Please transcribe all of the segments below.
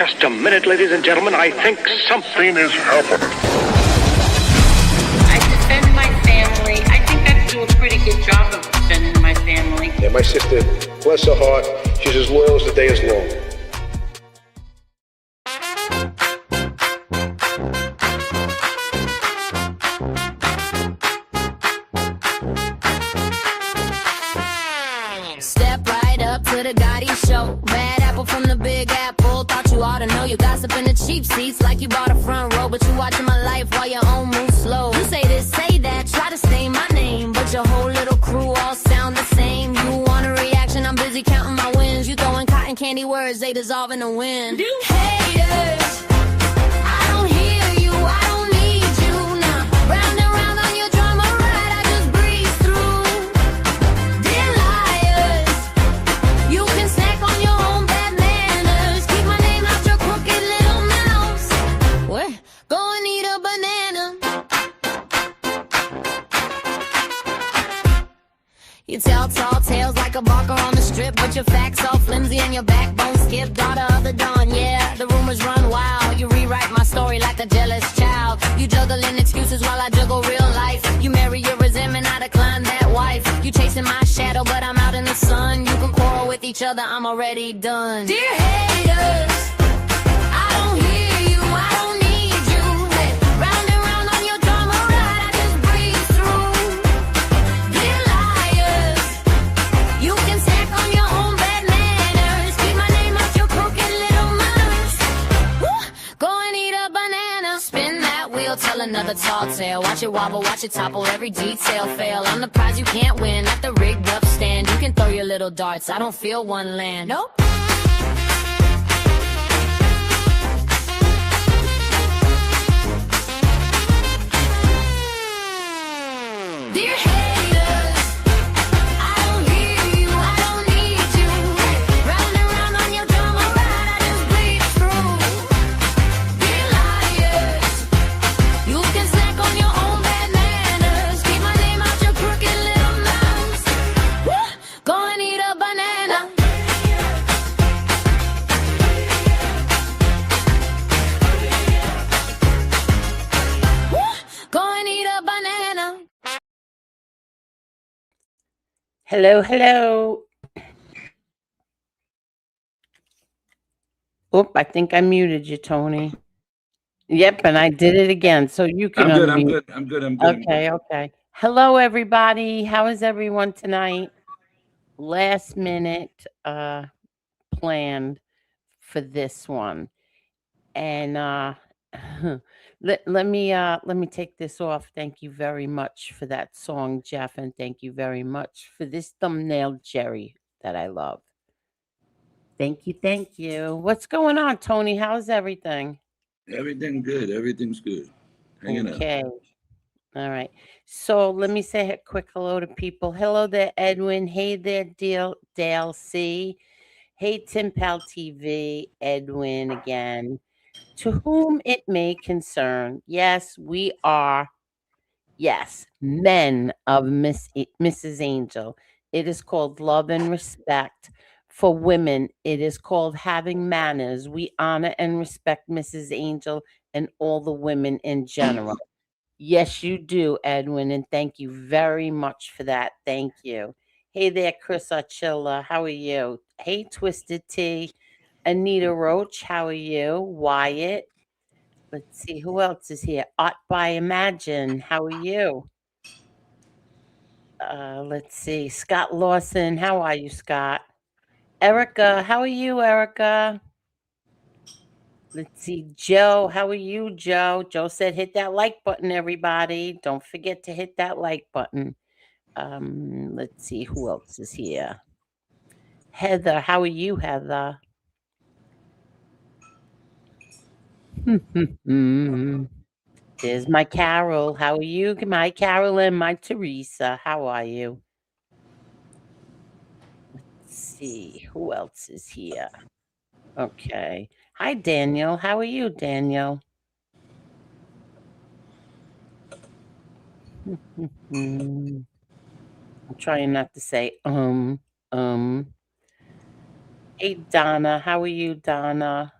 Just a minute, ladies and gentlemen. I think something is happening. I defend my family. I think I do a pretty good job of defending my family. Yeah, my sister, bless her heart, she's as loyal as the day is long. Step right up to the Gotti show. Bad apple from the Big Apple. Thought you ought to know you gossip in the cheap seats like you bought a front row, but you watching my life while your own move slow. You say this, say that, try to stain my name, but your whole little crew all sound the same. You want a reaction? I'm busy counting my wins. You throwing cotton candy words, they dissolve in the wind. Haters, I don't hear you, I don't need you now. Round and round on your drama ride, I just breeze through. Dear liars, you can snack on your own bad manners. Keep my name out your crooked little mouths. What? Go and eat a banana. You tell tall tales like a barker on the strip, but your facts all flimsy and your backbone skipped. Daughter of the dawn, yeah, the rumors run wild. You rewrite my story like a jealous child. You juggling excuses while I juggle real life. You marry your resentment, I decline that wife. You chasing my shadow, but I'm out in the sun. You can quarrel with each other, I'm already done. Dear haters, I don't hear you, I don't need you. Hey, round and round on your drama ride, I just breeze through. Dear liars, you can snack on your own bad manners. Keep my name out your crooked little mouths. Woo! Go and eat a banana. Spin that wheel, tell another tall tale. Watch it wobble, watch it topple, every detail fail. I'm the prize you can't win at the rigged up stand. You can throw your little darts, I don't feel one land. Nope. Dear haters, I don't hear you, I don't need you. Round and round on your drama ride, I just bleed through. Dear liars, you can snack on your own bad manners. Keep my name out your crooked little mouths. Woo! Go and eat a banana. Woo! Go and eat a banana. Hello, hello. Oop, I think I muted you, Tony. Yep, and I did it again, so you can I'm good. unmute. I'm good. Okay. Hello, everybody. How is everyone tonight? Last minute planned for this one. And let me take this off. Thank you very much for that song, Jeff, and thank you very much for this thumbnail, Jerry, that I love. Thank you. What's going on, Tony? How's everything? Everything good. Everything's good. Hanging out. Okay. All right. So let me say a quick hello to people. Hello there, Edwin. Hey there, Dale C. Hey, Tim Pal TV. Edwin again. To whom it may concern, yes, we are, men of Mrs. Angel. It is called love and respect. For women, it is called having manners. We honor and respect Mrs. Angel and all the women in general. Yes, you do, Edwin, and thank you very much for that. Thank you. Hey there, Chris Archilla. How are you? Hey, Twisted Tea. Anita Roach, how are you? Wyatt. Let's see, who else is here? Art by Imagine, how are you? Let's see, Scott Lawson, how are you, Scott? Erica, how are you, Erica? Let's see, Joe, how are you, Joe? Joe said hit that like button, everybody. Don't forget to hit that like button. Let's see, who else is here? Heather, how are you, Heather? There's my Carol. How are you? My Carol and my Teresa. How are you? Let's see. Who else is here? Okay. Hi, Daniel. How are you, Daniel? I'm trying not to say Hey, Donna. How are you, Donna?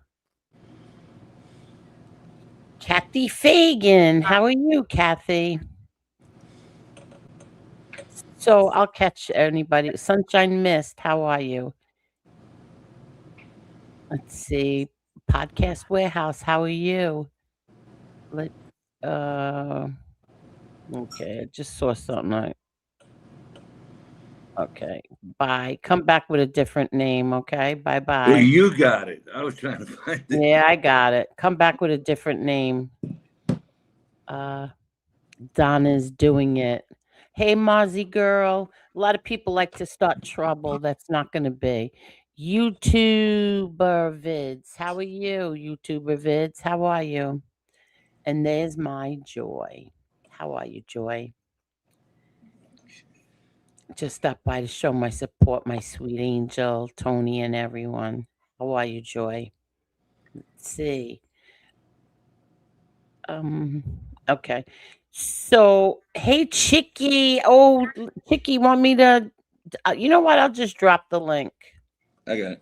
Kathy Fagan. How are you, Kathy? So I'll catch anybody. Sunshine Mist. How are you? Let's see. Podcast Warehouse. How are you? Let. Uh. Okay. I just saw something. Okay. Bye. Come back with a different name. Okay. Bye Well, bye. you got it. I was trying to find it. Yeah, I got it. Come back with a different name. Uh. Donna's doing it. Hey, Mozzie girl. A lot of people like to start trouble. That's not going to be. YouTuber vids. How are you, YouTuber vids? How are you? And there's my Joy. How are you, Joy? Just stop by to show my support, my sweet angel, Tony, and everyone. How are you, Joy? Let's see. Um, okay. So, hey, Chicky. Oh, Chicky, want me to? You know what? I'll just drop the link. I got it.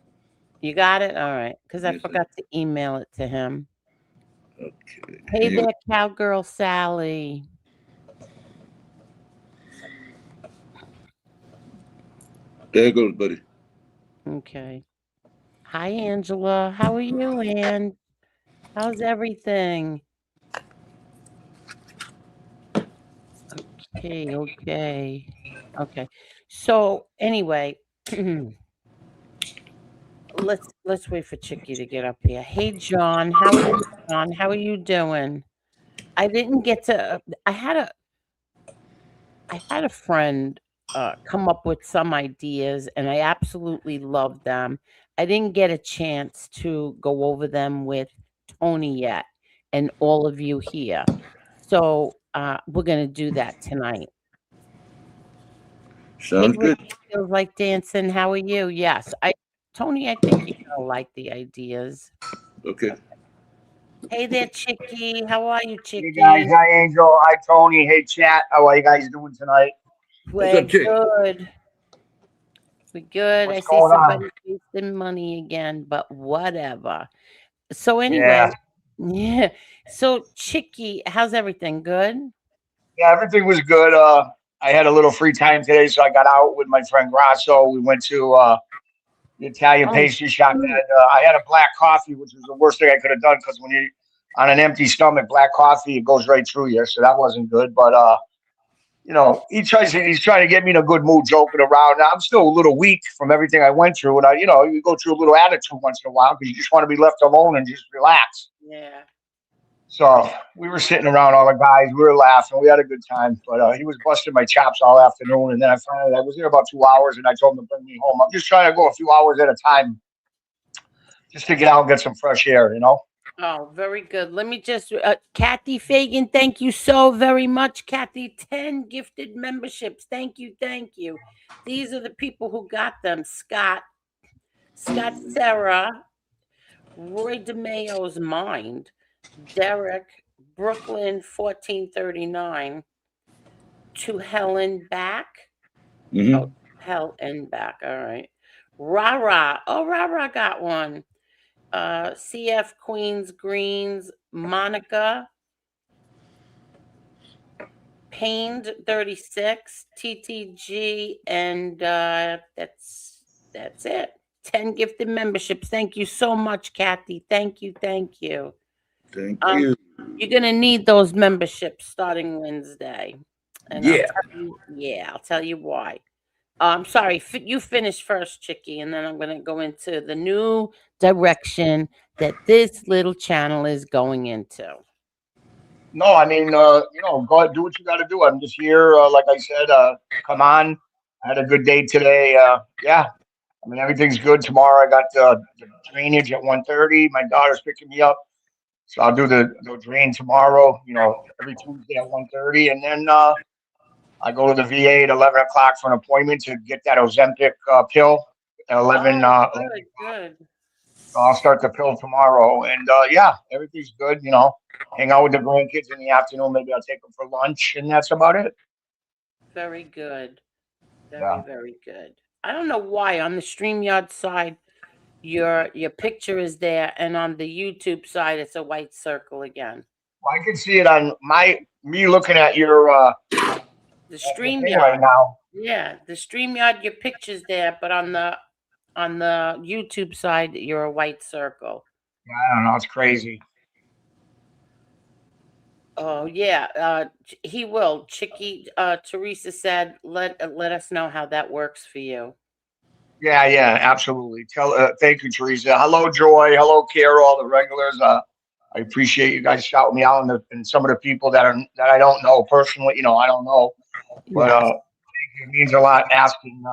You got it? All right. Because I Yes, sir. forgot to email it to him. Okay. Hey Here you go. there, cowgirl Sally. There it goes, buddy. Okay. Hi, Angela. How are you, Ann? How's everything? Okay, okay. Okay. So anyway, let's wait for Chicky to get up here. Hey John, how are you, John? How are you doing? I didn't get to I had a friend come up with some ideas and I absolutely loved them. I didn't get a chance to go over them with Tony yet and all of you here. So we're gonna do that tonight. Hey, Sounds Rick, good. feels like dancing. How are you? Yes, Tony, I think you're gonna like the ideas. Okay. Hey there, Chicky. How are you, Hey guys, Chicky? hi Angel, hi Tony, hey chat. How are you guys doing tonight? What's We're up, Chick? good. We're good. I What's see going on? somebody wasting money again, but whatever. So Yeah, anyway, yeah. So Chicky, how's everything? Good? yeah, everything was good. I had a little free time today, so I got out with my friend Grasso. We went to the Italian Oh, pastry shop. shoot. I had a black coffee, which was the worst thing I could have done because when you on an empty stomach, black coffee it goes right through you, so that wasn't good. But he's trying to get me in a good mood, joking around. Now, I'm still a little weak from everything I went through, and you go through a little attitude once in a while because you just want to be left alone and just relax. Yeah. So we were sitting around, all the guys, we were laughing, we had a good time. But he was busting my chops all afternoon, and then I was there about 2 hours, and I told him to bring me home. I'm just trying to go a few hours at a time, just to get out and get some fresh air. Oh, very good. Let me just, Kathy Fagan, thank you so very much, Kathy. 10 gifted memberships. Thank you, thank you. These are the people who got them. Scott Sarah, Roy DeMayo's Mind, Derek, Brooklyn 1439, to Helen back. Mm-hmm. Oh, Hell and back. All right. Rara. Oh, Rara got one. CF Queens Greens, Monica, Pained 36, TTG, and that's it. 10 gifted memberships. Thank you so much, Kathy. Thank you, thank you. Thank Um, you. you're gonna need those memberships starting Wednesday, and Yeah. I'll tell you why. I'm sorry, you finish first, Chicky, and then I'm gonna go into the new direction that this little channel is going into. No, I mean, go ahead, do what you got to do. I'm just here, like I said, come on. I had a good day today. Yeah, I mean, everything's good. Tomorrow I got the drainage at 1:30. My daughter's picking me up. So I'll do the drain tomorrow, every Tuesday at 1:30. And then I go to the VA at 11 o'clock for an appointment to get that Ozempic pill at 11, Oh, 11 good, o'clock. good. So I'll start the pill tomorrow. And yeah, everything's good. Hang out with the grandkids in the afternoon. Maybe I'll take them for lunch. And that's about it. Very good. Very, Yeah. very good. I don't know why on the StreamYard side your picture is there and on the YouTube side it's a white circle again. Well, I can see it on me looking at The the thing right StreamYard. now. Yeah, the StreamYard, your picture's there, but on the YouTube side, you're a white circle. Yeah, I don't know. It's crazy. Oh yeah, he will. Chicky, Teresa said, let us know how that works for you. Yeah, yeah, absolutely. Thank you, Teresa. Hello, Joy. Hello, Carol, all the regulars. I appreciate you guys shouting me out, and some of the people that I don't know personally. I don't know, but Yes. it means a lot asking.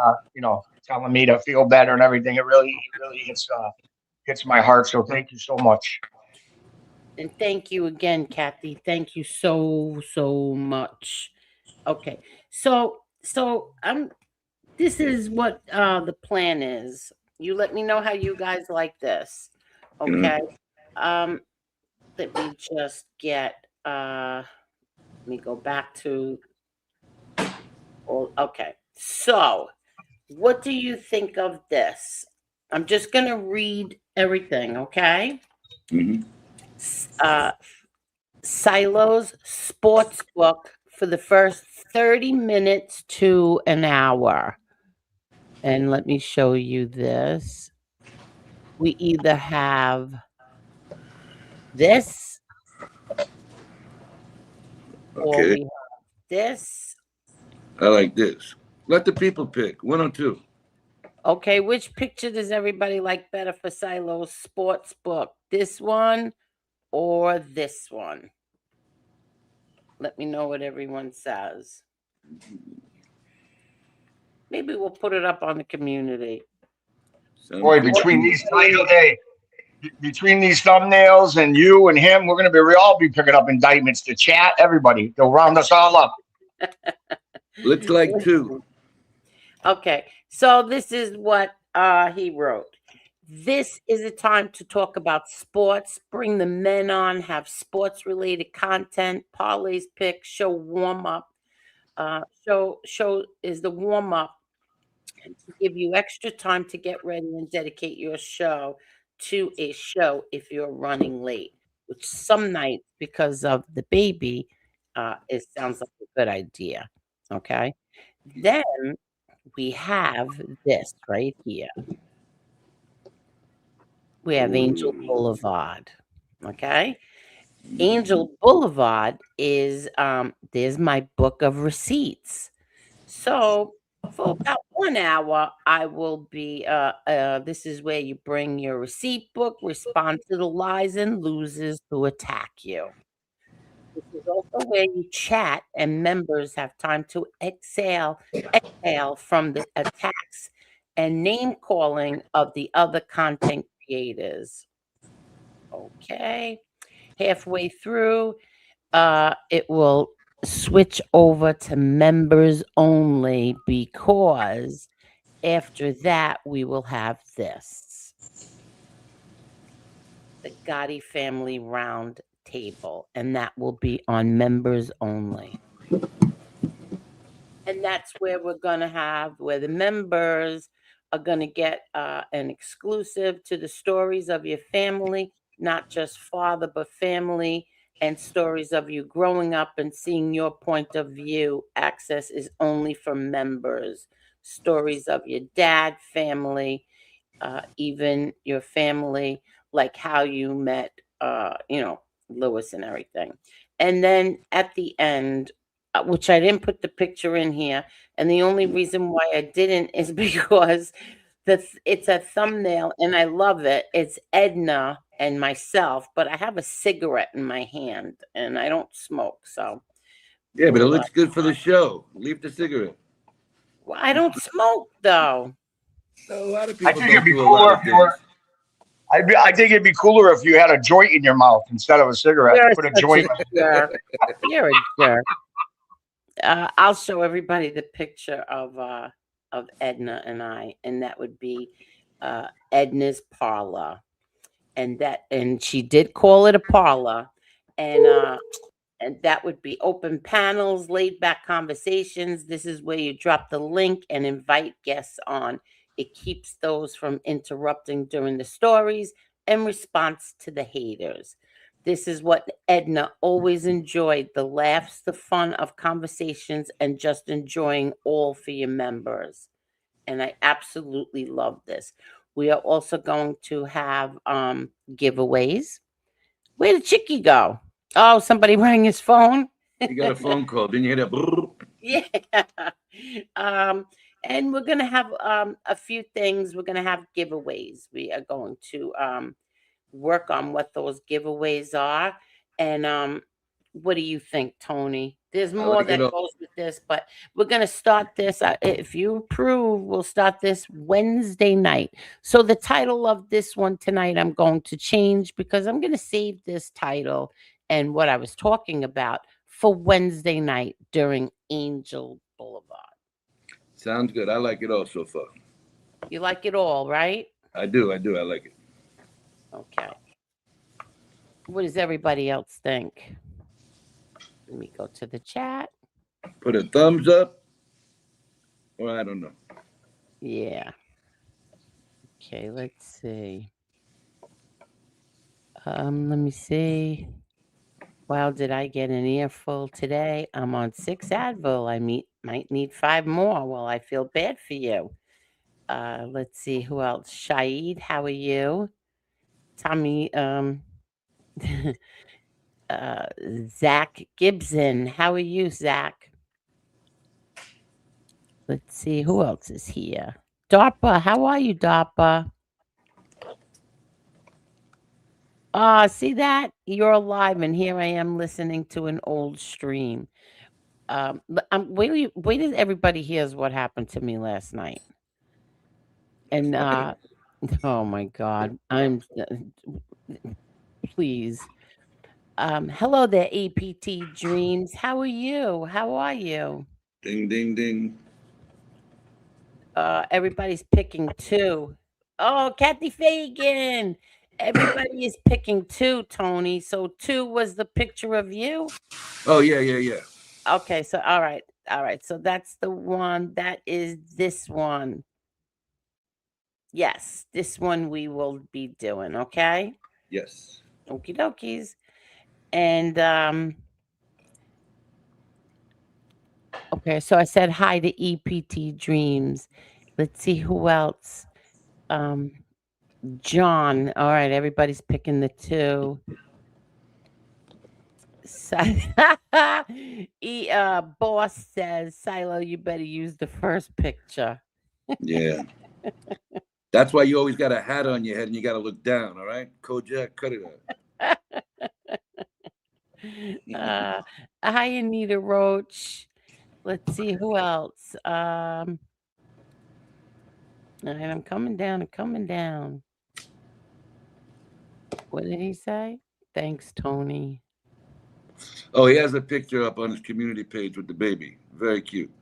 Telling me to feel better and everything. It really hits my heart. So thank you so much. And thank you again, Kathy. Thank you so, so much. Okay. So this is what the plan is. You let me know how you guys like this. You know, Okay. Um let me just get let me go back to okay. So, what do you think of this? I'm just going to read everything, okay? hmm Uh Silo's sports book for the first 30 minutes to an hour. And let me show you this. We either have this or Okay. we have this. I like this. Let the people pick one or two. Okay, which picture does everybody like better for Silo's sports book? This one or this one? Let me know what everyone says. Maybe we'll put it up on the community. Sounds Boy, good to between me. these titles, hey, between these thumbnails and you and him, we're gonna be we all be picking up indictments. To chat, everybody, they'll round us all up. Looks like two. Okay, so this is what he wrote. This is a time to talk about sports, bring the men on, have sports related content, parlays, picks, show warm up. Show is the warm up and to give you extra time to get ready and dedicate your show to a show if you're running late, which some nights, because of the baby, it sounds like a good idea. Okay. Then we have this right here. We have Angel Ooh. Boulevard. Okay. Angel Boulevard is there's my book of receipts. So for about 1 hour, I will be this is where you bring your receipt book, respond to the lies and losers who attack you. This is also where you chat and members have time to exhale from the attacks and name calling of the other content creators. Okay. Halfway through, it will switch over to members only because after that we will have this, the Gotti family round table, and that will be on members only. And that's where we're going to have where the members are going to get an exclusive to the stories of your family, not just father but family, and stories of you growing up and seeing your point of view. Access is only for members. Stories of your dad family, even your family, like how you met Lewis and everything. And then at the end, which I didn't put the picture in here, and the only reason why I didn't is because it's a thumbnail and I love it. It's Edna and myself, but I have a cigarette in my hand and I don't smoke, so Yeah, but it we'll. looks good for the show. Leave the cigarette. Well, I don't smoke though. A lot of I people think it'd don't be do a lot cooler of if you were. things. I think it'd be cooler if you had a joint in your mouth instead of a cigarette. You're Put a such a joint. jerk. You're a jerk. I'll show everybody the picture of Edna and I, and that would be Edna's parlor, and she did call it a parlor, and that would be open panels, laid back conversations. This is where you drop the link and invite guests on. It keeps those from interrupting during the stories and response to the haters. This is what Edna always enjoyed, the laughs, the fun of conversations, and just enjoying all for your members. And I absolutely love this. We are also going to have giveaways. Where did Chicky go? Oh, somebody rang his phone. You got a phone call. Didn't you hear that? Brrr? Yeah. Um, and we're gonna have a few things. We're gonna have giveaways. We are going to work on what those giveaways are. And what do you think, Tony? There's I more like it that all. goes with this, but we're going to start this. If you approve, we'll start this Wednesday night. So the title of this one tonight, I'm going to change because I'm going to save this title and what I was talking about for Wednesday night during Angel Boulevard. Sounds good. I like it all so far. You like it all, right? I do. I like it. Okay. What does everybody else think? Let me go to the chat. Put a thumbs up. Well, I don't know. Yeah. Okay, let's see. Let me see. Wow, did I get an earful today? I'm on 6 Advil. Might need 5 more. Well, I feel bad for you. Let's see who else. Shaid, how are you? Tommy, Zach Gibson, how are you, Zach? Let's see who else is here. DARPA, how are you, DARPA? See that? You're alive, and here I am listening to an old stream. Wait till everybody hears what happened to me last night. And oh my God, please. Hello there, APT Dreams. How are you? How are you? Ding, ding, ding. Everybody's picking 2. Oh, Kathy Fagan. Everybody is picking 2, Tony. So 2 was the picture of you? Oh, yeah. Okay, so all right. So that's the one. That is this one. Yes, this one we will be doing, okay? Yes. Okie dokies. And okay, so I said hi to EPT Dreams. Let's see who else. John. All right, everybody's picking the 2. Boss says, Silo, you better use the first picture. Yeah. That's why you always got a hat on your head and you got to look down, all right? Kojak, cut it out. Hi, Anita Roach. Let's see who else. All right, I'm coming down. What did he say? Thanks, Tony. Oh, he has a picture up on his community page with the baby. Very cute.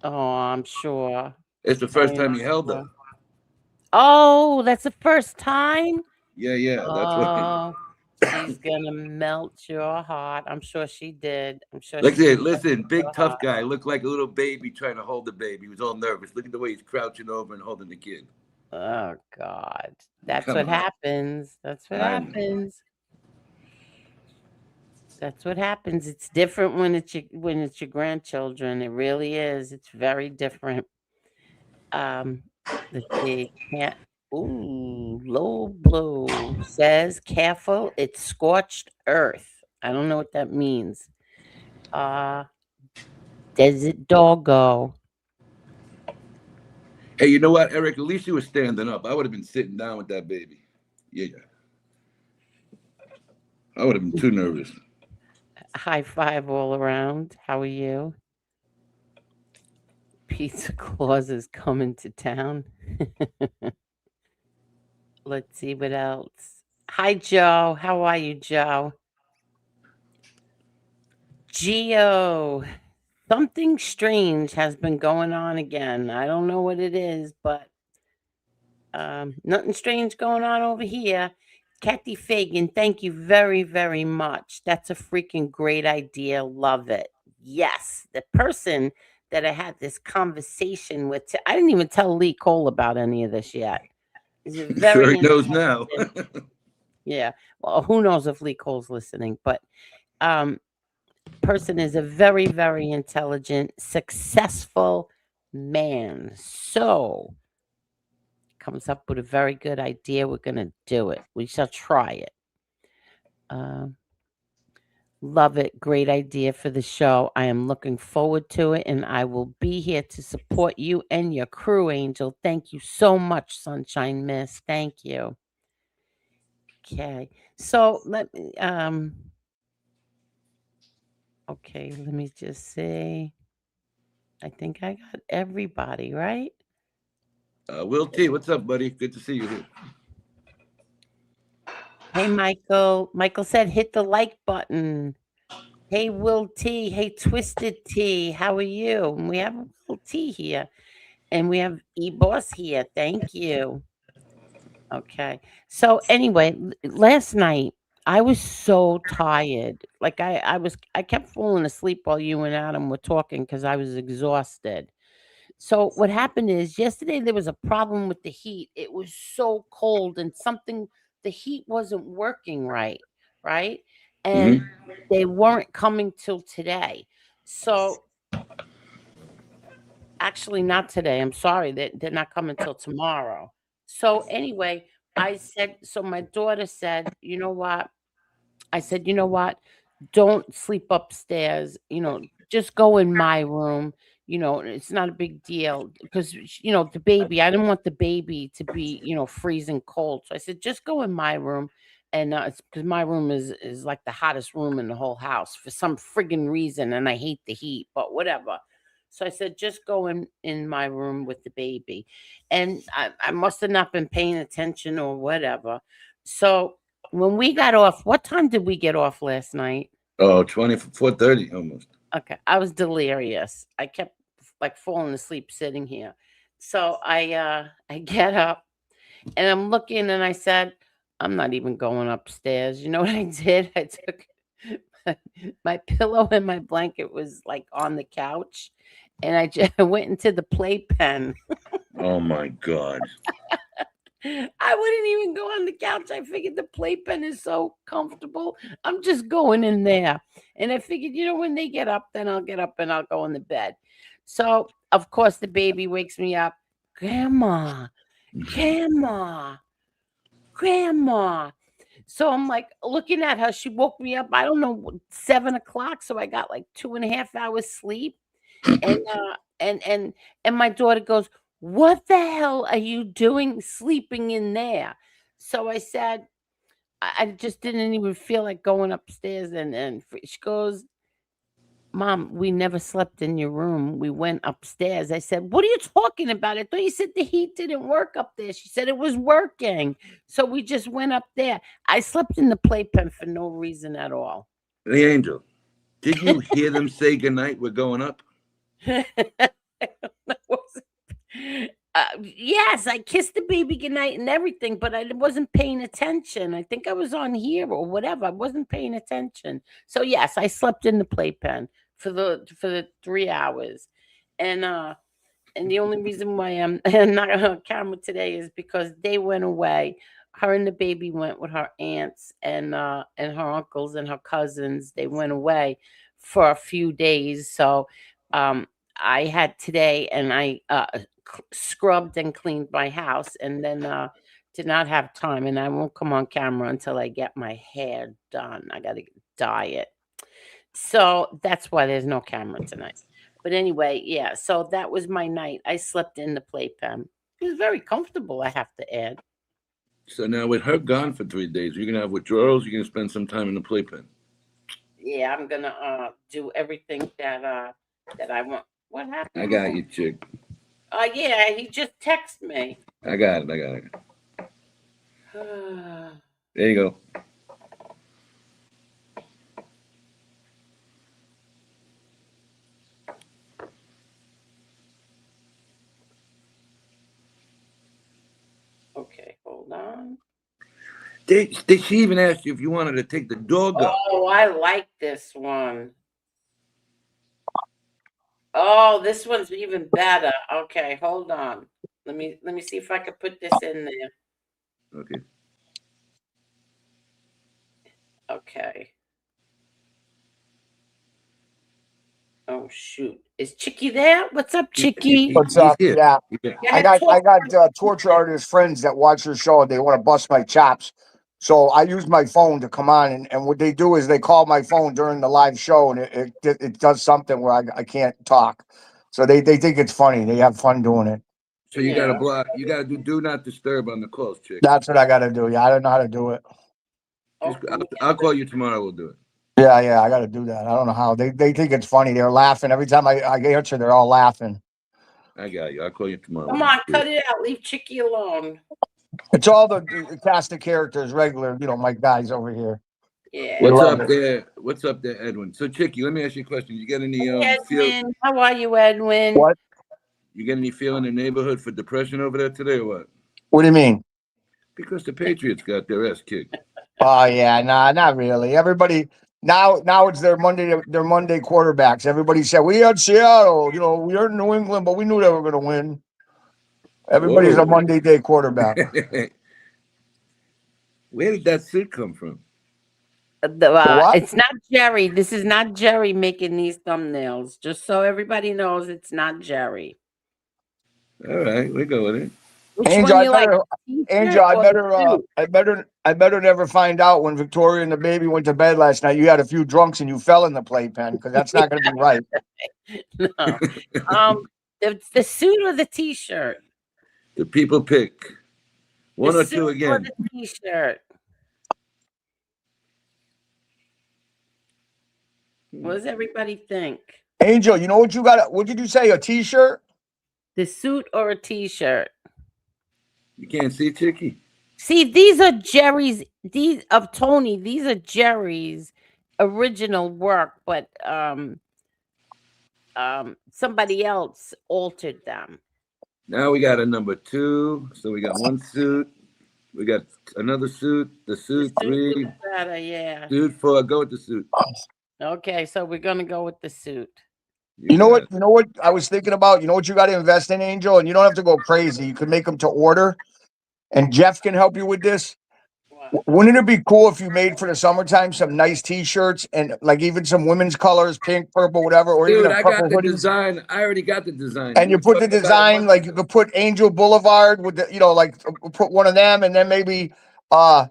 Oh, I'm sure. It's the first time he held her. Oh, that's the first time? Yeah. That's what. Oh, she's gonna melt your heart. I'm sure she did. I'm sure Look she at did. listen, big tough guy. Looked like a little baby trying to hold the baby. He was all nervous. Look at the way he's crouching over and holding the kid. Oh God. That's Come what on. happens. That's what I know. happens. That's what happens. It's different when it's your grandchildren. It really is. It's very different. Let's see. Can't. Ooh, low blow says careful. It's scorched earth. I don't know what that means. Desert doggo. Hey, you know what, Eric? At least you were standing up. I would have been sitting down with that baby. Yeah. I would have been too nervous. High five all around. How are you? Pizza Claus is coming to town. Let's see what else. Hi, Joe. How are you, Joe? Geo. Something strange has been going on again. I don't know what it is, but nothing strange going on over here. Kathy Fagan, thank you very, very much. That's a freaking great idea. Love it. Yes, the person that I had this conversation with, I didn't even tell Lee Cole about any of this yet. He's a very Sure he knows now. Yeah. Well, who knows if Lee Cole's listening, but um person is a very, very intelligent, successful man. So comes up with a very good idea. We're gonna do it. We shall try it. Um Love it. Great idea for the show. I am looking forward to it, and I will be here to support you and your crew, Angel. Thank you so much, Sunshine Miss. Thank you. Okay. So let me okay, let me just see. I think I got everybody, right? Will T, what's up, buddy? Good to see you here. Hey Michael. Michael said hit the like button. Hey Will T. Hey Twisted T. How are you? And we have Will T here. And we have E Boss here. Thank you. Okay. So anyway, last night I was so tired. Like I kept falling asleep while you and Adam were talking because I was exhausted. So what happened is yesterday there was a problem with the heat. It was so cold and something the heat wasn't working right, right? And Hmm. they weren't coming till today. So actually not today. I'm sorry. They're not coming till tomorrow. So anyway, I said so my daughter said, "You know what?" I said, "You know what? Don't sleep upstairs, just go in my room, it's not a big deal because the baby, I didn't want the baby to be, freezing cold." So I said, "Just go in my room." And it's because my room is like the hottest room in the whole house for some friggin' reason, and I hate the heat, but whatever. So I said, "Just go in my room with the baby." And I must have not been paying attention or whatever. So when we got off, what time did we get off last night? Oh, 24:30 almost. Okay, I was delirious. I kept like falling asleep sitting here. So I get up and I'm looking and I said, "I'm not even going upstairs." You know what I did? I took my pillow and my blanket was like on the couch and I just went into the playpen. Oh my God. I wouldn't even go on the couch. I figured the playpen is so comfortable. I'm just going in there. And I figured, when they get up, then I'll get up and I'll go in the bed. So, of course, the baby wakes me up. Grandma, grandma, grandma. So I'm like looking at her. She woke me up, I don't know, 7 o'clock. So I got like 2.5 hours sleep. And my daughter goes, "What the hell are you doing sleeping in there?" So I said, I just didn't even feel like going upstairs. And she goes, "Mom, we never slept in your room. We went upstairs." I said, "What are you talking about? I thought you said the heat didn't work up there." She said it was working. So we just went up there. I slept in the playpen for no reason at all. The Angel, did you hear them say goodnight? We're going up. Yes, I kissed the baby goodnight and everything, but I wasn't paying attention. I think I was on here or whatever. I wasn't paying attention. So yes, I slept in the playpen for the 3 hours, and the only reason why I'm not on camera today is because they went away. Her and the baby went with her aunts and her uncles and her cousins. They went away for a few days. So um I had today and I scrubbed and cleaned my house and then did not have time and I won't come on camera until I get my hair done. I got to dye it. So that's why there's no camera tonight. But anyway, yeah, so that was my night. I slept in the playpen. It was very comfortable, I have to add. So now with her gone for 3 days, you're gonna have withdrawals. You're gonna spend some time in the playpen. Yeah, I'm gonna do everything that I want. What I happened? got you, chick. Yeah, he just texted me. I got it. I got it. There you go. Okay, hold on. She even asked you if you wanted to take the dog up. Oh, I like this one. Oh, this one's even better. Okay, hold on. Let me see if I can put this in there. Okay. shoot. Is Chicky there? What's up, Chicky? What's He's up? here. Yeah. He's here. I got torture artist friends that watch your show and they want to bust my chops. So I use my phone to come on, and what they do is they call my phone during the live show, and it does something where I can't talk. So they think it's funny. They have fun doing it. So you gotta block. You gotta do not disturb on the calls, chick. That's what I got to do. Yeah, I don't know how to do it. I'll call you tomorrow. We'll do it. Yeah, I got to do that. I don't know how. They think it's funny. They're laughing every time I answer. They're all laughing. I got you. I'll call you tomorrow. Come on, cut it out. Leave Chicky alone. It's all the cast of characters, regular, my guys over here. Yeah. What's love up there? What's up there, Edwin? So, Chicky, let me ask you a question. You get any Edwin, how are you, Edwin? What? You get any feel in the neighborhood for depression over there today, or what? What do you mean? Because the Patriots got their ass kicked. Oh yeah, nah, not really. Everybody now it's their Monday quarterbacks. Everybody said we had Seattle, we are in New England, but we knew they were going to win. Everybody's Whoa. a Monday day quarterback. Where did that suit come from? It's not Jerry. This is not Jerry making these thumbnails. Just so everybody knows, it's not Jerry. All right, we go with it. Which Angel, one you like? Angel, I better never find out when Victoria and the baby went to bed last night. You had a few drunks and you fell in the playpen, because that's not going to be right. No. The suit or the T-shirt? The people pick one The or two suit again. Or the T-shirt. What does everybody think? Angel, you know what you got? What did you say? A T-shirt? The suit or a T-shirt? You can't see Chicky. See, these are Jerry's. These of Tony. These are Jerry's original work, but somebody else altered them. Now we got a number 2. So we got one suit. We got another suit. The suit 3. Better, yeah. Suit 4. Go with the suit. Okay, so we're gonna go with the suit. You know what I was thinking about? You know what you got to invest in, Angel? And you don't have to go crazy. You can make them to order. And Jeff can help you with this. Wouldn't it be cool if you made for the summertime some nice T-shirts and like even some women's colors, pink, purple, whatever, or Dude, even I got the design. I already got the design. And you put the design, like you could put Angel Boulevard with the, like put one of them, and then maybe Angel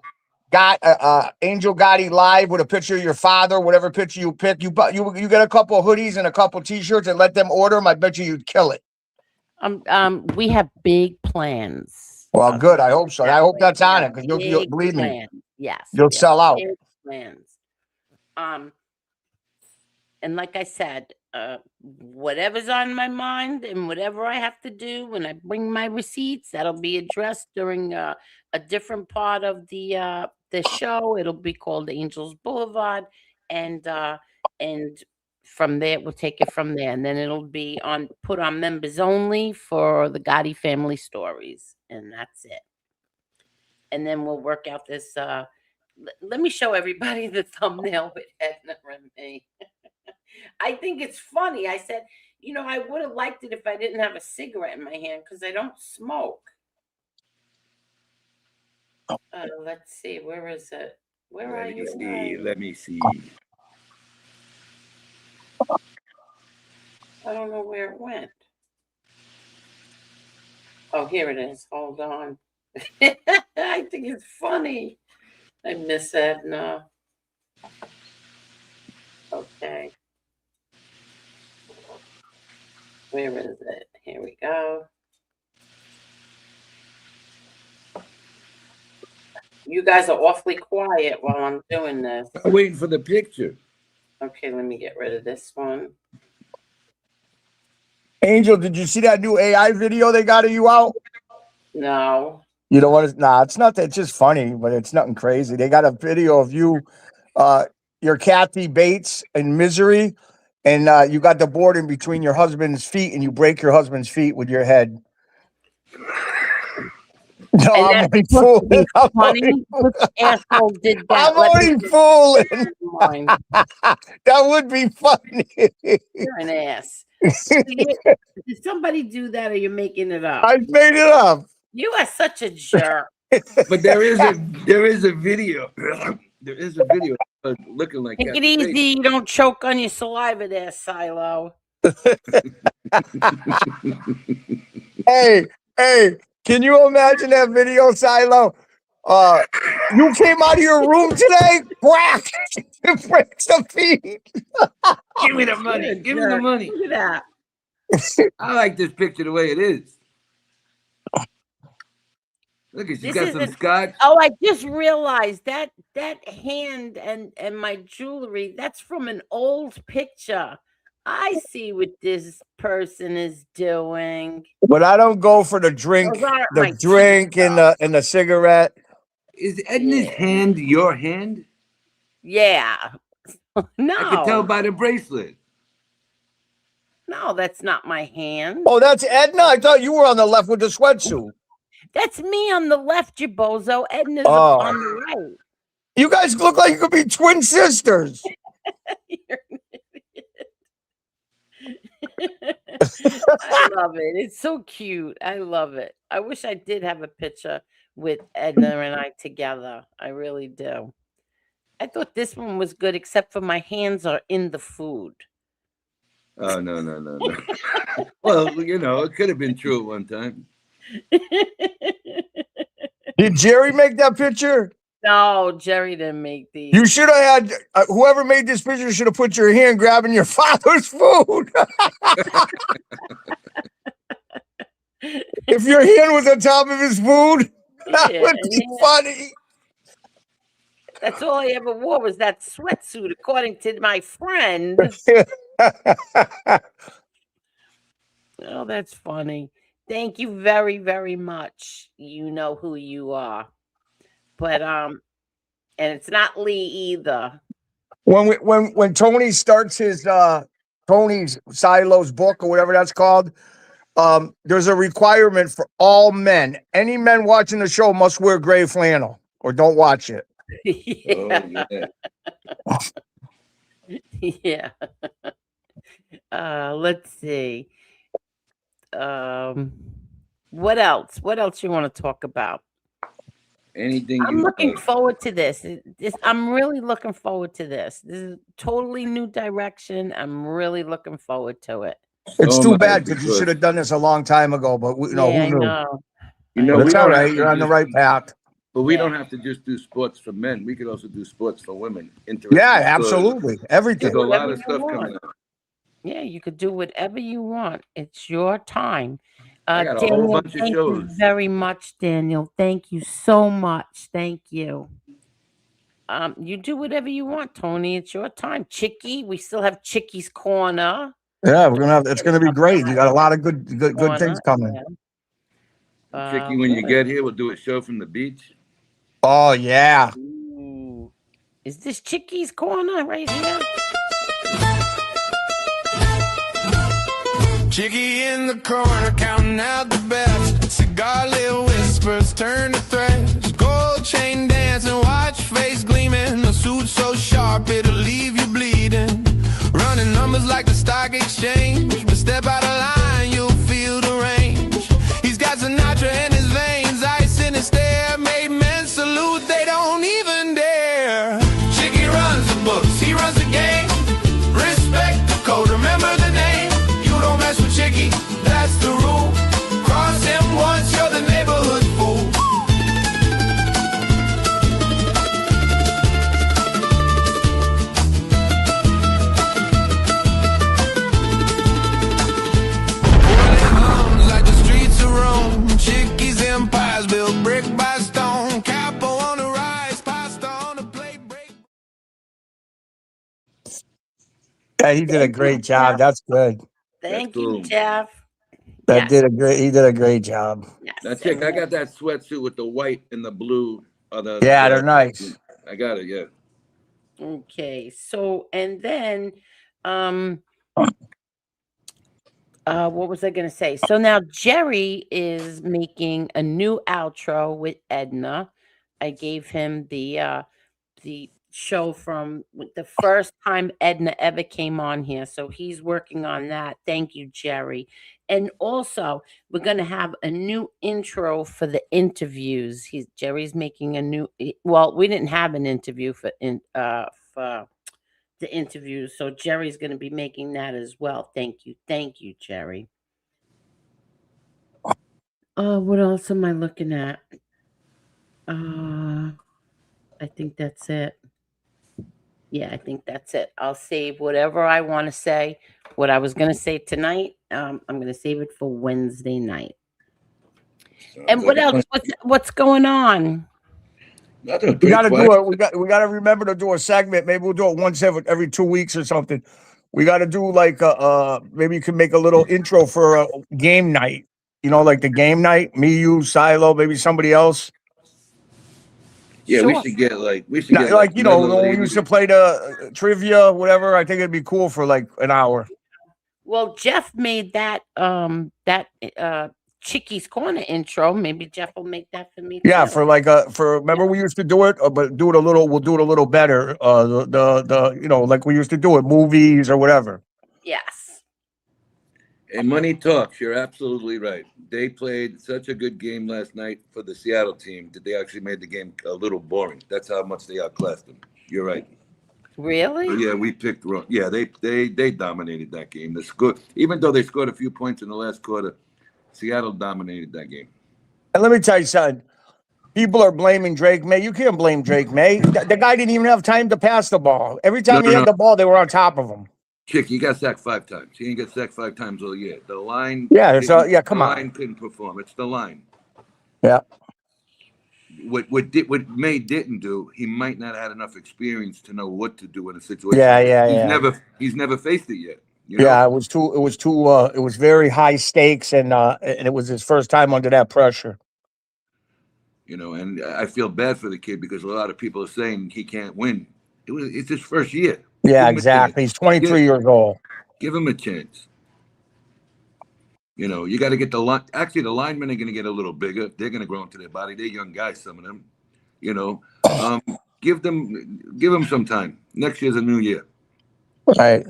Gotti live with a picture of your father, whatever picture you pick. You get a couple of hoodies and a couple of T-shirts and let them order them. I bet you'd kill it. We have big plans. Well, good. I hope so. I hope that's on it, because you'll believe me. Yes, you'll sell out. Big plans. And like I said, whatever's on my mind and whatever I have to do when I bring my receipts, that'll be addressed during a different part of the show. It'll be called Angels Boulevard, and from there we'll take it from there, and then it'll be put on members only for the Gotti family stories, and that's it. And then we'll work out this. Let me show everybody the thumbnail with Edna and me. I think it's funny. I said, I would have liked it if I didn't have a cigarette in my hand, because I don't smoke. Let's see. Where is it? Where are you? Let me see. I don't know where it went. Oh, here it is. Hold on. I think it's funny. I miss Edna. Okay. Where is it? Here we go. You guys are awfully quiet while I'm doing this. I'm waiting for the picture. Okay, let me get rid of this one. Angel, did you see that new AI video they got of you out? No. You don't want to? Nah, it's not that. It's just funny, but it's nothing crazy. They got a video of you, your Kathy Bates in Misery, and you got the board in between your husband's feet, and you break your husband's feet with your head. No, I'm only fooling. Which asshole did that? I'm only fooling. That would be funny. You're an ass. Did somebody do that, or you're making it up? I made it up. You are such a jerk. But there is a video. There is a video looking like Take that. it easy. You don't choke on your saliva there, Silo. Hey, can you imagine that video, Silo? You came out of your room today, crack, breaks the feed. Give me the money. You're a Give me the jerk. money. Look at that. I like this picture the way it is. Look, she's This got some isn't. scotch. Oh, I just realized that hand and my jewelry, that's from an old picture. I see what this person is doing. But I don't go for the drink, Those aren't my teeth, and the cigarette. Is Edna's Yeah. hand your hand? Yeah. I could tell No, by the bracelet. no, that's not my hand. Oh, that's Edna. I thought you were on the left with the sweatsuit. That's me on the left, you bozo. Edna's Oh. on the right. You guys look like you could be twin sisters. You're an idiot. I love it. It's so cute. I love it. I wish I did have a picture with Edna and I together. I really do. I thought this one was good, except for my hands are in the food. Oh, no. Well, you know, it could have been true at one time. Did Jerry make that picture? No, Jerry didn't make these. You should have had whoever made this picture should have put your hand grabbing your father's food. If your hand was on top of his food, that Yeah, would be funny. That's all I ever wore was that sweatsuit, according to my friend. Oh, that's funny. Thank you very, very much. You know who you are. But and it's not Lee either. When Tony starts his Tony's Silo's book or whatever that's called, there's a requirement for all men. Any men watching the show must wear gray flannel or don't watch it. Yeah. Oh, Yeah. Let's see. What else? What else you want to talk about? Anything I'm you looking want. forward to this. I'm really looking forward to this. This is totally new direction. I'm really looking forward to it. It's So too am I, bad because you because, should have done this a long time ago. But Yeah, I who knew? know. you know, But we it's all don't right. have You're to on the just, right path. but we Yeah. don't have to just do sports for men. We could also do sports for women. Interesting Yeah, stories. absolutely. Everything. There's a lot Whatever of you stuff want. coming up. Yeah, you could do whatever you want. It's your time. I got a whole Daniel, bunch of thank you shows. very much, Daniel. Thank you so much. Thank you. You do whatever you want, Tony. It's your time. Chicky, we still have Chicky's Corner. Yeah, we're gonna have. It's gonna be great. You got a lot of good things coming. Yeah. Tricky, when you get here, we'll do a show from the beach. Oh yeah. Ooh. Is this Chicky's Corner right here? Chicky in the corner, counting out the best. Cigar lit whispers turn to threads. Gold chain dancing, watch face gleaming. A suit so sharp it'll leave you bleeding. Running numbers like the stock exchange. But step out of line, you'll feel the range. He's got Sinatra in his veins, ice in his stare. Made men salute, they don't even dare. Chicky runs the books, he runs the game. Respect the code, remember the name. You don't mess with Chicky, that's the rule. Cross him once, you're the neighborhood fool. Whirling hums like the streets of Rome. Chicky's empires built brick by stone. Capo on the rise, pasta on the plate, break. Yeah, he did a great job. That's good. Thank cool. you, Jeff. He Yes. did a great job. Yes. Now, chick, I got that sweatsuit with the white and the blue. Yeah, they're nice. I got it, yeah. Okay. So, and then, what was I going to say? So now Jerry is making a new outro with Edna. I gave him the show from the first time Edna ever came on here. So he's working on that. Thank you, Jerry. And also, we're going to have a new intro for the interviews. Jerry's making a new. Well, we didn't have an interview for the interviews. So Jerry's going to be making that as well. Thank you, Jerry. What else am I looking at? I think that's it. Yeah, I think that's it. I'll save whatever I want to say. What I was going to say tonight, I'm going to save it for Wednesday night. And what else? What's going on? Nothing. We got to do it. We got to remember to do a segment. Maybe we'll do it once every 2 weeks or something. We got to do like maybe you can make a little intro for a game night. You know, like the game night. Me, you, Silo, maybe somebody else. Yeah, Sure. we should get like you know, middle of when we the used to play the trivia, whatever. I think it'd be cool for like an hour. Well, Jeff made that Chicky's Corner intro. Maybe Jeff will make that for me. Yeah, too. for remember we used to do it, but do it a little. We'll do it a little better. The you know, like we used to do it, movies or whatever. Yes. And money talks. You're absolutely right. They played such a good game last night for the Seattle team that they actually made the game a little boring. That's how much they outclassed them. You're right. Really? Yeah, we picked wrong. Yeah, they dominated that game. The score, even though they scored a few points in the last quarter, Seattle dominated that game. And let me tell you something. People are blaming Drake May. You can't blame Drake May. The guy didn't even have time to pass the ball. Every time he had the ball, they were on top of him. Chick, he got sacked 5 times. He didn't get sacked 5 times all year. The line. Yeah, come on. The line couldn't perform. It's the line. Yeah. What May didn't do, he might not have had enough experience to know what to do in a situation. Yeah. He's never faced it yet. You know? Yeah, it was very high stakes and it was his first time under that pressure. You know, and I feel bad for the kid because a lot of people are saying he can't win. It's his first year. Yeah, exactly. He's 23 years old. Give him a chance. You know, you got to get the line. Actually, the linemen are going to get a little bigger. They're going to grow into their body. They're young guys, some of them. You know, give them some time. Next year's a new year. Right.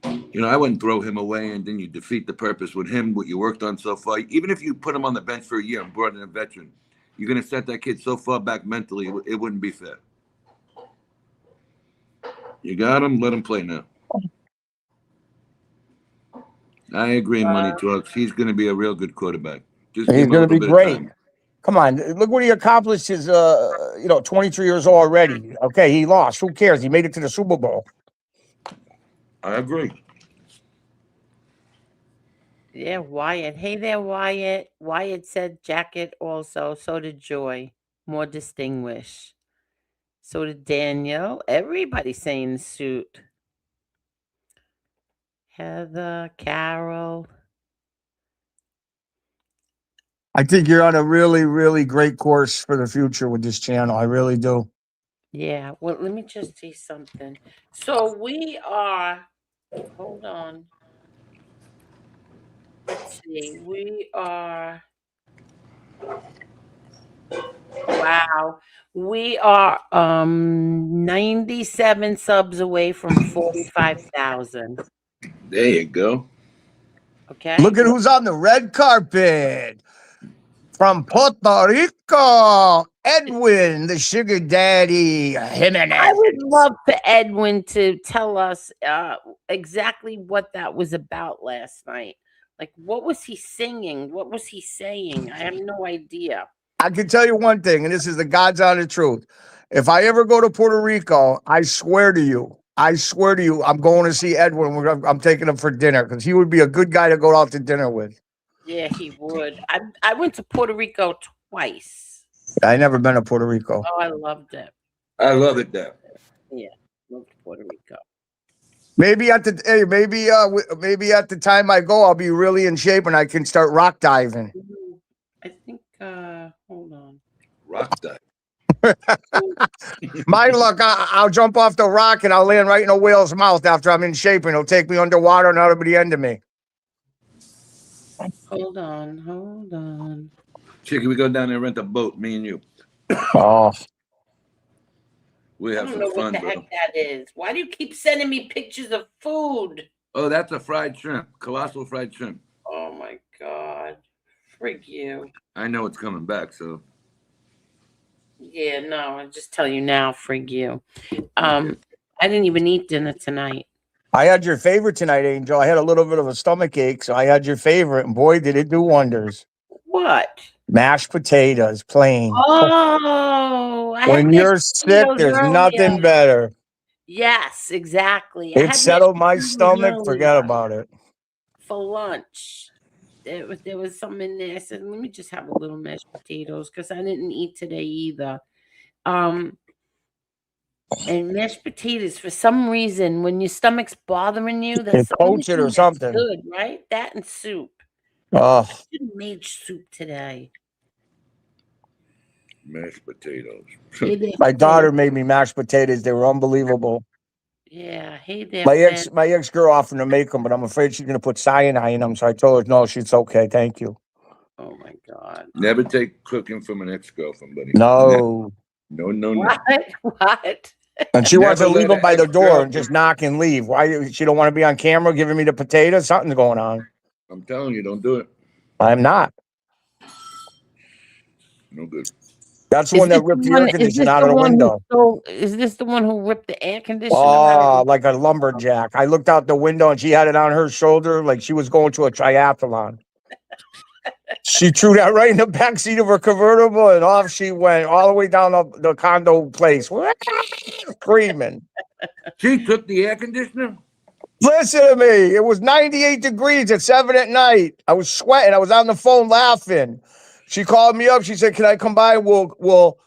You know, I wouldn't throw him away and then you defeat the purpose with him, what you worked on so far. Even if you put him on the bench for a year and brought in a veteran, you're going to set that kid so far back mentally, it wouldn't be fair. You got him, let him play now. I agree, money talks. He's going to be a real good quarterback. He's going to be great. Come on, look what he accomplished. His 23 years old already. Okay, he lost. Who cares? He made it to the Super Bowl. I agree. Yeah, Wyatt. Hey there, Wyatt. Wyatt said jacket also. So did Joy. More distinguished. So did Daniel. Everybody's saying suit. Heather, Carol. I think you're on a really, really great course for the future with this channel. I really do. Yeah. Well, let me just see something. So we are, hold on. Let's see. We are, wow. We are 97 subs away from 45,000. There you go. Okay. Look at who's on the red carpet. From Puerto Rico, Edwin, the sugar daddy, Jimenez. I would love for Edwin to tell us exactly what that was about last night. Like, what was he singing? What was he saying? I have no idea. I can tell you one thing, and this is the God's honest truth. If I ever go to Puerto Rico, I swear to you, I'm going to see Edwin. I'm taking him for dinner because he would be a good guy to go out to dinner with. Yeah, he would. I went to Puerto Rico twice. I never been to Puerto Rico. Oh, I loved it. I love it there. Yeah, loved Puerto Rico. Maybe at the time I go, I'll be really in shape and I can start rock diving. I think. Hold on. Rock dive. My luck, I'll jump off the rock and I'll land right in a whale's mouth after I'm in shape, and it'll take me underwater and that'll be the end of me. Hold on. Chicky, we go down there and rent a boat, me and you. Oh. We have some fun, what the heck that is. Why do you keep sending me pictures of food? Oh, that's a fried shrimp. Colossal fried shrimp. Oh, my God. Frig you. I know it's coming back, so. Yeah, no, I just tell you now, frig you. I didn't even eat dinner tonight. I had your favorite tonight, Angel. I had a little bit of a stomach ache, so I had your favorite, and boy, did it do wonders. What? Mashed potatoes, plain. Oh, I had When mashed you're sick, potatoes there's nothing earlier. better. Yes, exactly. I It had mashed settled my potatoes stomach. Forget earlier about it. for lunch. There was some in there. I said, let me just have a little mashed potatoes because I didn't eat today either. Um, and mashed potatoes, for some reason, when your stomach's bothering you, It that's the only coats it or thing that's something. good, right? that and soup. Oh, Should have made soup today. Mashed potatoes. Hey there, my Finn. daughter made me mashed potatoes. They were unbelievable. Yeah, hey there, My Finn. ex girl offered to make them, but I'm afraid she's gonna put cyanide in them. So I told her no, she's okay. Thank you. Oh my God. Never take cooking from an ex-girlfriend, buddy. No. No. What? What? And she wants to Never leave let them an by the door and ex-girlfriend. just knock and leave. Why? She don't want to be on camera giving me the potatoes. Something's going on. I'm telling you, don't do it. I'm not. No good. That's the Is one this that the ripped the one? air Is conditioner this out the of the one who window. stole? Is this the one who ripped the air conditioner out Oh, of? like a lumberjack. I looked out the window and she had it on her shoulder like she was going to a triathlon. She threw that right in the back seat of her convertible and off she went all the way down the condo place. Screaming. She took the air conditioner? Listen to me. It was 98 degrees at 7 at night. I was sweating. I was on the phone laughing. She called me up. She said, "Can I come by? We'll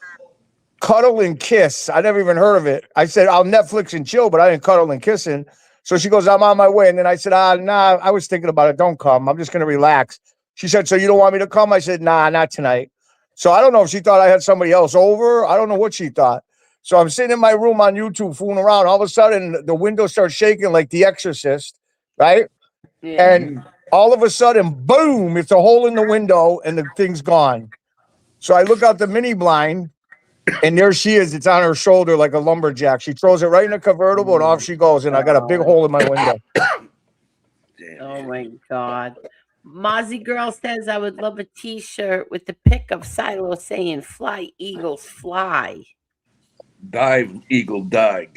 cuddle and kiss." I never even heard of it. I said, "I'll Netflix and chill," but I didn't cuddle and kissing. So she goes, "I'm on my way." And then I said, nah, I was thinking about it. Don't come. I'm just going to relax. She said, "So you don't want me to come?" I said, "Nah, not tonight." So I don't know if she thought I had somebody else over. I don't know what she thought. So I'm sitting in my room on YouTube fooling around. All of a sudden, the window starts shaking like The Exorcist, right? Yeah. And all of a sudden, boom, it's a hole in the window and the thing's gone. So I look out the mini blind and there she is. It's on her shoulder like a lumberjack. She throws it right in the convertible and off she goes. And I got a big hole in my window. Oh my God. Mozzie Girl says, I would love a t-shirt with the pic of Silo saying, "Fly, Eagles, fly." Dive, eagle, dive.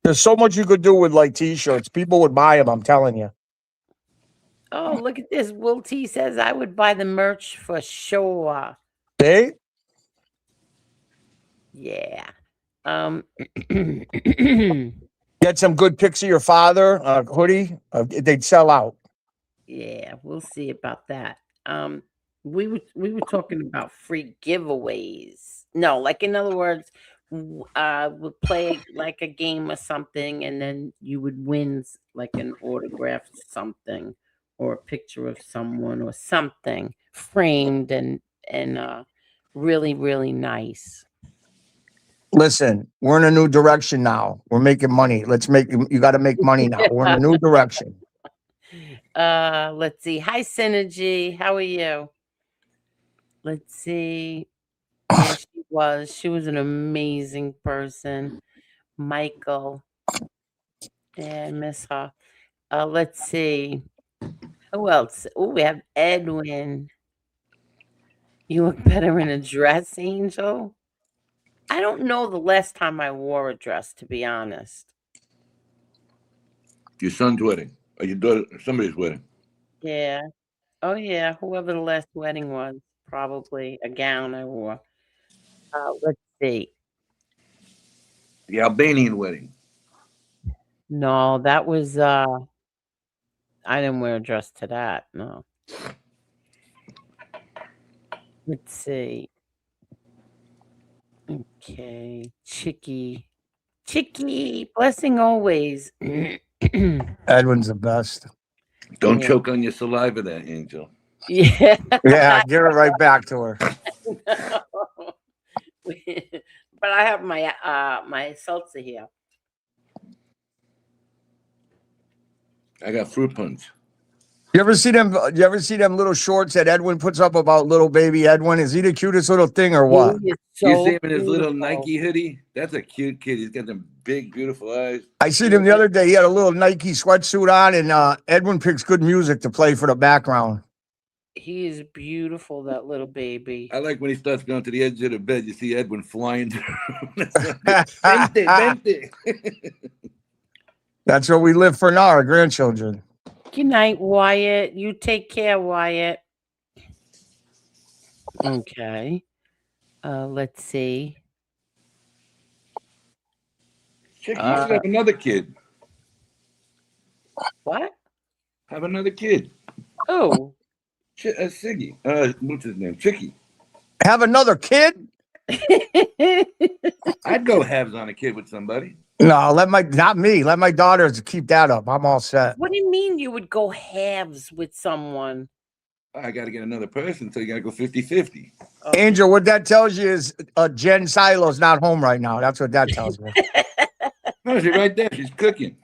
There's so much you could do with like t-shirts. People would buy them, I'm telling you. Oh, look at this. Will T says, I would buy the merch for sure. See? Yeah. Get some good pics of your father, hoodie. They'd sell out. Yeah, we'll see about that. We were talking about free giveaways. No, like in other words, we'll play like a game or something, and then you would win like an autographed something or a picture of someone or something framed and really, really nice. Listen, we're in a new direction now. We're making money. You got to make money now. We're in a new direction. Let's see. Hi, Synergy. How are you? Let's see. Yeah, she was an amazing person. Michael. Yeah, I miss her. Let's see. Who else? Oh, we have Edwin. You look better in a dress, Angel. I don't know the last time I wore a dress, to be honest. Your son's wedding. Or your daughter, somebody's wedding. Yeah. Oh, yeah. Whoever the last wedding was, probably a gown I wore. Let's see. The Albanian wedding. No, that was I didn't wear a dress to that. No. Let's see. Okay. Chicky. Chicky. Blessing always. Edwin's the best. Don't Yeah. choke on your saliva there, Angel. Yeah. Yeah, give it right back to her. But I have my seltzer here. I got fruit punch. You ever see them little shorts that Edwin puts up about little baby Edwin? Is he the cutest little thing or what? He is You so see him in his little beautiful. Nike hoodie? That's a cute kid. He's got them big, beautiful eyes. I seen him the other day. He had a little Nike sweatsuit on, and Edwin picks good music to play for the background. He is beautiful, that little baby. I like when he starts going to the edge of the bed. You see Edwin flying through. Vente, vente. That's what we live for now, our grandchildren. Good night, Wyatt. You take care, Wyatt. Okay. Let's see. Chick, you should have another kid. What? Have another kid. Oh. Siggy. What's his name? Chicky. Have another kid? I'd go halves on a kid with somebody. No, not me. Let my daughters keep that up. I'm all set. What do you mean you would go halves with someone? I got to get another person, so you got to go 50-50. Angel, what that tells you is Jen Silo's not home right now. That's what that tells me. No, she's right there. She's cooking.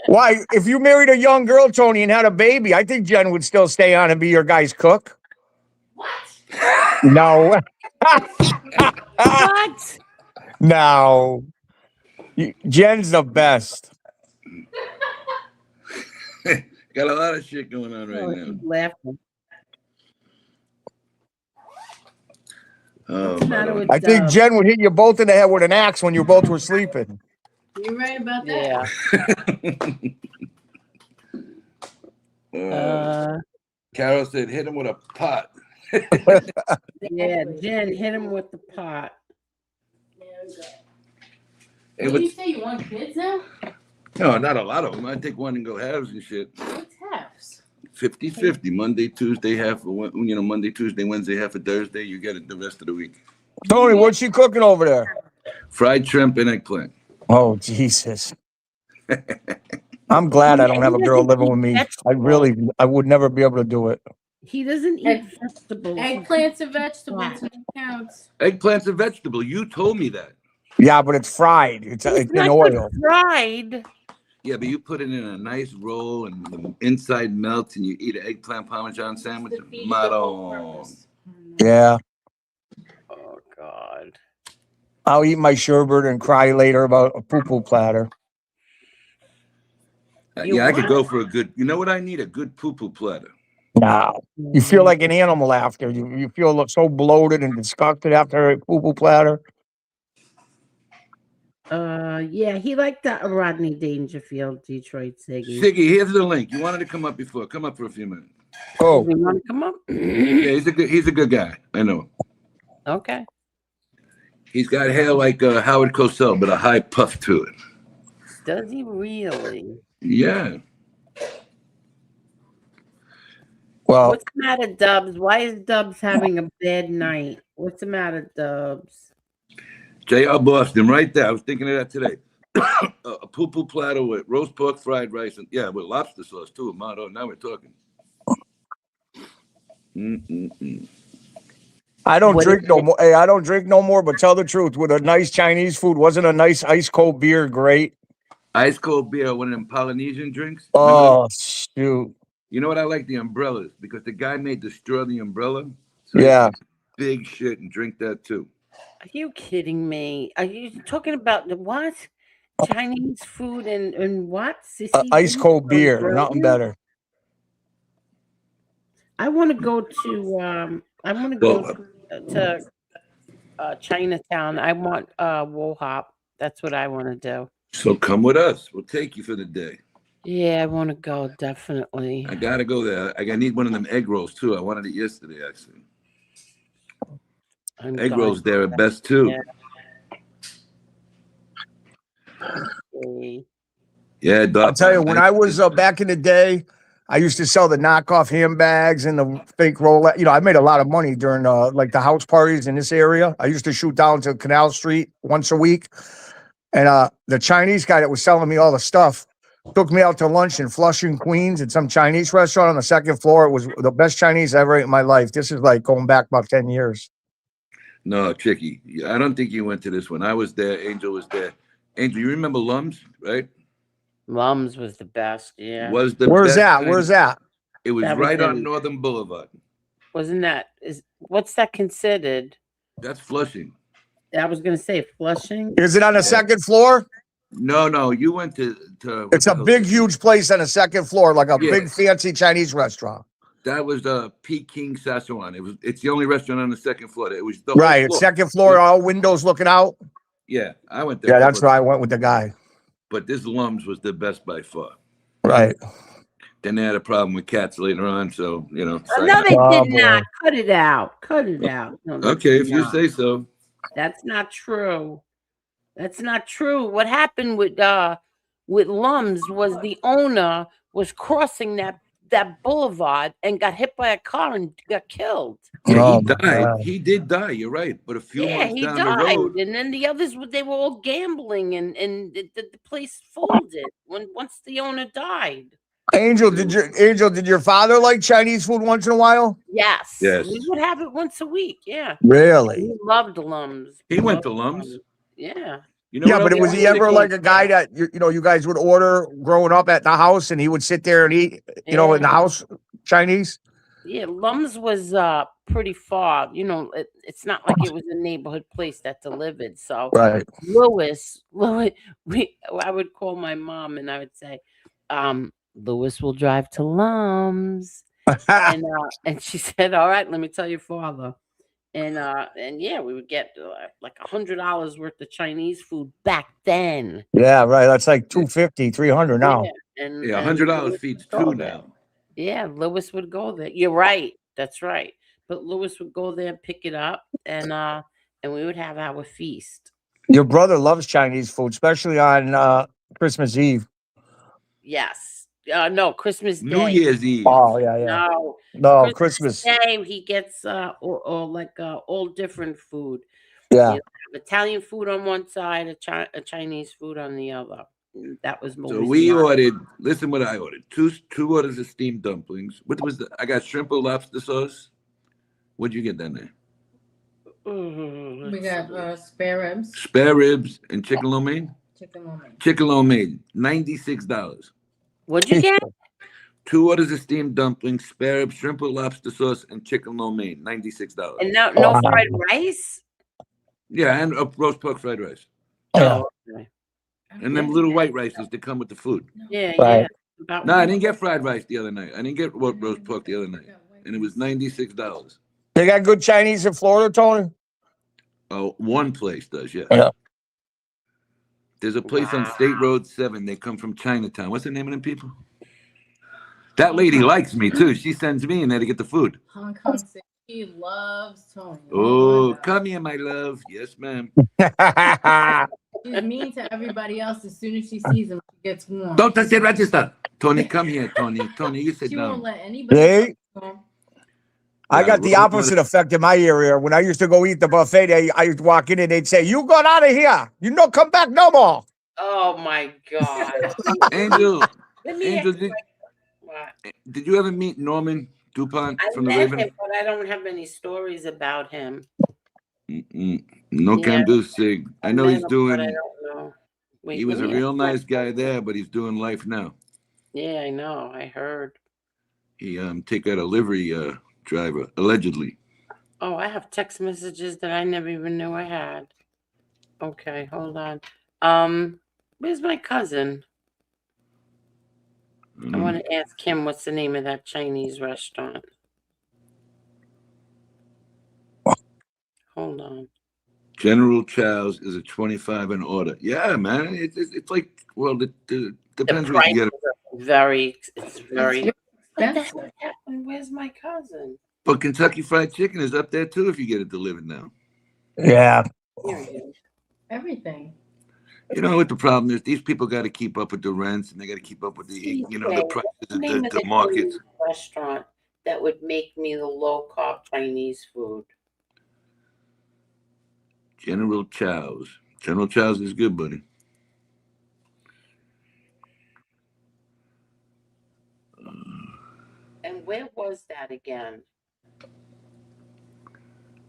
Why? If you married a young girl, Tony, and had a baby, I think Jen would still stay on and be your guy's cook. What? No. What? No. Jen's the best. Got a lot of shit going on right now. He's laughing. Oh, What's the matter with I think Jen would hit you both in the head with an axe when you both were sleeping. You're right about that. Yeah. Carol said, hit him with a pot. Yeah, Jen, hit him with the pot. Hey, What did you say? You want kids now? no, not a lot of them. I'd take one and go halves and shit. What's halves? 50-50. Monday, Tuesday, half of Monday, Tuesday, Wednesday, half of Thursday. You get it the rest of the week. Tony, what's she cooking over there? Fried shrimp and eggplant. Oh, Jesus. I'm glad I don't have a girl living with me. I would never be able to do it. He doesn't eat vegetables. Eggplants and vegetables. It counts. Eggplant's a vegetable. You told me that. Yeah, but it's fried. It's in not oil. fried. Yeah, but you put it in a nice roll and the inside melts and you eat an eggplant parmesan sandwich. Madon. Yeah. Oh, God. I'll eat my sherbet and cry later about a poo-poo platter. Yeah, I could go for a good, you know what I need? A good poo-poo platter. No. You feel like an animal after. You feel so bloated and disgusted after a poo-poo platter. Yeah, he liked that Rodney Dangerfield, Detroit Siggy. Siggy, here's the link. You wanted to come up before. Come up for a few minutes. Oh. You want to come up? Yeah, he's a good guy. I know. Okay. He's got hair like Howard Cosell, but a high puff to it. Does he really? Yeah. Well, what's the matter, Dubs? Why is Dubs having a bad night? What's the matter, Dubs? J.R. Boston, right there. I was thinking of that today. A poo-poo platter with roast pork, fried rice, and with lobster sauce too. Mado, now we're talking. I don't drink no more. Hey, I don't drink no more. But tell the truth, with a nice Chinese food, wasn't a nice ice cold beer great? Ice cold beer, one of them Polynesian drinks. Oh shoot! You know what? I like the umbrellas because the guy may destroy the umbrella. So yeah. Big shit and drink that too. Are you kidding me? Are you talking about the what? Chinese food and what? Ice cold beer, nothing better. I want to go to Chinatown. I want Wo Hop. That's what I want to do. So come with us. We'll take you for the day. Yeah, I want to go definitely. I gotta go there. I need one of them egg rolls too. I wanted it yesterday actually. Egg rolls there are best too. Yeah, I'll tell you, when I was back in the day, I used to sell the knockoff handbags and the fake Rolex. You know, I made a lot of money during like the house parties in this area. I used to shoot down to Canal Street once a week. And the Chinese guy that was selling me all the stuff took me out to lunch in Flushing, Queens at some Chinese restaurant on the second floor. It was the best Chinese I ever ate in my life. This is like going back about 10 years. No, Chicky, I don't think you went to this one. I was there. Angel was there. Angel, you remember Lums, right? Lums was the best, yeah. Where's that? Time. Where's that? It was right on Northern Boulevard. Wasn't that? What's that considered? That's Flushing. I was going to say Flushing. Is it on the second floor? No, you went to. It's a big, huge place on the second floor, like a big, fancy Chinese restaurant. That was the Peking Sassuan. It's the only restaurant on the second floor. It was the Right, whole floor. second floor, all windows looking out. Yeah, I went there. Yeah, that's where I went with the guy. But this Lums was the best by far. Right. Then they had a problem with cats later on, so you know. Oh, no, they did not. Cut it out. Cut it out. No, okay, if you say so. That's not true. That's not true. What happened with Lums was the owner was crossing that boulevard and got hit by a car and got killed. Yeah, he died. He did die. You're right. But a few months down the road, and then the others they were all gambling, and the place folded once the owner died. Angel, did your father like Chinese food once in a while? Yes. Yes. We would have it once a week. Yeah. Really? He loved Lums. He went to Lums. Yeah. You know yeah, but was he ever like a guy that you guys would order growing up at the house, and he would sit there and eat, in the house Chinese? Yeah, Lums was pretty far. It's not like it was a neighborhood place that delivered. So right. Louis, I would call my mom and I would say, Louis will drive to Lums. and she said, all right, let me tell your father. And yeah, we would get like $100 worth of Chinese food back then. Yeah, right. That's like $250, $300 now. Yeah, $100 feeds two now. Yeah, Louis would go there. You're right. That's right. But Louis would go there and pick it up, and we would have our feast. Your brother loves Chinese food, especially on Christmas Eve. Yes. No, Christmas Day. New Year's Eve. Oh yeah. No, Christmas Day. He gets or like all different food. Yeah. Italian food on one side, a Chinese food on the other. That was so we ordered. Listen, what I ordered: two orders of steamed dumplings. What was the? I got shrimp or lobster sauce. What'd you get down there? We got spare ribs. Spare ribs and chicken lo mein. Chicken lo mein, $96. What'd you get? 2 orders of steamed dumplings, spare ribs, shrimp with lobster sauce, and chicken lo mein, $96. And no fried rice. Yeah, and a roast pork fried rice. Oh, okay. And them little white rices that come with the food. Yeah, right. yeah. No, I didn't get fried rice the other night. I didn't get roast pork the other night, and it was $96. They got good Chinese in Florida, Tony? Oh, one place does, yeah. Yeah. There's a place on State Road 7. They come from Chinatown. What's the name of them people? That lady likes me, too. She sends me in there to get the food. Hong Kong City. She loves Tony. Oh, come here, my love. Yes, ma'am. She's mean to everybody else. As soon as she sees him, she gets warm. Don't touch the register. Tony, come here, Tony. Tony, you sit She down. won't let anybody. Hey. I got the opposite effect in my area. When I used to go eat the buffet, I used to walk in and they'd say, "You got out of here. You don't come back no more." Oh my God. Angel, Angel, did you ever meet Norman DuPont from the Raven? Him, but I don't have any stories about him. No can do, Sig. I know he's doing. I don't know. Wait, he was a real nice guy there, but he's doing life now. Yeah, I know. I heard. He take out a livery driver allegedly. Oh, I have text messages that I never even knew I had. Okay, hold on. Where's my cousin? I want to ask him what's the name of that Chinese restaurant. Hold on. General Chow's is a 25 and order. Yeah, man. It's like, well, it depends what you get. It's very expensive. Where's my cousin? But Kentucky Fried Chicken is up there too if you get it delivered now. Yeah. Everything. You know what the problem is? These people got to keep up with the rents, and they got to keep up with the the prices of the markets. Restaurant that would make me the low carb Chinese food. General Chow's. General Chow's is good, buddy. And where was that again?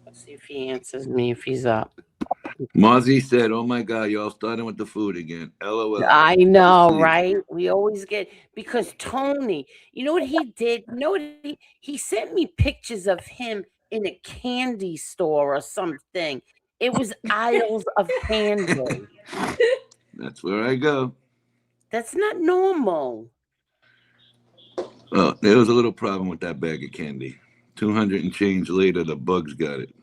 Let's see if he answers me, if he's up. Mozzie said, "Oh my God, y'all starting with the food again." LOL. I know, right? We always get, because Tony, you know what he did? You know what he sent me pictures of him in a candy store or something. It was aisles of candy. That's where I go. That's not normal. Well, there was a little problem with that bag of candy. 200 and change later, the bugs got it.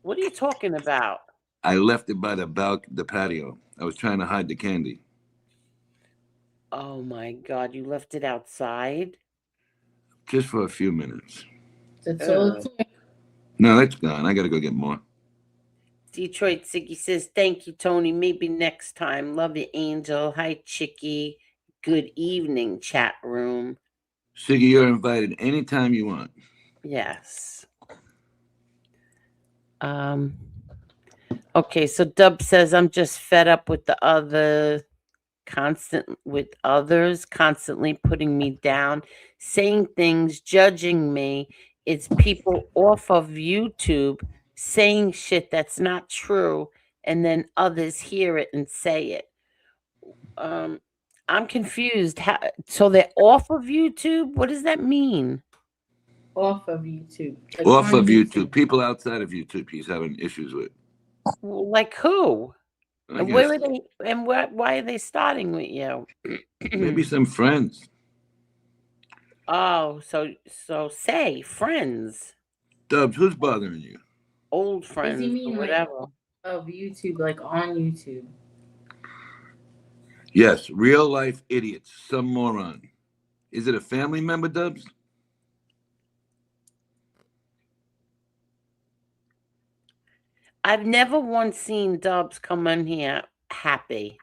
What are you talking about? I left it by the patio. I was trying to hide the candy. Oh my God, you left it outside? Just for a few minutes. That's all it took. No, that's gone. I got to go get more. Detroit Siggy says, thank you, Tony. Maybe next time. Love you, Angel. Hi, Chicky. Good evening, chat room. Siggy, you're invited anytime you want. Yes. Okay, so Dub says, I'm just fed up with others constantly putting me down, saying things, judging me. It's people off of YouTube saying shit that's not true, and then others hear it and say it. I'm confused. So they're off of YouTube? What does that mean? Off of YouTube. Like Off on of YouTube. People outside of YouTube he's having issues with. Like who? I And where guess are they? And why are they starting with you? maybe some friends. Oh, so say friends, Dubs, who's bothering you? old Does he friends, mean or like whatever. of YouTube, like on YouTube? Yes, real life idiots. Some moron. Is it a family member, Dubs? I've never once seen Dubs come in here happy.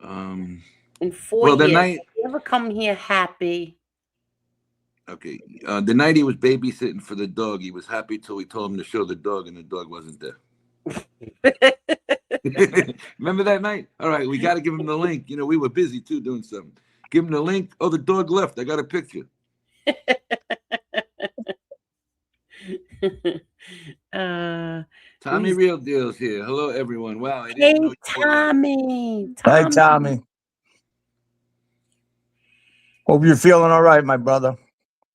In 4 Well, the years, night. have you ever come here happy? Okay, the night he was babysitting for the dog, he was happy till we told him to show the dog, and the dog wasn't there. Remember that night? All right, we got to give him the link. You know, we were busy too doing something. Give him the link. Oh, the dog left. I got a picture. Tommy Real Deals here. Hello, everyone. Wow. I didn't know you Tommy. Hi, Tommy. Hope you're feeling all right, my brother.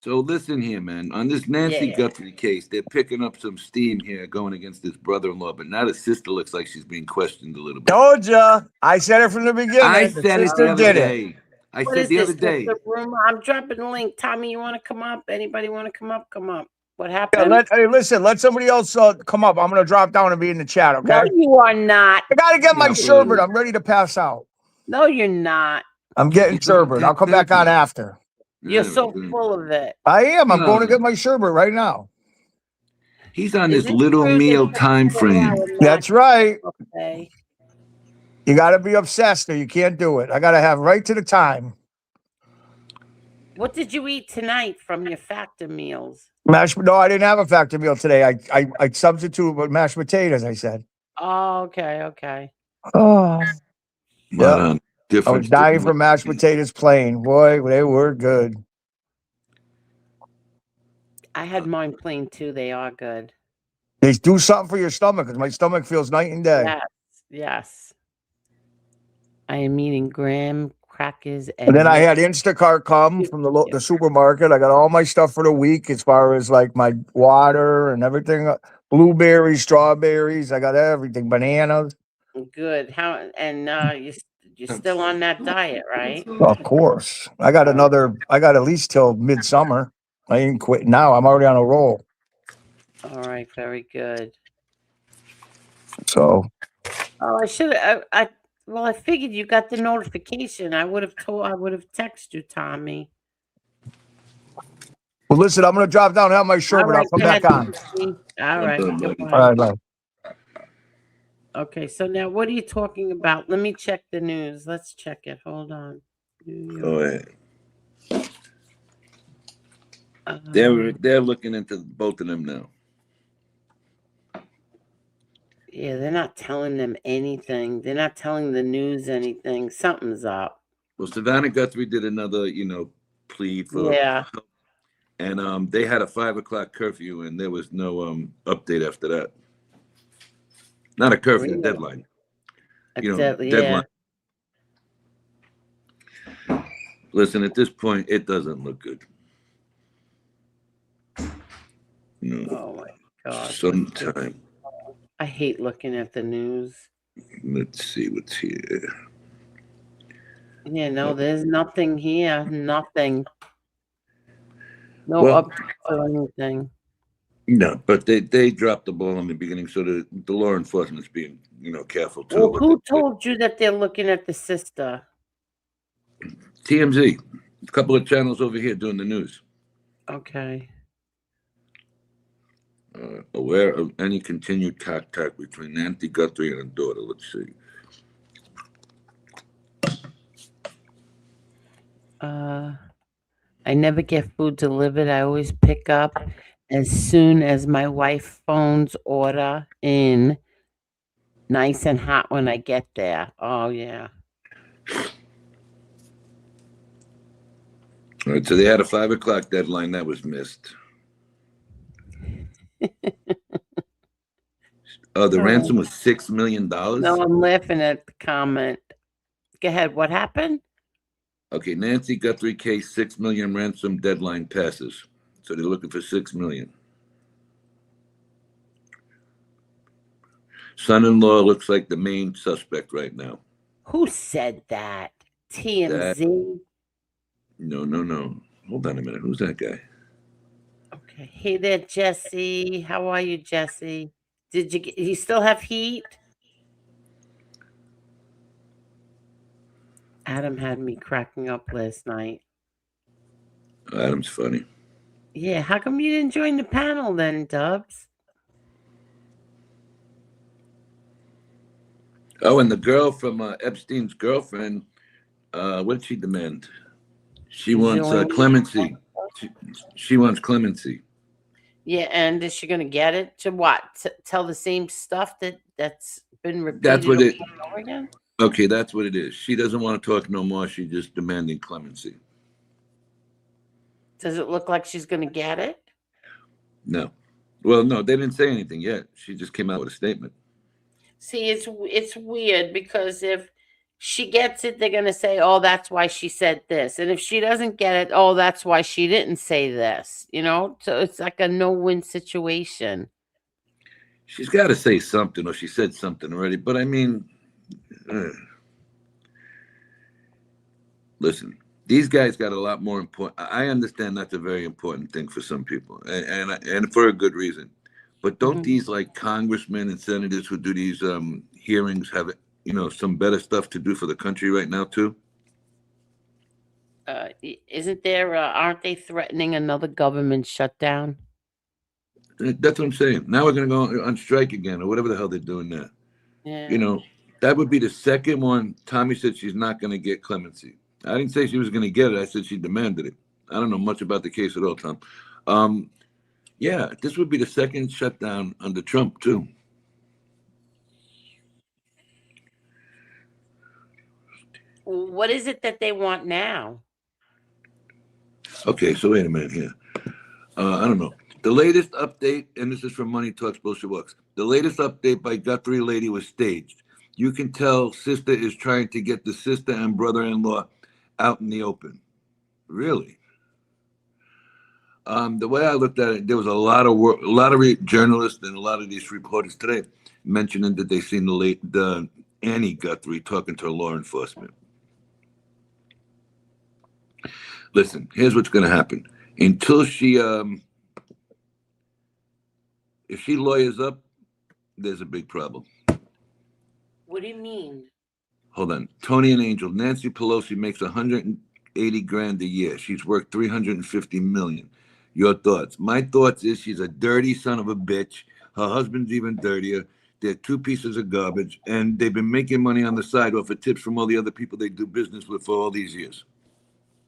So listen here, man. On this Nancy Guthrie case, they're picking up some steam here going against his brother-in-law, but now the sister looks like she's being questioned a little bit. Told ya. I said it from the beginning. I said it the other day. I said the other day. I'm dropping the link. Tommy, you want to come up? Anybody want to come up? Come up. What Yeah, happened? hey, listen, let somebody else come up. I'm going to drop down and be in the chat, okay? No, you are not. I got to get my sherbet. I'm ready to pass out. No, you're not. I'm getting sherbet. I'll come back on after. You're so full of it. I am. I'm going to get my sherbet right now. He's on this little meal time frame. That's right. Okay. You got to be obsessed or you can't do it. I got to have right to the time. What did you eat tonight from your factor meals? No, I didn't have a factor meal today. I substituted with mashed potatoes, I said. Oh, okay. Oh. Yeah. I was dying for mashed potatoes plain. Boy, they were good. I had mine plain too. They are good. They do something for your stomach because my stomach feels night and day. Yes. I am eating graham crackers. And then I had Instacart come from the supermarket. I got all my stuff for the week as far as like my water and everything. Blueberries, strawberries. I got everything. Bananas. Good. You're still on that diet, right? Of course. I got at least till midsummer. I ain't quit now. I'm already on a roll. All right. Very good. So. Oh, I should have. I figured you got the notification. I would have texted you, Tommy. Well, listen, I'm going to drop down and have my sherbet. I'll come back on. All right. All right, bye. Okay, so now what are you talking about? Let me check the news. Let's check it. Hold on. Go ahead. They're looking into both of them now. Yeah, they're not telling them anything. They're not telling the news anything. Something's up. Well, Savannah Guthrie did another, plea for help. And they had a 5 o'clock curfew, and there was no update after that. Not a curfew, a deadline. Deadline. Listen, at this point, it doesn't look good. Oh my God. Sometime. I hate looking at the news. Let's see what's here. Yeah, no, there's nothing here. Nothing. No Well, updates or anything. no, but they dropped the ball in the beginning, so the law enforcement's being careful too. Well, What who told you that they're looking at the sister? TMZ, a couple of channels over here doing the news. Okay. Aware of any continued contact between Nancy Guthrie and her daughter. Let's see. I never get food delivered. I always pick up as soon as my wife phones order in. Nice and hot when I get there. Oh, yeah. All right, so they had a 5 o'clock deadline that was missed. The ransom was $6 million. No, I'm laughing at the comment. Go ahead. What happened? Okay, Nancy Guthrie case, $6 million ransom deadline passes. So they're looking for $6 million. Son-in-law looks like the main suspect right now. Who said that? TMZ? No. Hold on a minute. Who's that guy? Okay. Hey there, Jesse. How are you, Jesse? You still have heat? Adam had me cracking up last night. Adam's funny. Yeah, how come you didn't join the panel then, Dubs? Oh, and the girl from Epstein's girlfriend, what did she demand? She wants clemency. She wants clemency. Yeah, and is she going to get it? To what? Tell the same stuff that's been repeated That's what it. over again? Okay, that's what it is. She doesn't want to talk no more. She's just demanding clemency. Does it look like she's going to get it? No. Well, no, they didn't say anything yet. She just came out with a statement. See, it's weird because if she gets it, they're going to say, oh, that's why she said this. And if she doesn't get it, oh, that's why she didn't say this, So it's like a no-win situation. She's got to say something, or she said something already. But I mean, listen, these guys got a lot more important. I understand that's a very important thing for some people, and for a good reason. But don't these like congressmen and senators who do these hearings have some better stuff to do for the country right now too? Isn't there? Aren't they threatening another government shutdown? That's what I'm saying. Now we're going to go on strike again, or whatever the hell they're doing there. Yeah. That would be the second one. Tommy said she's not going to get clemency. I didn't say she was going to get it. I said she demanded it. I don't know much about the case at all, Tom. Yeah, this would be the second shutdown under Trump, too. What is it that they want now? Okay, so wait a minute here. I don't know. The latest update, and this is from Money Talks Bullshit Works. The latest update by Guthrie Lady was staged. You can tell sister is trying to get the sister and brother-in-law out in the open. Really? The way I looked at it, there was a lot of journalists and a lot of these reporters today mentioning that they seen the Annie Guthrie talking to law enforcement. Listen, here's what's going to happen. Until she, if she lawyers up, there's a big problem. What do you mean? Hold on. Tony and Angel. Nancy Pelosi makes $180,000 a year. She's worth $350 million. Your thoughts? My thoughts is she's a dirty son of a bitch. Her husband's even dirtier. They're two pieces of garbage, and they've been making money on the side off of tips from all the other people they do business with for all these years.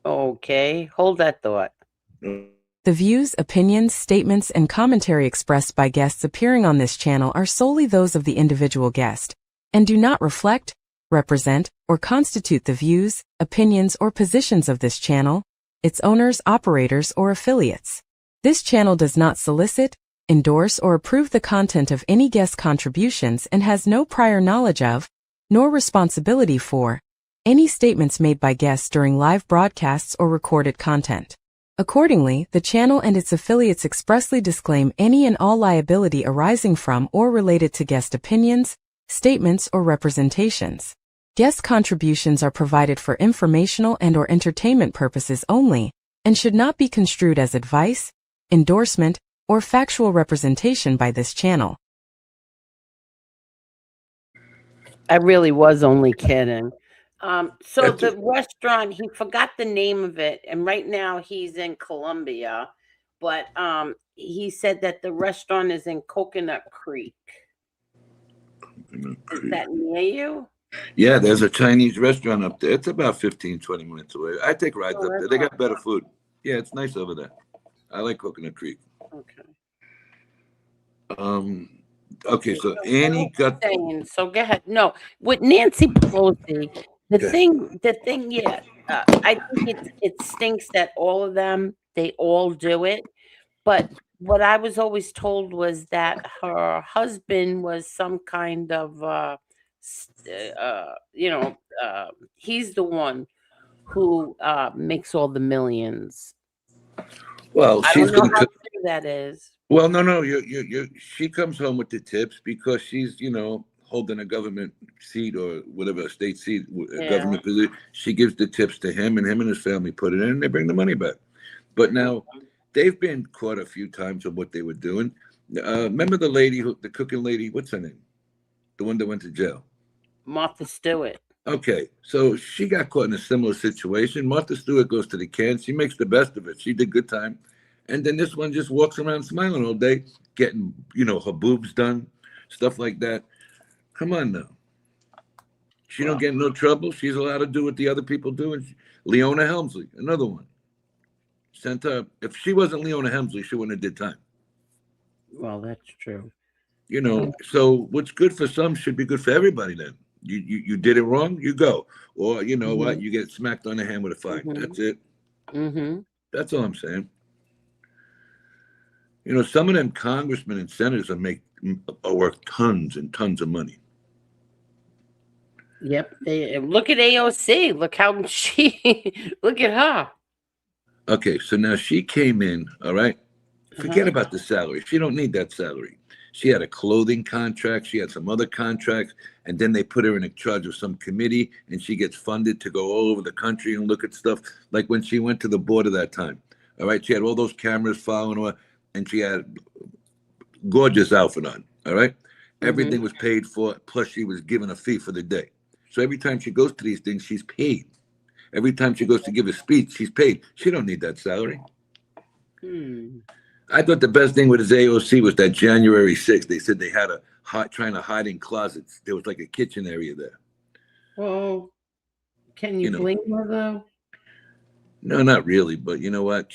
Okay, hold that thought. The views, opinions, statements, and commentary expressed by guests appearing on this channel are solely those of the individual guest and do not reflect, represent, or constitute the views, opinions, or positions of this channel, its owners, operators, or affiliates. This channel does not solicit, endorse, or approve the content of any guest contributions and has no prior knowledge of, nor responsibility for, any statements made by guests during live broadcasts or recorded content. Accordingly, the channel and its affiliates expressly disclaim any and all liability arising from or related to guest opinions, statements, or representations. Guest contributions are provided for informational and/or entertainment purposes only and should not be construed as advice, endorsement, or factual representation by this channel. I really was only kidding. So That's the it. restaurant, he forgot the name of it, and right now he's in Colombia, but he said that the restaurant is in Coconut Creek. Is that near you? Yeah, there's a Chinese restaurant up there. It's about 15, 20 minutes away. I take rides Oh, up there. that's They not got better food. Yeah, it's nice over there. I like Coconut Creek. okay. Okay, so So what Annie was got. I saying? So go ahead. No, with Nancy Pelosi, Okay. yeah, I think it stinks that all of them, they all do it. But what I was always told was that her husband was some kind of, he's the one who makes all the millions. Well, I she's don't know gonna. how true that is. Well, no. You. She comes home with the tips because she's, holding a government seat or whatever, a state seat, a Yeah. government position. She gives the tips to him, and him and his family put it in, and they bring the money back. But now, they've been caught a few times of what they were doing. Remember the lady, the cooking lady? What's her name? The one that went to jail. Martha Stewart. Okay, so she got caught in a similar situation. Martha Stewart goes to the can. She makes the best of it. She did good time. And then this one just walks around smiling all day, getting, her boobs done, stuff like that. Come on now. She don't get in no trouble. She's allowed to do what the other people do. And Leona Helmsley, another one. Sent her. If she wasn't Leona Helmsley, she wouldn't have did time. Well, that's true. So what's good for some should be good for everybody then. You did it wrong, you go. Or you know what, you get smacked on the hand with a fine. That's it. That's all I'm saying. Some of them congressmen and senators are worth tons and tons of money. Yep. Look at AOC. Look how look at her. Okay, so now she came in, all right? Forget about the salary. She don't need that salary. She had a clothing contract. She had some other contracts. And then they put her in charge of some committee, and she gets funded to go all over the country and look at stuff. Like when she went to the border that time, all right? She had all those cameras following her, and she had gorgeous outfit on, all right? Everything was paid for, plus she was given a fee for the day. So every time she goes to these things, she's paid. Every time she goes to give a speech, she's paid. She don't need that salary. I thought the best thing with his AOC was that January 6th, they said they had trying to hide in closets. There was like a kitchen area there. Well, can you blame her though? No, not really. But you know what?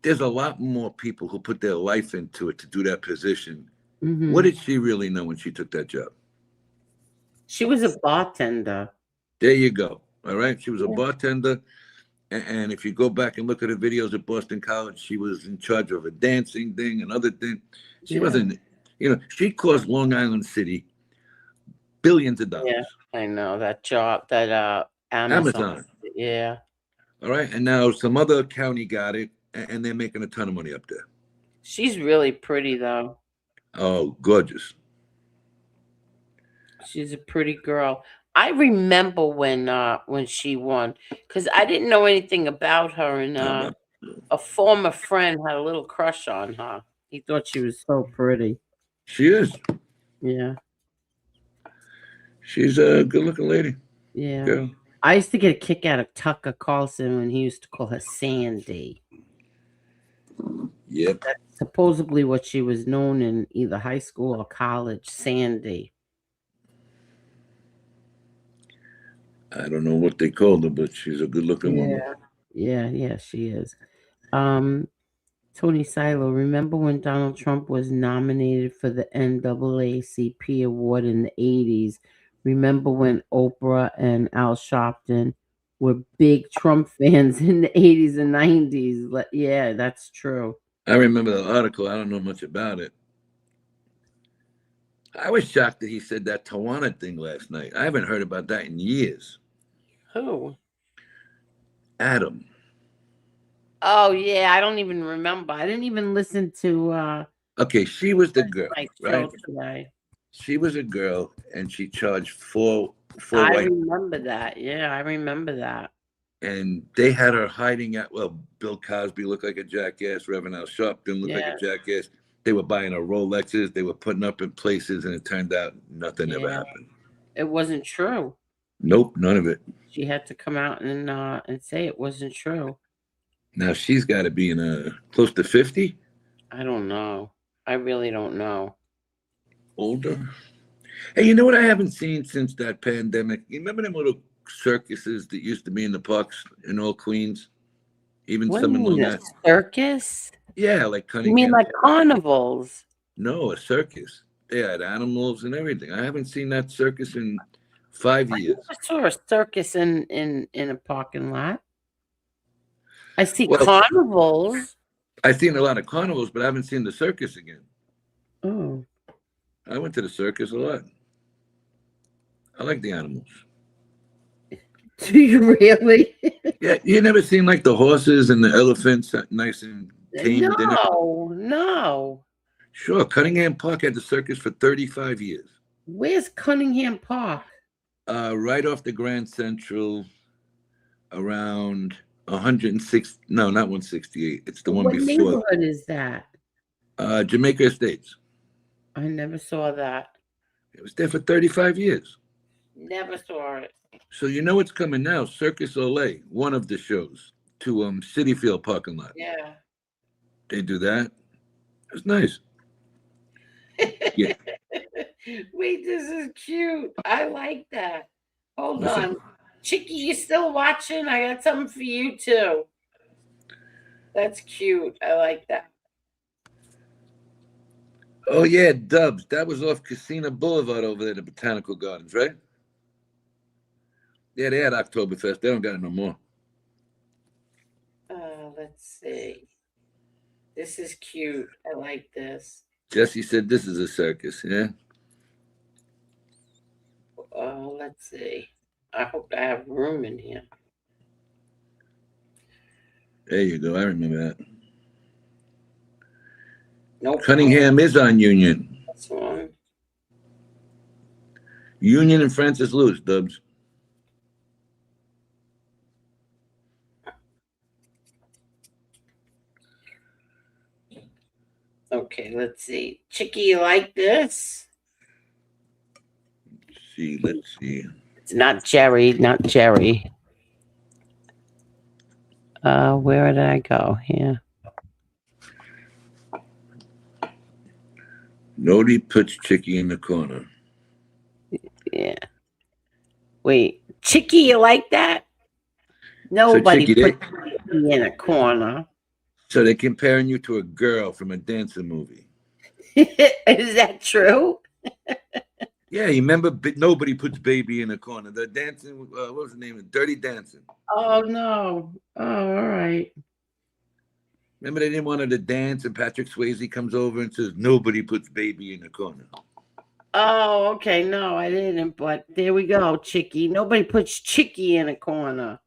There's a lot more people who put their life into it to do that position. What did she really know when she took that job? She was a bartender. There you go. All right. She was a bartender. And if you go back and look at her videos at Boston College, she was in charge of a dancing thing, another thing. She wasn't, she cost Long Island City billions of dollars. Yeah, I know that job, that Amazon. Yeah. All right. And now some other county got it, and they're making a ton of money up there. She's really pretty, though. Oh, gorgeous. She's a pretty girl. I remember when she won, because I didn't know anything about her, and a former friend had a little crush on her. He thought she was so pretty. She is. Yeah. She's a good-looking lady. Yeah. Girl. I used to get a kick out of Tucker Carlson when he used to call her Sandy. Yep. That's supposedly what she was known in either high school or college, Sandy. I don't know what they called her, but she's a good-looking woman. Yeah, she is. Tony Silo, remember when Donald Trump was nominated for the NAACP award in the 80s? Remember when Oprah and Al Sharpton were big Trump fans in the 80s and 90s? Yeah, that's true. I remember the article. I don't know much about it. I was shocked that he said that Tawana thing last night. I haven't heard about that in years. Who? Adam. Oh, yeah, I don't even remember. I didn't even listen to Okay, she was the girl, right? Today. She was a girl, and she charged four I white, remember that. Yeah, I remember that. and they had her hiding at. Well, Bill Cosby looked like a jackass. Reverend Al Sharpton looked like Yeah, a jackass. They were buying her Rolexes. They were putting up in places, and it turned out nothing ever yeah. happened. It wasn't true. Nope, none of it. She had to come out and say it wasn't true. Now she's got to be in close to 50, I don't know. I really don't know. older. Hey, you know what I haven't seen since that pandemic? You remember them little circuses that used to be in the parks in all Queens? Even What do some you in mean, Long a Island. circus? Yeah, like You mean Cunningham. like carnivals? No, a circus. They had animals and everything. I haven't seen that circus in 5 years. I saw a circus in a parking lot. I see Well, carnivals. I've seen a lot of carnivals, but I haven't seen the circus again. Oh, I went to the circus a lot. I like the animals. do you really? Yeah, you never seen like the horses and the elephants nice and tamed? No. Sure, Cunningham Park had the circus for 35 years. Where's Cunningham Park? Right off the Grand Central, around 106. No, not 168. It's the one What before. neighborhood is that? Jamaica Estates. I never saw that. It was there for 35 years. Never saw it. So you know what's coming now? Circus Olay, one of the shows, to City Field parking lot. Yeah. They do that. It's nice. Yeah. Wait, this is cute. I like that. Hold What's on. Chicky, you still watching? I got something for you too. That's cute. I like that. Oh yeah, Dubs. That was off Casino Boulevard over there, the Botanical Gardens, right? Yeah, they had Oktoberfest. They don't got it no more. Let's see. This is cute. I like this. Jesse said this is a circus, yeah? Let's see. I hope I have room in here. There you go. I remember that. Nope. Cunningham is on Union. That's one. Union and Francis Lewis, Dubs. Okay, let's see. Chicky, you like this? Let's see. It's not Jerry, not Jerry. Where did I go? Here. Nobody puts Chicky in the corner. Yeah. Wait, Chicky, you like that? Nobody Chicky, put Chicky in a corner. So they're comparing you to a girl from a dancing movie. Is that true? Yeah, you remember Nobody Puts Baby in a Corner. The dancing, what was the name of it? Dirty Dancing. Oh, no. Oh, all right. Remember they didn't want her to dance, and Patrick Swayze comes over and says, "Nobody puts baby in a corner." Oh, okay. No, I didn't, but there we go, Chicky. Nobody puts Chicky in a corner.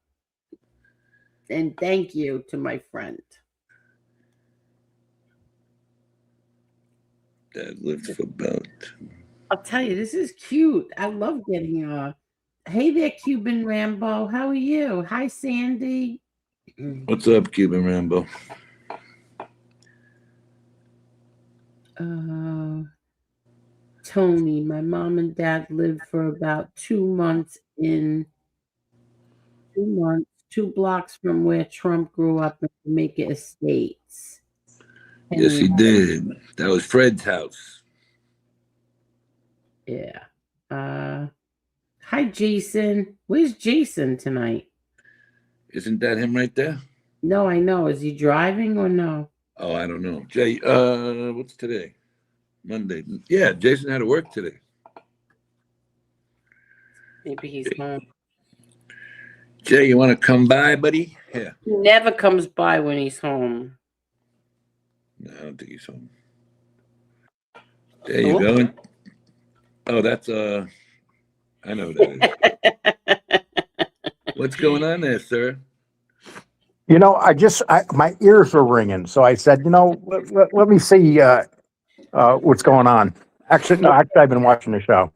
And thank you to my friend. That lived for about. I'll tell you, this is cute. I love getting hey there, Cuban Rambo. How are you? Hi, Sandy. What's up, Cuban Rambo? Tony, my mom and dad lived for about 2 months 2 blocks from where Trump grew up in Jamaica Estates. Yes, he did. That was Fred's house. Yeah. Hi, Jason. Where's Jason tonight? Isn't that him right there? No, I know. Is he driving or no? Oh, I don't know. Jay, what's today? Monday. Yeah, Jason had to work today. Maybe he's home. Jay, you want to come by, buddy? Yeah. He never comes by when he's home. No, I don't think he's home. There you go. Oh, that's I know who that is. What's going on there, sir? You know, my ears were ringing, so I said, let me see what's going on. Actually, no. Actually, I've been watching the show.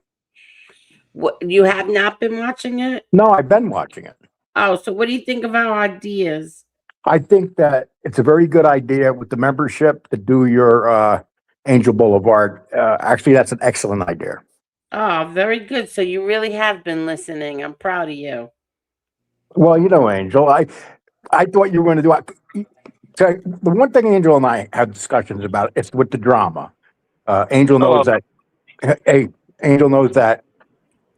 What, you have not been watching it? No, I've been watching it. Oh, so what do you think of our ideas? I think that it's a very good idea with the membership to do your Angel Boulevard. Actually, that's an excellent idea. Oh, very good. So you really have been listening. I'm proud of you. Well, you know, Angel, I thought you were going to do. So the one thing Angel and I have discussions about is with the drama. Angel knows that. Hey, Angel knows that.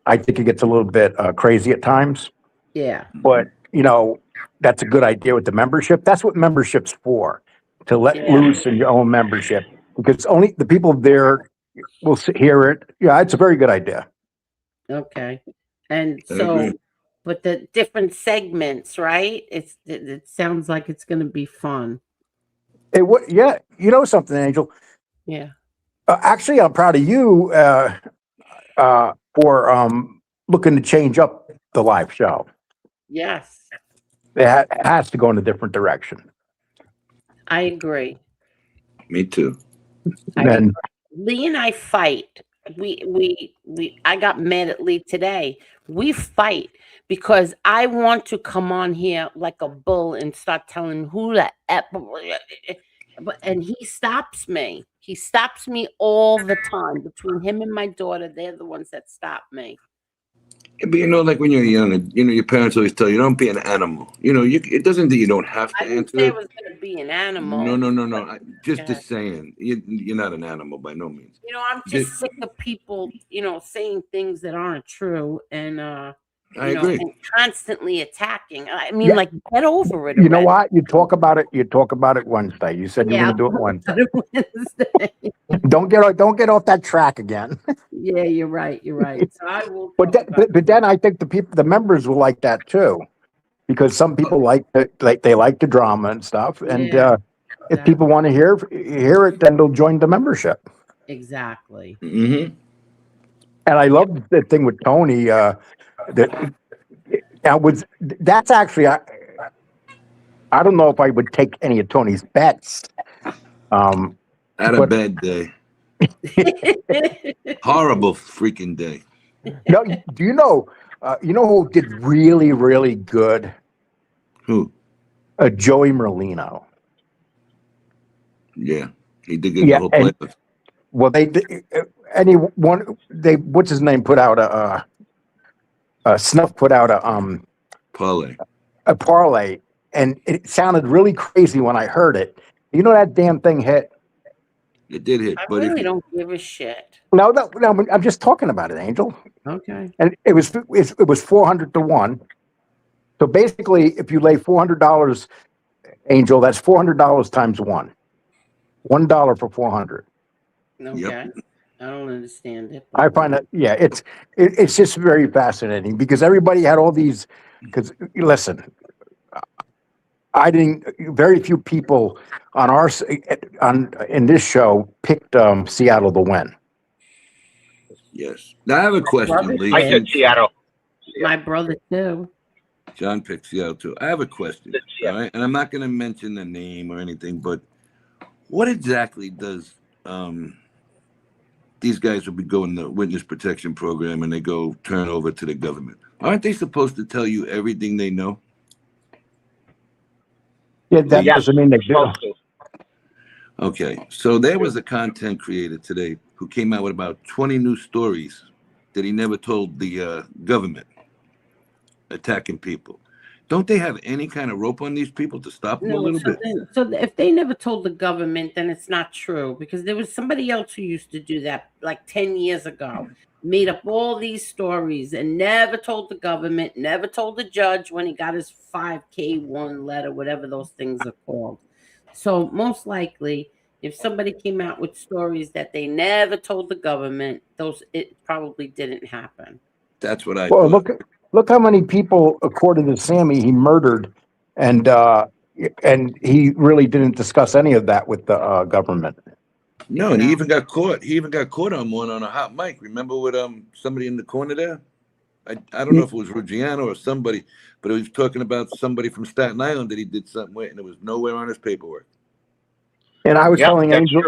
I think it gets a little bit crazy at times. Yeah. But you know, that's a good idea with the membership. That's what membership's for, to let loose in your own membership, because only the people there will hear it. Yeah, it's a very good idea. Okay. And so, but the different segments, right? It sounds like it's going to be fun. It would, yeah. You know something, Angel? Yeah. Actually, I'm proud of you for looking to change up the live show. Yes. It has to go in a different direction. I agree. Me too. And Lee and I fight. I got mad at Lee today. We fight because I want to come on here like a bull and start telling who the and he stops me. He stops me all the time. Between him and my daughter, they're the ones that stop me. But you know, like when you're young, you know, your parents always tell you, don't be an animal. You know, it doesn't that you don't have to I didn't answer say I it. was going to be an animal. No. Just saying, you're not an animal by no means. You know, I'm just sick of people, you know, saying things that aren't true and I agree. and constantly attacking. I mean, like, get over it. you know what? You talk about it Wednesday. You said you were going to do it Wednesday. Wednesday. Don't get off that track again. Yeah, you're right. You're right. So I will. But then I think the members will like that too, because some people like the drama and stuff, and if people want to hear it, then they'll join the membership. Exactly. Mm-hmm. And I love the thing with Tony. That's actually I don't know if I would take any of Tony's bets. Had a bad day. Horrible freaking day. No, do you know who did really, really good? Who? Joey Merlino. Yeah, he did good the whole playoffs. Well, what's his name put out Snuff put out a parlay, and it sounded really crazy when I heard it. You know that damn thing hit. It did hit. I really don't give a shit. No, I'm just talking about it, Angel. Okay. And it was 400 to 1. So basically, if you lay $400, Angel, that's $400 times one. $1 for 400. Okay. Yep. I don't understand it. I find that it's just very fascinating because everybody had all these. Because listen, very few people in this show picked Seattle to win. Yes. Now I have a question, Lee. I said Seattle. My brother too. John picked Seattle too. I have a question. All right, and I'm not going to mention the name or anything, but what exactly does these guys will be going the witness protection program and they go turn over to the government? Aren't they supposed to tell you everything they know? Yeah, that doesn't mean they do. Okay, so there was a content creator today who came out with about 20 new stories that he never told the government attacking people. Don't they have any kind of rope on these people to stop them a little bit? So if they never told the government, then it's not true, because there was somebody else who used to do that like 10 years ago, made up all these stories and never told the government, never told the judge when he got his 5K1 letter, whatever those things are called. So most likely, if somebody came out with stories that they never told the government, it probably didn't happen. That's what I thought. Look how many people, according to Sammy, he murdered, and he really didn't discuss any of that with the government. No, and he even got caught. He even got caught on one on a hot mic. Remember with somebody in the corner there? I don't know if it was Ruggiano or somebody, but he was talking about somebody from Staten Island that he did something with, and it was nowhere on his paperwork. And I was telling Angel,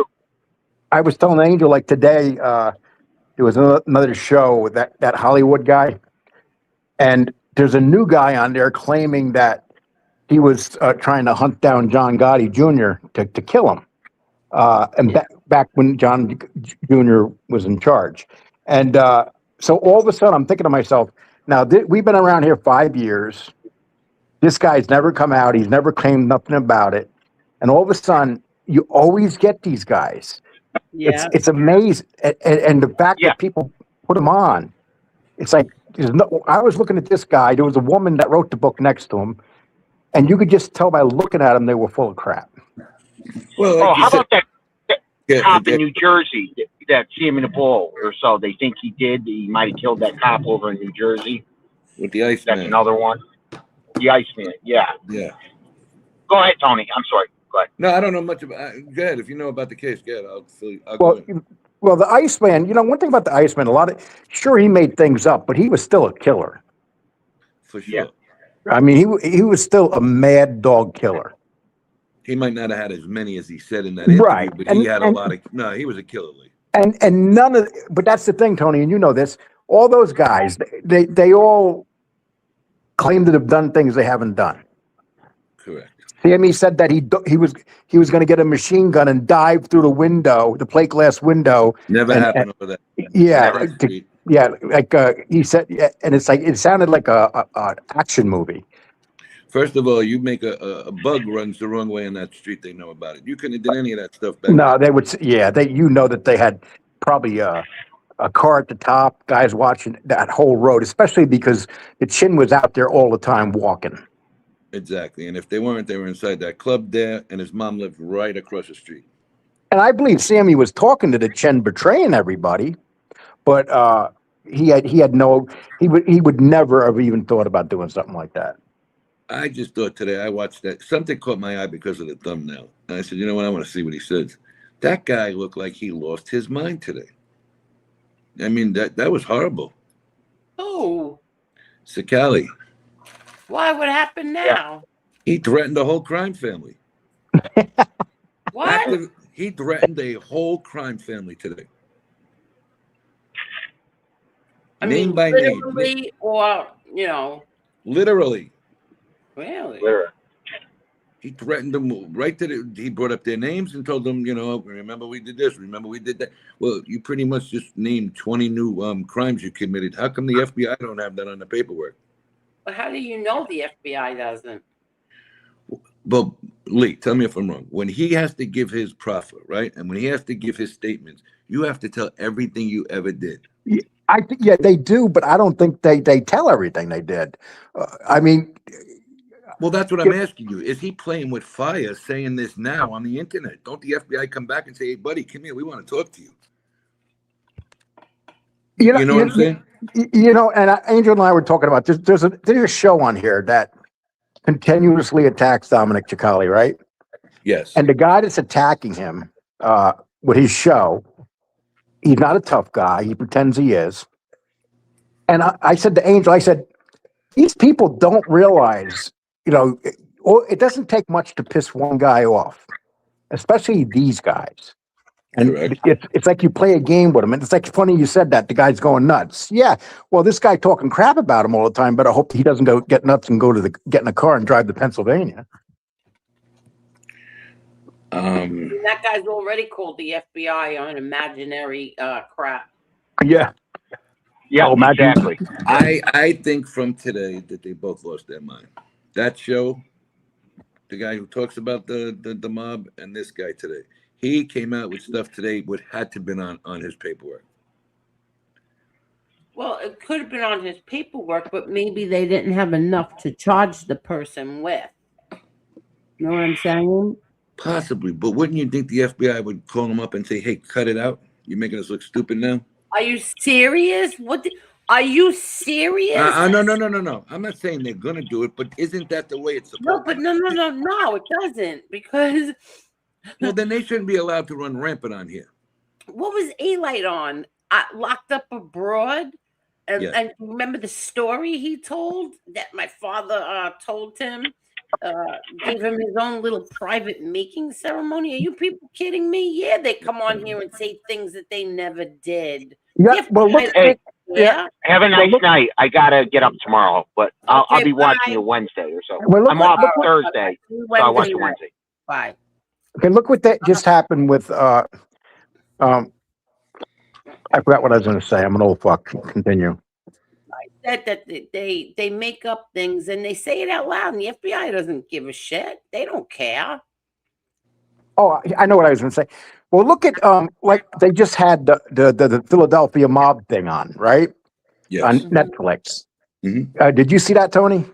I was telling Angel like today, there was another show with that Hollywood guy, and there's a new guy on there claiming that he was trying to hunt down John Gotti Jr. to kill him. And back when John Jr. was in charge. And so all of a sudden, I'm thinking to myself, now we've been around here 5 years. This guy's never come out. He's never claimed nothing about it. And all of a sudden, you always get these guys. Yeah. It's amazing. And the fact that people put them on, it's like, I was looking at this guy. There was a woman that wrote the book next to him. And you could just tell by looking at them, they were full of crap. Well, like how about that cop in yeah. New Jersey that see him in a bowl or so? They think he did. He might have killed that cop over in New Jersey. With the Iceman. That's another one. The Iceman, yeah. Yeah. Go ahead, Tony. I'm sorry. Go ahead. No, I don't know much about. Go ahead. If you know about the case, go ahead. I'll go in. Well, the Iceman. One thing about the Iceman, sure he made things up, but he was still a killer. For sure. I mean, he was still a mad dog killer. He might not have had as many as he said in that interview, Right. but he had a lot of. No, he was a killer. Lee. And none of. But that's the thing, Tony, and you know this. All those guys, they all claim to have done things they haven't done. Correct. Sammy said that he was going to get a machine gun and dive through the window, the plate glass window. Never happened over that. Yeah, like he said, and it's like it sounded like a action movie. First of all, you make a bug runs the wrong way on that street, they know about it. You couldn't have done any of that stuff back No, then. they would. Yeah, that they had probably a car at the top, guys watching that whole road, especially because the Chin was out there all the time walking. Exactly, and if they weren't, they were inside that club there, and his mom lived right across the street. And I believe Sammy was talking to the Chen, betraying everybody, but he would never have even thought about doing something like that. I just thought today, I watched that, something caught my eye because of the thumbnail. And I said, you know what, I want to see what he says. That guy looked like he lost his mind today. I mean, that was horrible. Oh. Sakali. Why? What happened now? He threatened the whole crime family. What? He threatened a whole crime family today. I name mean, by literally, name. or Literally. Really? He threatened them right to he brought up their names and told them, remember we did this, remember we did that. Well, you pretty much just named 20 new crimes you committed. How come the FBI don't have that on the paperwork? But how do you know the FBI doesn't? But Lee, tell me if I'm wrong. When he has to give his proffer, right, and when he has to give his statements, you have to tell everything you ever did. I think they do, but I don't think they tell everything they did. I mean. Well, that's what I'm asking you. Is he playing with fire saying this now on the internet? Don't the FBI come back and say, hey, buddy, come here. We want to talk to you. You know what I'm saying? And Angel and I were talking about this. There's a show on here that continuously attacks Dominic Ciccali, right? Yes. And the guy that's attacking him with his show, he's not a tough guy. He pretends he is. And I said to Angel, I said, these people don't realize, it doesn't take much to piss one guy off, especially these guys. And it's like you play a game with him. And it's like funny you said that. The guy's going nuts. Yeah. Well, this guy talking crap about him all the time, but I hope he doesn't go get nuts and get in a car and drive to Pennsylvania. That guy's already called the FBI on imaginary crap. Yeah. Yeah, exactly. I think from today that they both lost their mind. That show, the guy who talks about the mob, and this guy today, he came out with stuff today what had to have been on his paperwork. Well, it could have been on his paperwork, but maybe they didn't have enough to charge the person with. You know what I'm saying? Possibly, but wouldn't you think the FBI would call him up and say, hey, cut it out? You're making us look stupid now? Are you serious? Are you serious? No. I'm not saying they're gonna do it, but isn't that the way it's supposed to? No, it doesn't. Because well, then they shouldn't be allowed to run rampant on here. What was A-Light on? Locked Up Abroad? And remember the story he told that my father told him? gave him his own little private making ceremony. Are you people kidding me? Yeah, they come on here and say things that they never did. Yeah, well, look, Hey, yeah. have a nice night. I gotta get up tomorrow, but I'll Okay, be watching bye. you Wednesday or so. Well, look I'm what- off look what- Thursday, so I watch you Wednesday. Bye. Okay, look what that just happened with I forgot what I was going to say. I'm an old fuck. Continue. Said that they make up things and they say it out loud, and the FBI doesn't give a shit. They don't care. Oh, I know what I was going to say. Well, look at like they just had the Philadelphia mob thing on, right? Yes. On Netflix. Mm-hmm. Did you see that, Tony?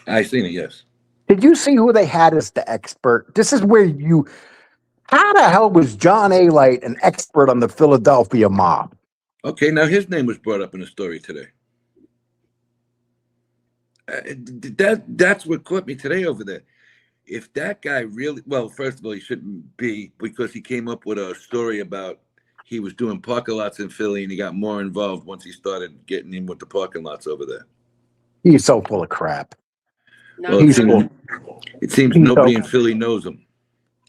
I seen it. Yes. Did you see who they had as the expert? This is where you. How the hell was John A. Light an expert on the Philadelphia mob? Okay, now his name was brought up in the story today. That's what caught me today over there. If that guy really, well, first of all, he shouldn't be, because he came up with a story about he was doing parking lots in Philly and he got more involved once he started getting in with the parking lots over there. He's so full of crap. Well, it seems nobody in Philly knows him.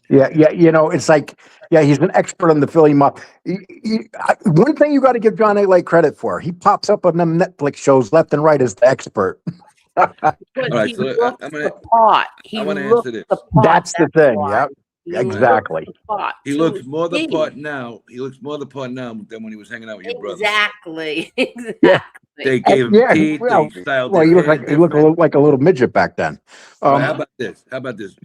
Yeah, you know, it's like, yeah, he's an expert on the Philly mob. One thing you got to give John A. Light credit for, he pops up on them Netflix shows left and right as the expert. All right, so I want to answer this. That's the thing. Yeah, exactly. He looks more the part now. He looks more the part now than when he was hanging out with your brother. Exactly. Yeah. They gave him teeth. Well, they styled well, his he looked hair like he looked a little, like a little midget back then. All right, how about this? How about this?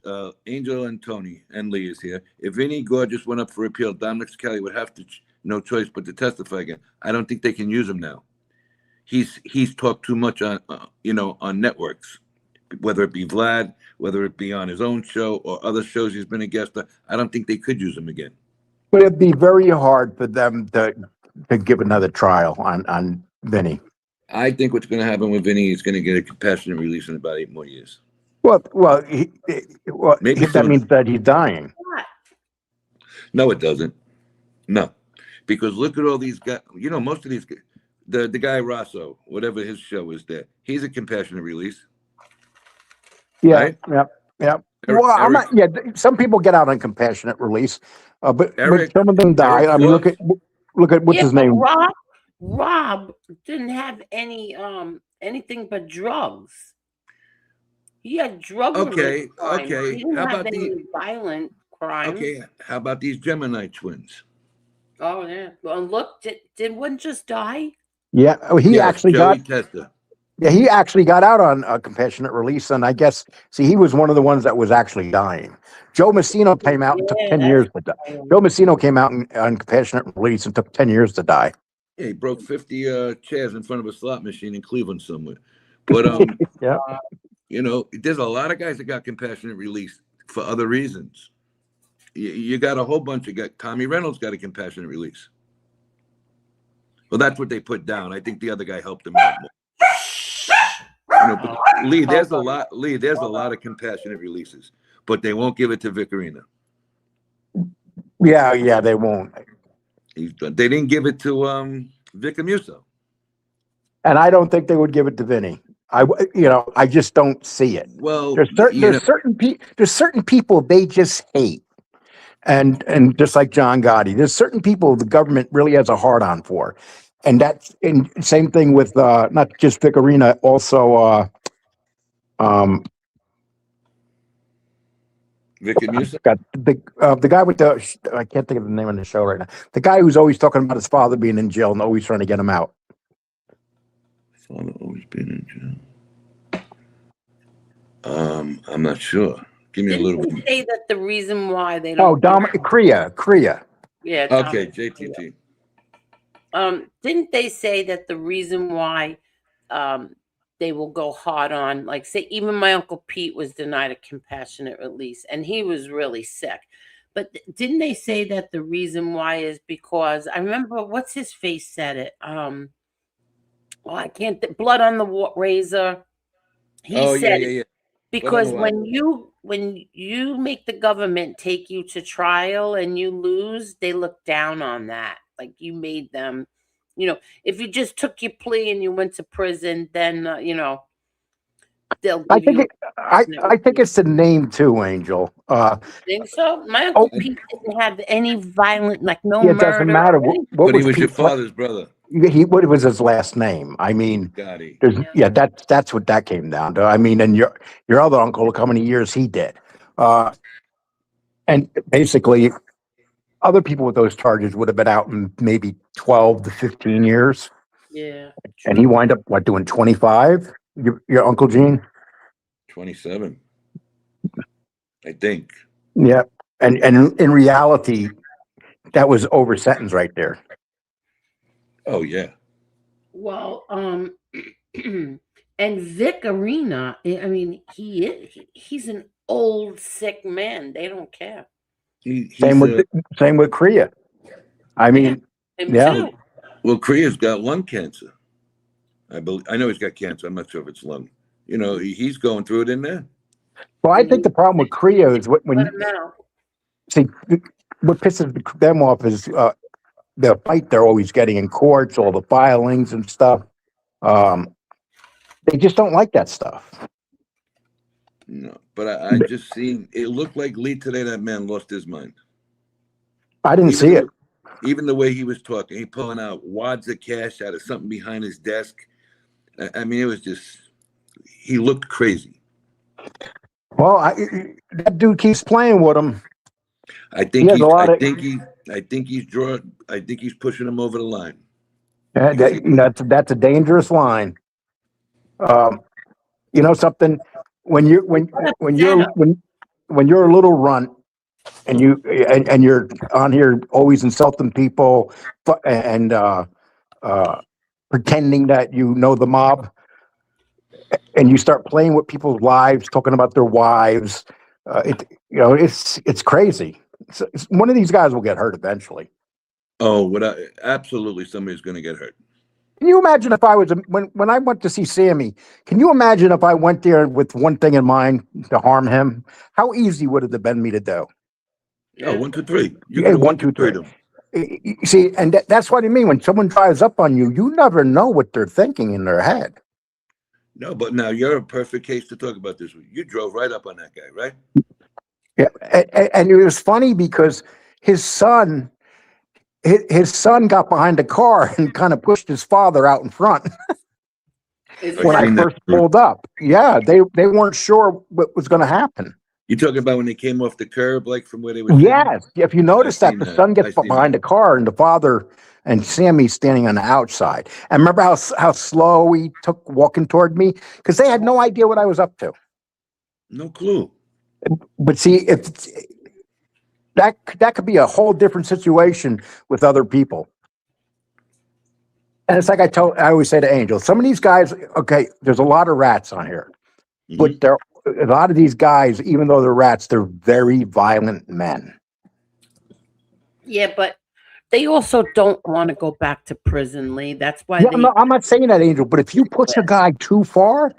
Angel and Tony and Lee is here. If Vinny Gorgeous went up for appeal, Dominic Kelly would have to no choice but to testify again. I don't think they can use him now. He's talked too much on on networks, whether it be Vlad, whether it be on his own show or other shows he's been a guest on. I don't think they could use him again. But it'd be very hard for them to give another trial on Vinny. I think what's going to happen with Vinny is going to get a compassionate release in about 8 more years. Well, Maybe that means that he's dying. No, it doesn't. No, because look at all these guys. You know, most of these guys. The guy Rosso, whatever his show is there, he's a compassionate release. Yeah, right? Yep. Well, I'm not. Yeah, some people get out on compassionate release, but some of them die. I mean, look at what's his name. Rob didn't have anything but drugs. He had drug. Okay. He didn't How have about any violent crime. Okay, how about these Gemini twins? Oh yeah. Well, look, did one just die? Yeah, he actually Joey got. Testa. Yeah, he actually got out on a compassionate release, and I guess he was one of the ones that was actually dying. Joe Messino came out and took 10 years to die. Joe Messino came out on compassionate release and took 10 years to die. Yeah, he broke 50 chairs in front of a slot machine in Cleveland somewhere. But yeah, there's a lot of guys that got compassionate release for other reasons. You got a whole bunch of guys. Tommy Reynolds got a compassionate release. Well, that's what they put down. I think the other guy helped him out more. But Lee, there's a lot. Lee, there's a lot of compassionate releases, but they won't give it to Vicarina. Yeah, they won't. They didn't give it to Vic Amuso. And I don't think they would give it to Vinny. I just don't see it. Well, there's certain people they just hate. And just like John Gotti, there's certain people the government really has a hard on for. And that's same thing with not just Vic Arena, also Vic Amuso? The guy with I can't think of the name of the show right now. The guy who's always talking about his father being in jail and always trying to get him out. Father always been in jail. I'm not sure. Give me a little bit. Say that the reason why they don't. Kriya. Yeah. Okay, JTT. Didn't they say that the reason why they will go hard on, like, say, even my Uncle Pete was denied a compassionate release and he was really sick. But didn't they say that the reason why is because I remember what's his face said it. I can't. Blood on the razor. He said yeah. Because when you make the government take you to trial and you lose, they look down on that. Like you made them, if you just took your plea and you went to prison, then, they'll I give think you. I think it's the name too, Angel. Think so? My Oh, Uncle Pete didn't have any violent, like no yeah, it doesn't murder or matter. anything. What But he was was your Pete's? What father's brother, was his last name? I mean, Gotti. there's yeah, that's what that came down to. I mean, and your other uncle, look how many years he did. Uh, and basically, other people with those charges would have been out in maybe 12 to 15 years, Yeah, and he true. wind up what doing 25. Your Uncle Gene? 27, I think. Yeah, and in reality, that was over sentence right there. Oh yeah. Well, and Vic Arena, I mean, he's an old sick man. They don't care. Same He's with same with Korea. I Yeah, mean, him yeah. too. well, Korea's got lung cancer. I know he's got cancer. I'm not sure if it's lung. You know, he's going through it in there. Well, I And think the problem with Korea is let when him out. see what pisses them off is the fight they're always getting in courts, all the filings and stuff. Um, they just don't like that stuff. No, but I just seen it looked like Lee today. That man lost his mind. I didn't see it. Even the way he was talking, he pulling out wads of cash out of something behind his desk. I mean, it was just he looked crazy. Well, that dude keeps playing with him. I think He has a lot of. I think he's pushing him over the line. That's a dangerous line. You know something when you're a little runt and you're on here always insulting people and pretending that you know the mob and you start playing with people's lives, talking about their wives. It's crazy. One of these guys will get hurt eventually. Oh, absolutely, somebody's going to get hurt. Can you imagine if I was when I went to see Sammy? Can you imagine if I went there with one thing in mind to harm him? How easy would it have been me to do? Oh, 1, 2, 3. You Yeah, could have 1, 2, 3. them. You see, and that's what I mean. When someone drives up on you, you never know what they're thinking in their head. No, but now you're a perfect case to talk about this. You drove right up on that guy, right? Yeah, and it was funny because his son got behind the car and kind of pushed his father out in front when I first pulled up. Yeah, they weren't sure what was going to happen. You talking about when they came off the curb, like from where they were? Yes. If you notice that the son gets behind the car and the father and Sammy's standing on the outside. And remember how slow he took walking toward me? Because they had no idea what I was up to. No clue. But see, if that could be a whole different situation with other people. And it's like I always say to Angel, some of these guys, okay, there's a lot of rats on here. But a lot of these guys, even though they're rats, they're very violent men. Yeah, but they also don't want to go back to prison, Lee. That's why. Yeah, I'm not saying that, Angel. But if you push a guy too far,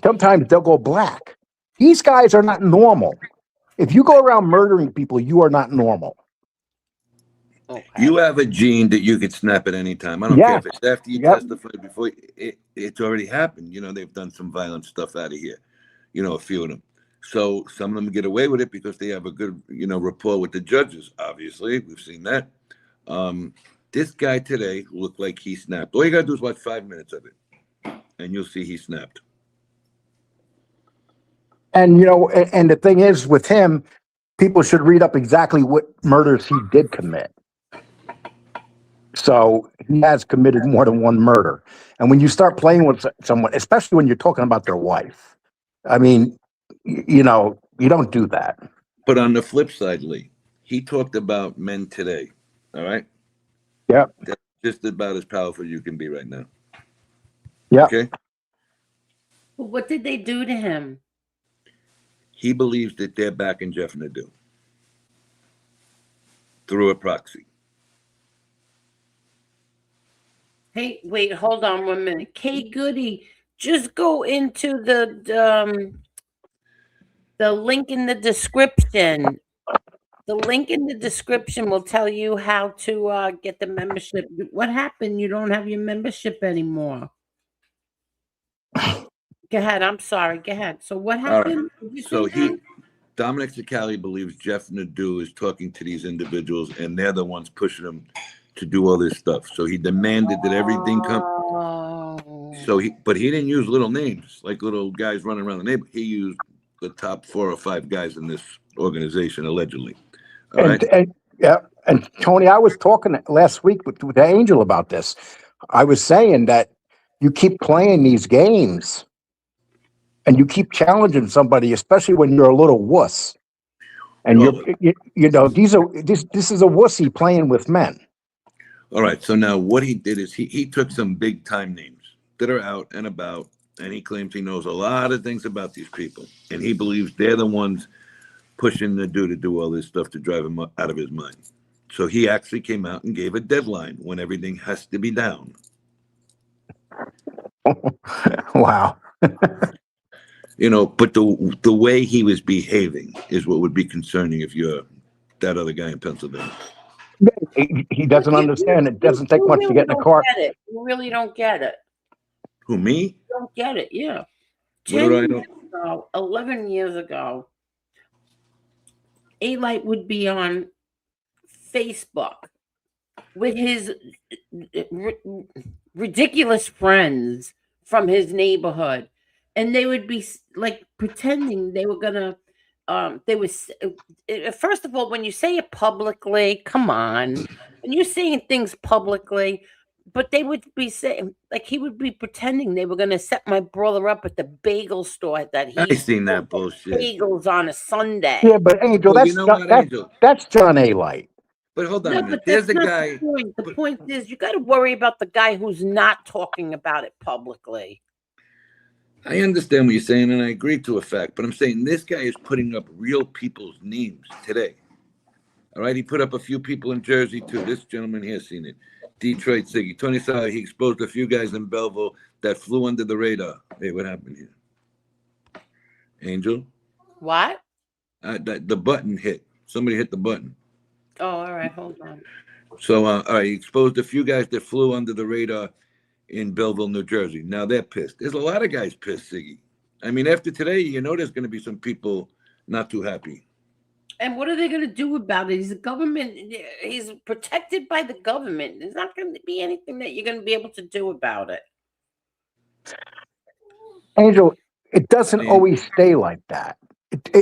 sometimes they'll go black. These guys are not normal. If you go around murdering people, you are not normal. Okay. You have a gene that you could snap at any time. I don't care if it's after you testified before. It's already happened. You know, they've done some violent stuff out of here. You know, a few of them. So some of them get away with it because they have a good, rapport with the judges. Obviously, we've seen that. This guy today looked like he snapped. All you got to do is watch 5 minutes of it, and you'll see he snapped. And, and the thing is with him, people should read up exactly what murders he did commit. So he has committed more than one murder. And when you start playing with someone, especially when you're talking about their wife, I mean, you don't do that. But on the flip side, Lee, he talked about men today. All right? Yeah. That's just about as powerful as you can be right now. Yeah. Okay? What did they do to him? He believes that they're backing Jeff Nadeau through a proxy. Hey, wait, hold on 1 minute. Kay Goody, just go into the link in the description. The link in the description will tell you how to get the membership. What happened? You don't have your membership anymore. Go ahead. I'm sorry. Go ahead. So what All right. happened? Did you So say that? Dominic Cicali believes Jeff Nadeau is talking to these individuals, and they're the ones pushing him to do all this stuff. So he demanded that everything come. So but he didn't use little names like little guys running around the neighborhood. He used the top 4 or 5 guys in this organization, allegedly. All right. And yeah, and Tony, I was talking last week with Angel about this. I was saying that you keep playing these games and you keep challenging somebody, especially when you're a little wuss. And you know, this is a wussy playing with men. All right. So now what he did is he took some big time names that are out and about, and he claims he knows a lot of things about these people, and he believes they're the ones pushing the dude to do all this stuff to drive him out of his mind. So he actually came out and gave a deadline when everything has to be down. Wow. You know, but the way he was behaving is what would be concerning if you're that other guy in Pennsylvania. He doesn't understand. It doesn't take much to get in the car. You really don't get it. Who, me? You don't get it. Yeah. What did I know? 11 years ago, A-Light would be on Facebook with his ridiculous friends from his neighborhood, and they would be like pretending they were gonna they was first of all, when you say it publicly, come on, when you're saying things publicly, but they would be saying, like, he would be pretending they were gonna set my brother up at the bagel store that he I seen that bullshit. bagels on a Sunday. Yeah, but Angel, Well, you know what, Angel? That's John A-Light. But hold on a No, minute. but There's that's a not guy. the point. The point is, you got to worry about the guy who's not talking about it publicly. I understand what you're saying, and I agree to a fact, but I'm saying this guy is putting up real people's names today. All right, he put up a few people in Jersey too. This gentleman here seen it. Detroit Siggy. Tony saw he exposed a few guys in Belleville that flew under the radar. Hey, what happened here? Angel? What? The button hit. Somebody hit the button. Oh, all right. Hold on. So, all right, he exposed a few guys that flew under the radar in Belleville, New Jersey. Now they're pissed. There's a lot of guys pissed, Siggy. I mean, after today, you know there's going to be some people not too happy. And what are they going to do about it? He's a government. He's protected by the government. There's not going to be anything that you're going to be able to do about it. Angel, it doesn't always stay like that.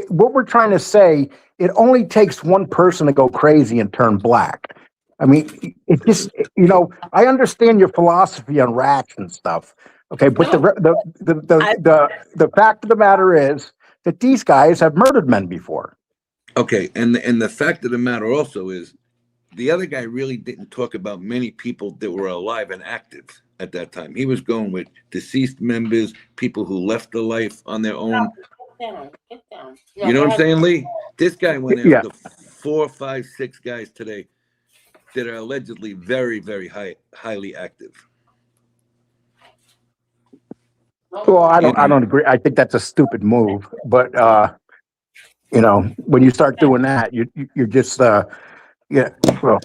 What we're trying to say, it only takes one person to go crazy and turn black. I mean, it just, you know, I understand your philosophy on rats and stuff. Okay, but the fact of the matter is that these guys have murdered men before. Okay, and the fact of the matter also is the other guy really didn't talk about many people that were alive and active at that time. He was going with deceased members, people who left the life on their own. Get down. You know what I'm saying, Lee? This guy went after 4, 5, 6 guys today that are allegedly very, very highly active. Well, I don't agree. I think that's a stupid move. But you know, when you start doing that, you're just yeah. Well,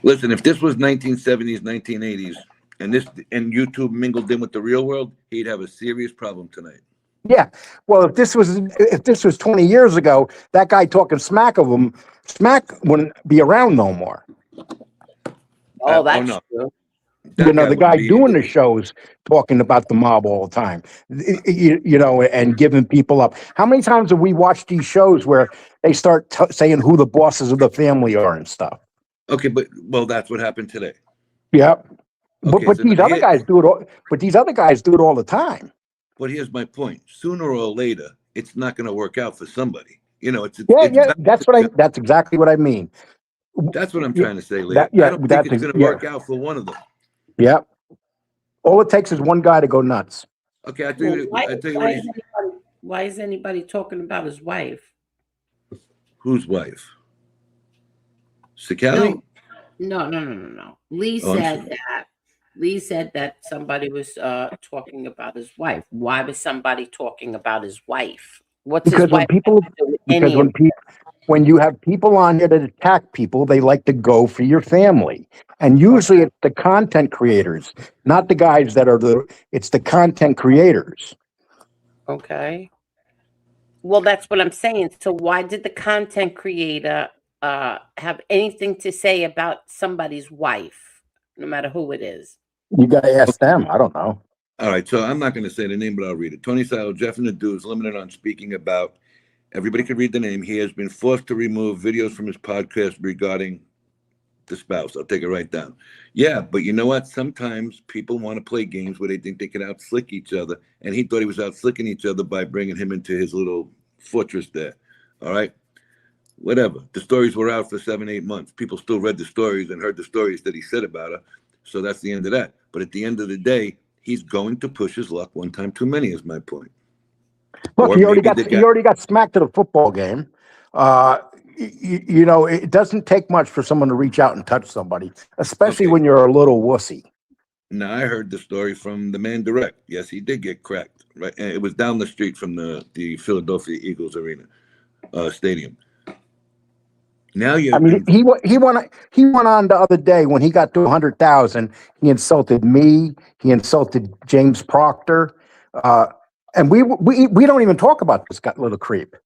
listen, if this was 1970s, 1980s, and YouTube mingled in with the real world, he'd have a serious problem tonight. Yeah. Well, if this was 20 years ago, that guy talking smack wouldn't be around no more. Oh, that's true. You know, the guy doing the shows talking about the mob all the time, you know, and giving people up. How many times have we watched these shows where they start saying who the bosses of the family are and stuff? Okay, well, that's what happened today. Yep. Okay, but these other guys do it. But these other guys do it all the time. But here's my point: sooner or later, it's not going to work out for somebody. You know, it's That's exactly what I mean. That's what I'm trying to say, Lee. I don't think it's going to work out for one of them. Yep. All it takes is one guy to go nuts. Okay, I tell you what. Why is anybody talking about his wife? Whose wife? Cicali? No. Lee said that. Lee said that somebody was talking about his wife. Why was somebody talking about his wife? What's his wife? when you have people on here that attack people, they like to go for your family. And usually it's the content creators, not the guys that are it's the content creators. Okay. Well, that's what I'm saying. So why did the content creator have anything to say about somebody's wife, no matter who it is? You got to ask them. I don't know. All right, so I'm not going to say the name, but I'll read it. Tony Silo, Jeff and the Dude is limited on speaking about. Everybody can read the name. He has been forced to remove videos from his podcast regarding the spouse. I'll take it right down. Yeah, but you know what? Sometimes people want to play games where they think they can outslick each other, and he thought he was outslicking each other by bringing him into his little fortress there. All right? Whatever. The stories were out for 7-8 months. People still read the stories and heard the stories that he said about her. So that's the end of that. But at the end of the day, he's going to push his luck one time too many, is my point. Look, he already got smacked at a football game. It doesn't take much for someone to reach out and touch somebody, especially when you're a little wussy. Now, I heard the story from the man direct. Yes, he did get cracked. Right, and it was down the street from the Philadelphia Eagles arena stadium. Now he went on the other day when he got to 100,000. He insulted me. He insulted James Proctor, and we don't even talk about this little creep.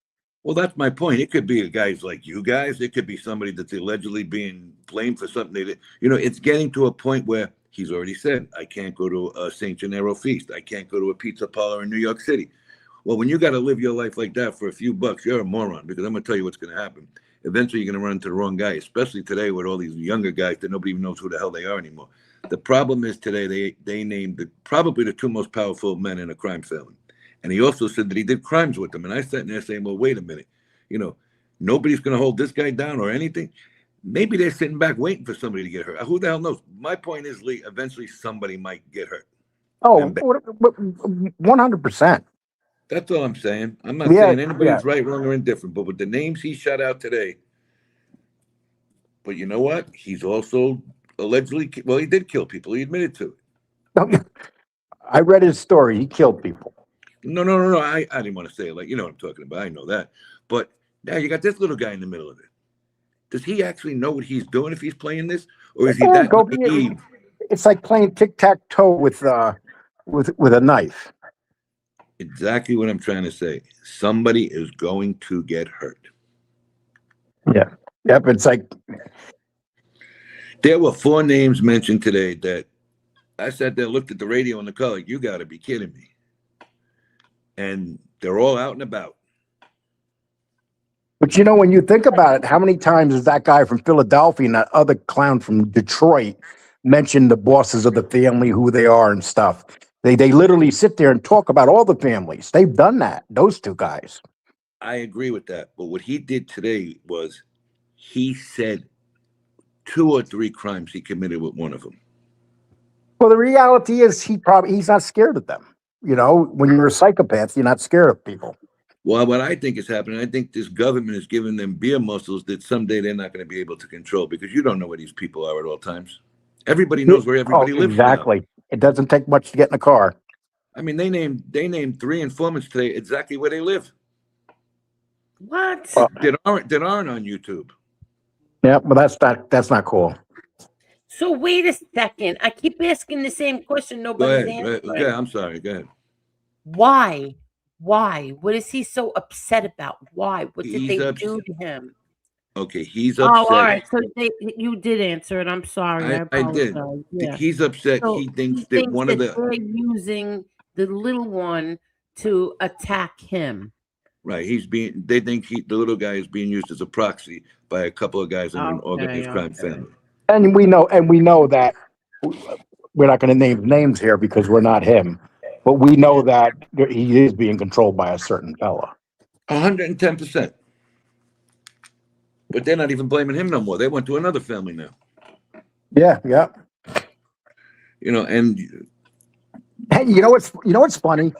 Well, that's my point. It could be guys like you guys. It could be somebody that's allegedly being blamed for something they did. It's getting to a point where he's already said, I can't go to a St. Gennaro feast. I can't go to a pizza parlor in New York City. Well, when you got to live your life like that for a few bucks, you're a moron, because I'm going to tell you what's going to happen. Eventually, you're going to run into the wrong guy, especially today with all these younger guys that nobody even knows who the hell they are anymore. The problem is today they named probably the two most powerful men in a crime family. And he also said that he did crimes with them. And I sat there saying, well, wait a minute. Nobody's going to hold this guy down or anything. Maybe they're sitting back waiting for somebody to get hurt. Who the hell knows? My point is, Lee, eventually somebody might get hurt. Oh, 100%. That's all I'm saying. I'm not saying anybody's right, wrong, or indifferent. But with the names he shot out today, but you know what? He's also allegedly, he did kill people. He admitted to it. I read his story. He killed people. No. I didn't want to say it like, you know what I'm talking about. I know that. But now you got this little guy in the middle of it. Does he actually know what he's doing if he's playing this? Or is he that naive? It's like playing tic-tac-toe with a knife. Exactly what I'm trying to say. Somebody is going to get hurt. Yeah. Yep. It's like there were 4 names mentioned today that I sat there, looked at the radio in the car, like, you got to be kidding me. And they're all out and about. But when you think about it, how many times has that guy from Philadelphia and that other clown from Detroit mentioned the bosses of the family, who they are and stuff? They literally sit there and talk about all the families. They've done that, those two guys. I agree with that. But what he did today was he said 2 or 3 crimes he committed with one of them. Well, the reality is he's not scared of them. When you're a psychopath, you're not scared of people. Well, what I think is happening, I think this government is giving them beer muscles that someday they're not going to be able to control, because you don't know where these people are at all times. Everybody knows where everybody lives. Exactly. Now. It doesn't take much to get in a car. I mean, they named 3 informants today exactly where they live. What? That aren't on YouTube. Yeah, but that's not cool. So wait a second. I keep asking the same question. Nobody's answering. Okay, I'm sorry. Go ahead. Why? What is he so upset about? Why? What did they do to him? Okay, he's upset. Oh, all right. So you did answer it. I'm sorry. I did. Yeah. He's upset. So he thinks that they're using the little one to attack him. Right. They think the little guy is being used as a proxy by a couple of guys in an organized crime family. And we know that we're not going to name names here because we're not him, but we know that he is being controlled by a certain fella. 110%. But they're not even blaming him no more. They went to another family now. Yeah. And hey, what's funny?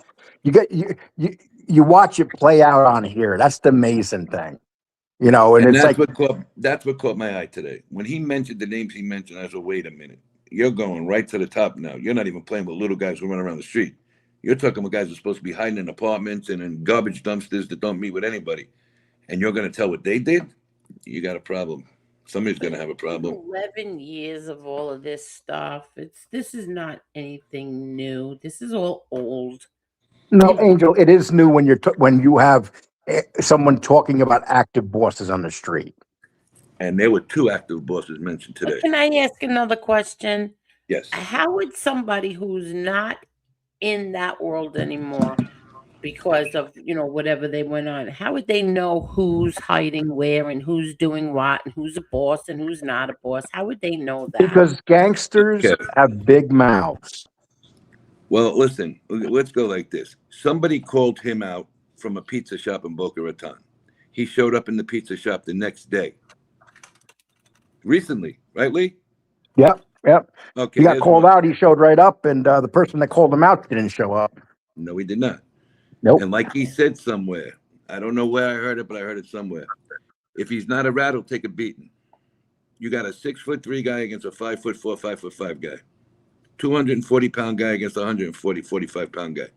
You watch it play out on here. That's the amazing thing. And it's that's what caught my eye today. When he mentioned the names he mentioned, I said, wait a minute. You're going right to the top now. You're not even playing with little guys who run around the street. You're talking with guys who are supposed to be hiding in apartments and in garbage dumpsters that don't meet with anybody. and you're going to tell what they did, you got a problem. Somebody's going to have a problem. 11 years of all of this stuff. This is not anything new. This is all old. No, Angel, it is new when when you have someone talking about active bosses on the street. And there were 2 active bosses mentioned today. Can I ask another question? Yes. How would somebody who's not in that world anymore, because of whatever they went on, how would they know who's hiding where and who's doing what and who's a boss and who's not a boss? How would they know that? Because gangsters have big mouths. Well, listen, let's go like this. Somebody called him out from a pizza shop in Boca Raton. He showed up in the pizza shop the next day. Recently, right, Lee? Yep. Okay. He got called out. He showed right up, and the person that called him out didn't show up. No, he did not. Nope. And like he said somewhere, I don't know where I heard it, but I heard it somewhere. If he's not a rat, he'll take a beating. You got a 6'3" guy against a 5'4", 5'5" guy. 240-pound guy against a 45-pound guy.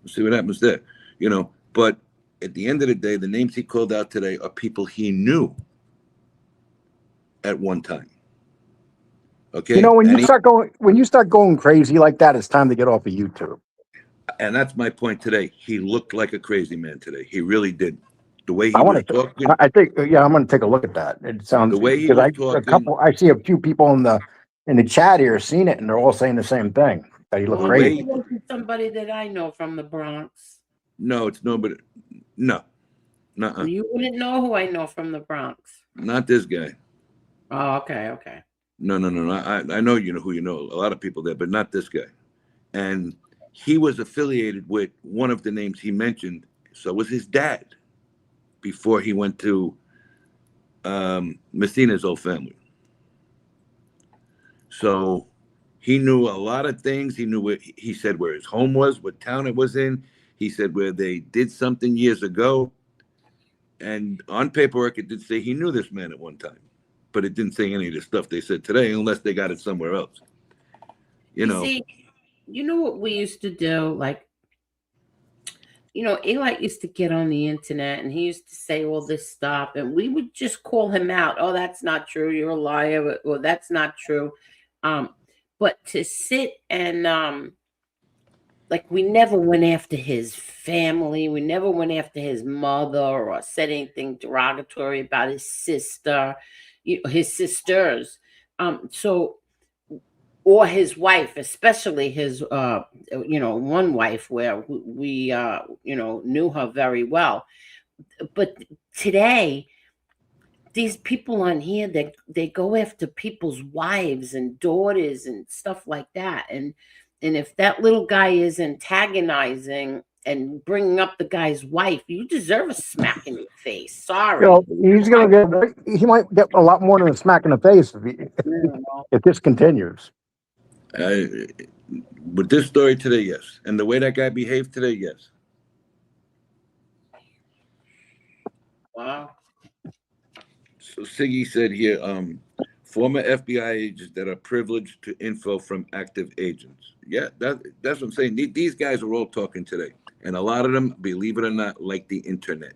We'll see what happens there. But at the end of the day, the names he called out today are people he knew at one time. Okay. When you start going crazy like that, it's time to get off of YouTube. And that's my point today. He looked like a crazy man today. He really did. The way he was talking. I think, I'm going to take a look at that. It sounds the way he was talking. I see a few people in the chat here seen it, and they're all saying the same thing. That he looked crazy. It wasn't somebody that I know from the Bronx. No, it's nobody. No. Nuh-uh. You wouldn't know who I know from the Bronx. Not this guy. Oh, okay. No. I know who you know. A lot of people there, but not this guy. And he was affiliated with one of the names he mentioned. So was his dad before he went to Messina's old family. So he knew a lot of things. He knew he said where his home was, what town it was in. He said where they did something years ago. And on paperwork, it did say he knew this man at one time. But it didn't say any of the stuff they said today, unless they got it somewhere else. See, what we used to do? Like, Eli used to get on the internet and he used to say all this stuff, and we would just call him out. Oh, that's not true. You're a liar. Well, that's not true. But to sit and like, we never went after his family. We never went after his mother or said anything derogatory about his sister, his sisters. Or his wife, especially his, one wife where we, knew her very well. But today, these people on here, they go after people's wives and daughters and stuff like that. And if that little guy is antagonizing and bringing up the guy's wife, you deserve a smack in your face. Sorry. He might get a lot more than a smack in the face if this continues. With this story today, yes. And the way that guy behaved today, yes. Wow. So Siggy said here, former FBI agents that are privileged to info from active agents. Yeah, that's what I'm saying. These guys are all talking today. And a lot of them, believe it or not, like the internet.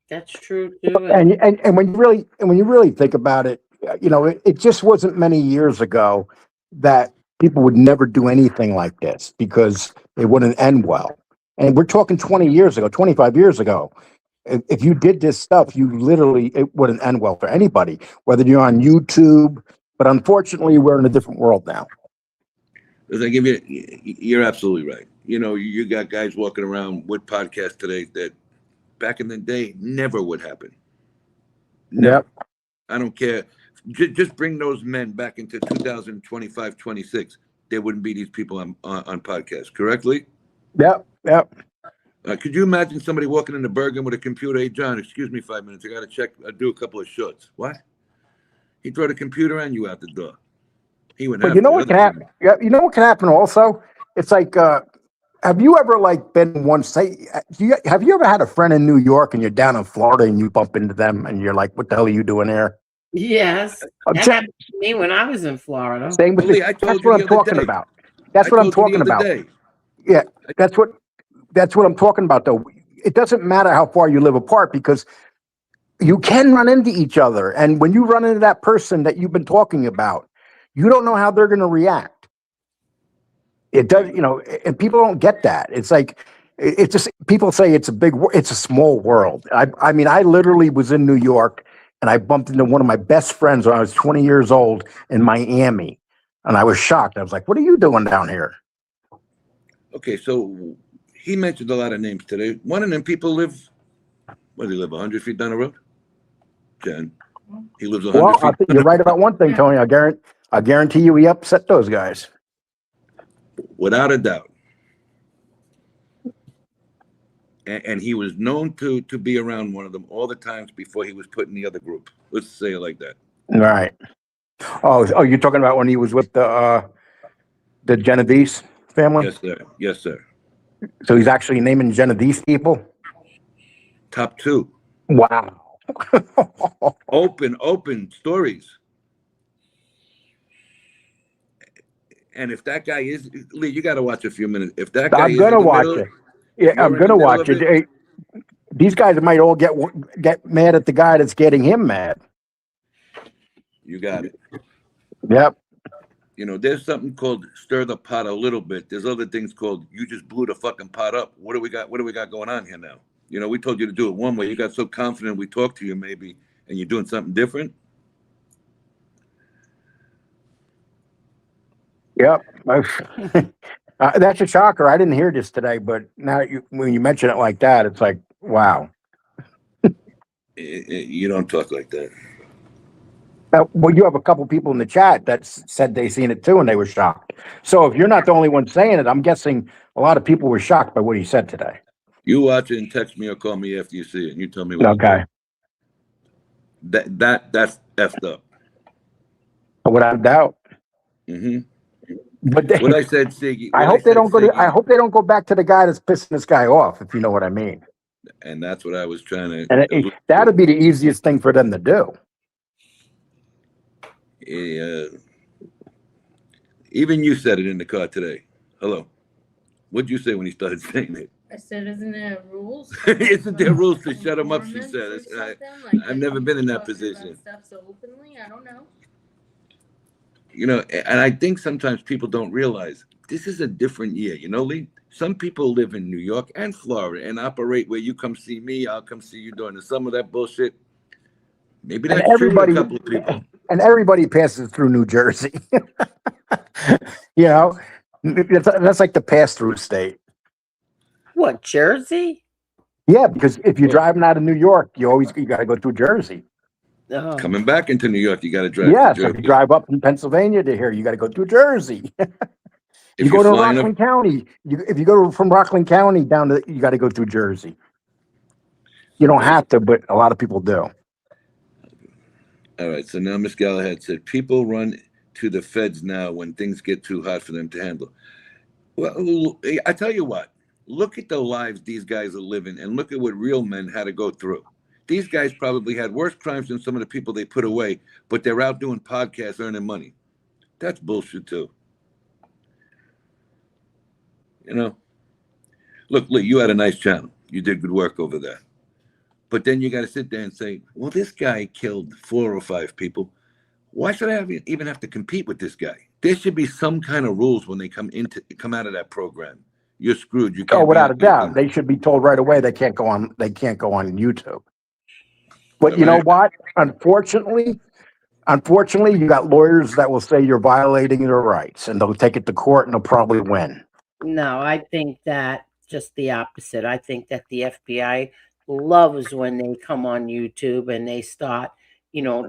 That's true too. And when you really think about it, it just wasn't many years ago that people would never do anything like this because it wouldn't end well. And we're talking 20 years ago, 25 years ago. If you did this stuff, it wouldn't end well for anybody, whether you're on YouTube. But unfortunately, we're in a different world now. You're absolutely right. You got guys walking around with podcasts today that back in the day never would happen. Never. Yep. I don't care. Just bring those men back into 2025, 26. There wouldn't be these people on podcasts, correctly? Yep. Could you imagine somebody walking into Bergen with a computer? Hey, John, excuse me 5 minutes. I got to check, do a couple of shorts. What? He'd throw the computer and you out the door. He would have. But what can happen? Yeah, what can happen also? It's like, have you ever been once? Have you ever had a friend in New York and you're down in Florida and you bump into them and you're like, "What the hell are you doing here?" Yes, that happened to me when I was in Florida. Same with that's what I'm talking about. That's what I'm talking about. Yeah, that's what I'm talking about, though. it doesn't matter how far you live apart because you can run into each other. And when you run into that person that you've been talking about, you don't know how they're going to react. It does, and people don't get that. It's like, it's just, people say it's a small world. I mean, I literally was in New York and I bumped into one of my best friends when I was 20 years old in Miami. And I was shocked. I was like, what are you doing down here? Okay, so he mentioned a lot of names today. One of them people live, where do they live, 100 feet down the road? Jen, he lives 100 Well, feet. you're right about one thing, Tony. I guarantee you he upset those guys. Without a doubt. And he was known to be around one of them all the times before he was put in the other group. Let's say it like that. Right. Oh, you're talking about when he was with the Genovese family? Yes, sir. Yes, sir. So he's actually naming Genovese people? Top 2. Wow. Open stories. And if that guy is, Lee, you got to watch a few minutes. If that guy I'm going to watch it. Yeah, I'm going to watch it. Hey, these guys might all get mad at the guy that's getting him mad. You got it. Yep. There's something called stir the pot a little bit. There's other things called you just blew the fucking pot up. What do we got going on here now? We told you to do it one way. You got so confident we talked to you maybe, and you're doing something different. Yep. That's a shocker. I didn't hear this today, but now when you mention it like that, it's like, wow. You don't talk like that. Well, you have a couple people in the chat that said they seen it too, and they were shocked. So if you're not the only one saying it, I'm guessing a lot of people were shocked by what he said today. You watch it and text me or call me after you see it, and you tell me what. Okay. That's effed up. Without a doubt. Mm-hmm. But what I said, Siggy. I hope they don't go back to the guy that's pissing this guy off, if you know what I mean. And that's what I was trying to. And that'd be the easiest thing for them to do. Even you said it in the car today. Hello. What'd you say when he started saying it? I said, isn't there rules? Isn't there rules to shut him up? She said. I've never been in that position. Stuff so openly, I don't know. And I think sometimes people don't realize this is a different year. Lee? Some people live in New York and Florida and operate where you come see me, I'll come see you during the summer, that bullshit. Maybe that's true to a couple of people. And everybody passes through New Jersey. That's like the pass-through state. What, Jersey? Yeah, because if you're driving out of New York, you got to go through Jersey. Oh. Coming back into New York, you got to drive. Yeah, so if you drive up from Pennsylvania to here, you got to go through Jersey. You go to Rockland County. If you go from Rockland County down to, you got to go through Jersey. You don't have to, but a lot of people do. All right. So now Miss Galahad said, people run to the feds now when things get too hot for them to handle. Well, I tell you what. Look at the lives these guys are living, and look at what real men had to go through. These guys probably had worse crimes than some of the people they put away, but they're out doing podcasts, earning money. That's bullshit too. Look, Lee, you had a nice channel. You did good work over there. But then you got to sit there and say, well, this guy killed 4 or 5 people. Why should I even have to compete with this guy? There should be some kind of rules when they come out of that program. You're screwed. You can't. Oh, without a doubt, they should be told right away they can't go on. They can't go on YouTube. But you know what? Unfortunately, you got lawyers that will say you're violating their rights, and they'll take it to court, and they'll probably win. No, I think that just the opposite. I think that the FBI loves when they come on YouTube and they start,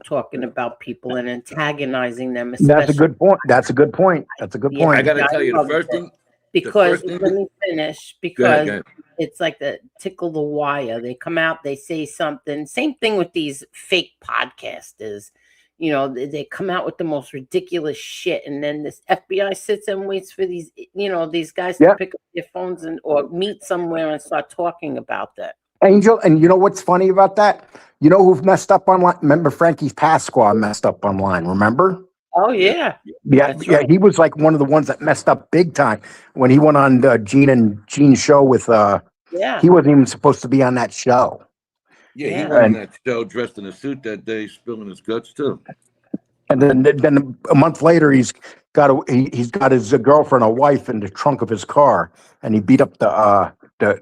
talking about people and antagonizing them. That's a good point. That's a good point. I got to tell you, the first thing. Because let me finish. Because go ahead. It's like the tickle the wire. They come out, they say something. Same thing with these fake podcasters. They come out with the most ridiculous shit, and then this FBI sits and waits for these, these guys to pick up their phones or meet somewhere and start talking about that. Angel, and you know what's funny about that? You know who messed up online? Remember Frankie Pasqua messed up online, remember? Oh, yeah. Yeah, right. He was like one of the ones that messed up big time when he went on Gene's show with Yeah. He wasn't even supposed to be on that show. Yeah, he Yeah. went on And that show dressed in a suit that day, spilling his guts too. then a month later, he's got his girlfriend, a wife, in the trunk of his car, and he beat up The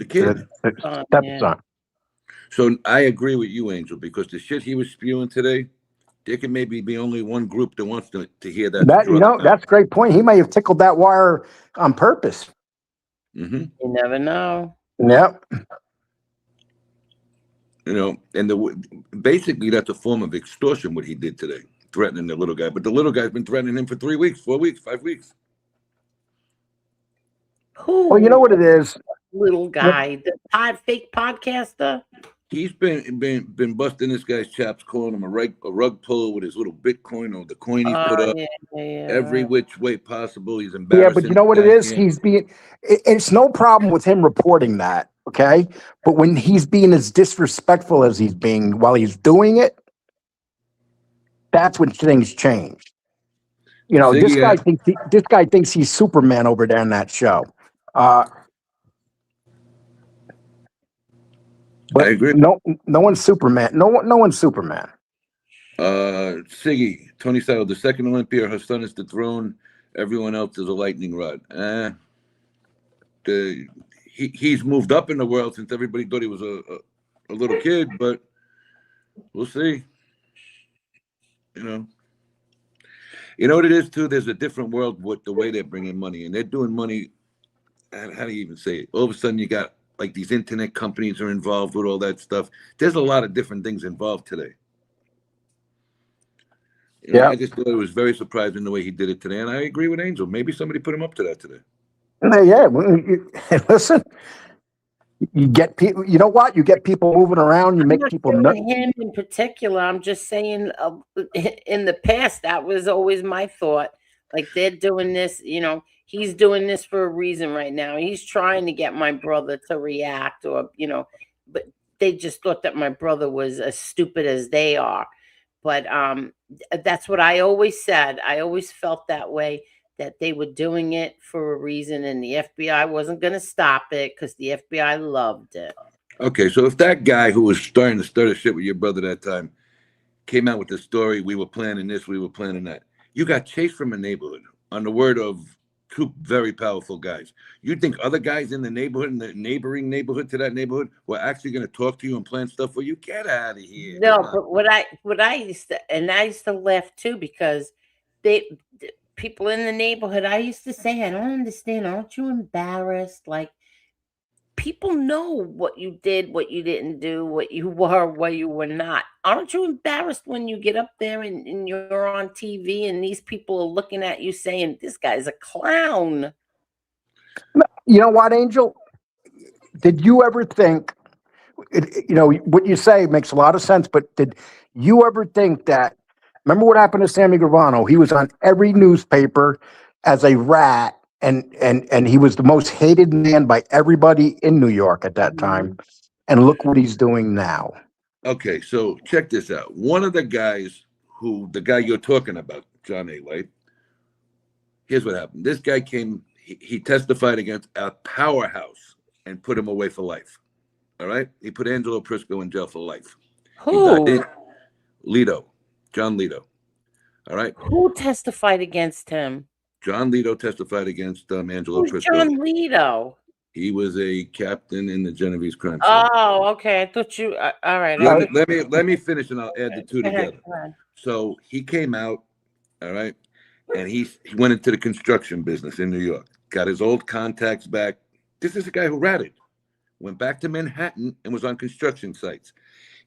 kid. the Yeah. stepson. So I agree with you, Angel, because the shit he was spewing today, there can maybe be only one group that wants to hear that to That draw them out. that's a great point. He may have tickled that wire on purpose. Mm-hmm. You never know. Yep. You know, and basically that's a form of extortion what he did today, threatening the little guy. But the little guy's been threatening him for 3 weeks, 4 weeks, 5 weeks. Who? Well, you know what it is. Little guy, the fake podcaster. He's been busting this guy's chops, calling him a rug puller with his little Bitcoin or the coin he's put up every which way possible. He's embarrassing. Yeah, but you know what it is? It's no problem with him reporting that, okay? But when he's being as disrespectful as he's being while he's doing it, that's when things change. You know, this guy thinks he's Superman over there in that show. But I agree. No one's Superman. No one's Superman. Siggy, Tony Silo, the second Olympia, her son is the throne. Everyone else is a lightning rod. He's moved up in the world since everybody thought he was a little kid, but we'll see. You know what it is too. There's a different world with the way they're bringing money, and they're doing money. How do you even say it? All of a sudden, you got like these internet companies are involved with all that stuff. There's a lot of different things involved today. I just thought it was very surprising the way he did it today, and I agree with Angel. Maybe somebody put him up to that today. Yeah, listen. You get people. You know what? You get people moving around. You make people nuts. Him in particular, I'm just saying. In the past, that was always my thought. Like they're doing this, he's doing this for a reason right now. He's trying to get my brother to react, or but they just thought that my brother was as stupid as they are. But that's what I always said. I always felt that way, that they were doing it for a reason, and the FBI wasn't going to stop it because the FBI loved it. Okay, so if that guy who was starting to stir the shit with your brother that time came out with the story, we were planning this, we were planning that. You got chased from a neighborhood on the word of two very powerful guys. You think other guys in the neighborhood, in the neighboring neighborhood to that neighborhood, were actually going to talk to you and plan stuff for you? Get out of here. No, but what I used to laugh too, because people in the neighborhood, I used to say, I don't understand. Aren't you embarrassed? Like, people know what you did, what you didn't do, what you were, what you were not. Aren't you embarrassed when you get up there and you're on TV and these people are looking at you saying, this guy's a clown? You know what, Angel? Did you ever think, what you say makes a lot of sense, but did you ever think that, remember what happened to Sammy Gravano? He was on every newspaper as a rat, and he was the most hated man by everybody in New York at that time. And look what he's doing now. Okay, so check this out. One of the guys the guy you're talking about, John A. Light, here's what happened. This guy came, he testified against a powerhouse and put him away for life. All right? He put Angelo Prisco in jail for life. Who? John Lito. All right? Who testified against him? John Lito testified against Angelo Who's Prisco. John Lito? He was a captain in the Genovese crime. Oh, okay. I thought you. All right. Let me finish, and I'll add the two together. Ahead. So he came out, all right, and he went into the construction business in New York. Got his old contacts back. This is a guy who ratted. Went back to Manhattan and was on construction sites.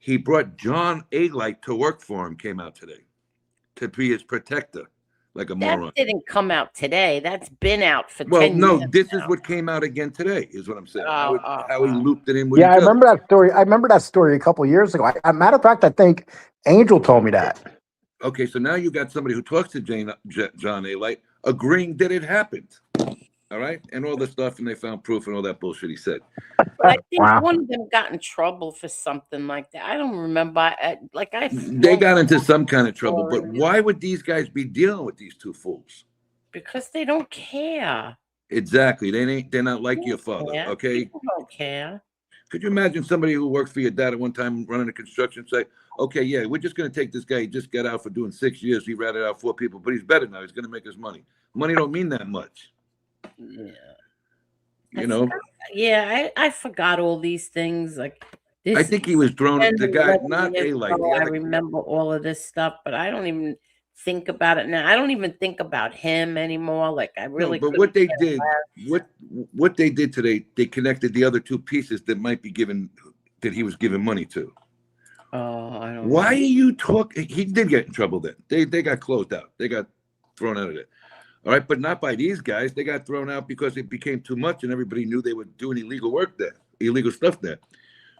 He brought John A. Light to work for him. Came out today to be his protector. Like a moron. That didn't come out today. That's been out for 10 Well, years. no, this now. is what came out again today, is what I'm saying. Oh, how he looped it in with Yeah, each I remember that story. I remember that story a couple of years ago. Matter of fact, I think Angel told me that. Okay, so now you got somebody who talks to John A. Light agreeing that it happened. All right, and all the stuff, and they found proof and all that bullshit he said. I think one of them got in trouble for something like that. I don't remember. They got into some kind of trouble, but why would these guys be dealing with these two fools? Because they don't care. Exactly. They're not like your father. Yeah, Okay. people don't care. Could you imagine somebody who worked for your dad at one time running a construction site? Okay, yeah, we're just going to take this guy. He just got out for doing 6 years. He ratted out 4 people, but he's better now. He's going to make his money. Money don't mean that much. Yeah. You know? Yeah, I forgot all these things. Like this. I think he was thrown. 10, The guy, 11 not years A-Light. ago, I remember all of this stuff, but I don't even think about it now. I don't even think about him anymore. Like I really. No, but what they did, what they did today, they connected the other 2 pieces that might be given, that he was giving money to. Oh, I don't. Why know. are you talking? He did get in trouble then. They got closed out. They got thrown out of it. All right, but not by these guys. They got thrown out because it became too much, and everybody knew they were doing illegal work there, illegal stuff there.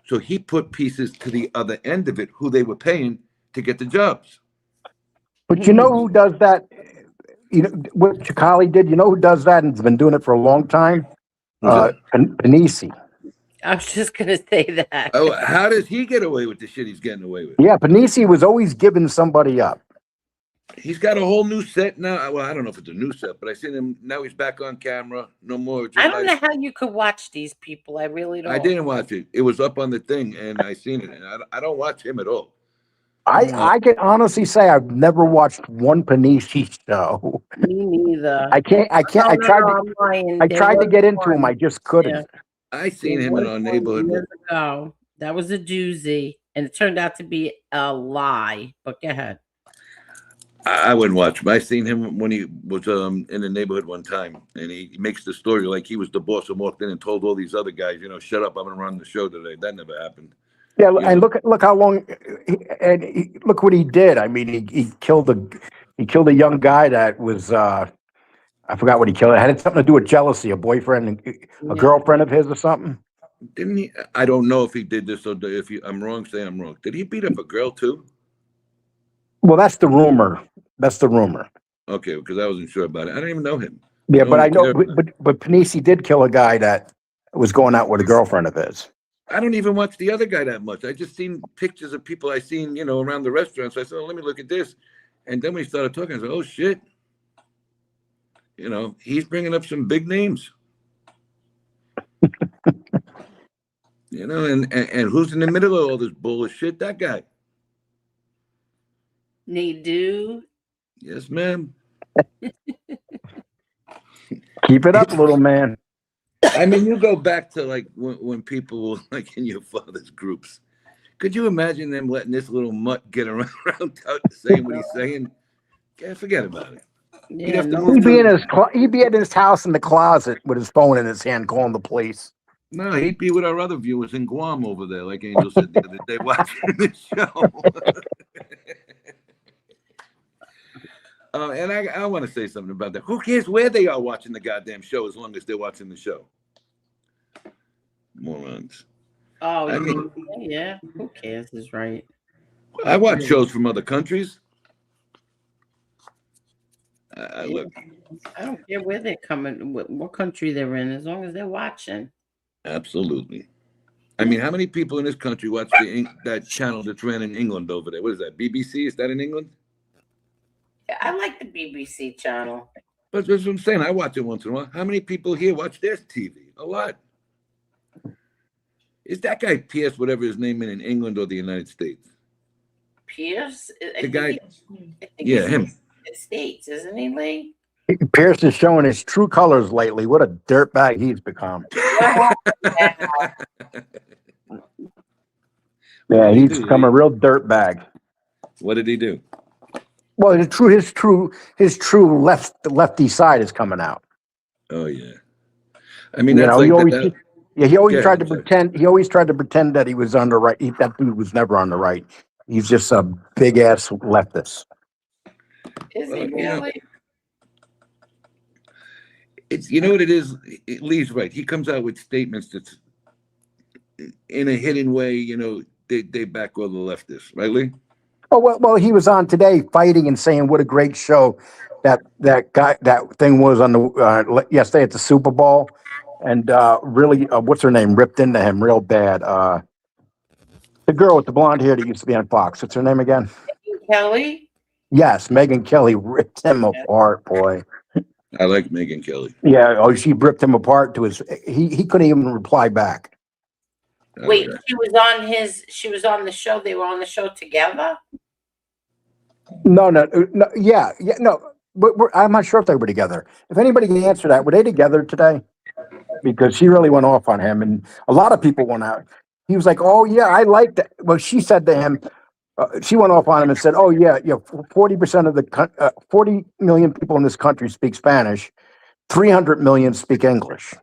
So he put pieces to the other end of it, who they were paying to get the jobs. But you know who does that? You know what Chikali did? You know who does that and has been doing it for a long time? Panisi. I was just gonna say that. Oh, how does he get away with the shit he's getting away with? Yeah, Panisi was always giving somebody up. He's got a whole new set now. Well, I don't know if it's a new set, but I seen him now. He's back on camera. No more. I don't know how you could watch these people. I really don't. I didn't watch it. It was up on the thing, and I seen it. And I don't watch him at all. I can honestly say I've never watched one Panisi show. Me neither. I can't. I tried to get into him. I just couldn't. Yeah. I seen him in our neighborhood. Years ago. That was a doozy, and it turned out to be a lie. But go ahead. I wouldn't watch him. I seen him when he was in the neighborhood one time, and he makes the story like he was the boss and walked in and told all these other guys, shut up, I'm gonna run the show today. That never happened. Yeah, and look how long, look what he did. I mean, he killed a young guy that was I forgot what he killed. It had something to do with jealousy, a boyfriend, a girlfriend of his or something. Didn't he? I don't know if he did this or if I'm wrong. Say I'm wrong. Did he beat up a girl too? Well, that's the rumor. That's the rumor. Okay, because I wasn't sure about it. I didn't even know him. Yeah, but I know. But Panisi did kill a guy that was going out with a girlfriend of his. I don't even watch the other guy that much. I just seen pictures of people I seen, around the restaurant. So I said, let me look at this. And then we started talking. I said, oh shit. He's bringing up some big names. And who's in the middle of all this bullshit? That guy. Nadu. Yes, ma'am. Keep it up, little man. I mean, you go back to like when people were like in your father's groups. Could you imagine them letting this little mutt get around out saying what he's saying? Yeah, forget about it. Yeah, He'd be in his house in the closet with his phone in his hand, calling the police. No, he'd be with our other viewers in Guam over there, like Angel said the other day, watching this show. And I want to say something about that. Who cares where they are watching the goddamn show as long as they're watching the show? Morons. Oh, I mean, yeah. Who cares? Is right. I watch shows from other countries. Look, I don't care where they're coming, what country they're in, as long as they're watching. Absolutely. I mean, how many people in this country watch that channel that's ran in England over there? What is that? BBC? Is that in England? I like the BBC channel. But that's what I'm saying. I watch it once in a while. How many people here watch their TV? A lot. Is that guy Pierce, whatever his name is, in England or the United States? Pierce? The guy. Yeah, him. The States, isn't he, Lee? Pierce is showing his true colors lately. What a dirtbag he's become. Yeah, he's become a real dirtbag. What did he do? Well, his true lefty side is coming out. Oh yeah, I mean, that's like he always tried to pretend. He always tried to pretend that he was on the right. That dude was never on the right. He's just a big ass leftist. Is he really? It's what it is. Lee's right. He comes out with statements that's in a hidden way. They back all the leftists, right, Lee? Oh well, he was on today fighting and saying what a great show that thing was on the yesterday at the Super Bowl, and really, what's her name, ripped into him real bad. The girl with the blonde hair that used to be on Fox. What's her name again? Kelly. Yes, Megyn Kelly ripped him apart, boy. I like Megyn Kelly. Yeah, she ripped him apart to his. He couldn't even reply back. Wait, Okay. she was on the show. They were on the show together? No, no. But I'm not sure if they were together. If anybody can answer that, were they together today? Because she really went off on him, and a lot of people went out. He was like, "Oh yeah, I like that." Well, she said to him, she went off on him and said, "Oh yeah, 40% of 40 million people in this country speak Spanish. 300 million speak English."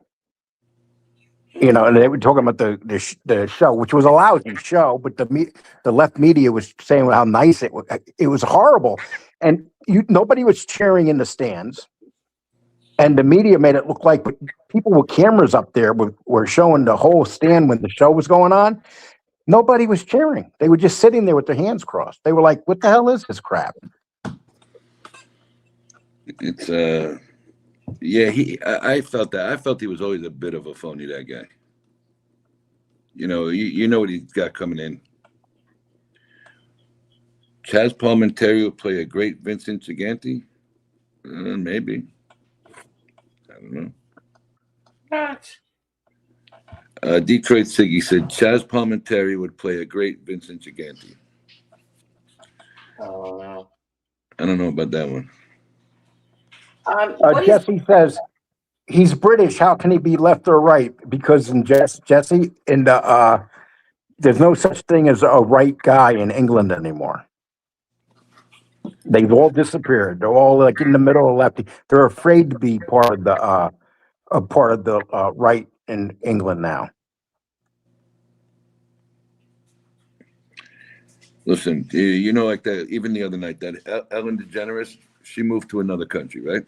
And they were talking about the show, which was a lousy show, but the left media was saying how nice it was. It was horrible, and nobody was cheering in the stands, and the media made it look like people with cameras up there were showing the whole stand when the show was going on. Nobody was cheering. They were just sitting there with their hands crossed. They were like, "What the hell is this crap?" It's yeah. I felt that. I felt he was always a bit of a phony. That guy. You know what he's got coming in. Chaz Palminteri will play a great Vincent Gigante. Maybe. I don't know. What? Detroit Siggy said Chaz Palminteri would play a great Vincent Gigante. Oh, I don't know about that one. Jesse says he's British. How can he be left or right? Because in Jesse, in the there's no such thing as a right guy in England anymore. They've all disappeared. They're all like in the middle of lefty. They're afraid to be part of the right in England now. Listen, like that. Even the other night, that Ellen DeGeneres, she moved to another country, right?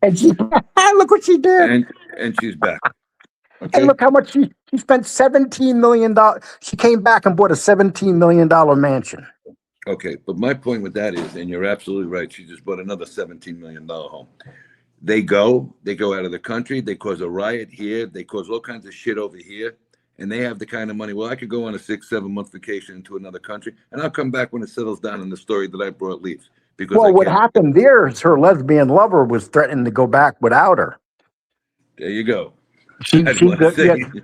And she look what she did. And she's back. Okay? And look how much she spent $17 million. She came back and bought a $17 million mansion. Okay, but my point with that is, and you're absolutely right, she just bought another $17 million home. They go out of the country, they cause a riot here, they cause all kinds of shit over here, and they have the kind of money. Well, I could go on a 6-7 month vacation to another country, and I'll come back when it settles down and the story that I brought leaves. Because what happened there is her lesbian lover was threatening to go back without her. There you go. The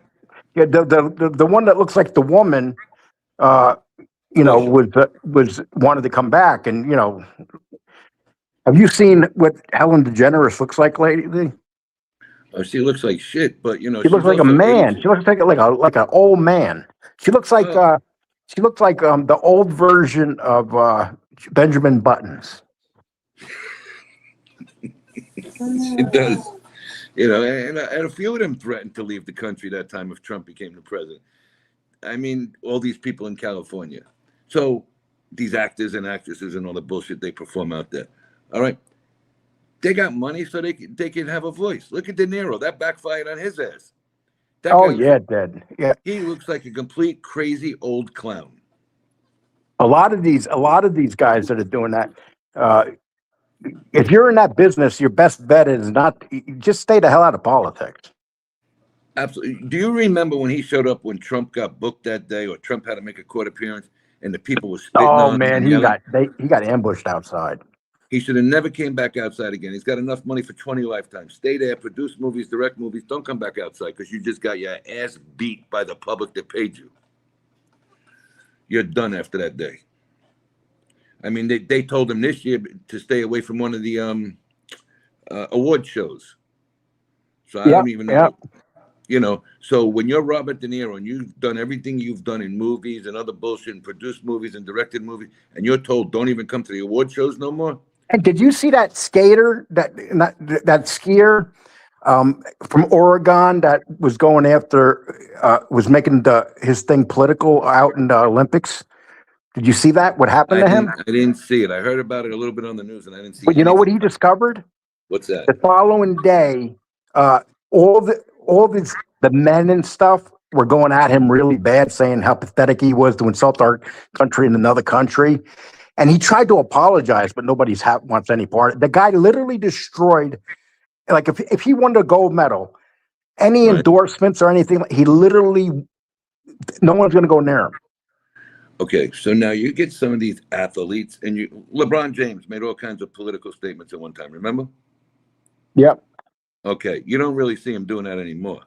one that looks like the woman, was wanted to come back, and have you seen what Ellen DeGeneres looks like lately? Oh, she looks like shit, but she looks like a man. She looks like an old man. She looks like the old version of Benjamin Buttons. She does. And a few of them threatened to leave the country that time if Trump became the president. I mean, all these people in California. So these actors and actresses and all the bullshit they perform out there. All right. They got money so they can have a voice. Look at De Niro. That backfired on his ass. It did. Yeah. He looks like a complete crazy old clown. A lot of these guys that are doing that, if you're in that business, your best bet is just stay the hell out of politics. Absolutely. Do you remember when he showed up when Trump got booked that day, or Trump had to make a court appearance, and the people were spitting on him? Oh man, he got ambushed outside. He should have never came back outside again. He's got enough money for 20 lifetimes. Stay there, produce movies, direct movies. Don't come back outside because you just got your ass beat by the public that paid you. You're done after that day. I mean, they told him this year to stay away from one of the award shows. So I don't even know. So when you're Robert De Niro and you've done everything you've done in movies and other bullshit and produced movies and directed movies, and you're told don't even come to the award shows no more. And did you see that skater, that skier from Oregon that was going after, was making his thing political out in the Olympics? Did you see that? What happened to him? I didn't see it. I heard about it a little bit on the news, and I didn't see. But you know what he discovered? What's that? The following day, all the men and stuff were going at him really bad, saying how pathetic he was to insult our country in another country. And he tried to apologize, but nobody wants any part. The guy literally destroyed, like if he won a gold medal, any endorsements or anything, he literally, no one's going to go near him. Okay, so now you get some of these athletes, and LeBron James made all kinds of political statements at one time, remember? Yep. Okay, you don't really see him doing that anymore.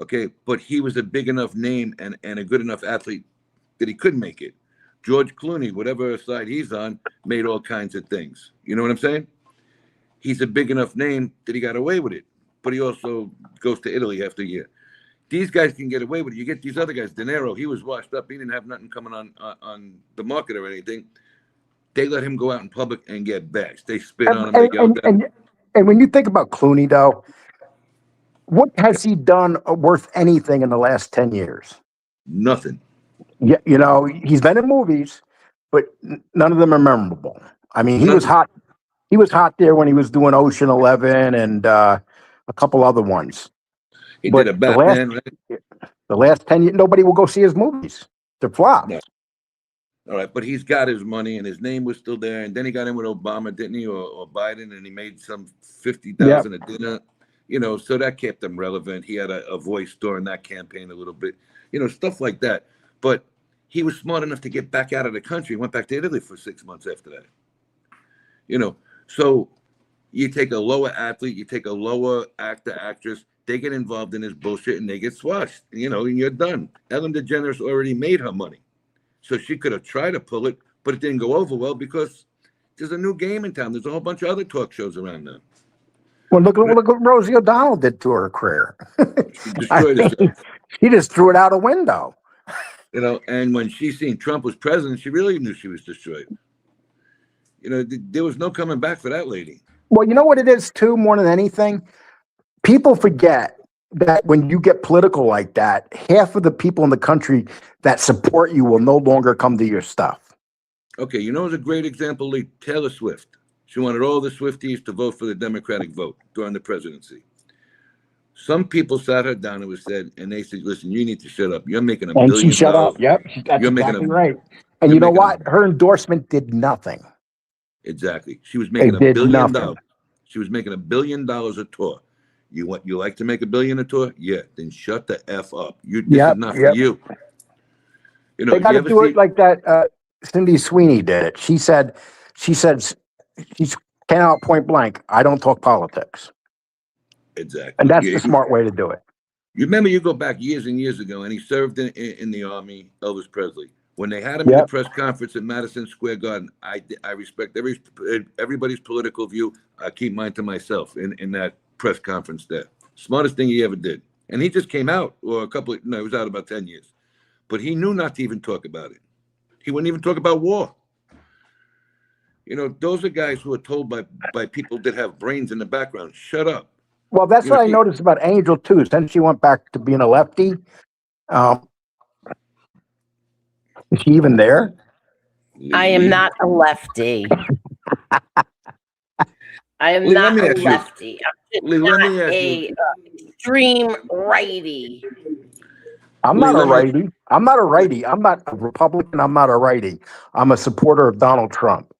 Okay, but he was a big enough name and a good enough athlete that he could make it. George Clooney, whatever side he's on, made all kinds of things. You know what I'm saying? He's a big enough name that he got away with it. But he also goes to Italy after a year. These guys can get away with it. You get these other guys. De Niro, he was washed up. He didn't have nothing coming on the market or anything. They let him go out in public and get bags. They spit on him. They yelled at him. And when you think about Clooney, though, what has he done worth anything in the last 10 years? Nothing. Yeah, you know, he's been in movies, but none of them are memorable. I mean, he was hot. He was hot there when he was doing Ocean 11 and a couple other ones. He did a Batman, right? The last 10 years, nobody will go see his movies. They're flops. No. All right, but he's got his money, and his name was still there. And then he got in with Obama, didn't he, or Biden, and he made some 50,000 a dinner. You know, so that kept him relevant. He had a voice during that campaign a little bit. You know, stuff like that. But he was smart enough to get back out of the country. He went back to Italy for 6 months after that. You know, so you take a lower athlete, you take a lower actor, actress, they get involved in this bullshit and they get swashed, you know, and you're done. Ellen DeGeneres already made her money. So she could have tried to pull it, but it didn't go over well because there's a new game in town. There's a whole bunch of other talk shows around now. Well, look what Rosie O'Donnell did to her career. She destroyed herself. She just threw it out a window. You know, and when she seen Trump was president, she really knew she was destroyed. You know, there was no coming back for that lady. Well, you know what it is, too, more than anything? People forget that when you get political like that, half of the people in the country that support you will no longer come to your stuff. Okay, you know, it's a great example, Lee, Taylor Swift. She wanted all the Swifties to vote for the Democratic vote during the presidency. Some people sat her down and said, and they said, listen, you need to shut up. You're making $1 billion. And she shut up. Yep, that's exactly right. And you know what? Her endorsement did nothing. Exactly. She was making $1 billion. She was making $1 billion a tour. You like to make $1 billion a tour? Yeah. Then shut the F up. This is not for you. You know, they got to do it like that. Cindy Sweeney did it. She said, she came out point blank. I don't talk politics. Exactly. And that's the smart way to do it. You remember, you go back years and years ago, and he served in the Army, Elvis Presley. When they had him in the press conference at Madison Square Garden, I respect everybody's political view. I keep mine to myself in that press conference there. Smartest thing he ever did. And he just came out, or he was out about 10 years. But he knew not to even talk about it. He wouldn't even talk about war. You know, those are guys who are told by people that have brains in the background, shut up. Well, that's what I noticed about Angel, too. Since she went back to being a lefty, is she even there? I am not a lefty. I am not a lefty. I'm not a extreme righty. I'm not a righty. I'm not a righty. I'm not a Republican. I'm not a righty. I'm a supporter of Donald Trump.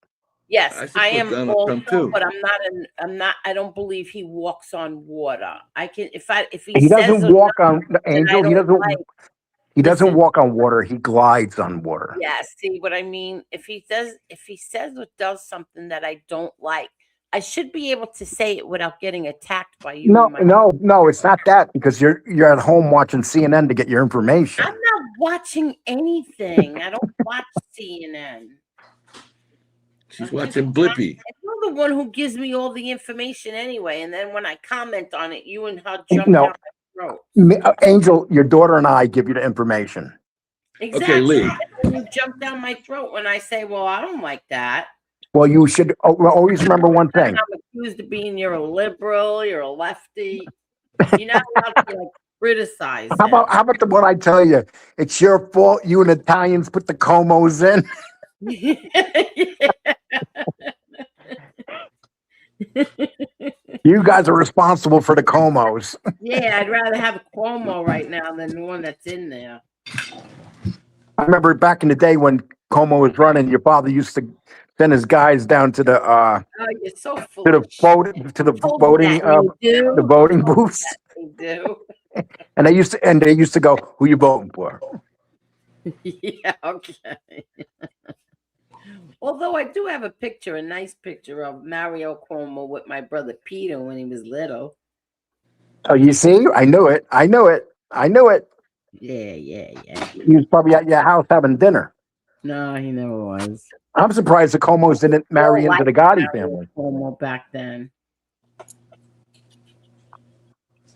Yes, I am also, but I'm not. I don't believe he walks on water. I can if he doesn't walk on Angel. He doesn't walk on water. He glides on water. Yeah, see what I mean? If he says or does something that I don't like, I should be able to say it without getting attacked by you. No, it's not that, because you're at home watching CNN to get your information. I'm not watching anything. I don't watch CNN. She's watching Blippi. You're the one who gives me all the information anyway, and then when I comment on it, you and her jump down my throat. Angel, your daughter and I give you the information. Exactly. Okay, Lee. You jump down my throat when I say, well, I don't like that. Well, you should always remember one thing. I'm accused of being you're a liberal, you're a lefty. You're not allowed to criticize. How about the one I tell you? It's your fault you and Italians put the Comos in. You guys are responsible for the Comos. Yeah, I'd rather have a Cuomo right now than the one that's in there. I remember back in the day when Como was running, your father used to send his guys down to the you're so to the voting booths. They do. And they used to go, who you voting for? Yeah, okay. Although I do have a nice picture of Mario Cuomo with my brother Peter when he was little. Oh, you see? I knew it. I knew it. Yeah. He was probably at your house having dinner. No, he never was. I'm surprised the Comos didn't marry into the Gotti family. Cuomo back then.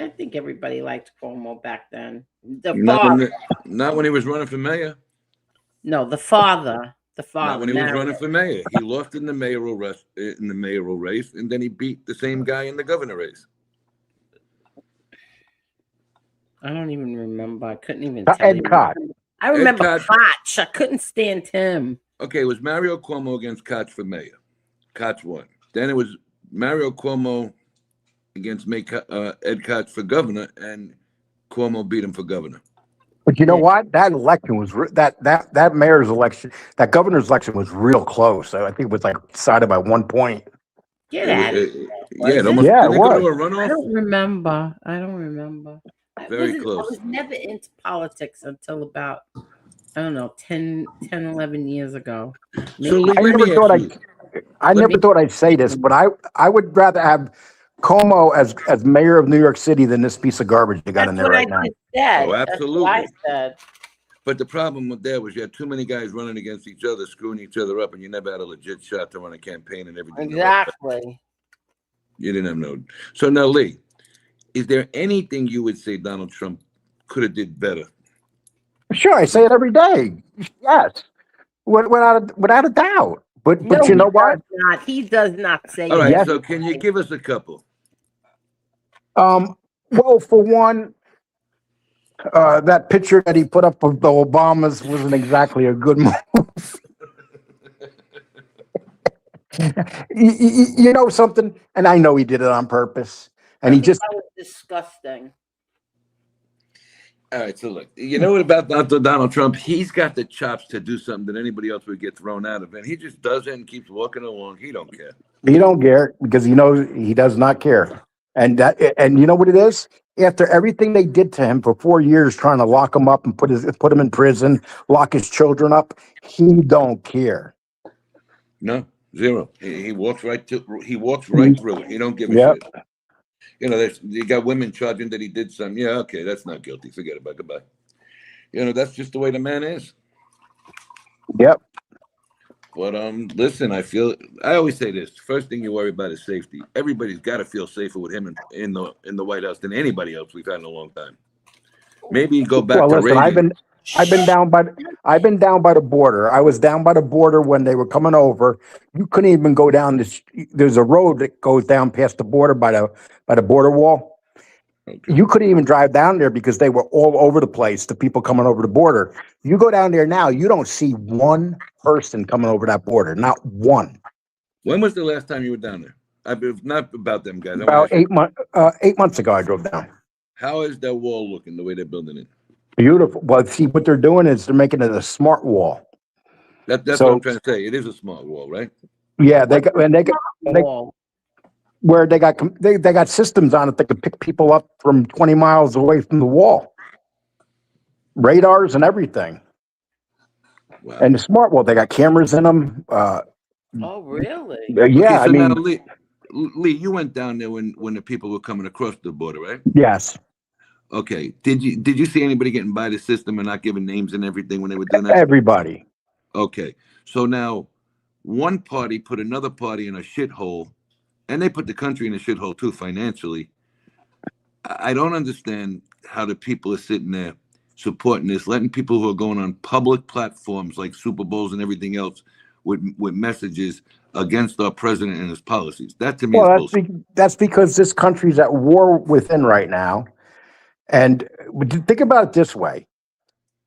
I think everybody liked Cuomo back then. The father. Not when he was running for mayor. No, the father. The father. Not when he was running for mayor. He lost in the mayoral race, and then he beat the same guy in the governor race. I don't even remember. I couldn't even tell Ed you. Koch. I remember Koch. I couldn't stand him. Okay, it was Mario Cuomo against Koch for mayor. Koch won. Then it was Mario Cuomo against Ed Koch for governor, and Cuomo beat him for governor. But you know what? That election was that mayor's election, that governor's election was real close. I think it was like decided by 1 point. Get out of here. Yeah, it almost it was. was. Go to a runoff? I don't remember. Very close. I was never into politics until about, I don't know, 10, 11 years ago. I never thought I'd say this, but I would rather have Como as mayor of New York City than this piece of garbage you got in there right now. Oh, absolutely. That's what I said. But the problem with that was you had too many guys running against each other, screwing each other up, and you never had a legit shot to run a campaign and everything. Exactly. You didn't have no. So now, Lee, is there anything you would say Donald Trump could have did better? Sure, I say it every day. Yes, without a doubt. But you know what? He does not say. All right. So can you give us a couple? Well, for one, that picture that he put up of the Obamas wasn't exactly a good move. you know something, and I know he did it on purpose, and he just that was disgusting. All right, so look, you know what about Donald Trump? He's got the chops to do something that anybody else would get thrown out of, and he just does it and keeps walking along. He don't care. He don't care because he knows he does not care, and you know what it is? After everything they did to him for 4 years, trying to lock him up and put him in prison, lock his children up, he don't care. No, zero. He walks right through it. He don't give a shit. You know, you got women charging that he did something. Yeah, okay, that's not guilty. Forget about it. Goodbye. You know, that's just the way the man is. Yep. But listen, I always say this: first thing you worry about is safety. Everybody's got to feel safer with him in the White House than anybody else we've had in a long time. Maybe you go back to listen, Reagan. I've been down by the border. I was down by the border when they were coming over. You couldn't even go down this. There's a road that goes down past the border by the border wall. Okay. You couldn't even drive down there because they were all over the place. The people coming over the border. You go down there now, you don't see one person coming over that border. Not one. When was the last time you were down there? Not about them guys. About 8 months ago, I drove down. How is that wall looking? The way they're building it. Beautiful. Well, see, what they're doing is they're making it a smart wall. That's what I'm trying to say. It is a smart wall, right? Yeah, they got systems on it that can pick people up from 20 miles away from the wall. Radars and everything. Wow. And the smart wall, they got cameras in them. Oh, really? Yeah, okay, so now, Lee, you went down there when the people were coming across the border, right? Yes. Okay. Did you see anybody getting by the system and not giving names and everything when they were doing that? Everybody. Okay. So now one party put another party in a shithole, and they put the country in a shithole too financially. I don't understand how the people are sitting there supporting this, letting people who are going on public platforms like Super Bowls and everything else with messages against our president and his policies. That to me is bullshit. That's because this country's at war within right now. And think about it this way.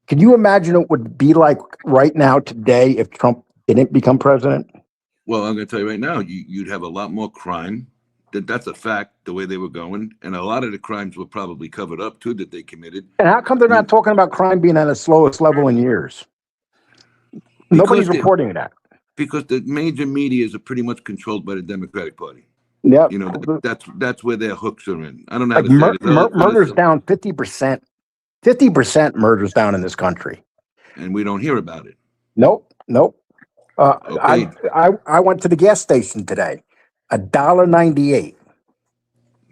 Can you imagine what it would be like right now today if Trump didn't become president? Well, I'm going to tell you right now, you'd have a lot more crime. That's a fact, the way they were going. And a lot of the crimes were probably covered up, too, that they committed. And how come they're not talking about crime being at its lowest level in years? Nobody's reporting that. Because the major medias are pretty much controlled by the Democratic Party. Yeah, you know, that's where their hooks are in. I don't know. Like murder's down 50%. 50% murders down in this country, and we don't hear about it. Nope. Okay. I went to the gas station today, $1.98.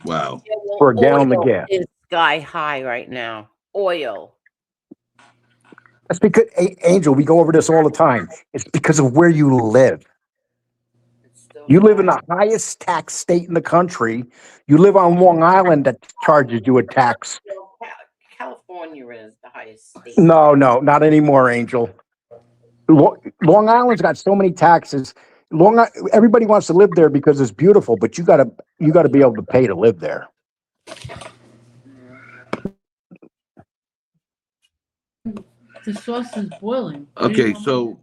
Wow. For a gallon of gas. Is sky high right now. oil? That's because, Angel, we go over this all the time. It's because of where you live. You live in the highest tax state in the country. You live on Long Island that charges you a tax. California is the highest state. No, not anymore, Angel. Long Island's got so many taxes. Everybody wants to live there because it's beautiful, but you gotta be able to pay to live there. The sauce is boiling. Okay, so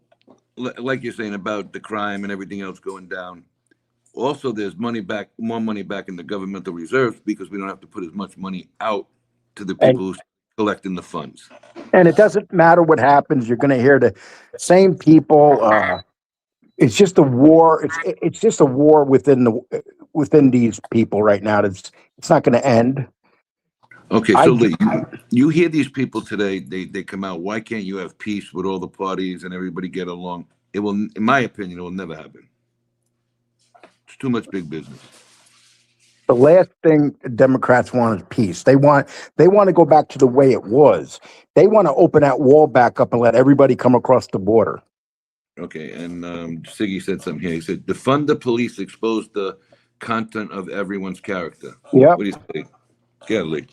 like you're saying about the crime and everything else going down, also there's more money back in the governmental reserves because we don't have to put as much money out to the people who's collecting the funds. And it doesn't matter what happens. You're going to hear the same people. It's just a war. It's just a war within these people right now. It's not going to end. Okay, so Lee, you hear these people today, they come out, why can't you have peace with all the parties and everybody get along? It will, in my opinion, it will never happen. It's too much big business. The last thing Democrats want is peace. They want to go back to the way it was. They want to open that wall back up and let everybody come across the border. Okay, and Siggy said something here. He said, defund the police, expose the content of everyone's character. Yeah. What do you say? Yeah, Lee.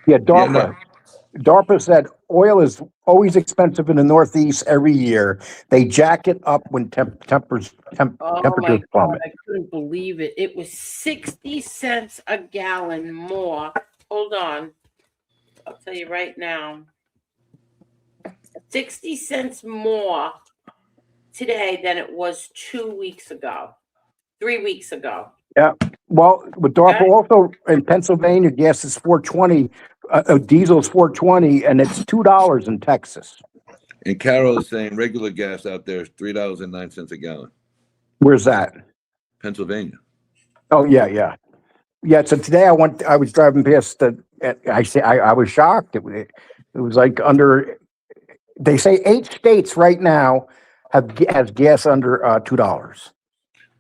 Yeah, DARPA said oil is always expensive in the Northeast every year. They jack it up when temperatures plummet. I couldn't believe it. It was 60 cents a gallon more. Hold on. I'll tell you right now. 60 cents more today than it was 2 weeks ago. 3 weeks ago. Yeah. Well, with DARPA also in Pennsylvania, gas is $4.20. Diesel is $4.20, and it's $2 in Texas. And Carol is saying regular gas out there is $3.09 a gallon. Where's that? Pennsylvania. Oh yeah. So today I was driving past I was shocked. It was like under. They say 8 states right now has gas under $2.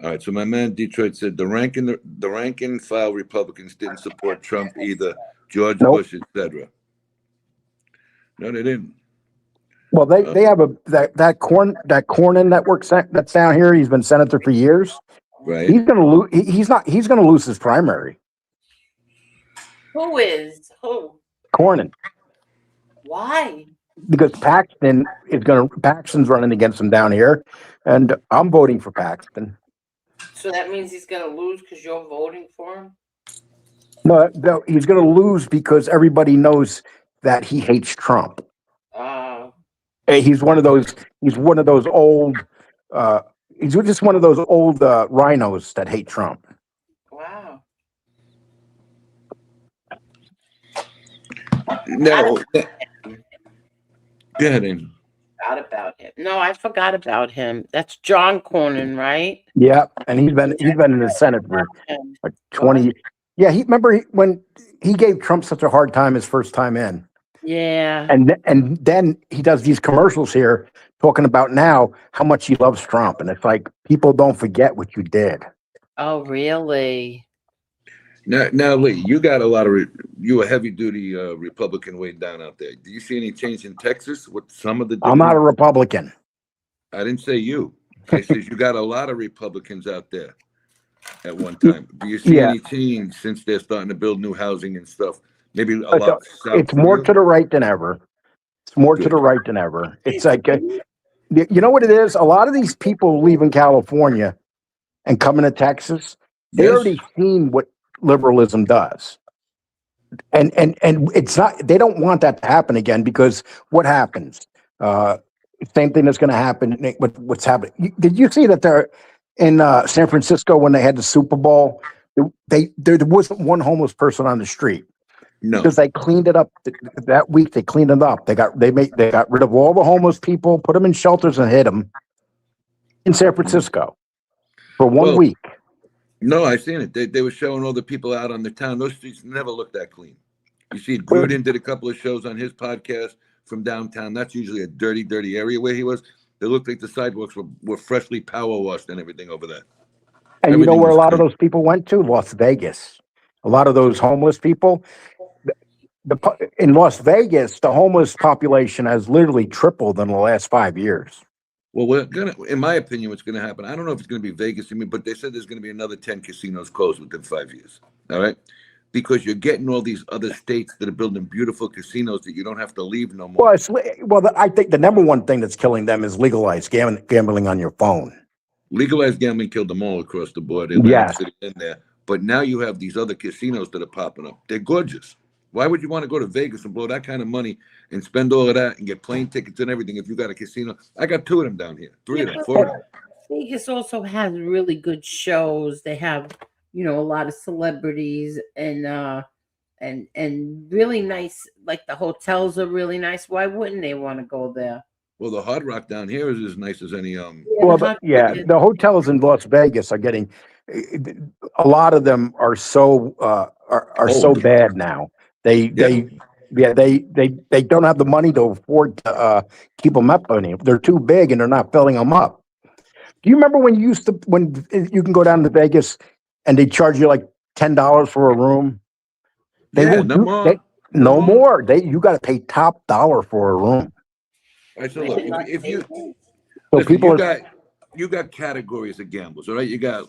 All right, so my man Detroit said the rank and file Republicans didn't support Trump either, George Bush, etc. No, they didn't. Well, they have that Cornyn network that's down here. He's been senator for years. Right. He's gonna lose. He's gonna lose his primary. Who is? Who? Cornyn. Why? Because Paxton's running against him down here, and I'm voting for Paxton. So that means he's going to lose because you're voting for him? No, he's going to lose because everybody knows that he hates Trump. He's one of those. He's one of those old. He's just one of those old rhinos that hate Trump. Wow. No. Go ahead, Amy. Forgot about him. No, I forgot about him. That's John Cornyn, right? Yeah, and he's been in the Senate for like 20. Yeah, when he gave Trump such a hard time his first time in. Yeah. And then he does these commercials here talking about now how much he loves Trump, and it's like people don't forget what you did. Oh, really? Now, Lee, you got a lot of you a heavy duty Republican way down out there. Do you see any change in Texas with some of the? I'm not a Republican. I didn't say you. I said you got a lot of Republicans out there at one time. Do you see any change since they're starting to build new housing and stuff? Maybe a lot. It's more to the right than ever. It's more to the right than ever. It's like, you know what it is? A lot of these people leaving California and coming to Texas, they already seen what liberalism does. And it's not, they don't want that to happen again, because what happens? Same thing that's going to happen with what's happening. Did you see that they're in San Francisco when they had the Super Bowl? There wasn't one homeless person on the street. No, because they cleaned it up that week. They cleaned it up. They got rid of all the homeless people, put them in shelters, and hid them in San Francisco for 1 week. No, I seen it. They were showing all the people out on the town. Those streets never look that clean. You see, Gruden did a couple of shows on his podcast from downtown. That's usually a dirty, dirty area where he was. They looked like the sidewalks were freshly power washed and everything over there. And you know where a lot of those people went to? Las Vegas. A lot of those homeless people, in Las Vegas, the homeless population has literally tripled in the last 5 years. Well, in my opinion, what's gonna happen? I don't know if it's gonna be Vegas, but they said there's gonna be another 10 casinos closed within 5 years. All right, because you're getting all these other states that are building beautiful casinos that you don't have to leave no more. I think the number one thing that's killing them is legalized gambling on your phone. Legalized gambling killed them all across the board. Yes. City in there. But now you have these other casinos that are popping up. They're gorgeous. Why would you want to go to Vegas and blow that kind of money and spend all of that and get plane tickets and everything if you got a casino? I got 2 of them down here, 3 of them, 4 of them. Vegas also has really good shows. They have, a lot of celebrities and really nice. Like the hotels are really nice. Why wouldn't they want to go there? Well, the Hard Rock down here is as nice as any. The hotels in Las Vegas are getting. A lot of them are so so bad now. They don't have the money to afford to keep them up any. They're too big and they're not filling them up. Do you remember when you can go down to Vegas and they charge you like $10 for a room? No more. You got to pay top dollar for a room. All right, so look, if you you got categories of gamblers, all right? You got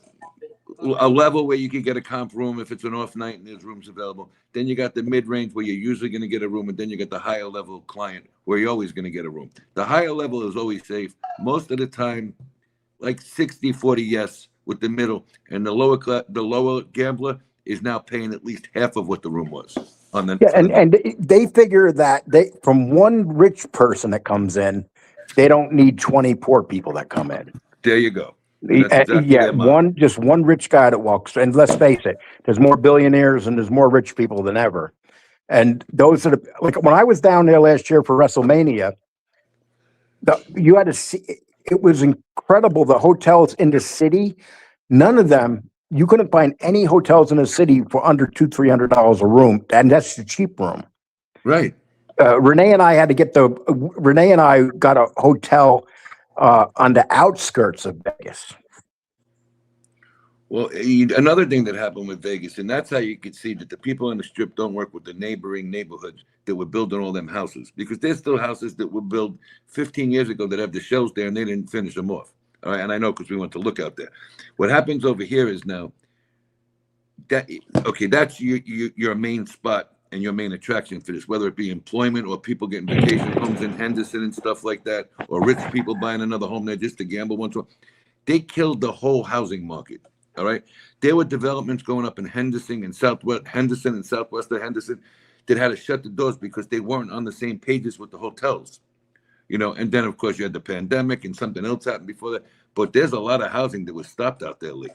a level where you can get a comp room if it's an off night and there's rooms available. Then you got the mid-range where you're usually going to get a room, and then you get the higher level client where you're always going to get a room. The higher level is always safe. Most of the time, like 60-40 yes with the middle, and the lower gambler is now paying at least half of what the room was. And they figure that from one rich person that comes in, they don't need 20 poor people that come in. There you go. Just one rich guy that walks. And let's face it, there's more billionaires and there's more rich people than ever. And those are like when I was down there last year for WrestleMania, you had to see. It was incredible. The hotels in the city, none of them. You couldn't find any hotels in the city for under $200-300 a room, and that's the cheap room. Right. Renee and I got a hotel on the outskirts of Vegas. Well, another thing that happened with Vegas, and that's how you could see that the people on the Strip don't work with the neighboring neighborhoods that were building all them houses, because there's still houses that were built 15 years ago that have the shells there and they didn't finish them off. All right, and I know because we went to look out there. What happens over here is now that's your main spot and your main attraction for this, whether it be employment or people getting vacation homes in Henderson and stuff like that, or rich people buying another home there just to gamble once. They killed the whole housing market. All right, there were developments going up in Henderson and southwestern Henderson that had to shut the doors because they weren't on the same pages with the hotels. And then of course you had the pandemic and something else happened before that. But there's a lot of housing that was stopped out there, Lee.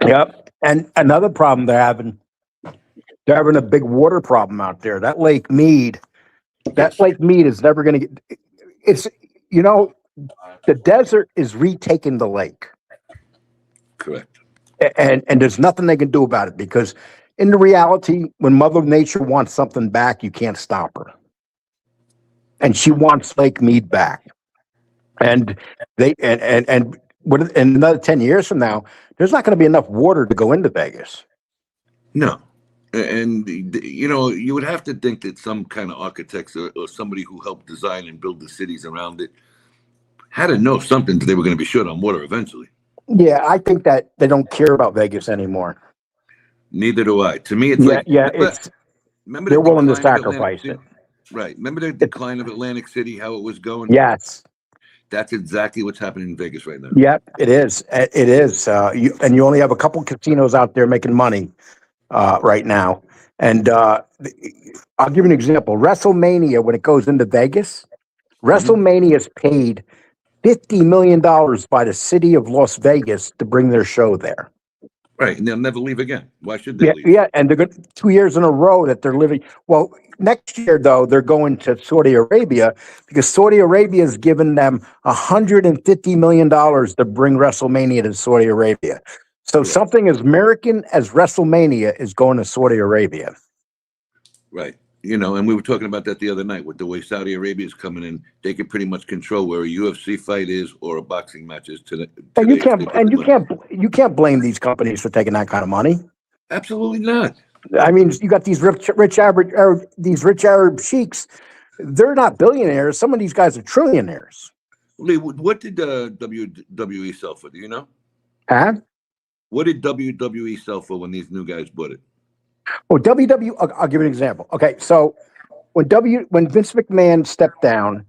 Yep. And another problem they're having a big water problem out there. That Lake Mead is never going to get. The desert is retaking the lake. Correct. And there's nothing they can do about it because in the reality, when Mother Nature wants something back, you can't stop her. And she wants Lake Mead back. And in another 10 years from now, there's not going to be enough water to go into Vegas. No. And, you would have to think that some kind of architects or somebody who helped design and build the cities around it had to know something that they were going to be short on water eventually. Yeah, I think that they don't care about Vegas anymore. Neither do I. To me, it's remember they're willing to sacrifice it. Right. Remember the decline of Atlantic City, how it was going? Yes. That's exactly what's happening in Vegas right now. Yeah, it is. It is. You only have a couple casinos out there making money right now. And I'll give you an example. WrestleMania, when it goes into Vegas, WrestleMania is paid $50 million by the city of Las Vegas to bring their show there. Right, and they'll never leave again. Why should they leave? Yeah, and they're good 2 years in a row that they're living. Well, next year, though, they're going to Saudi Arabia because Saudi Arabia has given them $150 million to bring WrestleMania to Saudi Arabia. So something as American as WrestleMania is going to Saudi Arabia. Right. And we were talking about that the other night with the way Saudi Arabia is coming in. They can pretty much control where a UFC fight is or a boxing match is. You can't blame these companies for taking that kind of money. Absolutely not. I mean, you got these rich Arab sheiks. They're not billionaires. Some of these guys are trillionaires. Lee, what did WWE sell for? Do you know? Huh? What did WWE sell for when these new guys bought it? Well, I'll give you an example. Okay, so when Vince McMahon stepped down,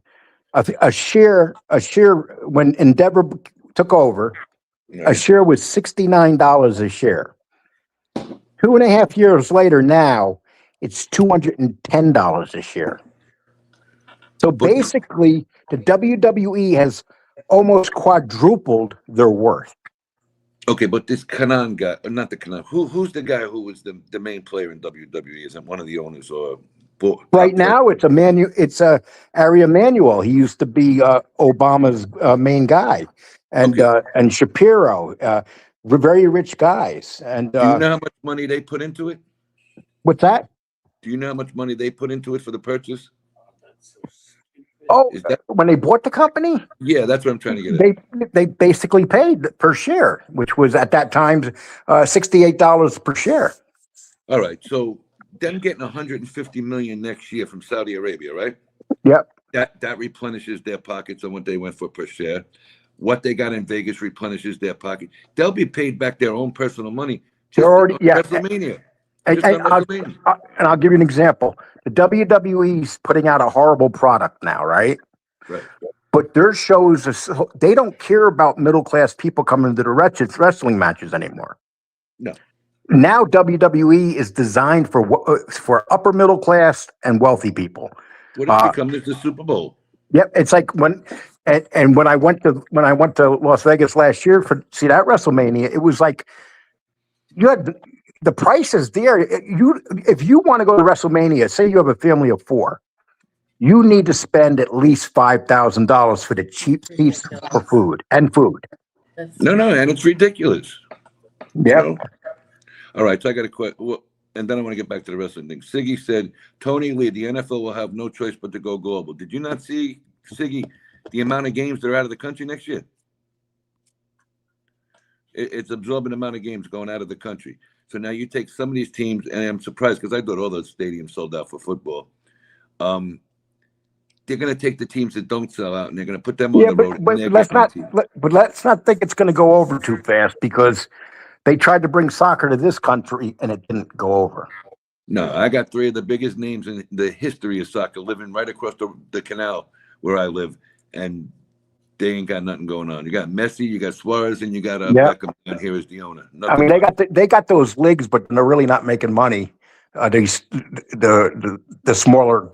a share when Endeavor took over, a share was $69 a share. 2.5 years later, now it's $210 a share. So basically, the WWE has almost quadrupled their worth. Okay, but this Kanan guy, not the Kanan. Who's the guy who was the main player in WWE? Isn't one of the owners or right now? It's Ari Emanuel. He used to be Obama's main guy, and Shapiro, very rich guys. And do you know how much money they put into it? What's that? Do you know how much money they put into it for the purchase? Oh, when they bought the company? Yeah, that's what I'm trying to get at. They basically paid per share, which was at that time $68 per share. All right, so them getting 150 million next year from Saudi Arabia, right? Yep. That replenishes their pockets on what they went for per share. What they got in Vegas replenishes their pocket. They'll be paid back their own personal money. They're already WrestleMania. And I'll give you an example. The WWE's putting out a horrible product now, right? Right. But their shows, they don't care about middle-class people coming to the wrestling matches anymore. No. Now WWE is designed for upper middle class and wealthy people. What it's become is the Super Bowl. Yep, it's like when I went to Las Vegas last year for see that WrestleMania, it was like you had the prices there. If you want to go to WrestleMania, say you have a family of 4, you need to spend at least $5,000 for the cheap seats for food. No, and it's ridiculous. Yeah. You know? All right, so I got a question. Well, and then I want to get back to the wrestling thing. Siggy said, Tony Lee, the NFL will have no choice but to go global. Did you not see, Siggy, the amount of games that are out of the country next year? It's absorbing the amount of games going out of the country. So now you take some of these teams, and I'm surprised because I thought all those stadiums sold out for football. They're going to take the teams that don't sell out, and they're going to put them on the road. But let's not think it's going to go over too fast because they tried to bring soccer to this country, and it didn't go over. No, I got 3 of the biggest names in the history of soccer living right across the canal where I live, and they ain't got nothing going on. You got Messi, you got Suarez, and you got Beckham down here as the owner. I mean, they got those leagues, but they're really not making money. These the smaller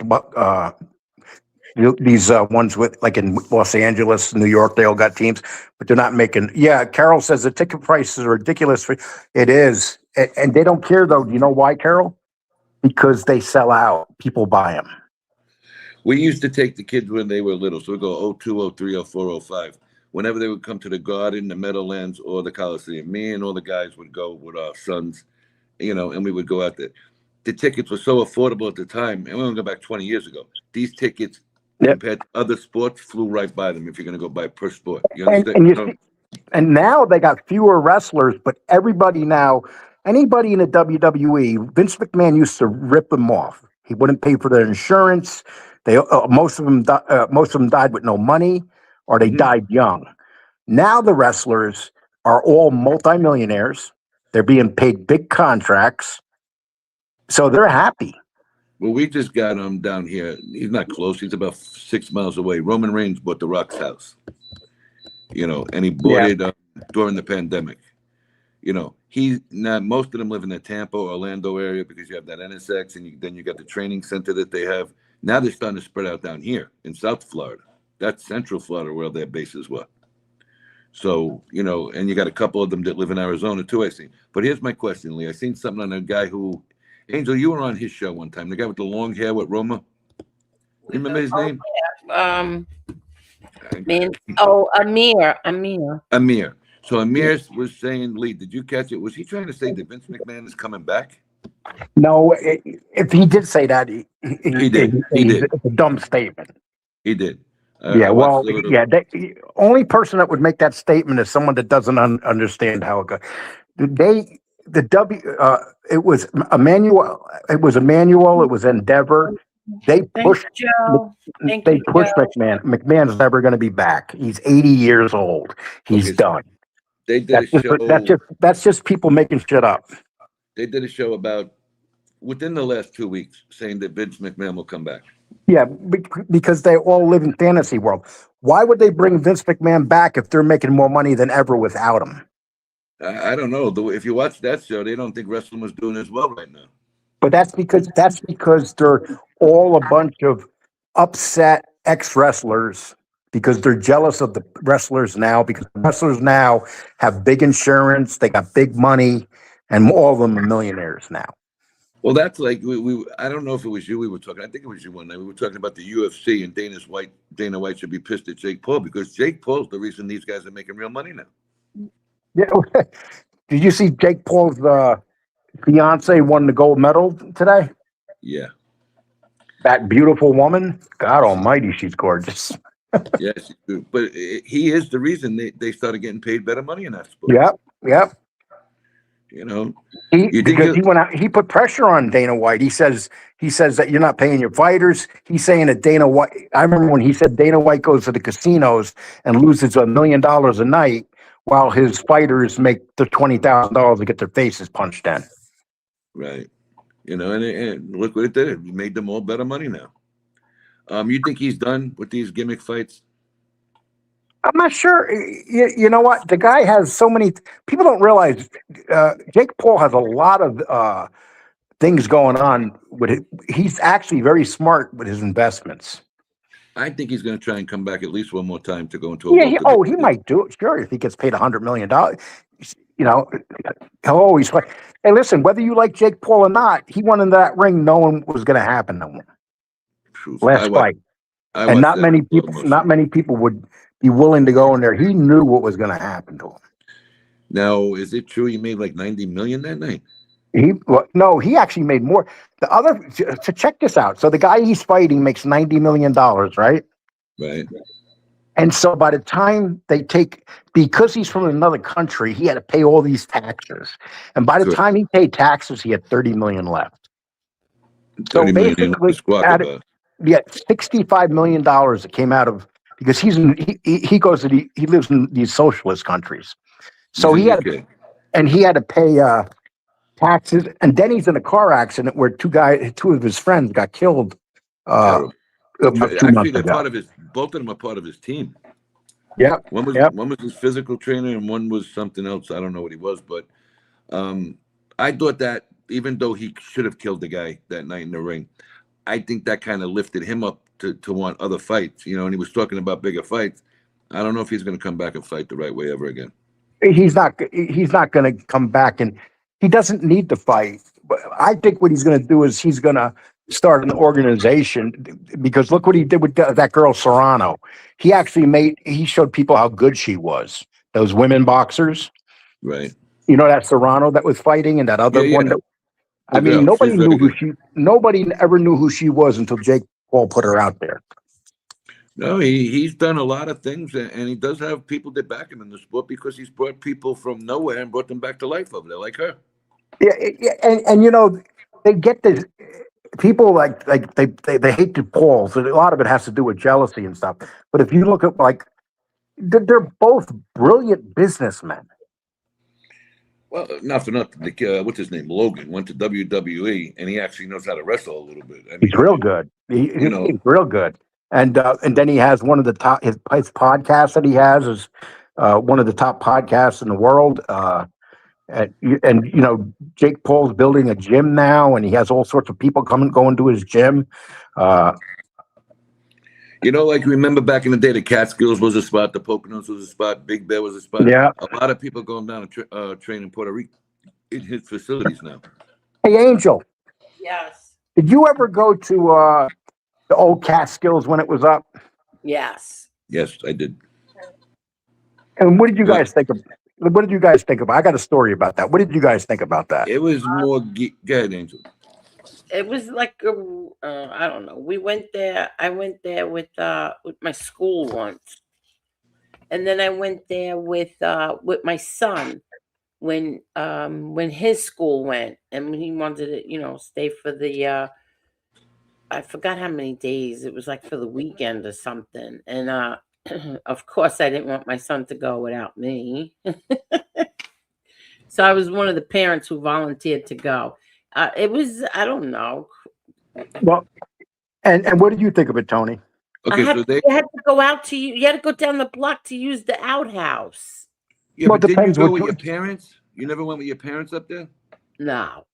these ones with like in Los Angeles, New York, they all got teams, but they're not making. Yeah, Carol says the ticket prices are ridiculous. It is, and they don't care though. Do you know why, Carol? Because they sell out. People buy them. We used to take the kids when they were little. So we go 02, 03, 04, 05. Whenever they would come to the Garden, the Meadowlands, or the Coliseum, me and all the guys would go with our sons, and we would go out there. The tickets were so affordable at the time, and we only go back 20 years ago. These tickets, compared to other sports, flew right by them if you're going to go buy per sport. You understand? And now they got fewer wrestlers, but everybody now, anybody in the WWE, Vince McMahon used to rip them off. He wouldn't pay for their insurance. Most of them died with no money, or they died young. Now the wrestlers are all multimillionaires. They're being paid big contracts, so they're happy. Well, we just got him down here. He's not close. He's about 6 miles away. Roman Reigns bought The Rock's house, and he bought it during the pandemic. Most of them live in the Tampa, Orlando area because you have that NSX, and then you got the training center that they have. Now they're starting to spread out down here in South Florida. That's Central Florida where their bases were. So, and you got a couple of them that live in Arizona too, I see. But here's my question, Lee. I seen something on a guy who, Angel, you were on his show one time. The guy with the long hair with Roma. Remember his name? Amir. So Amir was saying, Lee, did you catch it? Was he trying to say that Vince McMahon is coming back? No, if he did say that, he did. It's a dumb statement. He did. The only person that would make that statement is someone that doesn't understand how it goes. the it was Emmanuel. It was Emmanuel. It was Endeavor. They Thanks, pushed. Joe. Thank They you, pushed Joe. McMahon. McMahon's never going to be back. He's 80 years old. He's Okay, so done. they did a show. That's just people making shit up. They did a show about within the last 2 weeks saying that Vince McMahon will come back. Yeah, because they all live in fantasy world. Why would they bring Vince McMahon back if they're making more money than ever without him? I don't know. If you watch that show, they don't think wrestling was doing as well right now. But that's because they're all a bunch of upset ex-wrestlers because they're jealous of the wrestlers now, because the wrestlers now have big insurance, they got big money, and all of them are millionaires now. Well, that's like we I don't know if it was you we were talking. I think it was you one night. We were talking about the UFC and Dana White should be pissed at Jake Paul because Jake Paul's the reason these guys are making real money now. Yeah. Did you see Jake Paul's fiance won the gold medal today? Yeah. That beautiful woman. God almighty, she's gorgeous. Yes, but he is the reason they started getting paid better money in that sport. Yep. You know, because he went out, he put pressure on Dana White. He says that you're not paying your fighters. He's saying that Dana White. I remember when he said Dana White goes to the casinos and loses $1 million a night, while his fighters make the $20,000 to get their faces punched in. Right. You know, and look what it did. It made them all better money now. You think he's done with these gimmick fights? I'm not sure. You know what? The guy has so many. People don't realize Jake Paul has a lot of things going on with it. He's actually very smart with his investments. I think he's going to try and come back at least one more time to go into a. He might do it. Sure, if he gets paid $100 million, you know, he'll always fight. Hey, listen, whether you like Jake Paul or not, he went into that ring knowing what was going to happen to him. Last fight, and not many people would be willing to go in there. He knew what was going to happen to him. Now, is it true he made like 90 million that night? No, he actually made more. The other, to check this out. So the guy he's fighting makes $90 million, right? Right. And so by the time because he's from another country, he had to pay all these taxes. And by the time he paid taxes, he had 30 million left. So basically, $65 million that came out of, because he lives in these socialist countries. So he had to pay taxes, and then he's in a car accident where two of his friends got killed. Actually, they're part of both of them are part of his team. Yeah. One was his physical trainer, and one was something else. I don't know what he was, but I thought that even though he should have killed the guy that night in the ring, I think that kind of lifted him up to want other fights. You know, and he was talking about bigger fights. I don't know if he's going to come back and fight the right way ever again. He's not going to come back, and he doesn't need to fight. But I think what he's going to do is he's going to start an organization, because look what he did with that girl Serrano. He showed people how good she was. Those women boxers, right? You know, that Serrano that was fighting, and that other one. I mean, nobody ever knew who she was until Jake Paul put her out there. No, he's done a lot of things, and he does have people that back him in the sport because he's brought people from nowhere and brought them back to life over there, like her. Yeah, and you know, they get this. People like they hate the Pauls. So a lot of it has to do with jealousy and stuff. But if you look at they're both brilliant businessmen. Well, not for nothing. What's his name? Logan went to WWE, and he actually knows how to wrestle a little bit. I mean, he's real good. He's real good. And then he has one of the top. His podcast that he has is one of the top podcasts in the world. And you know, Jake Paul's building a gym now, and he has all sorts of people going to his gym. You know, like remember back in the day, the Catskills was a spot, the Poconos was a spot, Big Bear was a spot. Yeah, a lot of people going down to train in Puerto Rico in his facilities now. Hey, Angel. Yes. Did you ever go to the old Catskills when it was up? Yes. Yes, I did. And what did you guys think of? What did you guys think about? I got a story about that. What did you guys think about that? It was more. Go ahead, Angel. It was like I don't know. We went there. I went there with my school once, and then I went there with my son. when his school went, and he wanted to, stay for the I forgot how many days. It was like for the weekend or something. And of course I didn't want my son to go without me. So I was one of the parents who volunteered to go. It was, I don't know. Well, and what did you think of it, Tony? Okay, so You had to go out you had to go down the block to use the outhouse. yeah, Well, but it didn't you depends go what with you. your parents? You never went with your parents up there? No.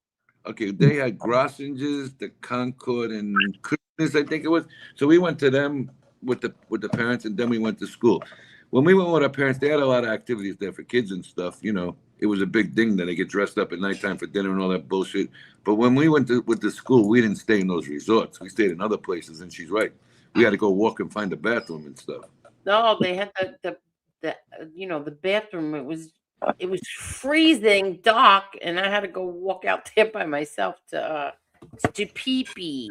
Okay, they had Grossinger's, the Concord, and Christmas, I think it was. So we went to them with the parents, and then we went to school. When we went with our parents, they had a lot of activities there for kids and stuff. It was a big thing that they get dressed up at nighttime for dinner and all that bullshit. But when we went with the school, we didn't stay in those resorts. We stayed in other places, and she's right. We had to go walk and find a bathroom and stuff. No, they had the bathroom. It was freezing dark, and I had to go walk out there by myself to pee pee.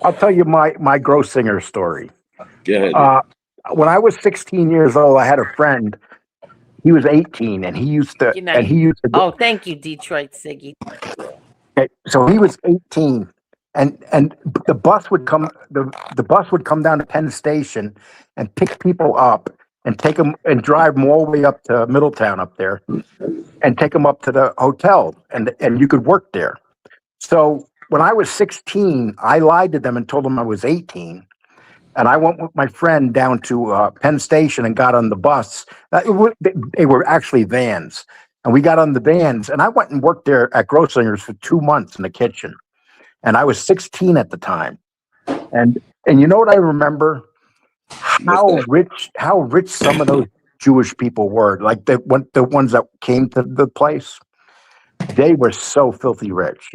I'll tell you my gross singer story. Go ahead. When I was 16 years old, I had a friend. He was 18, and he used to. Good night. And he used to. Oh, thank you, Detroit Siggy. Okay, so he was 18, and the bus would come. The bus would come down to Penn Station and pick people up and take them and drive them all the way up to Middletown up there, and take them up to the hotel, and you could work there. So when I was 16, I lied to them and told them I was 18. And I went with my friend down to Penn Station and got on the bus. They were actually vans. And we got on the vans. And I went and worked there at Grossinger's for 2 months in the kitchen. And I was 16 at the time. And you know what I remember? How rich some of those Jewish people were. Like the ones that came to the place. They were so filthy rich.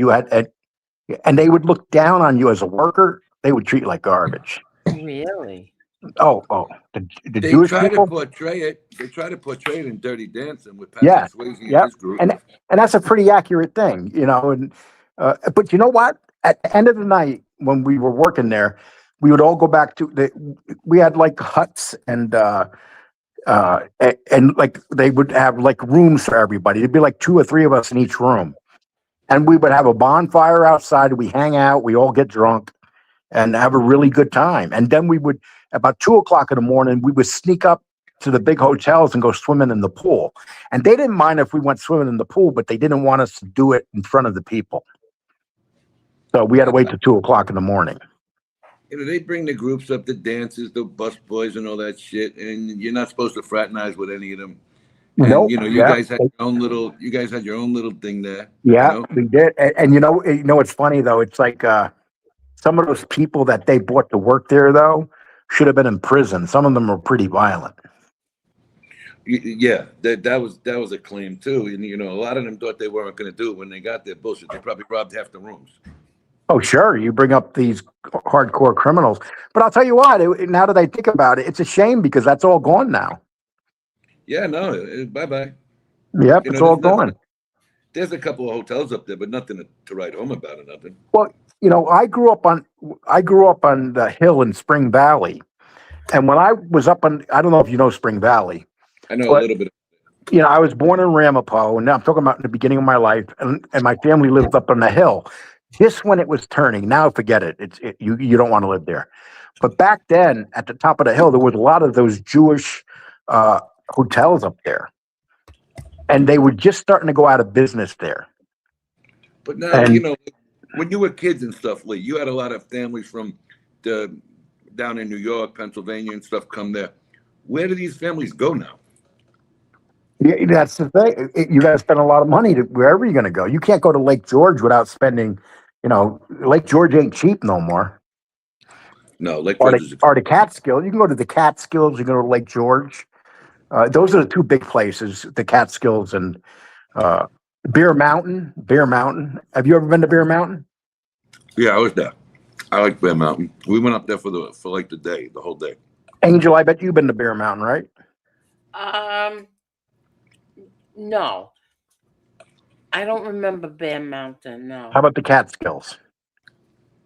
And they would look down on you as a worker. They would treat you like garbage. Really? Oh, the They Jewish try people. to portray it. They try to portray it in Dirty Dancing with Patrick Swayze and his group. And that's a pretty accurate thing, And but you know what? At the end of the night, when we were working there, we would all go back to we had like huts and like they would have like rooms for everybody. It'd be like 2 or 3 of us in each room, and we would have a bonfire outside. We hang out. We all get drunk and have a really good time. And then we would, about 2:00 in the morning, we would sneak up to the big hotels and go swimming in the pool. And they didn't mind if we went swimming in the pool, but they didn't want us to do it in front of the people. So we had to wait till 2:00 in the morning. They bring the groups up, the dances, the bus boys, and all that shit, and you're not supposed to fraternize with any of them. And Nope. you guys had your own little. You guys had your own little thing there. Yeah, we did. And it's funny though. It's like some of those people that they brought to work there though should have been in prison. Some of them were pretty violent. Yeah, that was a claim too, and a lot of them thought they weren't going to do it when they got their bullshit. They probably robbed half the rooms. Oh, sure. You bring up these hardcore criminals, but I'll tell you what. Now that I think about it, it's a shame because that's all gone now. Yeah, no, bye bye. Yep, it's all gone. There's a couple of hotels up there, but nothing to write home about or nothing. Well, I grew up on the hill in Spring Valley, and when I was up on, I don't know if you know Spring Valley. I know a little bit. I was born in Ramapo, and now I'm talking about in the beginning of my life, and my family lived up on the hill. Just when it was turning, now forget it. You don't want to live there. But back then, at the top of the hill, there was a lot of those Jewish hotels up there, and they were just starting to go out of business there. But now, when you were kids and stuff, Lee, you had a lot of families from down in New York, Pennsylvania, and stuff come there. Where do these families go now? Yeah, that's the thing. You got to spend a lot of money to wherever you're going to go. You can't go to Lake George without spending. Lake George ain't cheap no more. No, Lake George or the Catskills. You can go to the Catskills. You can go to Lake George. Those are the 2 big places: the Catskills and Bear Mountain. Bear Mountain. Have you ever been to Bear Mountain? Yeah, I was there. I like Bear Mountain. We went up there for the whole day. Angel, I bet you've been to Bear Mountain, right? No. I don't remember Bear Mountain, no. How about the Catskills?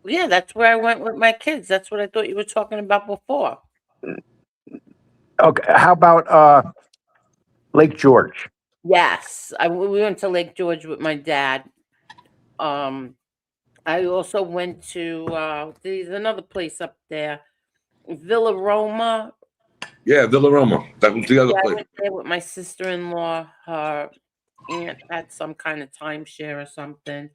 Yeah, that's where I went with my kids. That's what I thought you were talking about before. Okay, how about Lake George. Yes, we went to Lake George with my dad. I also went to there's another place up there, Villa Roma. Yeah, Villa Roma. That was the other Yeah, I place. went there with my sister-in-law. Her aunt had some kind of timeshare or something.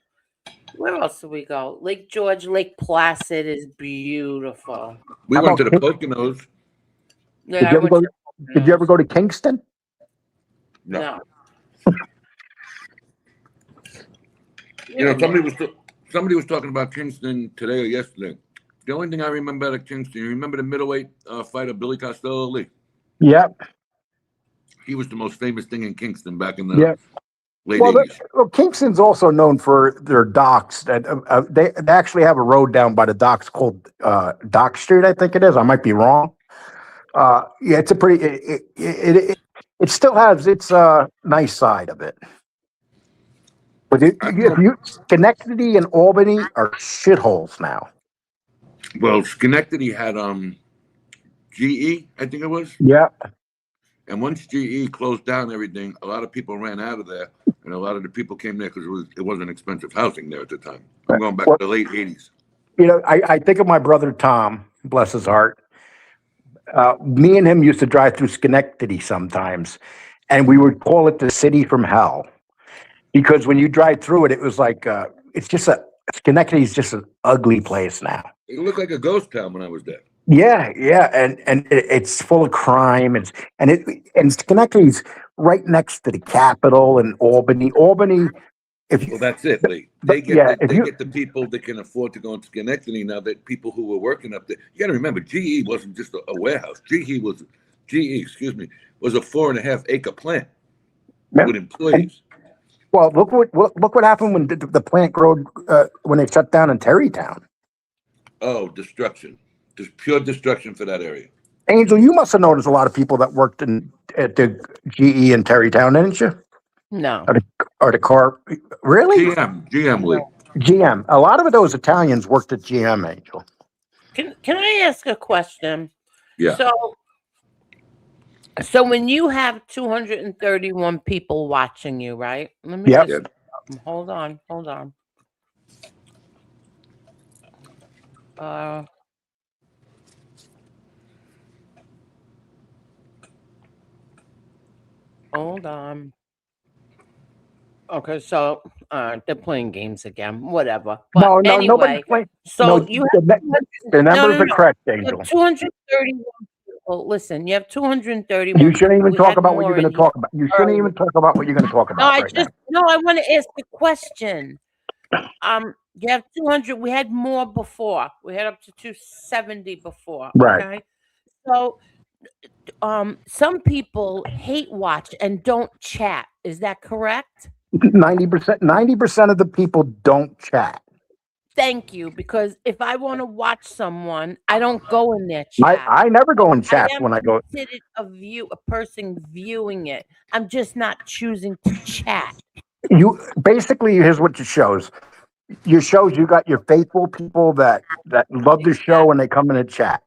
Where else did we go? Lake George, Lake Placid is beautiful. We How went to the about King- Poconos. Yeah, Did I you ever went go? to Did you ever Poconos. go to Kingston? No. No. You know, somebody was talking about Kingston today or yesterday. The only thing I remember out of Kingston, you remember the middleweight fighter Billy Costello Lee? Yep. He was the most famous thing in Kingston back in the Yep. late Well, 80s. Kingston's also known for their docks. That they actually have a road down by the docks called Dock Street, I think it is. I might be wrong. Yeah, it's a pretty. It still has its nice side of it. But Schenectady and Albany are shitholes now. Well, Schenectady had GE, I think it was. Yeah. And once GE closed down everything, a lot of people ran out of there, and a lot of the people came there because it wasn't expensive housing there at the time. I'm going back to the late 80s. You know, I think of my brother Tom, bless his heart. Me and him used to drive through Schenectady sometimes, and we would call it the city from hell. Because when you drive through it, it was like Schenectady's just an ugly place now. It looked like a ghost town when I was there. Yeah, and it's full of crime, and Schenectady's right next to the Capitol and Albany. Albany, Well, that's it, Lee. They get the people that can afford to go into Schenectady now. That people who were working up there, you got to remember, GE wasn't just a warehouse. GE was a 4.5 acre plant with employees. Well, look what happened when the plant growed when they shut down in Terrytown. Oh, destruction! Just pure destruction for that area. Angel, you must have noticed a lot of people that worked at the GE in Terrytown, didn't you? No. Or the car, really? GM, Lee. GM. A lot of those Italians worked at GM, Angel. Can I ask a question? Yeah. So when you have 231 people watching you, right? Let me just hold on. Hold on. Okay, so they're playing games again. Whatever. But No, anyway, nobody's playing. so you have the numbers are correct, Angel. 231 people. Listen, you have 231. You shouldn't even We talk had about what you're more going in to talk about. You shouldn't even talk about what you're going to talk about right now. No, I want to ask a question. You have 200. We had more before. We had up to 270 before. Right. Okay. So, some people hate watch and don't chat. Is that correct? 90% of the people don't chat. Thank you, because if I want to watch someone, I don't go in their chat. I never go in chats when I go. Considered a person viewing it. I'm just not choosing to chat. You basically, here's what your shows. Your shows, you got your faithful people that love the show and they come in a chat.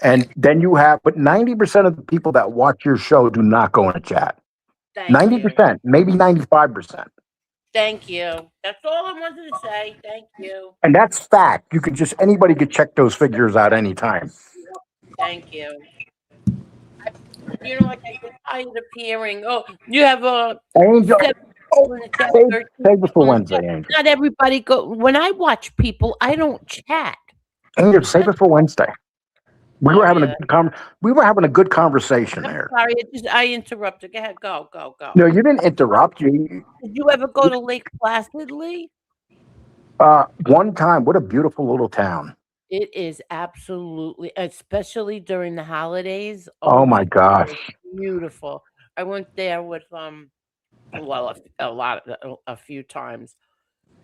And then you have, but 90% of the people that watch your show do not go in a chat. 90%, maybe 95%. Thank you. That's all I wanted to say. Thank you. And that's fact. You could anybody could check those figures out anytime. Thank you. You know, like I get tired of hearing, oh, you have a Angel. Save it for Wednesday, Angel. Not everybody go. When I watch people, I don't chat. Angel, save it for Wednesday. We were having a good conversation there. Sorry, I interrupted. Go ahead, go. No, you didn't interrupt. Did you ever go to Lake Placid, Lee? One time. What a beautiful little town. It is absolutely, especially during the holidays. Oh my gosh, beautiful! I went there with a few times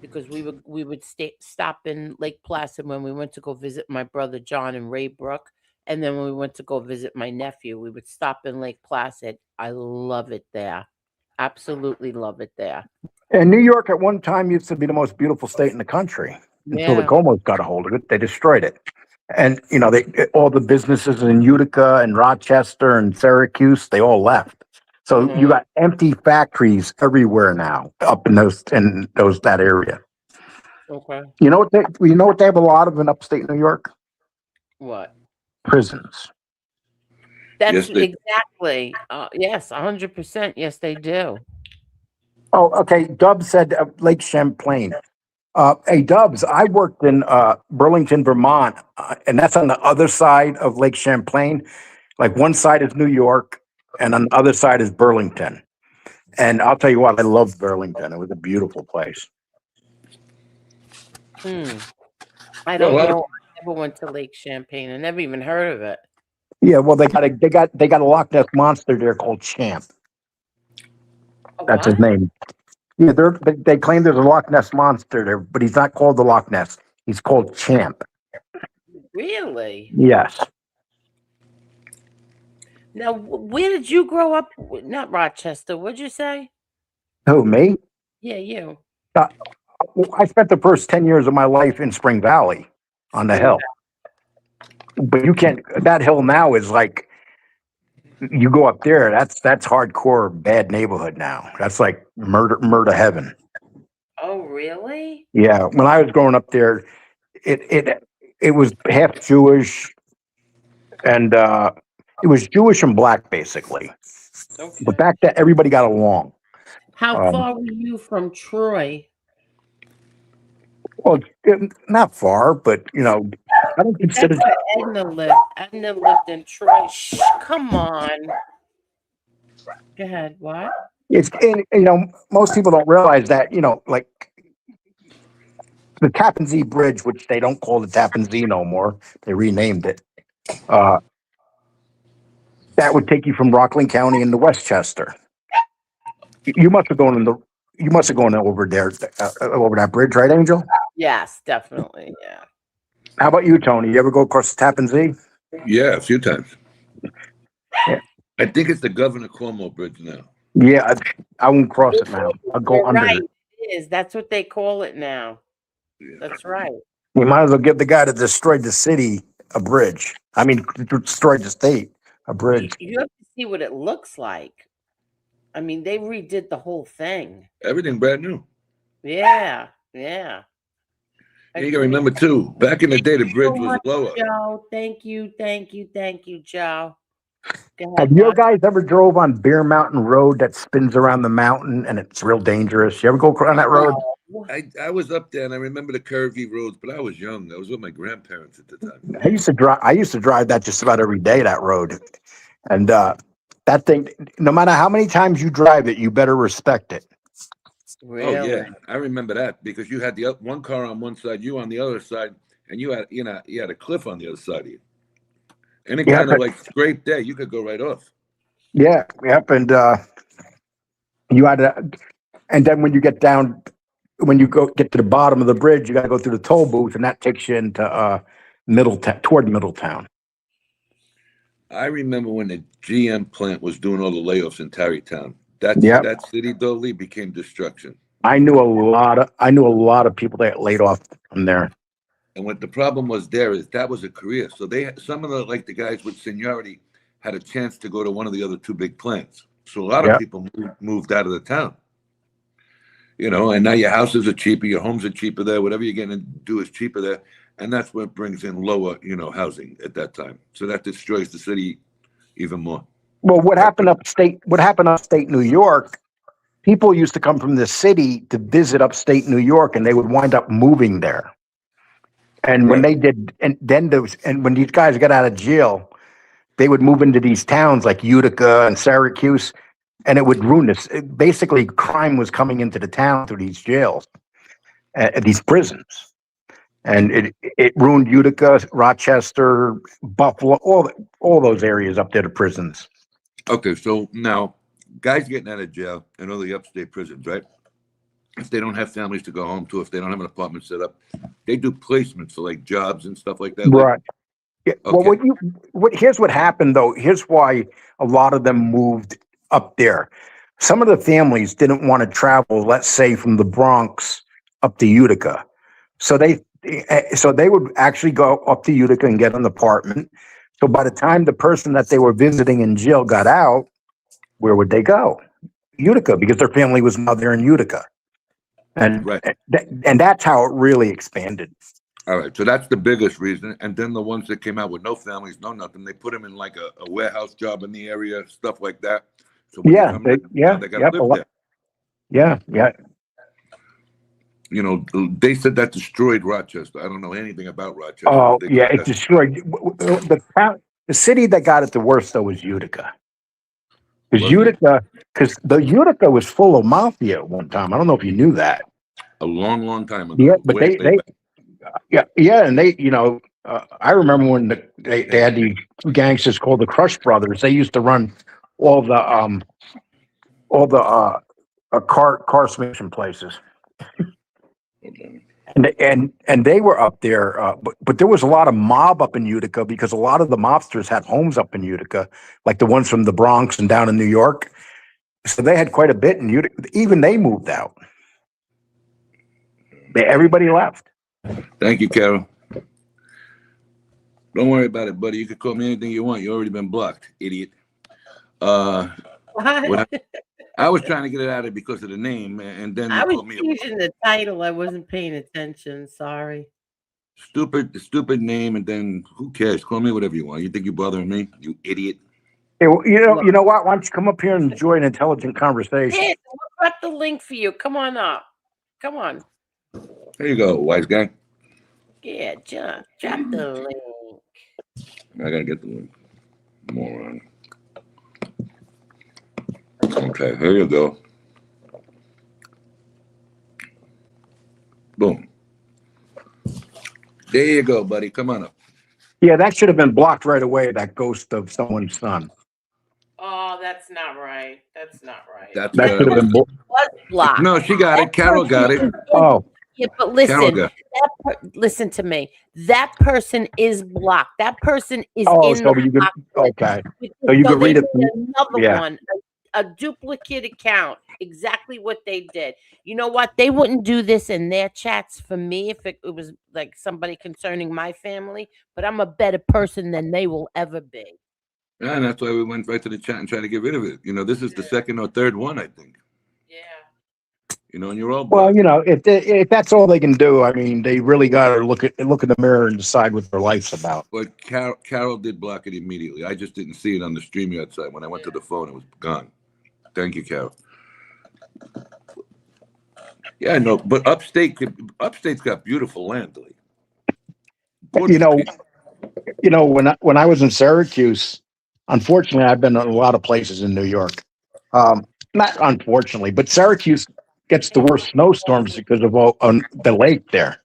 because we would stop in Lake Placid when we went to go visit my brother John in Raybrook, and then when we went to go visit my nephew, we would stop in Lake Placid. I love it there, absolutely love it there. And New York at one time used to be the most beautiful state in the country. Until the Comos got a hold of it, they destroyed it. And you know, all the businesses in Utica and Rochester and Syracuse, they all left. So you got empty factories everywhere now up in that area. Okay. You know what they have a lot of in upstate New York? What? Prisons. That's Yes, they. exactly. Yes, 100%. Yes, they do. Oh, okay. Dubs said Lake Champlain. Hey, Dubs, I worked in Burlington, Vermont, and that's on the other side of Lake Champlain. Like one side is New York, and on the other side is Burlington. And I'll tell you what, I loved Burlington. It was a beautiful place. I Well, a don't lot know. of I never went to Lake Champlain. I never even heard of it. Yeah, well, they got a Loch Ness monster there called Champ. A That's his what? name. Yeah, they claim there's a Loch Ness monster there, but he's not called the Loch Ness. He's called Champ. Really? Yes. Now, where did you grow up? Not Rochester. What'd you say? Who, me? Yeah, you. Uh, I spent the first 10 years of my life in Spring Valley on the Spring hill. But you can't, that hill now is like, you go up there, that's hardcore bad neighborhood now. That's like murder heaven. Oh, really? Yeah. When I was growing up there, it was half Jewish and it was Jewish and black basically. Okay. But back then everybody got along. How far were you from Troy? Well, not far, but I don't consider. That's where Edna lived. Edna lived in Troy. Shh, come on. Go ahead. What? It's most people don't realize that like the Tappan Zee Bridge, which they don't call the Tappan Zee no more, they renamed it. That would take you from Rockland County into Westchester. You must have gone over there over that bridge, right, Angel? Yes, definitely. Yeah. How about you, Tony? You ever go across the Tappan Zee? Yeah, a few times. Yeah. I think it's the Governor Cuomo Bridge now. Yeah, I won't cross it now. I'll go You're under right. it. It is. That's what they call it now. That's right. You might as well give the guy that destroyed the city a bridge. I mean, destroyed the state a bridge. You have to see what it looks like. I mean, they redid the whole thing. Everything brand new. Yeah, yeah. You got to remember too, back in the day, the bridge was lower. Joe, thank you, Joe. Go Have ahead, you Bob. guys ever drove on Bear Mountain Road that spins around the mountain and it's real dangerous? You ever go on that road? I was up there and I remember the curvy roads, but I was young. I was with my grandparents at the time. I used to drive that just about every day, that road. And that thing, no matter how many times you drive it, you better respect it. Really? Oh yeah, I remember that because you had the one car on one side, you on the other side, and you had a cliff on the other side of you. Any kind of like scrape there, you could go right off. Yeah, yep. And you had to, and then when you get down, when you get to the bottom of the bridge, you got to go through the toll booth, and that takes you into toward Middletown. I remember when the GM plant was doing all the layoffs in Tarrytown. That city, Dolly, became destruction. I knew a lot of people that laid off from there. And what the problem was there is that was a career. So some of the guys with seniority had a chance to go to one of the other two big plants. So a lot of people moved out of the town. And now your houses are cheaper, your homes are cheaper there, whatever you're getting to do is cheaper there. And that's what brings in lower, housing at that time. So that destroys the city even more. Well, what happened upstate New York, people used to come from the city to visit upstate New York and they would wind up moving there. And when they did, and when these guys got out of jail, they would move into these towns like Utica and Syracuse, and it would ruin this. Basically, crime was coming into the town through these jails, these prisons. And it ruined Utica, Rochester, Buffalo, all those areas up there, the prisons. Okay, so now guys getting out of jail and all the upstate prisons, right? If they don't have families to go home to, if they don't have an apartment set up, they do placements for jobs and stuff like that. Right. Yeah. Okay. Well, here's what happened though. Here's why a lot of them moved up there. Some of the families didn't want to travel, let's say, from the Bronx up to Utica. So they would actually go up to Utica and get an apartment. So by the time the person that they were visiting in jail got out, where would they go? Utica, because their family was now there in Utica. And Right. and that's how it really expanded. All right, so that's the biggest reason. And then the ones that came out with no families, no nothing, they put them in like a warehouse job in the area, stuff like that. So when Yeah, they come back, now they got to live there. Yeah. You know, they said that destroyed Rochester. I don't know anything about Rochester. Oh, They yeah, got it that- destroyed the city that got it the worst though was Utica. Because the Utica was full of mafia at one time. I don't know if you knew that. a long, long time ago. Yeah, but way they back. yeah, and they, I remember when they had these two gangsters called the Crush Brothers. They used to run all the car smashing places. And they were up there, but there was a lot of mob up in Utica because a lot of the mobsters had homes up in Utica, like the ones from the Bronx and down in New York. So they had quite a bit in Utica. Even they moved out. Everybody left. Thank you, Carol. Don't worry about it, buddy. You can call me anything you want. You already been blocked, idiot. I was trying to get it out of it because of the name, and then I you was called me using the title. I wasn't paying attention. Sorry. stupid name, and then who cares? Call me whatever you want. You think you're bothering me, you idiot? Hey, well, you know what? Why don't you come up here and enjoy an intelligent conversation? Yes, I've got the link for you. Come on up. Come on. There you go, wise guy. Yeah, drop the link. I gotta get the link. Moron. Okay, here you go. Boom. There you go, buddy. Come on up. Yeah, that should have been blocked right away, that ghost of someone's son. Oh, that's not right. That's not right. That's That should have been was blocked. No, she got it. Carol got it. Oh. Yeah, but listen, got listen to me. That person is blocked. That person is Oh, in so the you could, block okay. list. So you could they read it. did another Yeah. one, a duplicate account. Exactly what they did. You know what? They wouldn't do this in their chats for me if it was like somebody concerning my family, but I'm a better person than they will ever be. Yeah, and that's why we went right to the chat and tried to get rid of it. You know, this is the second or third one, I think. Yeah. You know, and you're all Well, if that's all they can do, I mean, they really got to look in the mirror and decide what their life's about. But Carol did block it immediately. I just didn't see it on the StreamYard side. When I went to the phone, it was gone. Thank you, Carol. Yeah, no, but upstate's got beautiful land, Lee. When I was in Syracuse, unfortunately, I've been in a lot of places in New York. Not unfortunately, but Syracuse gets the worst snowstorms because of the lake there.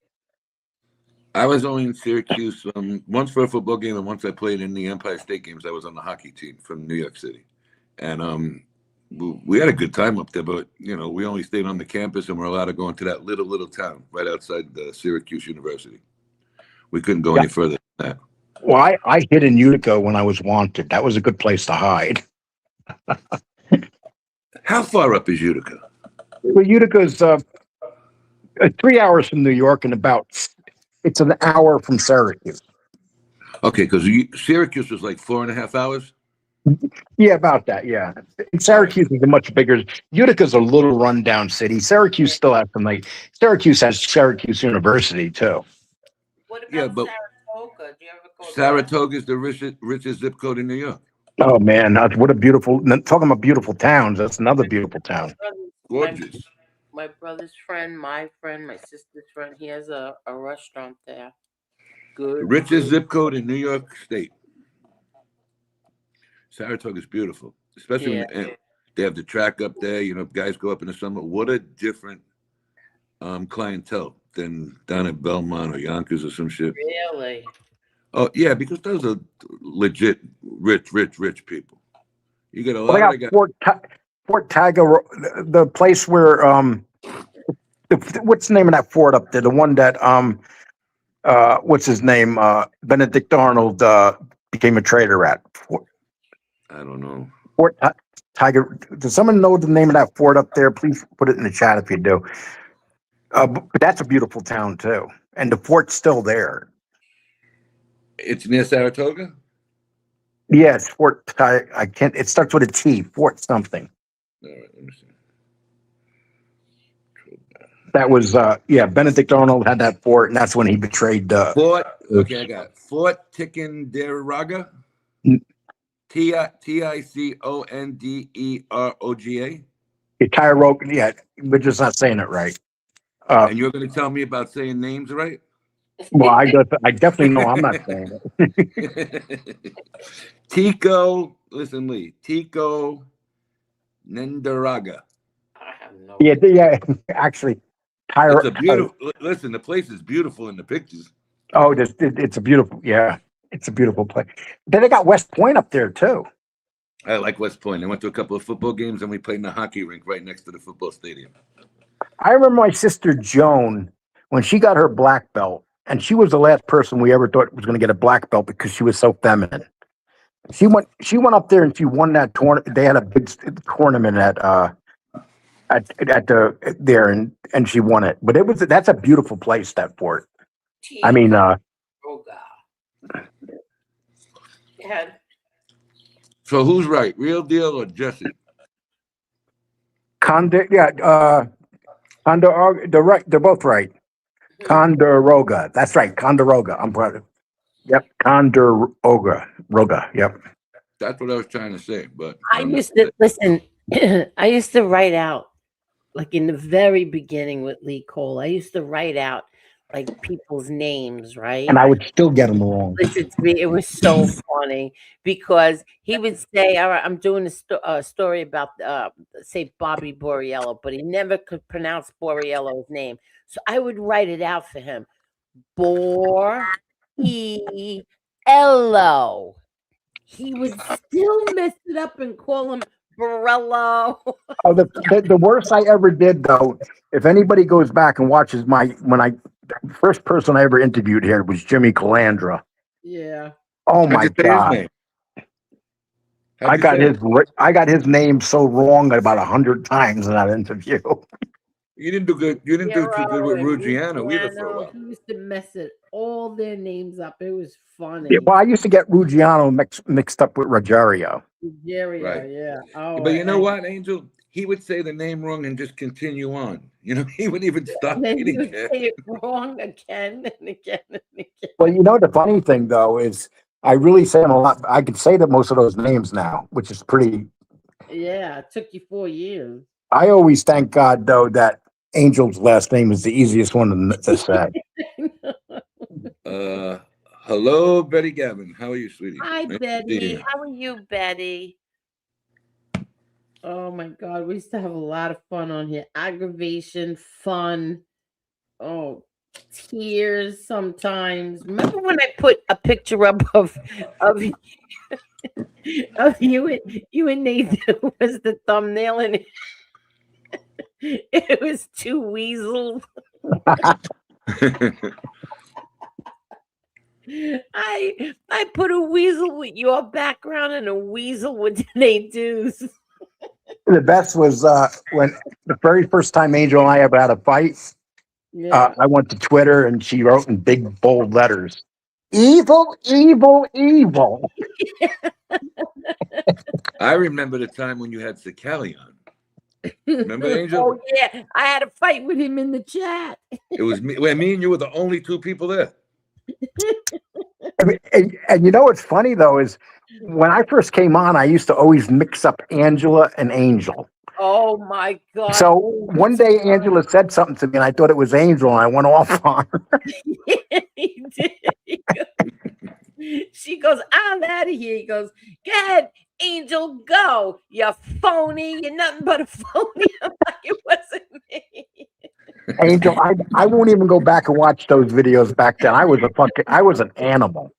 I was only in Syracuse once for a football game, and once I played in the Empire State Games. I was on the hockey team from New York City, and we had a good time up there. But we only stayed on the campus, and we're allowed to go into that little town right outside the Syracuse University. We couldn't go any further than that. Well, I hid in Utica when I was wanted. That was a good place to hide. How far up is Utica? Well, Utica's 3 hours from New York and it's an hour from Syracuse. Okay, because Syracuse was like 4.5 hours. Yeah, about that. Yeah, Syracuse is a much bigger. Utica's a little rundown city. Syracuse still has Syracuse has Syracuse University too. What about But Saratoga? Do you ever go Saratoga is the richest zip code in New York. Oh man, what a beautiful! Talking about beautiful towns, that's another beautiful town. Gorgeous. My brother's friend, my sister's friend, he has a restaurant there. Good. The richest zip code in New York State. Saratoga is beautiful, especially when they have the track up there. Guys go up in the summer. What a different clientele than down at Belmont or Yonkers or some shit. Really? Oh yeah, because those are legit rich people. You get a lot. Well, they got Fort Taga, the place where what's the name of that fort up there? The one that what's his name? Benedict Arnold became a trader at. I don't know. Fort Tiger. Does someone know the name of that fort up there? Please put it in the chat if you do. But that's a beautiful town too, and the fort's still there. It's near Saratoga? Yes, Fort. I can't. It starts with a T. Fort something. All right, let me see. That was Benedict Arnold had that fort, and that's when he betrayed. Fort. Okay, I got it. Fort Ticonderoga. Ticonderoga. Tioga. Yeah, we're just not saying it right. And you're going to tell me about saying names right? Well, I definitely know I'm not saying it. Tico, listen, Lee. Tico Nendaraga. I have no. Yeah. Actually, it's a beautiful. Listen, the place is beautiful in the pictures. Oh, it's a beautiful. Yeah, it's a beautiful place. Then they got West Point up there too. I like West Point. I went to a couple of football games, and we played in the hockey rink right next to the football stadium. I remember my sister Joan when she got her black belt, and she was the last person we ever thought was going to get a black belt because she was so feminine. She went up there and she won that tournament. They had a big tournament at there and she won it. But that's a beautiful place, that fort. I mean, Oh God. Yeah. So who's right, Real Deal or Jesse? They're right. They're both right. Conderoga. That's right. Conderoga. I'm proud of. Yep. Conderoga. Yep. That's what I was trying to say. But I used to listen. I used to write out, like in the very beginning with Lee Cole. I used to write out like people's names, right? And I would still get them wrong. Listen to me. It was so funny because he would say, "All right, I'm doing a story about, say, Bobby Borriello," but he never could pronounce Borriello's name. So I would write it out for him. Borriello. He would still mess it up and call him Borello. Oh, the worst I ever did, though, if anybody goes back and watches the first person I ever interviewed here was Jimmy Calandra. Yeah. Oh my God. I got his name so wrong about 100 times in that interview. You didn't do good. You didn't do too good with Ruggiano either for a while. He used to mess all their names up. It was funny. Yeah, well, I used to get Ruggiano mixed up with Rogerio. Right. Yeah. Oh, but you know what, Angel? He would say the name wrong and just continue on. You know, he wouldn't even stop. Then he would say it wrong again and again and again. Well, you know, the funny thing, though, is I really say them a lot. I could say that most of those names now, which is pretty. Yeah, it took you 4 years. I always thank God, though, that Angel's last name is the easiest one to say. Hello, Betty Gavin. How are you, sweetie? Hi, Betty. How are you, Betty? Oh my God, we used to have a lot of fun on here. Aggravation, fun. Oh, tears sometimes. Remember when I put a picture up of you and Nathan was the thumbnail, and it was two weasels. I put a weasel with your background and a weasel with Nate Deuce. The best was when the very first time Angel and I ever had a fight. Yeah. I went to Twitter and she wrote in big bold letters, "Evil, evil, evil." I remember the time when you had Sakali on. Remember, Angel? Oh yeah, I had a fight with him in the chat. It was me. Well, me and you were the only two people there. And you know what's funny though is when I first came on, I used to always mix up Angela and Angel. Oh my God! So one day Angela said something to me, and I thought it was Angel, and I went off on her. Yeah, he did. She goes, "I'm out of here." He goes, "Go ahead, Angel, go. You phony. You're nothing but a phony." I'm like, it wasn't me. Angel, I won't even go back and watch those videos back then. I was an animal.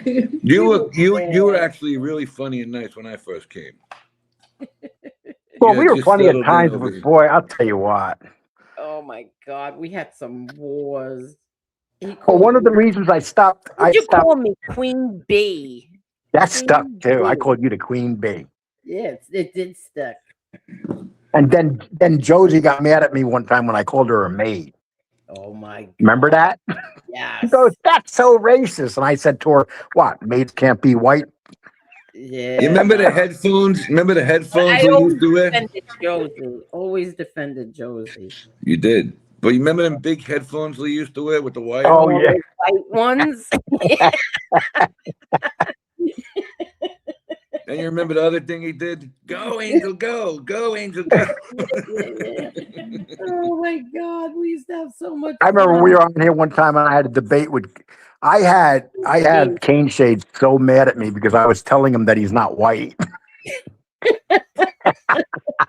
You were actually really funny and nice when I first came. Well, we were funny at times, but boy, I'll tell you what. Oh my God, we had some wars. Well, one of the reasons I stopped. You call me Queen Bee. That stuck too. I called you the Queen Bee. Yeah, it did stick. And then Josie got mad at me one time when I called her a maid. Oh my God. Remember that? Yes. She goes, "That's so racist." And I said to her, "What? Maids can't be white?" Yeah. You remember the headphones? Remember the headphones I we always used to wear? defended Josie. Always defended Josie. You did. But you remember them big headphones we used to wear with the wire? Oh All yeah. those white ones. And you remember the other thing he did? Go, Angel, go. Go, Angel, go. Yeah. Oh my God, we used to have so much I remember fun. we were on here one time and I had a debate with. I had Cane Shade so mad at me because I was telling him that he's not white. And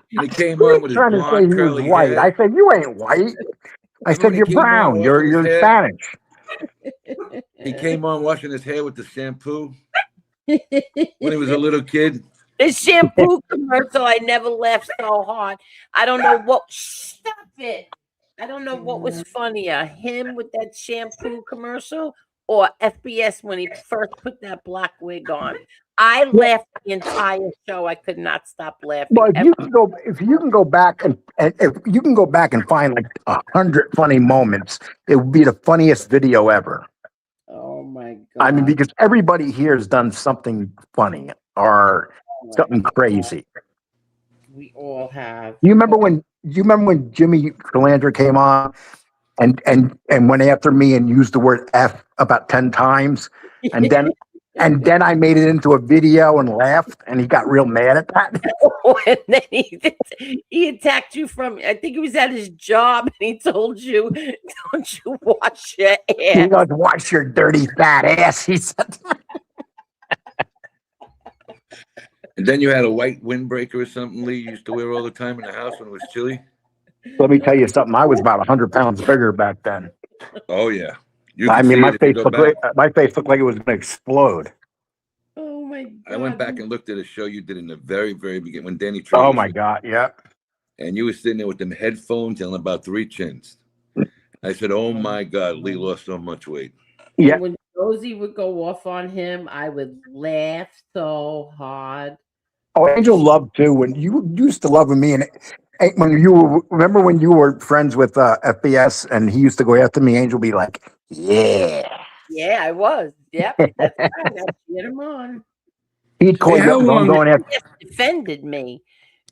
he came on with his Trying to say blonde he was curly white. hair. I said, "You ain't white." I Remember said, when he "You're came on brown. washing his You're hair? Spanish." He came on washing his hair with the shampoo when he was a little kid. The shampoo commercial, I never laughed so hard. I don't know what. Stop it. I don't know what was funnier, him with that shampoo commercial or FBS when he first put that black wig on. I laughed the entire show. I could not stop laughing. Well, if you can go back and if you can go back and find like 100 funny moments, it would be the funniest video ever. Oh my God. I mean, because everybody here has done something funny or something crazy. We all have. You remember when Jimmy Calandra came on and went after me and used the word F about 10 times, and then I made it into a video and laughed, and he got real mad at that. And then he attacked you from, I think he was at his job, and he told you, "Don't you wash your ass?" He goes, "Wash your dirty fat ass," he said. And then you had a white windbreaker or something Lee used to wear all the time in the house when it was chilly. Let me tell you something. I was about 100 pounds bigger back then. Oh yeah. I mean, my face looked like it was going to explode. Oh my God. I went back and looked at a show you did in the very, very beginning when Danny Trejo. Oh my God, yeah. And you were sitting there with them headphones and about 3 chins. I said, "Oh my God, Lee lost so much weight." Yeah. And when Rosie would go off on him, I would laugh so hard. Oh, Angel loved too. When you used to love me, and remember when you were friends with FBS, and he used to go after me. Angel be like, "Yeah." Yeah, I was. Yep. That's right. I get him on. He'd call you up and I'm going after. Defended me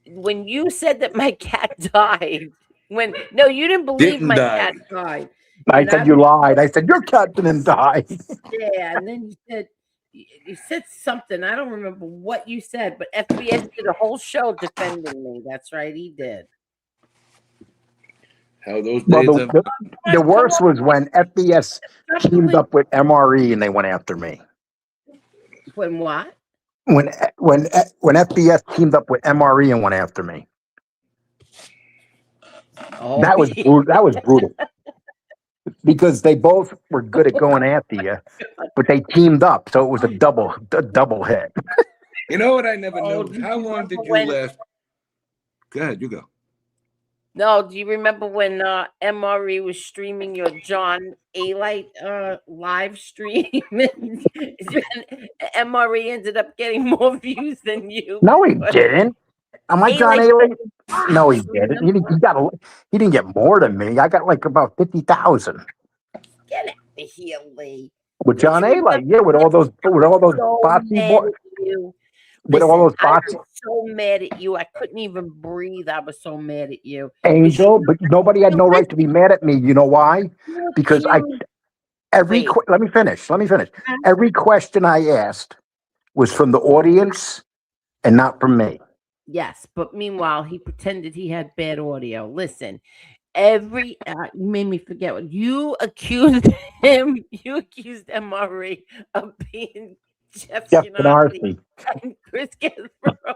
when you said that my cat died. No, you didn't believe my cat died. I said you lied. I said your cat didn't die. Yeah, and then you said something. I don't remember what you said, but FBS did a whole show defending me. That's right, he did. How those days Well, have the worst was when FBS teamed up with MRE and they went after me. When what? When FBS teamed up with MRE and went after me. Oh, that was brutal. Because they both were good at going after you, but they teamed up, so it was a double hit. You know what I never knew? How long did you last? Go ahead, you go. No, do you remember when MRE was streaming your John A-Light live stream? MRE ended up getting more views than you. No, he didn't. Am I John A-Light? No, he didn't. He didn't get more than me. I got like about 50,000. Get out of here, Lee. With John A-Light, yeah, with all those botsy boys. With all those bots. I was so mad at you. I couldn't even breathe. I was so mad at you. Angel, but nobody had no right to be mad at me. You know why? Because let me finish. Every question I asked was from the audience and not from me. Yes, but meanwhile, he pretended he had bad audio. Listen, you made me forget what you accused him. You accused MRE of being Jeff Canarsie. And Chris Gasparosa.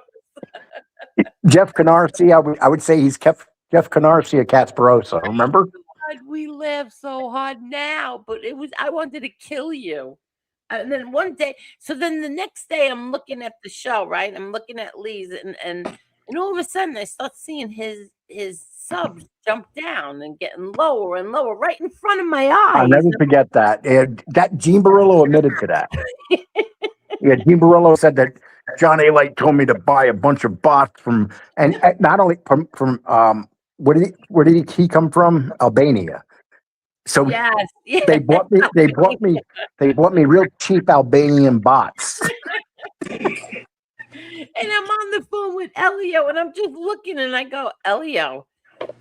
Jeff Canarsie, I would say he's Jeff Canarsie of Casparosa. Remember? God, we laugh so hard now, but I wanted to kill you. And then one day, so then the next day, I'm looking at the show, right? I'm looking at Lee's, and all of a sudden, I start seeing his subs jump down and getting lower and lower right in front of my eyes. I'll never forget that. That Gene Barillo admitted to that. Yeah, Gene Barillo said that John A-Light told me to buy a bunch of bots from, and not only from where did he come from? Albania. So yes, they bought me real cheap Albanian bots. with Elio, and I'm just looking, and I go, Elio,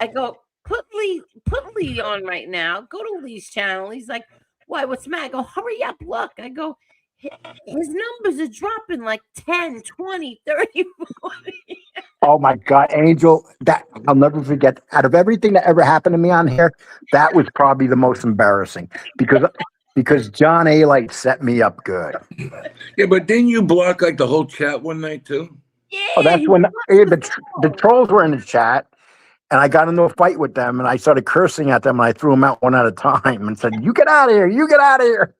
I go, put Lee on right now. Go to Lee's channel. He's like, why? What's the matter? I go, hurry up, look. I go, his numbers are dropping like 10, 20, 30, 40. Oh my God, Angel, that I'll never forget. Out of everything that ever happened to me on here, that was probably the most embarrassing because John A. like set me up good. Yeah, but didn't you block like the whole chat one night too? Yeah, Oh, that's when the trolls were in the chat, and I got into a fight with them, and I started cursing at them, and I threw them out one at a time, and said, "You get out of here! You get out of here!"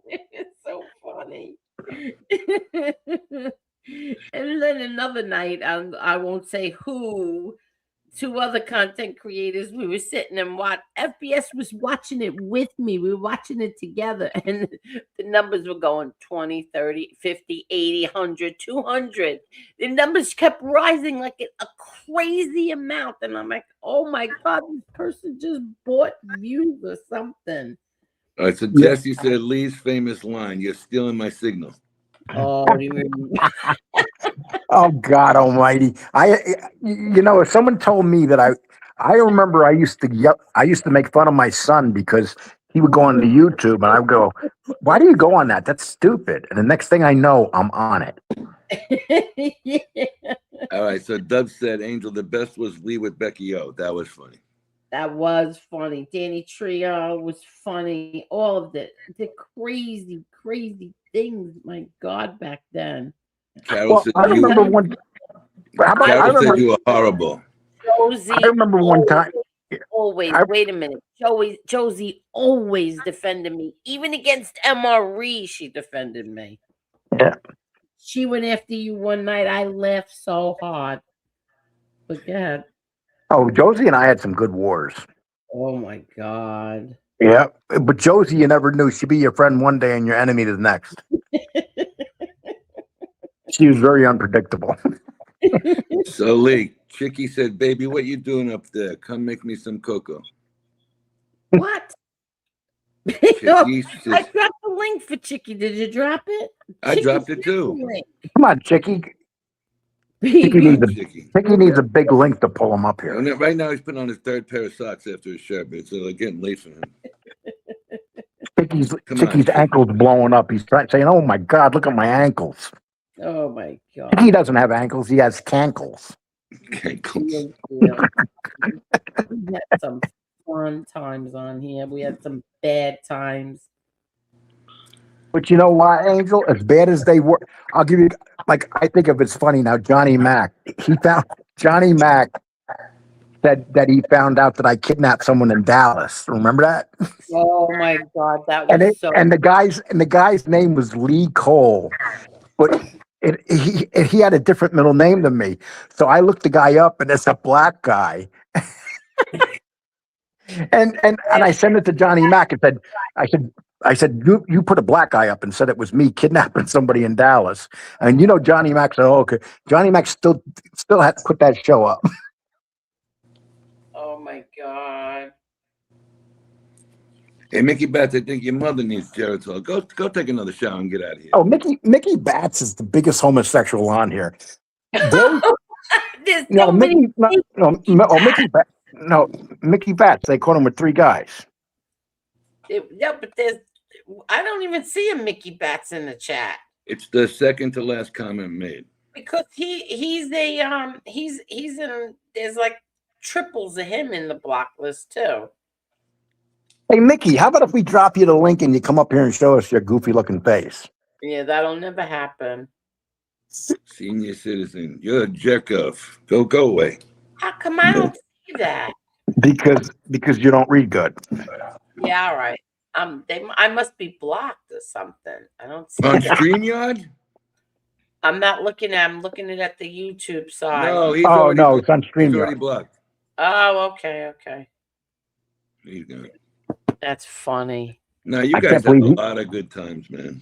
It's so funny. And then another night, I won't say who, two other content creators, we were sitting and FBS was watching it with me. We were watching it together, and the numbers were going 20, 30, 50, 80, 100, 200. The numbers kept rising like a crazy amount. And I'm like, oh my God, this person just bought views or something. All right, so Jesse said Lee's famous line, "You're stealing my signal." Oh, Oh God Almighty! If someone told me that I remember I used to make fun of my son because he would go on to YouTube, and I would go, "Why do you go on that? That's stupid." And the next thing I know, I'm on it. Yeah. All right, so Dub said, Angel, the best was Lee with Becky O. That was funny. That was funny. Danny Trio was funny. All of it. The crazy, crazy things. My God, back then. Carol said I remember one. Carol said you were horrible. Josie. I remember one time. Wait a minute. Josie always defended me. Even against MRE, she defended me. Yeah. She went after you one night. I laughed so hard. But go ahead. Oh, Josie and I had some good wars. Oh my God. Yeah, but Josie, you never knew. She'd be your friend one day and your enemy the next. She was very unpredictable. So Lee, Chicky said, baby, what you doing up there? Come make me some cocoa. What? Chicky said, I dropped the link for Chicky. Did you drop it? I dropped it too. Come on, Chicky. Chicky needs a big link to pull him up here. Right now, he's putting on his third pair of socks after his shirt, but it's getting late for him. Chicky's ankle's blowing up. He's saying, "Oh my God, look at my ankles." Oh my God. Chicky doesn't have ankles. He has cankles. Cankles. We had some fun times on here. We had some bad times. But you know what, Angel? As bad as they were, I'll give you, like, I think if it's funny now, Johnny Mac said that he found out that I kidnapped someone in Dallas. Remember that? Oh my God, that was and the guy's name was Lee Cole, but he had a different middle name than me. So I looked the guy up, and it's a black guy. and I sent it to Johnny Mac and I said, you put a black guy up and said it was me kidnapping somebody in Dallas. And Johnny Mac said, oh, okay. Johnny Mac still had to put that show up. Oh my God. Hey, Mickey Bats, I think your mother needs Geritol. Go take another shower and get out of here. Oh, Mickey Bats is the biggest homosexual on here. Mickey Bats. They caught him with three guys. But I don't even see a Mickey Bats in the chat. It's the second to last comment made. Because he's in, there's like triples of him in the block list too. Hey Mickey, how about if we drop you the link and you come up here and show us your goofy looking face? Yeah, that'll never happen. Senior citizen, you're a jerk off. Go away. How come I don't see that? Because you don't read good. Yeah, all right. I must be blocked or something. I don't see on that. StreamYard. I'm looking at it the YouTube side. No, it's on StreamYard. He's already blocked. Oh, okay. He's gone. That's funny. No, you guys have a lot of good times, man.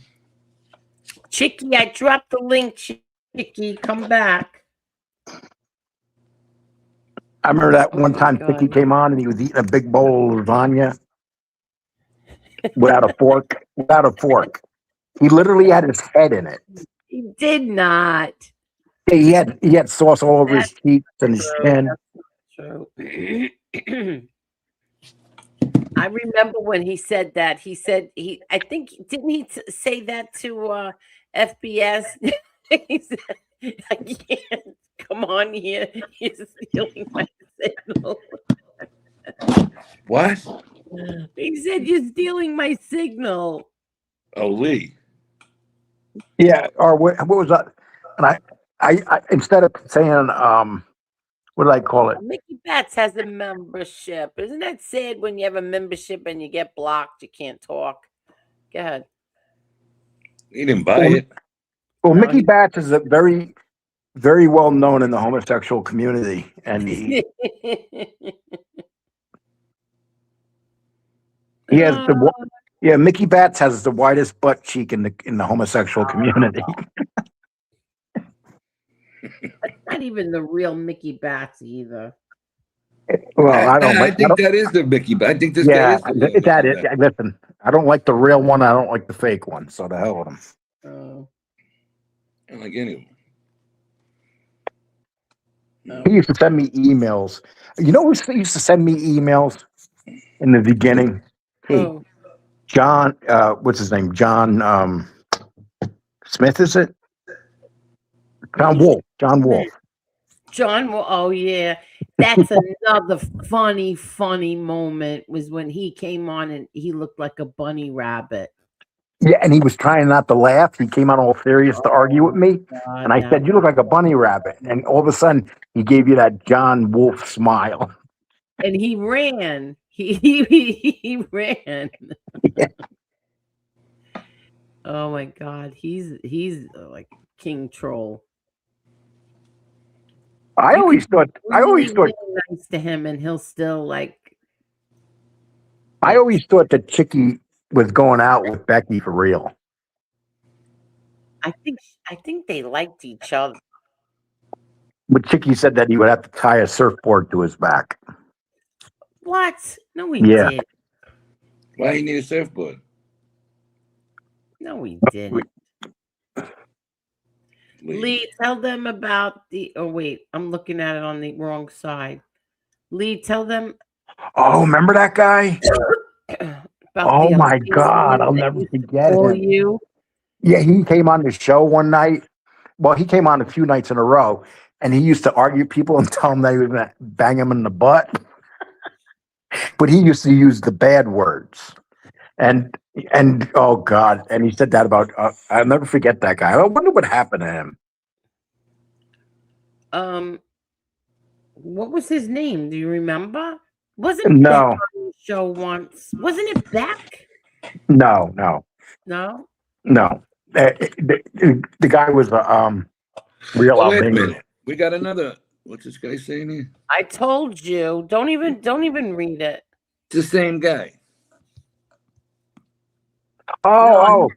Chicky, I dropped the link. Chicky, come back. I remember that one time Chicky came on and he was eating a big bowl of lasagna without a fork. He literally had his head in it. He did not. He had sauce all over his cheeks and his chin. True. I remember when he said that. He said I think didn't he say that to FBS? He said, I can't come on here. He's stealing my signal. What? He said you're stealing my signal. Oh, Lee. Yeah, or what was that? And I instead of saying what did I call it? Mickey Bats has a membership. Isn't that sad when you have a membership and you get blocked? You can't talk. Go ahead. He didn't buy it. Well, No, Mickey Bats is a very, very well known in the homosexual community, and he has Mickey Bats has the widest butt cheek in the homosexual community. That's not even the real Mickey Bats either. Well, I don't I like. think that is the Mickey. I think this guy is the real that Mickey is. Bat. Listen, I don't like the real one. I don't like the fake one. So the hell with him. Oh. I don't like anyone. He used to send me emails. You know who used to send me emails in the beginning? Oh. John, what's his name? John Smith, is it? John Wolf. John Wolf. Oh yeah. That's another funny moment was when he came on and he looked like a bunny rabbit. Yeah, and he was trying not to laugh. He came on all serious to argue with me. God, And I said, "You look like a bunny rabbit." And all of a sudden, he gave you that John Wolf smile. And he ran. He ran. Yeah. Oh my God, he's like king troll. I always thought Really nice to him, and he'll still like. I always thought that Chicky was going out with Becky for real. I think they liked each other. But Chicky said that he would have to tie a surfboard to his back. What? No, he Yeah. did. Why he need a surfboard? No, he didn't. Lee, tell them about the. Oh wait, I'm looking at it on the wrong side. Lee, tell them. Oh, remember that guy? Oh my God, I'll never forget him. You? Yeah, he came on the show one night. Well, he came on a few nights in a row, and he used to argue people and tell them they were going to bang him in the butt. But he used to use the bad words, and oh God, and he said that about. I'll never forget that guy. I wonder what happened to him. What was his name? Do you remember? Wasn't No. Beck on the show once? Wasn't it Beck? No. No. The guy was a real Wait a Albanian. minute. We got another. What's this guy saying here? I told you. Don't even read it. It's the same guy. Oh.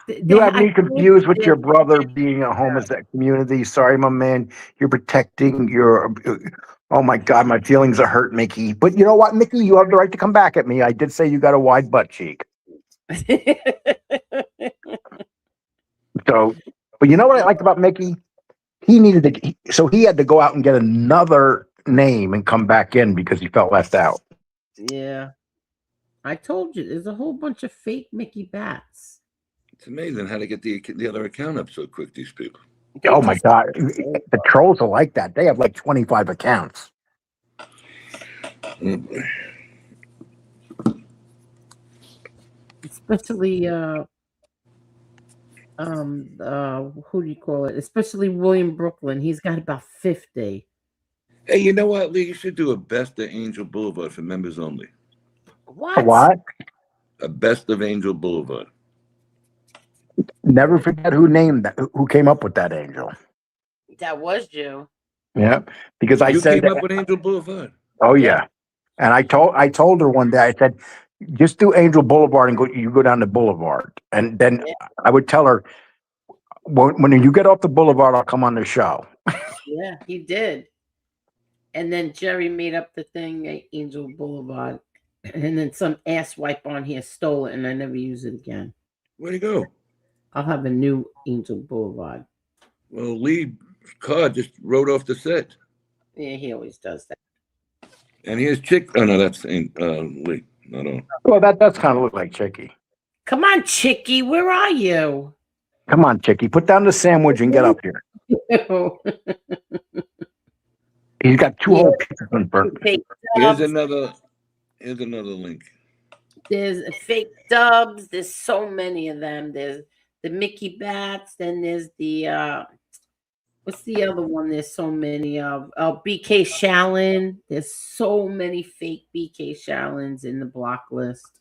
You have me confused with your brother being a homosexual community. Sorry, my man. You're protecting your. Oh my God, my feelings are hurt, Mickey. But you know what, Mickey? You have the right to come back at me. I did say you got a wide butt cheek. So, but you know what I liked about Mickey? He needed to. So he had to go out and get another name and come back in because he felt left out. Yeah. I told you, there's a whole bunch of fake Mickey Bats. It's amazing how to get the other account up so quick, these people. Oh my God. The trolls are like that. They have like 25 accounts. Especially who do you call it? Especially William Brooklyn. He's got about 50. Hey, you know what, Lee? You should do a Best of Angel Boulevard for members only. What? A what? A Best of Angel Boulevard. Never forget who named that, who came up with that angel. That was you. Yeah, because I you said came up with Angel Boulevard. Oh yeah, and I told her one day. I said, just do Angel Boulevard and you go down the Boulevard, and then I would tell her when you get off the Boulevard, I'll come on the show. Yeah, he did. And then Jerry made up the thing, Angel Boulevard, and then some asswipe on here stole it, and I never used it again. Where'd he go? I'll have a new Angel Boulevard. Well, Lee's car just rode off the set. Yeah, he always does that. And here's Chick. Oh, no, that's Lee. No. Well, that does kind of look like Chicky. Come on, Chicky, where are you? Come on, Chicky, put down the sandwich and get up here. He's got two whole pieces in front. Here's another link. There's fake Dubs. There's so many of them. There's the Mickey Bats. Then there's the what's the other one? There's so many of BK Shallon. There's so many fake BK Shallons in the block list.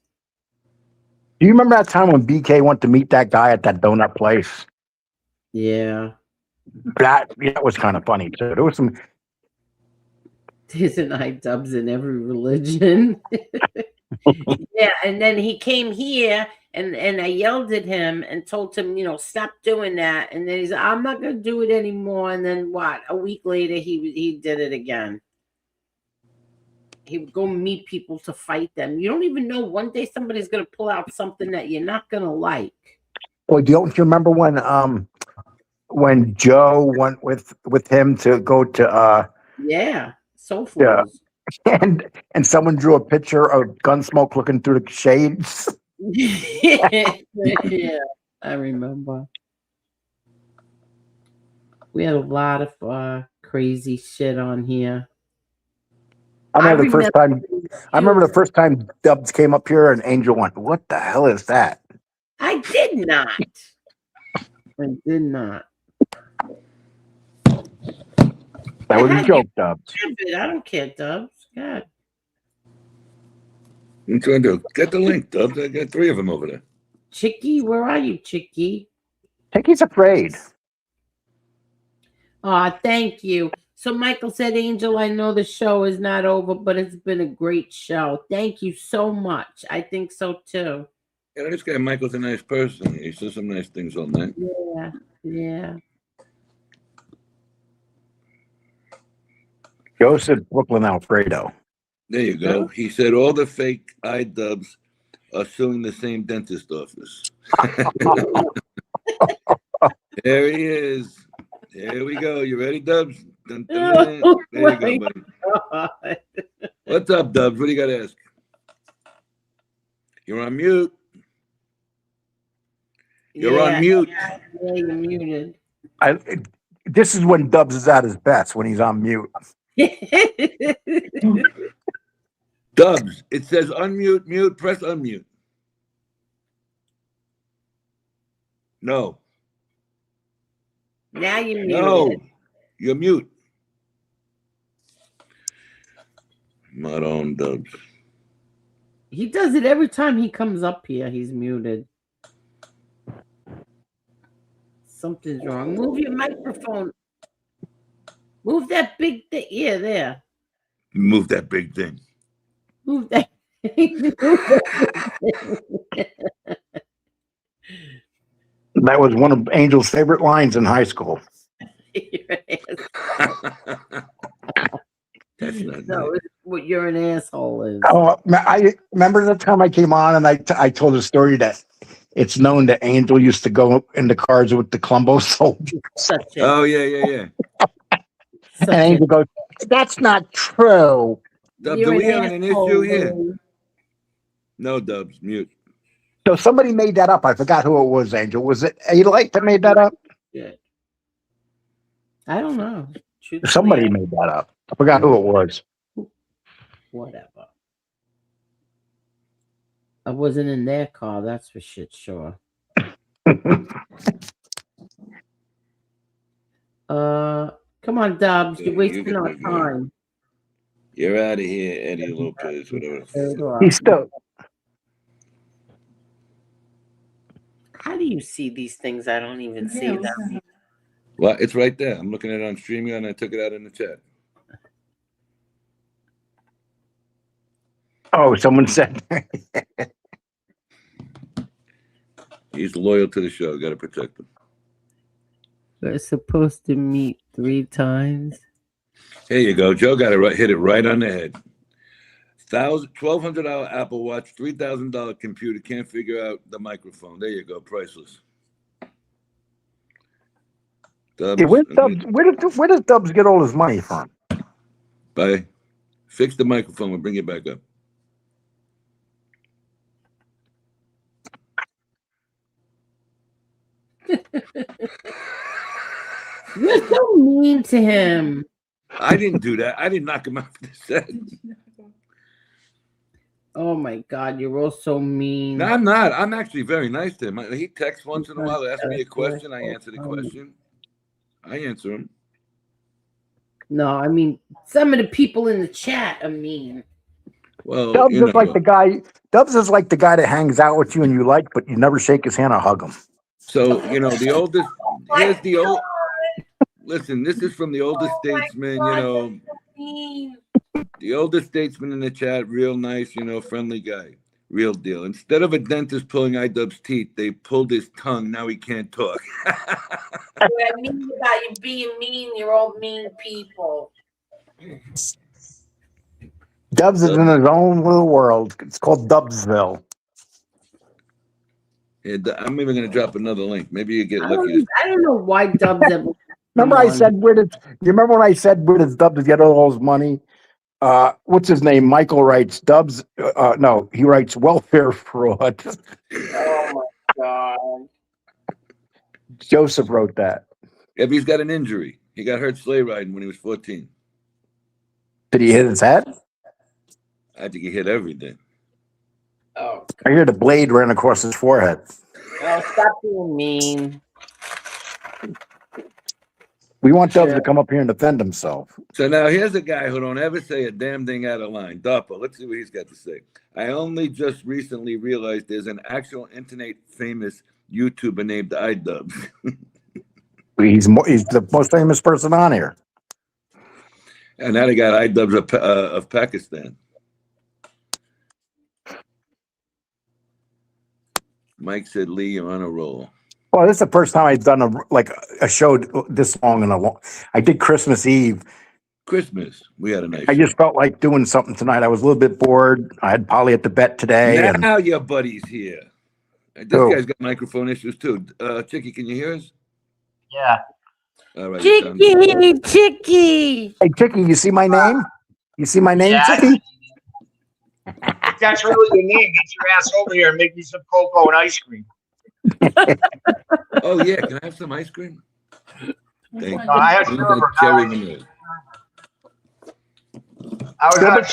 Do you remember that time when BK went to meet that guy at that donut place? Yeah. That was kind of funny too. There was some. There's an iDubbbz in every religion. Yeah, and then he came here and I yelled at him and told him, stop doing that. And then he's like, I'm not gonna do it anymore. And then what? A week later he did it again. He would go meet people to fight them. You don't even know one day somebody's gonna pull out something that you're not gonna like. Well, don't you remember when Joe went with him to go to Soul Food. And someone drew a picture of Gunsmoke looking through the shades. Yeah, I remember. We had a lot of crazy shit on here. I remember the first time Dubs came up here and Angel went, "What the hell is that?" I did not. That was a joke, Dubs. I don't care, Dubs. God. I'm trying to get the link, Dubs. I got 3 of them over there. Chicky, where are you, Chicky? Chicky's afraid. Thank you. So Michael said, Angel, I know the show is not over, but it's been a great show. Thank you so much. I think so too. Yeah, this guy Michael's a nice person. He says some nice things all night. Yeah. Joe said Brooklyn Alfredo. There you go. He said all the fake iDubbbz are suing the same dentist office. There he is. There we go. You ready, Dubs? Dun, dun, dun. There you go, buddy. What's up, Dubs? What do you got to ask? You're on mute. You're on mute. Yeah, you're muted. This is when Dubs is at his best, when he's on mute. Dubs, it says unmute, mute, press unmute. No. Now you're muted. No, you're mute. Not on, Dubs. He does it every time he comes up here. He's muted. Something's wrong. Move your microphone. Move that big thing. Yeah, there. Move that big thing. Move that. That was one of Angel's favorite lines in high school. That's not no, it's what you're an asshole is. Oh, I remember the time I came on and I told a story that it's known that Angel used to go in the cars with the Columbo soldiers. Oh, yeah. And Angel goes, "That's not true." Dubs, do we have an issue here? No, Dubs, mute. So somebody made that up. I forgot who it was, Angel. Was it A-Light that made that up? Yeah. I don't know. Somebody made that up. I forgot who it was. Whatever. I wasn't in their car, that's for shit sure. Come on, Dubs. You're wasting our time. You're out of here, Eddie Lopez, whatever. He's still. How do you see these things? I don't even see them. Well, it's right there. I'm looking at it on StreamYard and I took it out in the chat. Oh, someone said. He's loyal to the show. Got to protect him. We're supposed to meet 3 times. Here you go. Joe got it hit it right on the head. $1,200 Apple Watch, $3,000 computer. Can't figure out the microphone. There you go. Priceless. Dubs. Yeah, where does Dubs get all his money from? Bye. Fix the microphone. We'll bring it back up. You're so mean to him. I didn't do that. I didn't knock him out for the set. Oh my God, you're all so mean. No, I'm not. I'm actually very nice to him. He texts once in a while, asks me a question. I answer the question. I answer him. No, I mean, some of the people in the chat are mean. Well, Dubs is like the guy. Dubs is like the guy that hangs out with you and you like, but you never shake his hand or hug him. So the oldest. Here's the old. Listen, this is from the oldest statesman. The oldest statesman in the chat. Real nice, friendly guy. Real deal. Instead of a dentist pulling iDubbbz's teeth, they pulled his tongue. Now he can't talk. What I mean about you being mean, you're all mean people. Dubs is in his own little world. It's called Dubsville. Yeah, I'm even going to drop another link. Maybe you get lucky. I don't know why Dubs ever. Remember I said, you remember when I said, where does Dubs get all his money? What's his name? Michael writes Dubs. No, he writes welfare fraud. Oh my God. Joseph wrote that. Yeah, but he's got an injury. He got hurt sleigh riding when he was 14. Did he hit his head? I think he hit everything. Oh. I hear the blade ran across his forehead. Oh, stop being mean. We want Dubs to come up here and defend himself. So now here's a guy who don't ever say a damn thing out of line. Dopper, let's see what he's got to say. I only just recently realized there's an actual internet famous YouTuber named iDubbbz. He's the most famous person on here. And now they got iDubbbz of Pakistan. Mike said, Lee, you're on a roll. Well, this is the first time I've done a show this long I did Christmas Eve. Christmas. We had a nice I just felt like doing something tonight. I was a little bit bored. I had Polly at the vet today. Now your buddy's here. This guy's got microphone issues too. Chicky, can you hear us? Yeah. All right. Chicky. Hey, Chicky, you see my name? You see my name, Yeah. Chicky? If that's really your name, get your ass over here and make me some cocoa and ice cream. Oh yeah, can I have some ice cream? Thank you. I had cherry. I had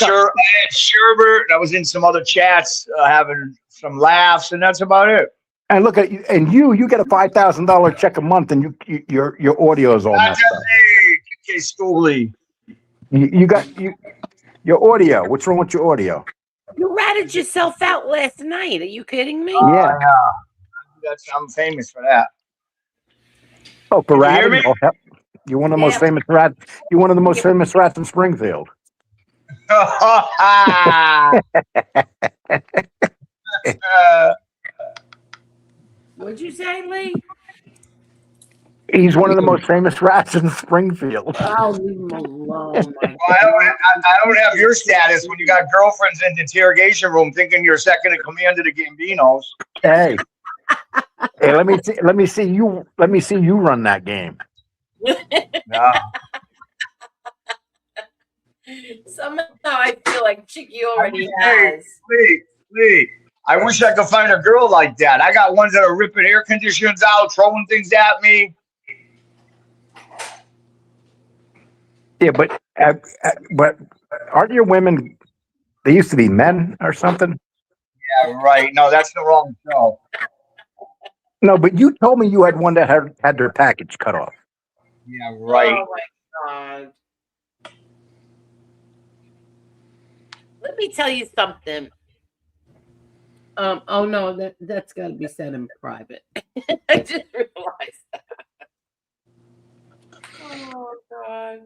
sherbet. I was in some other chats having some laughs, and that's about it. And look at you, and you get a $5,000 check a month, and your audio is all messed up. Okay, Schooley. You got your audio. What's wrong with your audio? You ratted yourself out last night. Are you kidding me? Yeah. I'm famous for that. Oh, for Can you hear ratting? me? Oh, you're one of the most famous rats. You're one of the most famous rats in Springfield. What'd you say, Lee? He's one of the most famous rats in Springfield. I'll leave him alone. I don't have your status when you got girlfriends in the interrogation room thinking you're second in command to the Gambinos. Hey, let me see you run that game. Yeah. Somehow I feel like Chicky already has. Lee. I wish I could find a girl like that. I got ones that are ripping air conditioners out, throwing things at me. Yeah, but aren't your women? They used to be men or something. Yeah, right. No, that's the wrong show. No, but you told me you had one that had their package cut off. Yeah, right. Oh my God. Let me tell you something. Oh no, that's got to be said in private. I just realized that. Oh God.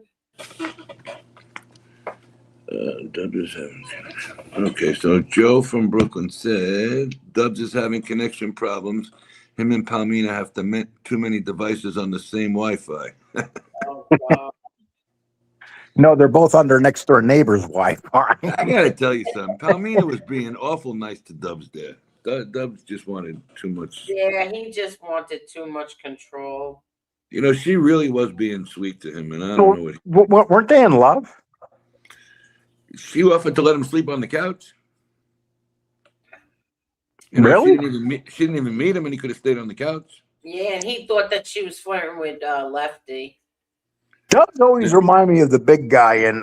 Dubs is having connection. Okay, so Joe from Brooklyn said Dubs is having connection problems. Him and Palmina have too many devices on the same Wi-Fi. Oh, God. No, they're both on their next door neighbor's Wi-Fi. I gotta tell you something. Palmina was being awful nice to Dubs there. Dubs just wanted too much. Yeah, he just wanted too much control. You know, she really was being sweet to him, and I don't know what. Weren't they in love? She offered to let him sleep on the couch. You know, Really? She didn't even meet him, and he could have stayed on the couch. Yeah, and he thought that she was flirting with Lefty. Dubs always remind me of the big guy in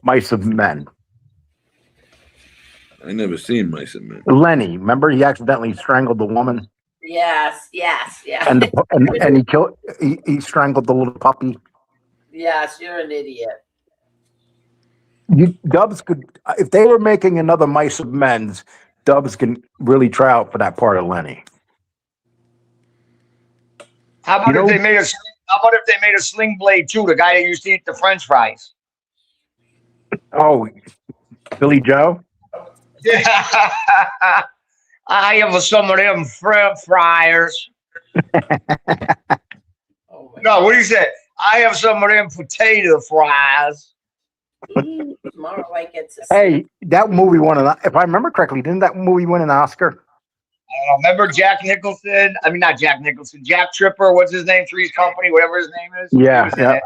Mice of Men. I never seen Mice and Men. Lenny, remember he accidentally strangled the woman, Yes. and he killed. He strangled the little puppy. Yes, you're an idiot. Dubs could, if they were making another Mice of Men's, Dubs can really try out for that part of Lenny. How about if they made a Sling Blade too? The guy that used to eat the French fries. Oh, Billy Joe. Yeah, I have some of them fryers. No, what do you say? I have some of them potato fries. More like it's a Hey, that movie won an. If I remember correctly, didn't that movie win an Oscar? Remember Jack Nicholson? I mean, not Jack Nicholson. Jack Tripper. What's his name? Three's Company. Whatever his name is. Yeah.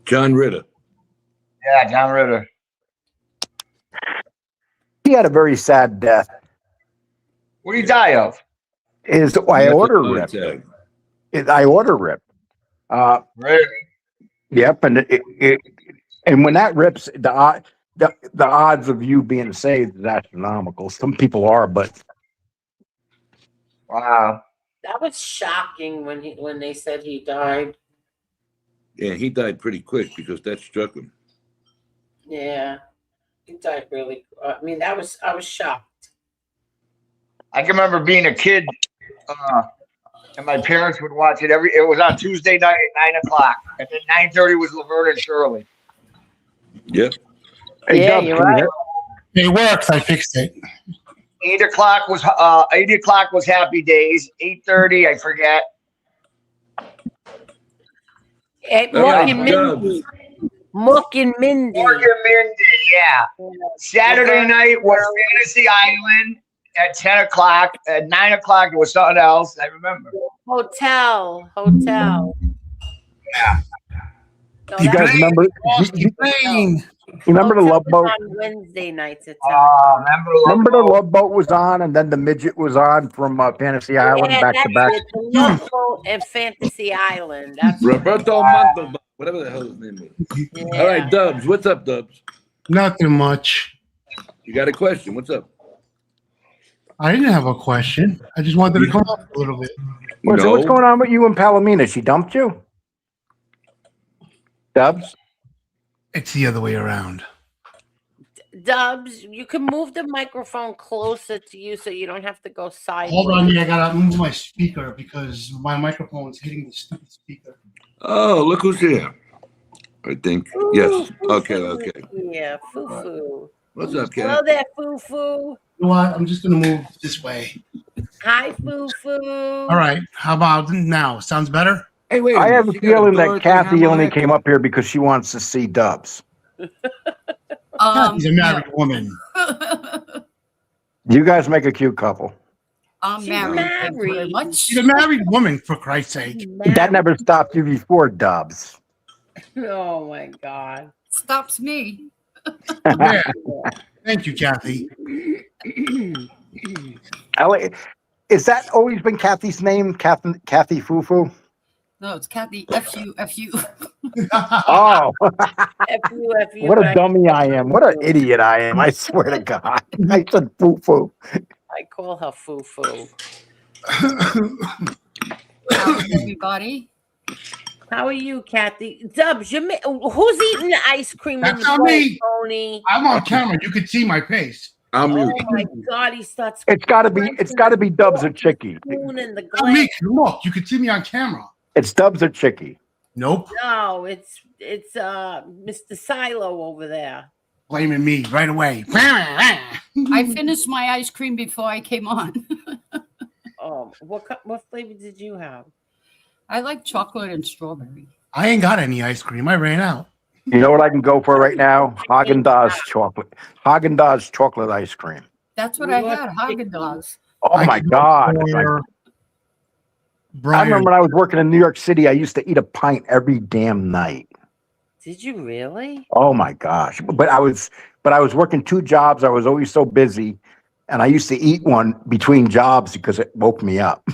John Ritter. Yeah, John Ritter. He had a very sad death. What did he die of? His aorta ripped. His aorta ripped. Really? Yep, and when that rips, the odds of you being saved is astronomical. Some people are, but wow, that was shocking when they said he died. Yeah, he died pretty quick because that struck him. Yeah, he died really. I mean, I was shocked. I can remember being a kid, and my parents would watch it it was on Tuesday night at 9:00, and then 9:30 was Laverne and Shirley. Yep. Hey, yeah, you're right. It works. I fixed it. 8:00 was Happy Days. 8:30, I forget. Hey, Mork and Mindy. Mork and Mindy. Yeah. Saturday night was Fantasy Island at 10:00. At 9:00, it was something else. I remember. Hotel. Yeah. No, you guys remember? Remember the Love Boat? On Wednesday nights at 10. Remember the Love Boat was on, and then the midget was on from Fantasy Island back to back. The Love Boat and Fantasy Island. That's Roberto Montalban, whatever the hell his name is. Yeah. All right, Dubs, what's up, Dubs? Nothing much. You got a question? What's up? I didn't have a question. I just wanted to come up a little bit. So what's going on with you and Palomina? She dumped you? Dubs? It's the other way around. Dubs, you can move the microphone closer to you so you don't have to go sideways. Hold on, I gotta move my speaker because my microphone's hitting the stupid speaker. Oh, look who's here. I think. Yes. Okay. Yeah, Foo-Foo. What's up, Kat? Hello there, Foo-Foo. You know what? I'm just gonna move this way. Hi, Foo-Foo. All right. How about now? Sounds better? Hey, wait. I have a feeling that Kathy only came up here because she wants to see Dubs. She's a married woman. You guys make a cute couple. I'm married. Thank you very much. She's a married woman, for Christ's sake. That never stopped you before, Dubs. Oh my God. Stops me. Yeah. Thank you, Kathy. Is that always been Kathy's name? Kathy Foo-Foo? No, it's Kathy. F-U. Oh. F-U. What a dummy I am. What an idiot I am. I swear to God. I said Foo-Foo. I call her Foo-Foo. How's everybody? How are you, Kathy? Dubs, who's eating the ice cream That's in not the bowl, me. Tony? I'm on camera. You can see my face. Oh my God, he starts. It's got to be Dubs or Chicky. In the Not me. Look, you can see me on camera. It's Dubs or Chicky. Nope. No, it's Mr. Silo over there. Blaming me right away. I finished my ice cream before I came on. Oh, what flavor did you have? I like chocolate and strawberry. I ain't got any ice cream. I ran out. You know what I can go for right now? Haagen-Dazs chocolate. Haagen-Dazs chocolate ice cream. That's what I had, Haagen-Dazs. Oh my God. I remember when I was working in New York City, I used to eat a pint every damn night. Did you really? Oh my gosh. But I was working 2 jobs. I was always so busy. And I used to eat one between jobs because it woke me up.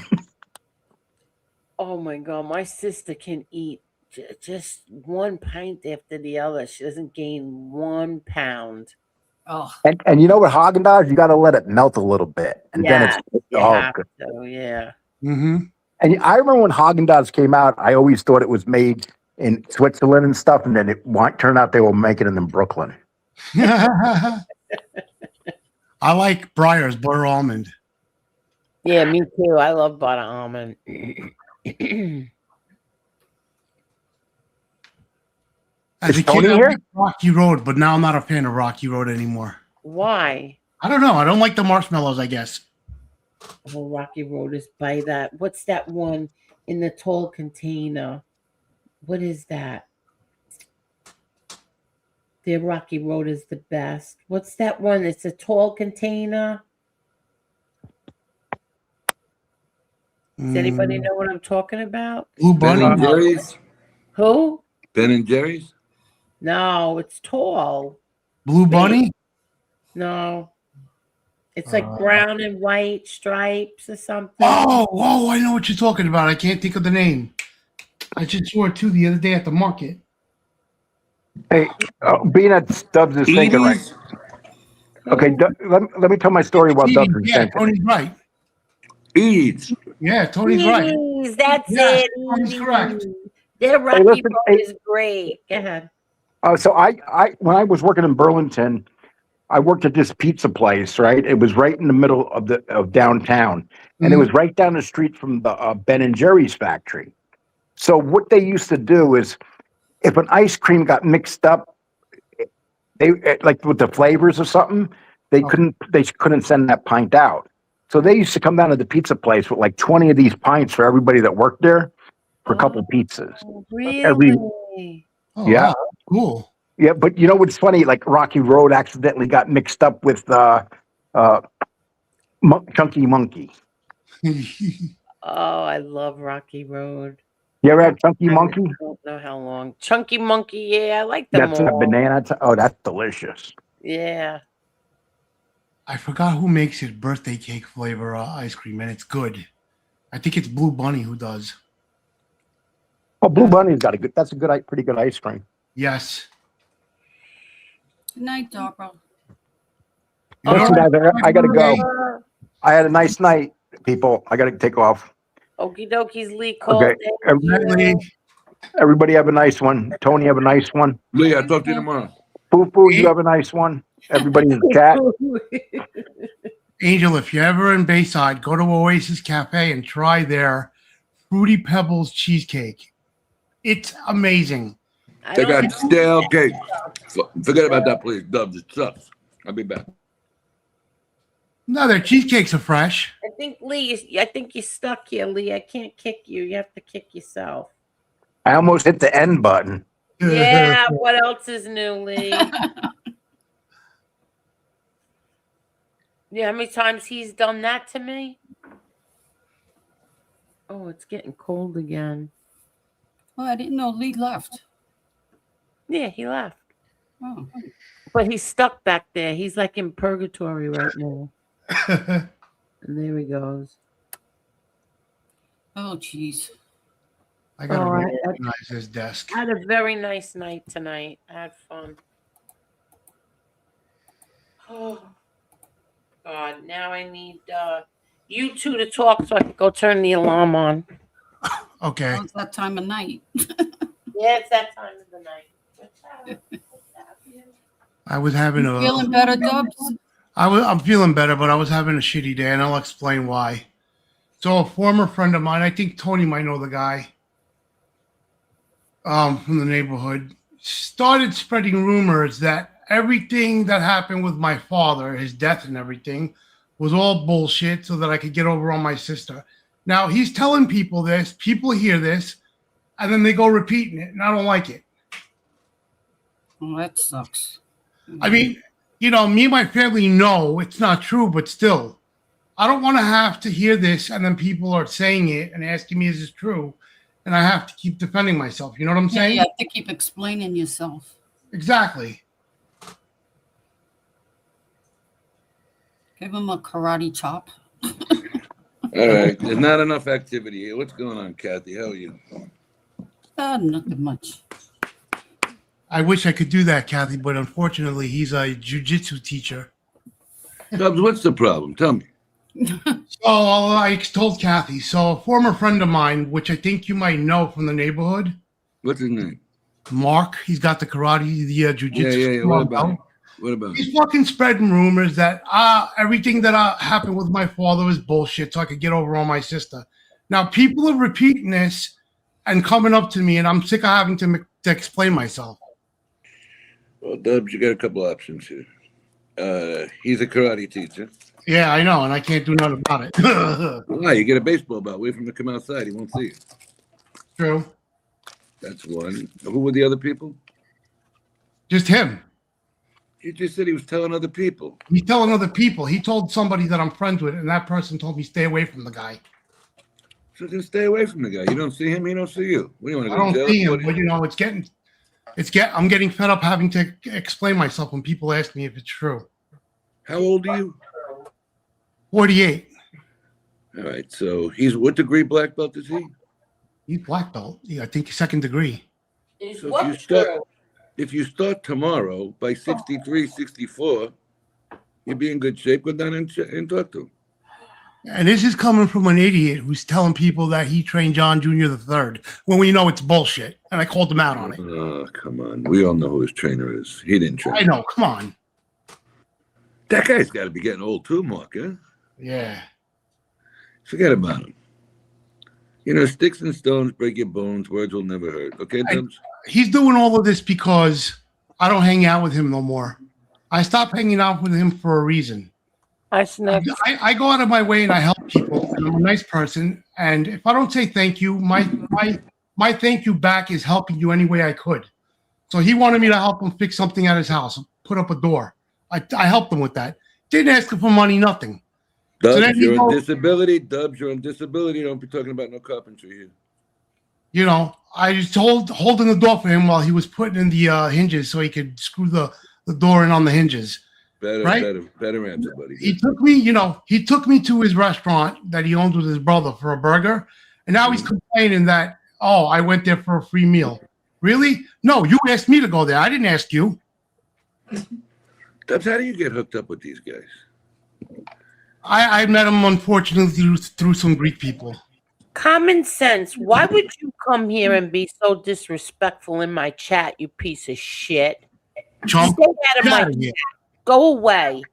Oh my God, my sister can eat just 1 pint after the other. She doesn't gain 1 pound. Oh, And you know what, Haagen-Dazs, you got to let it melt a little bit. And then Yeah, you oh, have good. to. Yeah. Mm-hmm. And I remember when Haagen-Dazs came out, I always thought it was made in Switzerland and stuff. And then turned out they were making it in Brooklyn. I like Breyer's butter almond. Yeah, me too. I love butter almond. As Is a kid, Tony I here? liked Rocky Road, but now I'm not a fan of Rocky Road anymore. Why? I don't know. I don't like the marshmallows, I guess. Oh, Rocky Road is by that. What's that one in the tall container? What is that? Their Rocky Road is the best. What's that one? It's a tall container. Does anybody know what I'm talking about? Blue Ben Bunny? and Jerry's. Who? Ben and Jerry's. No, it's tall. Blue Bunny? No. It's like brown and white stripes or something. Oh, I know what you're talking about. I can't think of the name. I just saw it too the other day at the market. Hey, being at Stubbs is thinking right. Edie's. Okay, let me tell my story while Dubs is Yeah, thinking. Tony's right. Edie's. Yeah, Tony's right. Edie's, that's Yes, it. Tony's correct. Their Rocky listen, Road is great. Go ahead. So I when I was working in Burlington, I worked at this pizza place. Right, it was right in the middle of downtown, and it was right down the street from the Ben and Jerry's factory. So what they used to do is, if an ice cream got mixed up, they like with the flavors or something, they couldn't send that pint out. So they used to come down to the pizza place with like 20 of these pints for everybody that worked there for a couple pizzas. Really? Yeah. Wow, cool. Yeah, but you know what's funny? Like Rocky Road accidentally got mixed up with Chunky Monkey. Oh, I love Rocky Road. You ever had Chunky Monkey? I don't know how long. Chunky Monkey, yeah, I like them That's all. a banana. Oh, that's delicious. Yeah. I forgot who makes his birthday cake flavor ice cream, and it's good. I think it's Blue Bunny who does. Oh, Blue Bunny's got pretty good ice cream. Yes. good night, Dora. Listen, guys, I gotta go. I had a nice night, people. I gotta take off. Okie dokies, Lee called. Okay. Everybody have a nice one. Tony, have a nice one. Lee, I'll talk to you tomorrow. Foo, you have a nice one. Everybody in the chat. Angel, if you're ever in Bayside, go to Oasis Cafe and try their Fruity Pebbles cheesecake. It's amazing. They got stale cake. Forget about that, please. Dubs, it sucks. I'll be back. No, their cheesecakes are fresh. I think Lee, I think you're stuck here, Lee. I can't kick you. You have to kick yourself. I almost hit the end button. Yeah, what else is new, Lee? Yeah, how many times he's done that to me? Oh, it's getting cold again. Oh, I didn't know Lee left. Yeah, he left. Oh. But he's stuck back there. He's like in purgatory right now. And there he goes. Oh, jeez. I got to reorganize his desk. I had a very nice night tonight. I had fun. Oh, God. Now I need you two to talk so I can go turn the alarm on. Okay. Well, it's that time of night. Yeah, it's that time of the night. I was having a. Feeling better, Dubs? I'm feeling better, but I was having a shitty day, and I'll explain why. So a former friend of mine, I think Tony might know the guy, from the neighborhood, started spreading rumors that everything that happened with my father, his death and everything, was all bullshit so that I could get over on my sister. Now, he's telling people this, people hear this, and then they go repeating it, and I don't like it. Oh, that sucks. I mean, you know, me and my family know it's not true, but still, I don't want to have to hear this and then people are saying it and asking me, is this true? And I have to keep defending myself. You know what I'm saying? You have to keep explaining yourself. Exactly. Give him a karate chop. All right. There's not enough activity here. What's going on, Kathy? How are you? Nothing much. I wish I could do that, Kathy, but unfortunately, he's a jujitsu teacher. Dubs, what's the problem? Tell me. So I told Kathy. So a former friend of mine, which I think you might know from the neighborhood. What's his name? Mark. He's got the karate, the jujitsu. Yeah. What about him? What about him? He's fucking spreading rumors that everything that happened with my father was bullshit, so I could get over on my sister. Now people are repeating this and coming up to me, and I'm sick of having to explain myself. Well, Dubs, you got a couple options here. He's a karate teacher. Yeah, I know, and I can't do nothing about it. Why? You get a baseball bat. Wait for him to come outside. He won't see you. True. That's one. Who were the other people? Just him. You just said he was telling other people. He's telling other people. He told somebody that I'm friends with, and that person told me stay away from the guy. So just stay away from the guy. You don't see him, he don't see you. What do you want to I go don't to jail? see him, but you know, I'm getting fed up having to explain myself when people ask me if it's true. How old are you? 48. All right. So he's what degree black belt is he? He's black belt. Yeah, I think second degree. So if you start tomorrow by 63, 64, you'll be in good shape. Go down and talk to him. And this is coming from an idiot who's telling people that he trained John Jr. III when we know it's bullshit. And I called him out on it. Oh, come on. We all know who his trainer is. He didn't train. I know. Come on. That guy's got to be getting old too, Mark, huh? Yeah. Forget about him. You know, sticks and stones break your bones. Words will never hurt. Okay, Dubs? He's doing all of this because I don't hang out with him no more. I stopped hanging out with him for a reason. I go out of my way and I help people, and I'm a nice person. And if I don't say thank you, my thank you back is helping you any way I could. So he wanted me to help him fix something at his house, put up a door. I helped him with that. Didn't ask him for money, nothing. Dubs, So you're on disability. Dubs, you're on disability. Don't be talking about no carpentry here. You know, I was holding the door for him while he was putting in the hinges so he could screw the door in on the hinges. Better answer, buddy. He took me to his restaurant that he owned with his brother for a burger, and now he's complaining that, I went there for a free meal. Really? No, you asked me to go there. I didn't ask you. Dubs, how do you get hooked up with these guys? I met him, unfortunately, through some Greek people. Common sense. Why would you come here and be so disrespectful in my chat, you piece of shit? Chump. Stay out of my chat. Go away.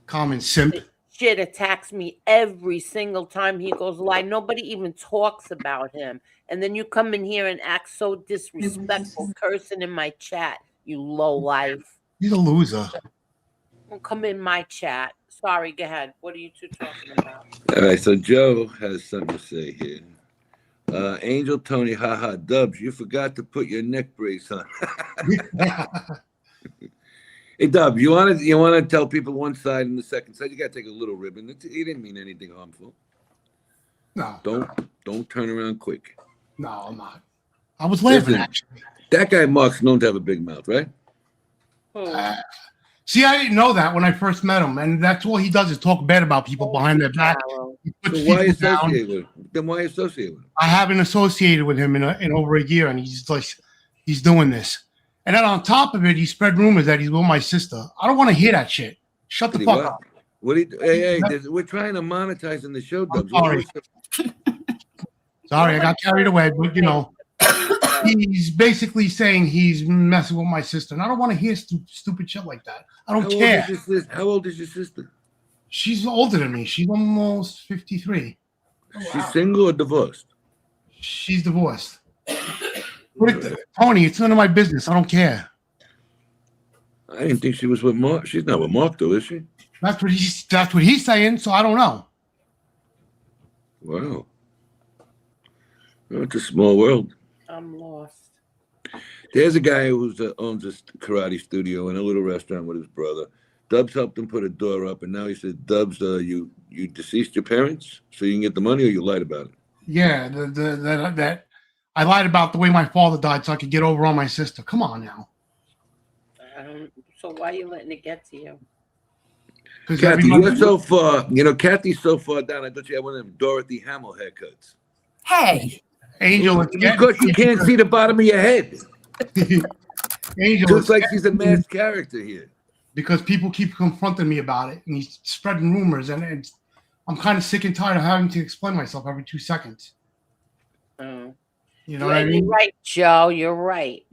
Common simp. Shit attacks me every single time he goes live. Nobody even talks about him. And then you come in here and act so disrespectful, cursing in my chat, you low life. He's a loser. Don't come in my chat. Sorry, go ahead. What are you two talking about? All right, so Joe has something to say here. Angel Tony, haha, Dubs, you forgot to put your neck brace on. Hey, Dub, you want to tell people one side and the second side? You got to take a little ribbon. He didn't mean anything harmful. No. Don't turn around quick. No, I'm not. I was laughing, actually. That guy Mark's known to have a big mouth, right? See, I didn't know that when I first met him, and that's all he does is talk bad about people behind their back. So why associate with him? Then why associate with him? I haven't associated with him in over a year, and he's doing this. And then on top of it, he spread rumors that he's with my sister. I don't want to hear that shit. Shut the fuck up. Hey, we're trying to monetize in the show, Dubs. Sorry, I got carried away, but he's basically saying he's messing with my sister, and I don't want to hear stupid shit like that. I don't care. How old is your sister? She's older than me. She's almost 53. She's single or divorced? She's divorced. Tony, it's none of my business. I don't care. I didn't think she was with Mark. She's not with Mark, though, is she? That's what he's saying, so I don't know. Wow. Well, it's a small world. I'm lost. There's a guy who owns a karate studio and a little restaurant with his brother. Dubs helped him put a door up, and now he said, Dubs, you deceased your parents so you can get the money, or you lied about it? Yeah, that I lied about the way my father died so I could get over on my sister. Come on now. So why are you letting it get to you? Kathy, you're so far, Kathy's so far down. I thought you had one of them Dorothy Hamill haircuts. Hey. Angel, because you can't see the bottom of your head. Angel, looks like she's a masked character here. Because people keep confronting me about it, and he's spreading rumors, and I'm kind of sick and tired of having to explain myself every 2 seconds. You know what I mean? You're right, Joe. You're right.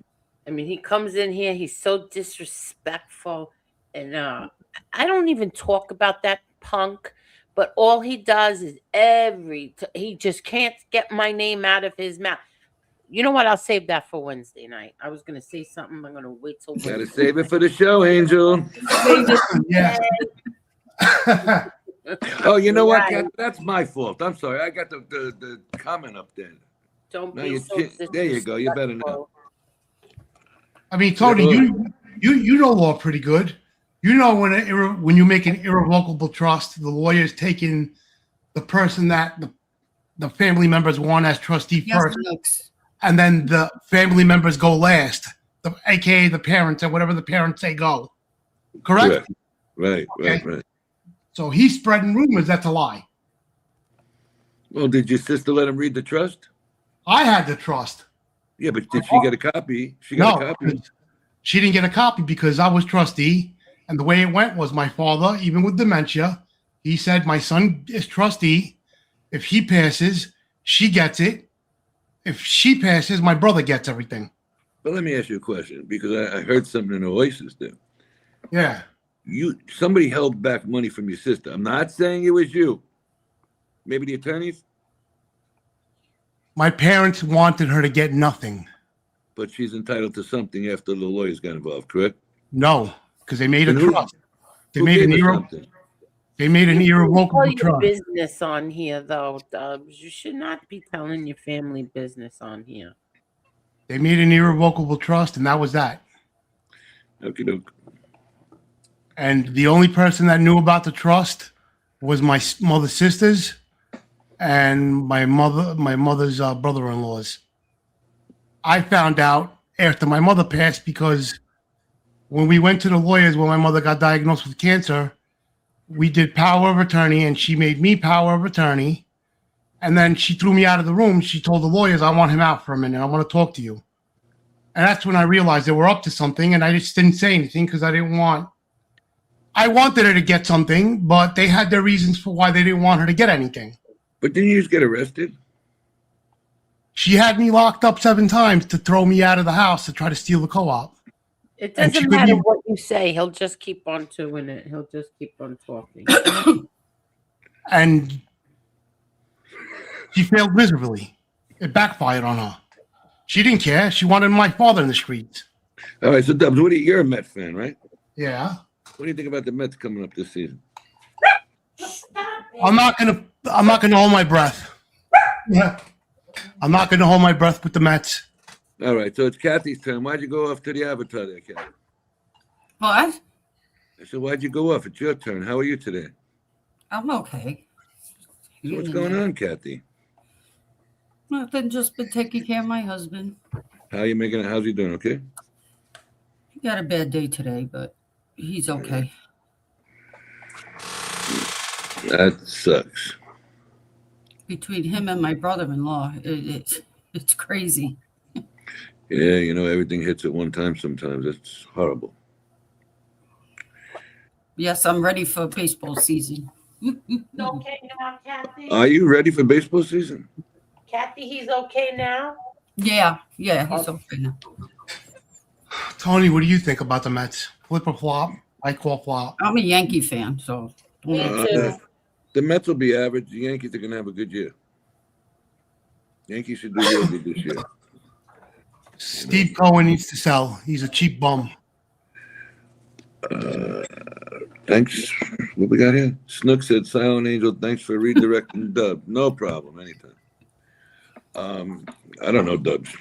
I mean, he comes in here, he's so disrespectful, and I don't even talk about that punk, but all he does is he just can't get my name out of his mouth. You know what? I'll save that for Wednesday night. I was going to say something. I'm going to wait till Wednesday. Gotta save it for the show, Angel. Yeah. Oh, you know what, Kat? That's my fault. I'm sorry. I got the comment up there. Don't now be so there you go. You better know. I mean, Tony, you know law pretty good. You know when you make an irrevocable trust, the lawyer's taking the person that the family members want as trustee first, and then the family members go last, aka the parents, or whatever the parents say go. Correct? Right. So he's spreading rumors. That's a lie. Well, did your sister let him read the trust? I had the trust. Yeah, but did she get a copy? She got a copy. She didn't get a copy because I was trustee. And the way it went was my father, even with dementia, he said, my son is trustee. If he passes, she gets it. If she passes, my brother gets everything. But let me ask you a question, because I heard something in the voices there. Yeah. Somebody held back money from your sister. I'm not saying it was you. Maybe the attorneys? My parents wanted her to get nothing. But she's entitled to something after the lawyers got involved, correct? No, because they made a trust. They who made gave an her something? They made an irrevocable Tell your trust. business on here, though, Dubs. You should not be telling your family business on here. They made an irrevocable trust, and that was that. Okie doke. And the only person that knew about the trust was my mother's sisters and my mother's brother-in-laws. I found out after my mother passed because when we went to the lawyers when my mother got diagnosed with cancer, we did power of attorney, and she made me power of attorney. And then she threw me out of the room. She told the lawyers, I want him out for a minute. I want to talk to you. And that's when I realized they were up to something, and I just didn't say anything because I wanted her to get something, but they had their reasons for why they didn't want her to get anything. But didn't you just get arrested? She had me locked up 7 times to throw me out of the house to try to steal the co-op. It doesn't matter what you say. He'll just keep on doing it. He'll just keep on talking. And she failed miserably. It backfired on her. She didn't care. She wanted my father in the streets. All right, so Dubs, you're a Met fan, right? Yeah. What do you think about the Mets coming up this season? I'm not gonna hold my breath. I'm not gonna hold my breath with the Mets. All right, so it's Kathy's turn. Why'd you go off to the avatar there, Kathy? What? I said, why'd you go off? It's your turn. How are you today? I'm okay. So what's going on, Kathy? Nothing, just been taking care of my husband. How's he doing, okay? He got a bad day today, but he's okay. That sucks. Between him and my brother-in-law, it's crazy. Yeah, everything hits at one time sometimes. That's horrible. Yes, I'm ready for baseball season. Okay now, Kathy? Are you ready for baseball season? Kathy, he's okay now? Yeah, he's okay now. Tony, what do you think about the Mets? Flip or flop? I call flop. I'm a Yankee fan, so. The Mets will be average. The Yankees are going to have a good year. Yankees should do real good this year. Steve Cohen needs to sell. He's a cheap bum. Thanks. What we got here? Snook said, Silent Angel, thanks for redirecting Dub. No problem. Anytime. I don't know, Dubs.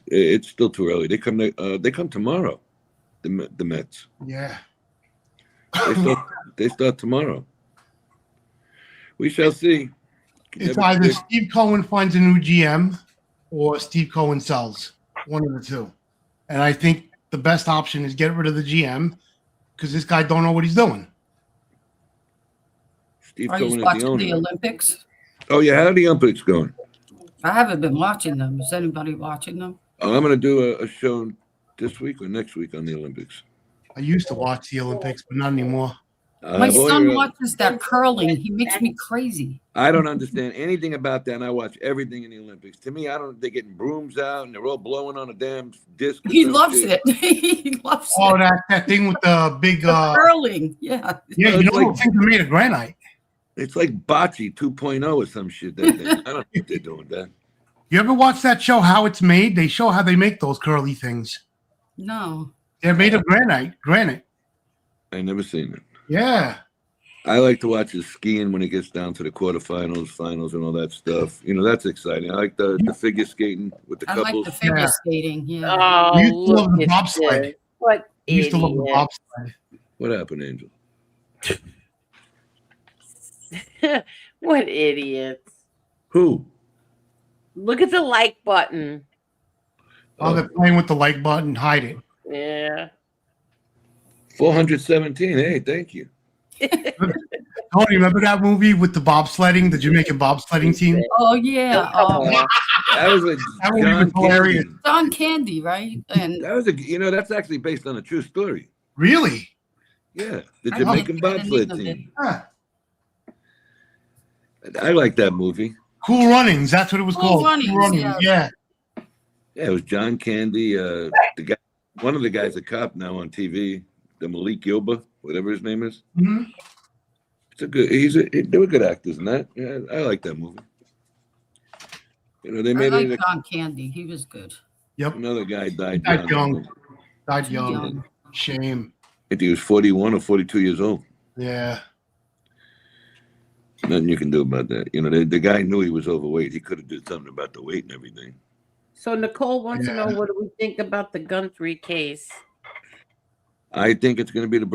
It's still too early. They come tomorrow, the Mets. Yeah. They start tomorrow. We shall see. It's either Steve Cohen finds a new GM or Steve Cohen sells. One of the two. And I think the best option is get rid of the GM because this guy don't know what he's doing. Steve Are you Cohen is the watching owner. the Olympics? Oh yeah, how are the Olympics going? I haven't been watching them. Is anybody watching them? I'm going to do a show this week or next week on the Olympics. I used to watch the Olympics, but not anymore. My son watches that curling. He makes me crazy. I don't understand anything about that, and I watch everything in the Olympics. To me, they're getting brooms out and they're all blowing on a damn disc. He loves it. He loves it. Oh, that thing with the big curling. Yeah. Yeah, you know what things are made of granite. It's like bocce 2.0 or some shit. That thing. I don't know what they're doing with that. You ever watch that show, How It's Made? They show how they make those curly things. No. They're made of granite. I never seen it. Yeah. I like to watch his skiing when it gets down to the quarterfinals, finals, and all that stuff. You know, that's exciting. I like the figure skating with the couples. I like the figure skating. Yeah. Oh, We used to love look the at bobsled. this. What We used to love the idiot. bobsled. What happened, Angel? What idiots. Who? Look at the like button. Oh, they're playing with the like button. Hide it. Yeah. 417. Hey, thank you. Oh, you remember that movie with the bobsledding, the Jamaican bobsledding team? Oh, yeah. That was with That movie was John hilarious. Candy. John Candy, right? And That was that's actually based on a true story. Really? Yeah, the I Jamaican didn't bobsled know that. team. Huh. I like that movie. Cool Runnings. That's what it was Cool called. Runnings, Yeah. Yeah, it was John Candy. The guy, one of the guys, a cop now on TV, the Malik Yoba, whatever his name is. Mm-hmm. It's a good. They were good actors in that. Yeah, I like that movie. You know, they I made like it. John Candy. He was good. Yep. Another guy died Died young. young. Died young. Young. Shame. I think he was 41 or 42 years old. Yeah. Nothing you can do about that. You know, the guy knew he was overweight. He could have did something about the weight and everything. So Nicole wants to Yeah. know, what do we think about the Guthrie case? I think it's going to be the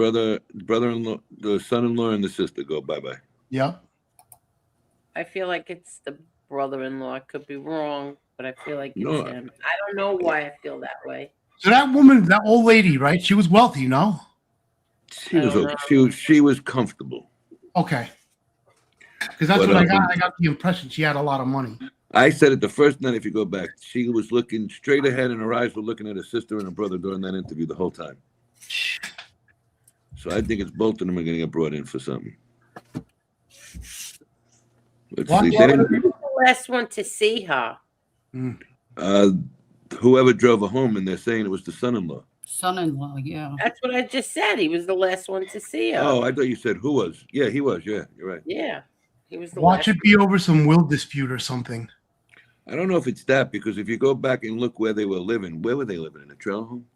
brother-in-law, the son-in-law, and the sister go bye-bye. Yep. I feel like it's the brother-in-law. I could be wrong, but I feel like it's No. him. I don't know why I feel that way. So that woman, that old lady, right? She was wealthy, no? She was don't okay. She was comfortable. Okay. Because that's But, what I got. I got the impression she had a lot of money. I said it the first night. If you go back, she was looking straight ahead, and her eyes were looking at her sister and her brother during that interview the whole time. So I think it's both of them are going to get brought in for something. Let's What? see. Who's the last one to see her? Whoever drove her home, and they're saying it was the son-in-law. Son-in-law, yeah. That's what I just said. He was the last one to see her. Oh, I thought you said who was. Yeah, he was. Yeah, you're right. Yeah. He was the Watch last it be over some will dispute or something. I don't know if it's that, because if you go back and look where they were living, where were they living? In a trailer home?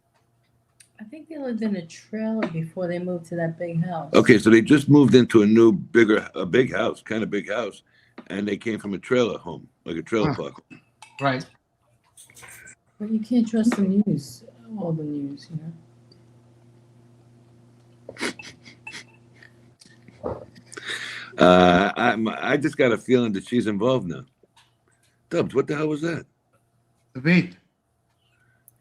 I think they lived in a trailer before they moved to that big house. Okay, so they just moved into a new, big house, kind of big house, and they came from a trailer home, like a trailer park. Right. But you can't trust the news, all the news, you know? I just got a feeling that she's involved now. Dubs, what the hell was that? The vape.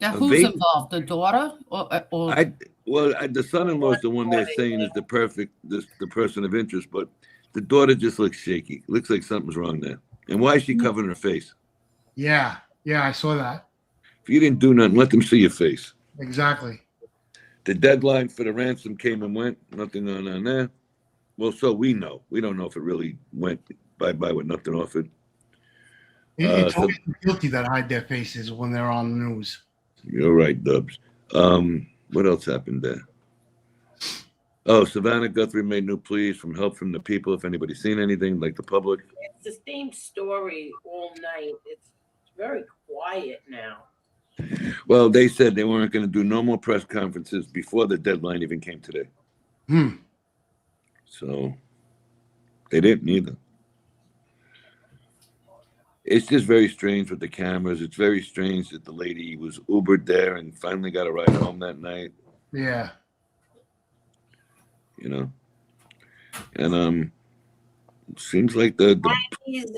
Now, A who's vape? involved? The daughter? Or The son-in-law is the one they're saying is the person of interest, but the daughter just looks shaky. Looks like something's wrong there. And why is she covering her face? Yeah. Yeah, I saw that. If you didn't do nothing, let them see your face. Exactly. The deadline for the ransom came and went. Nothing on there. Well, so we know. We don't know if it really went bye-bye with nothing offered. It's always the guilty that hide their faces when they're on the news. You're right, Dubs. What else happened there? Oh, Savannah Guthrie made new pleas from help from the people. If anybody's seen anything, like the public. It's the same story all night. It's very quiet now. Well, they said they weren't going to do no more press conferences before the deadline even came today. So they didn't either. It's just very strange with the cameras. It's very strange that the lady was Ubered there and finally got a ride home that night. Yeah. you know. And seems like the Addie's,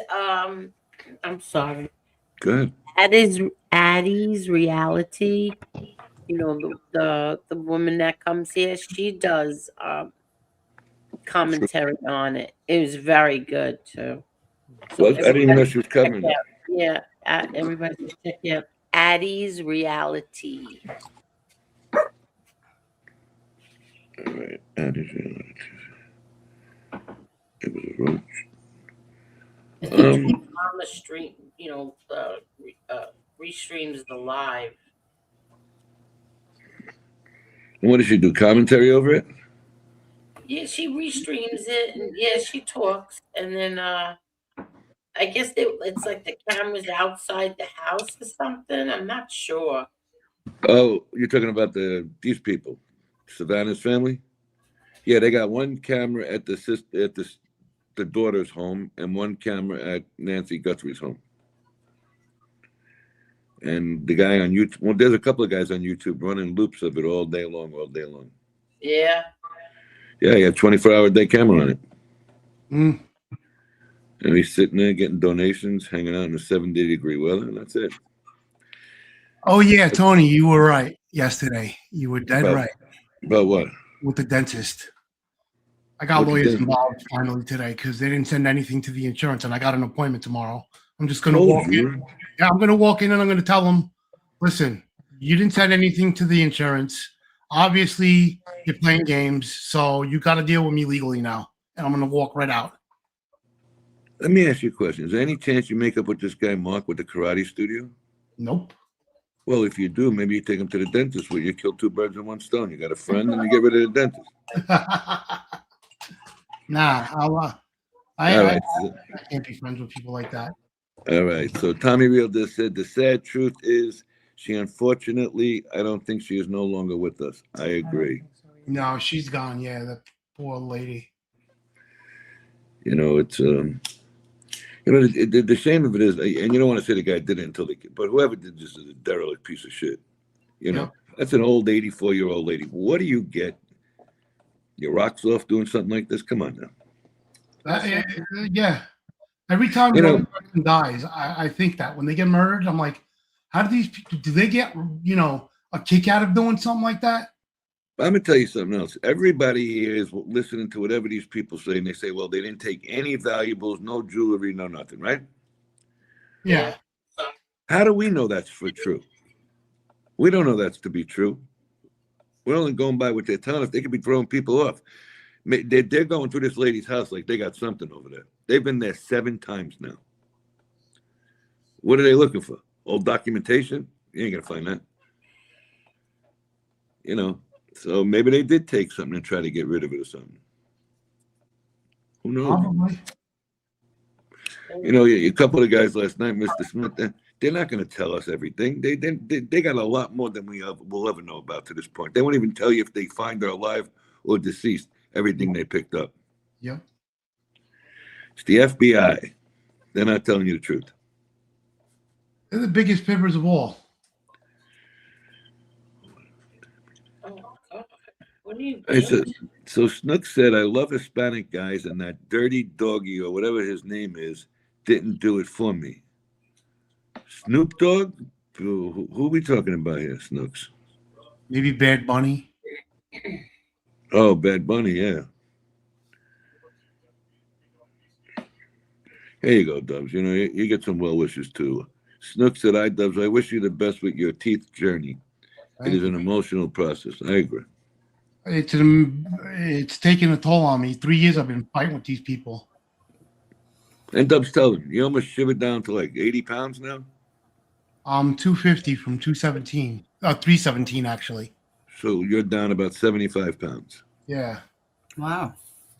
I'm sorry. good. Addie's reality. You know, the woman that comes here, she does commentary on it. It was very good too. So Well, I didn't even know she was check covering it. out, yeah, everybody should check out Addie's reality. All right, Addie's reality. It was a roach. On the stream, you know, restreams the live. And what does she do? Commentary over it? Yeah, she restreams it, and yeah, she talks, and then I guess it's like the camera's outside the house or something. I'm not sure. Oh, you're talking about these people, Savannah's family? Yeah, they got one camera at the daughter's home and one camera at Nancy Guthrie's home. And the guy on YouTube, well, there's a couple of guys on YouTube running loops of it all day long. Yeah. Yeah, he had 24-hour day camera on it. Mm. And he's sitting there getting donations, hanging out in the 70-degree weather, and that's it. Oh yeah, Tony, you were right yesterday. You were dead right. About what? With the dentist. I got lawyers involved finally today because they didn't send anything to the insurance, and I got an appointment tomorrow. I'm just going to walk in. Yeah, I'm going to walk in and I'm going to tell them, listen, you didn't send anything to the insurance. Obviously, you're playing games, so you got to deal with me legally now. And I'm going to walk right out. Let me ask you a question. Is there any chance you make up with this guy, Mark, with the karate studio? Nope. Well, if you do, maybe you take him to the dentist where you kill two birds with one stone. You got a friend and you get rid of the dentist. Nah, I can't be friends with people like that. All right. So Tommy Real just said the sad truth is she unfortunately, I don't think she is no longer with us. I agree. No, she's gone. Yeah, that poor lady. You know, it's the shame of it is, and you don't want to say the guy did it until but whoever did this is a derelict piece of shit. You know, that's an old 84-year-old lady. What do you get? Your rocks off doing something like this? Come on now. Yeah. Every time another person dies, I think that when they get murdered, I'm like, how do these people, do they get, a kick out of doing something like that? I'm going to tell you something else. Everybody here is listening to whatever these people say, and they say, well, they didn't take any valuables, no jewelry, no nothing, right? Yeah. How do we know that's for true? We don't know that's to be true. We're only going by what they're telling us. They could be throwing people off. They're going through this lady's house like they got something over there. They've been there 7 times now. What are they looking for? Old documentation? You ain't going to find that. You know, so maybe they did take something and try to get rid of it or something. Who knows? Probably. You know, a couple of guys last night, Mr. Smith, they're not going to tell us everything. They got a lot more than we'll ever know about to this point. They won't even tell you if they find her alive or deceased, everything they picked up. Yep. It's the FBI. They're not telling you the truth. They're the biggest pimpers of all. What do you So Snook said, I love Hispanic guys, and that dirty doggy or whatever his name is didn't do it for me. Snoop Dogg? Who are we talking about here, Snooks? Maybe Bad Bunny. Oh, Bad Bunny, yeah. Here you go, Dubs. You know, you get some well wishes too. Snook said, Dubs, I wish you the best with your teeth journey. It is an emotional process. I agree. It's taking a toll on me. 3 years I've been fighting with these people. And Dubs, tell him, you almost shivered down to like 80 pounds now? I'm 250 from 217. 317, actually. So you're down about 75 pounds. Yeah. Wow.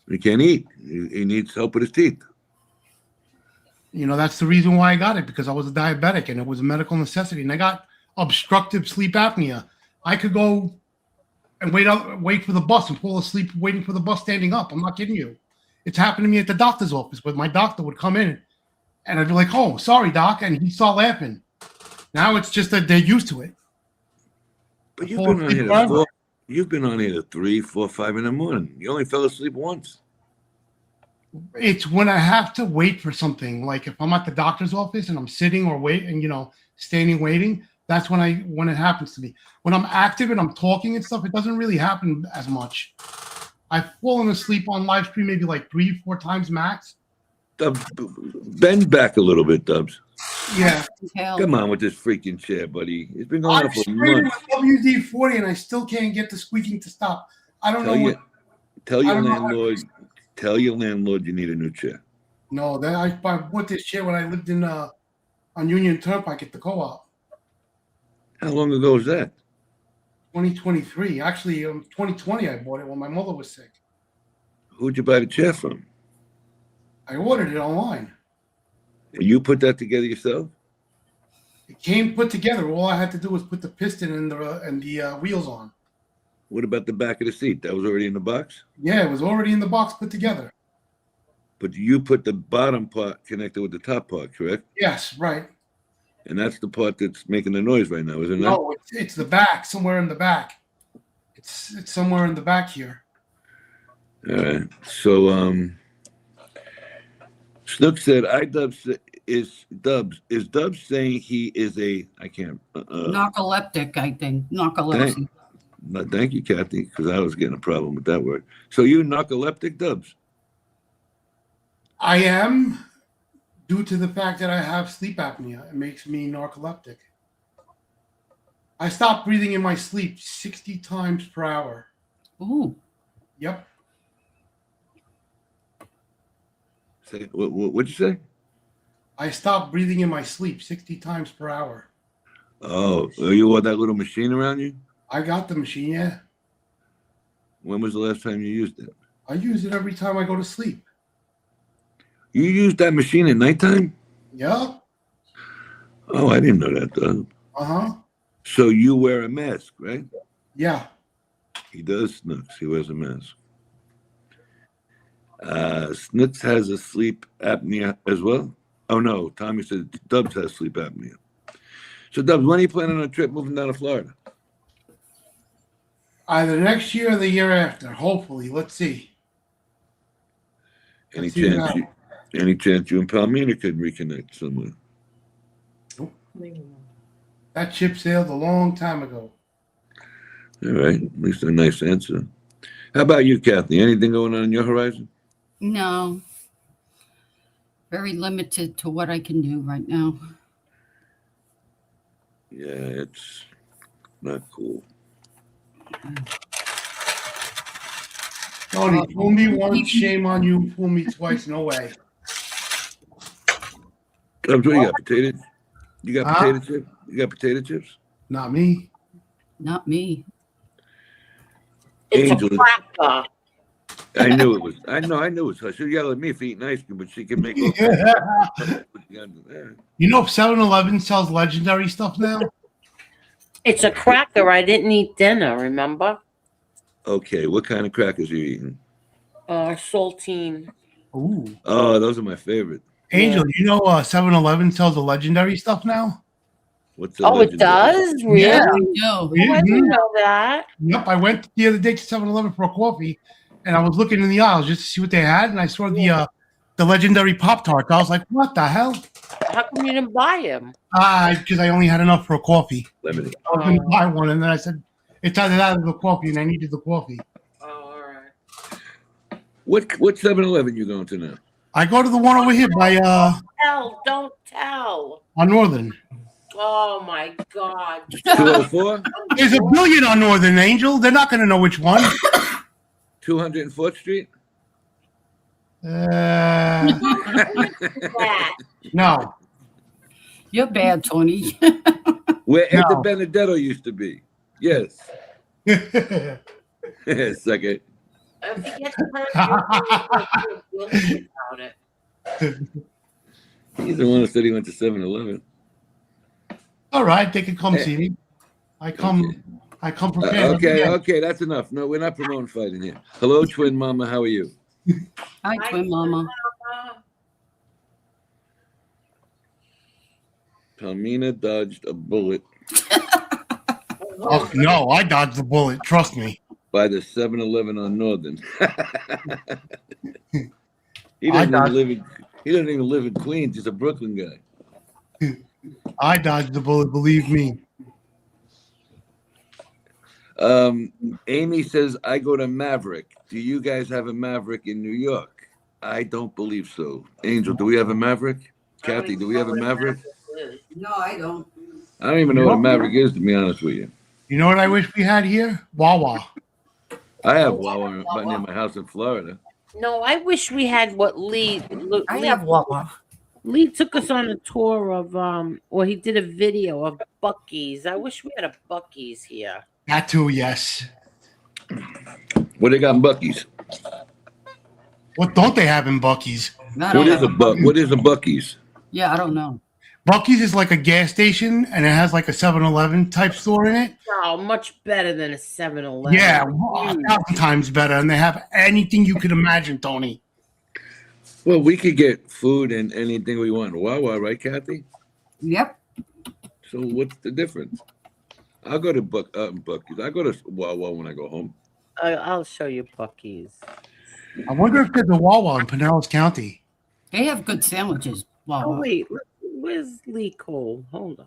He can't eat. He needs help with his teeth. You know, that's the reason why I got it, because I was a diabetic and it was a medical necessity. And I got obstructive sleep apnea. I could go and wait for the bus and fall asleep waiting for the bus standing up. I'm not kidding you. It's happened to me at the doctor's office where my doctor would come in and I'd be like, oh, sorry, doc. And he'd start laughing. Now it's just that they're used to it. But you've been on here You've been on here at 3, 4, 5 in the morning. You only fell asleep once. It's when I have to wait for something. Like if I'm at the doctor's office and I'm sitting or waiting, standing waiting, that's when it happens to me. When I'm active and I'm talking and stuff, it doesn't really happen as much. I've fallen asleep on live stream maybe like 3, 4 times max. Dubs, bend back a little bit, Dubs. Yeah. Come on with this freaking chair, buddy. It's been going on for I'm months. WD-40 and I still can't get the squeaking to stop. I don't know what. Tell your landlord. Tell your landlord you need a new chair. No, then I bought this chair when I lived on Union Turnpike at the co-op. How long ago was that? 2023. Actually, 2020 I bought it when my mother was sick. Who'd you buy the chair from? I ordered it online. And you put that together yourself? It came put together. All I had to do was put the piston and the wheels on. What about the back of the seat? That was already in the box? Yeah, it was already in the box put together. But you put the bottom part connected with the top part, correct? Yes, right. And that's the part that's making the noise right now, isn't it? No, it's the back, somewhere in the back. It's somewhere in the back here. All right. So Snook said, is Dubs saying he is a Narcoleptic, I think. Narcolepsy. Thank you, Kathy, because I was getting a problem with that word. So you narcoleptic, Dubs? I am, due to the fact that I have sleep apnea. It makes me narcoleptic. I stop breathing in my sleep 60 times per hour. Ooh. Yep. What'd you say? I stop breathing in my sleep 60 times per hour. Oh, you want that little machine around you? I got the machine, yeah. When was the last time you used it? I use it every time I go to sleep. You use that machine at nighttime? Yeah. Oh, I didn't know that, though. Uh-huh. So you wear a mask, right? Yeah. He does, Snooks. He wears a mask. Snooks has a sleep apnea as well? Oh, no. Tommy said Dubs has sleep apnea. So, Dubs, when are you planning on a trip moving down to Florida? Either next year or the year after, hopefully. Let's see. Any chance you and Palmina could reconnect somewhere? Nope. That ship sailed a long time ago. All right. At least a nice answer. How about you, Kathy? Anything going on your horizon? No. Very limited to what I can do right now. Yeah, it's not cool. Tony, fool me once, shame on you. Fool me twice, no way. Dubs, what you got? Potatoes? You got potato chips? You got potato chips? Not me. Not me. It's Angel. a cracker. I knew it was. I knew it was her. She'll yell at me for eating ice cream, but she can make all You know, 7-Eleven sells legendary stuff now? It's a cracker. I didn't eat dinner, remember? Okay, what kind of crackers are you eating? Saltine. Ooh. Oh, those are my favorite. Angel, you know 7-Eleven sells the legendary stuff now? What's it does? Really? Yeah. Oh, I didn't know that. Yep, I went the other day to 7-Eleven for a coffee, and I was looking in the aisles just to see what they had, and I saw the legendary Pop-Tarts. I was like, what the hell? How come you didn't buy them? Because I only had enough for a coffee. Limited. I was going to buy one, and then I said, it's either that or the coffee, and I needed the coffee. Oh, all right. What 7-Eleven you going to now? I go to the one over here by Don't tell. on Northern. Oh my God. 204? There's a billion on Northern, Angel. They're not going to know which one. 204th Street? No. You're bad, Tony. Where Ed Benedetto used to be. Yes. Suck it. If he gets hurt, you'll think about it. He's the one that said he went to 7-Eleven. All right, they can come see me. I come prepared. Okay, that's enough. No, we're not promoting fighting here. Hello, Twin Mama. How are you? Hi, Twin Mama. Palmina dodged a bullet. Oh, no, I dodged the bullet. Trust me. By the 7-Eleven on Northern. He I doesn't even dodged, live in. He doesn't even live in Queens. He's a Brooklyn guy. I dodged the bullet. Believe me. Amy says, I go to Maverick. Do you guys have a Maverick in New York? I don't believe so. Angel, do we have a Maverick? Kathy, do we have a Maverick? No, I don't. I don't even know what a Maverick is, to be honest with you. You know what I wish we had here? Wawa. I have Wawa right near my house in Florida. No, I wish we had what Lee. I have Wawa. Lee took us on a tour of or he did a video of Buc-ee's. I wish we had a Buc-ee's here. That too, yes. What they got in Buc-ee's? What don't they have in Buc-ee's? What is a Buc-ee's? Yeah, I don't know. Buc-ee's is like a gas station, and it has like a 7-Eleven type store in it. Oh, much better than a 7-Eleven. Yeah, 1,000 times better, and they have anything you could imagine, Tony. Well, we could get food and anything we want. Wawa, right, Kathy? Yep. So what's the difference? I'll go to Buc-ee's. I go to Wawa when I go home. I'll show you Buc-ee's. I wonder if there's a Wawa in Pinellas County. They have good sandwiches. Wawa. Oh, wait. Where's Lee Cole? Hold on.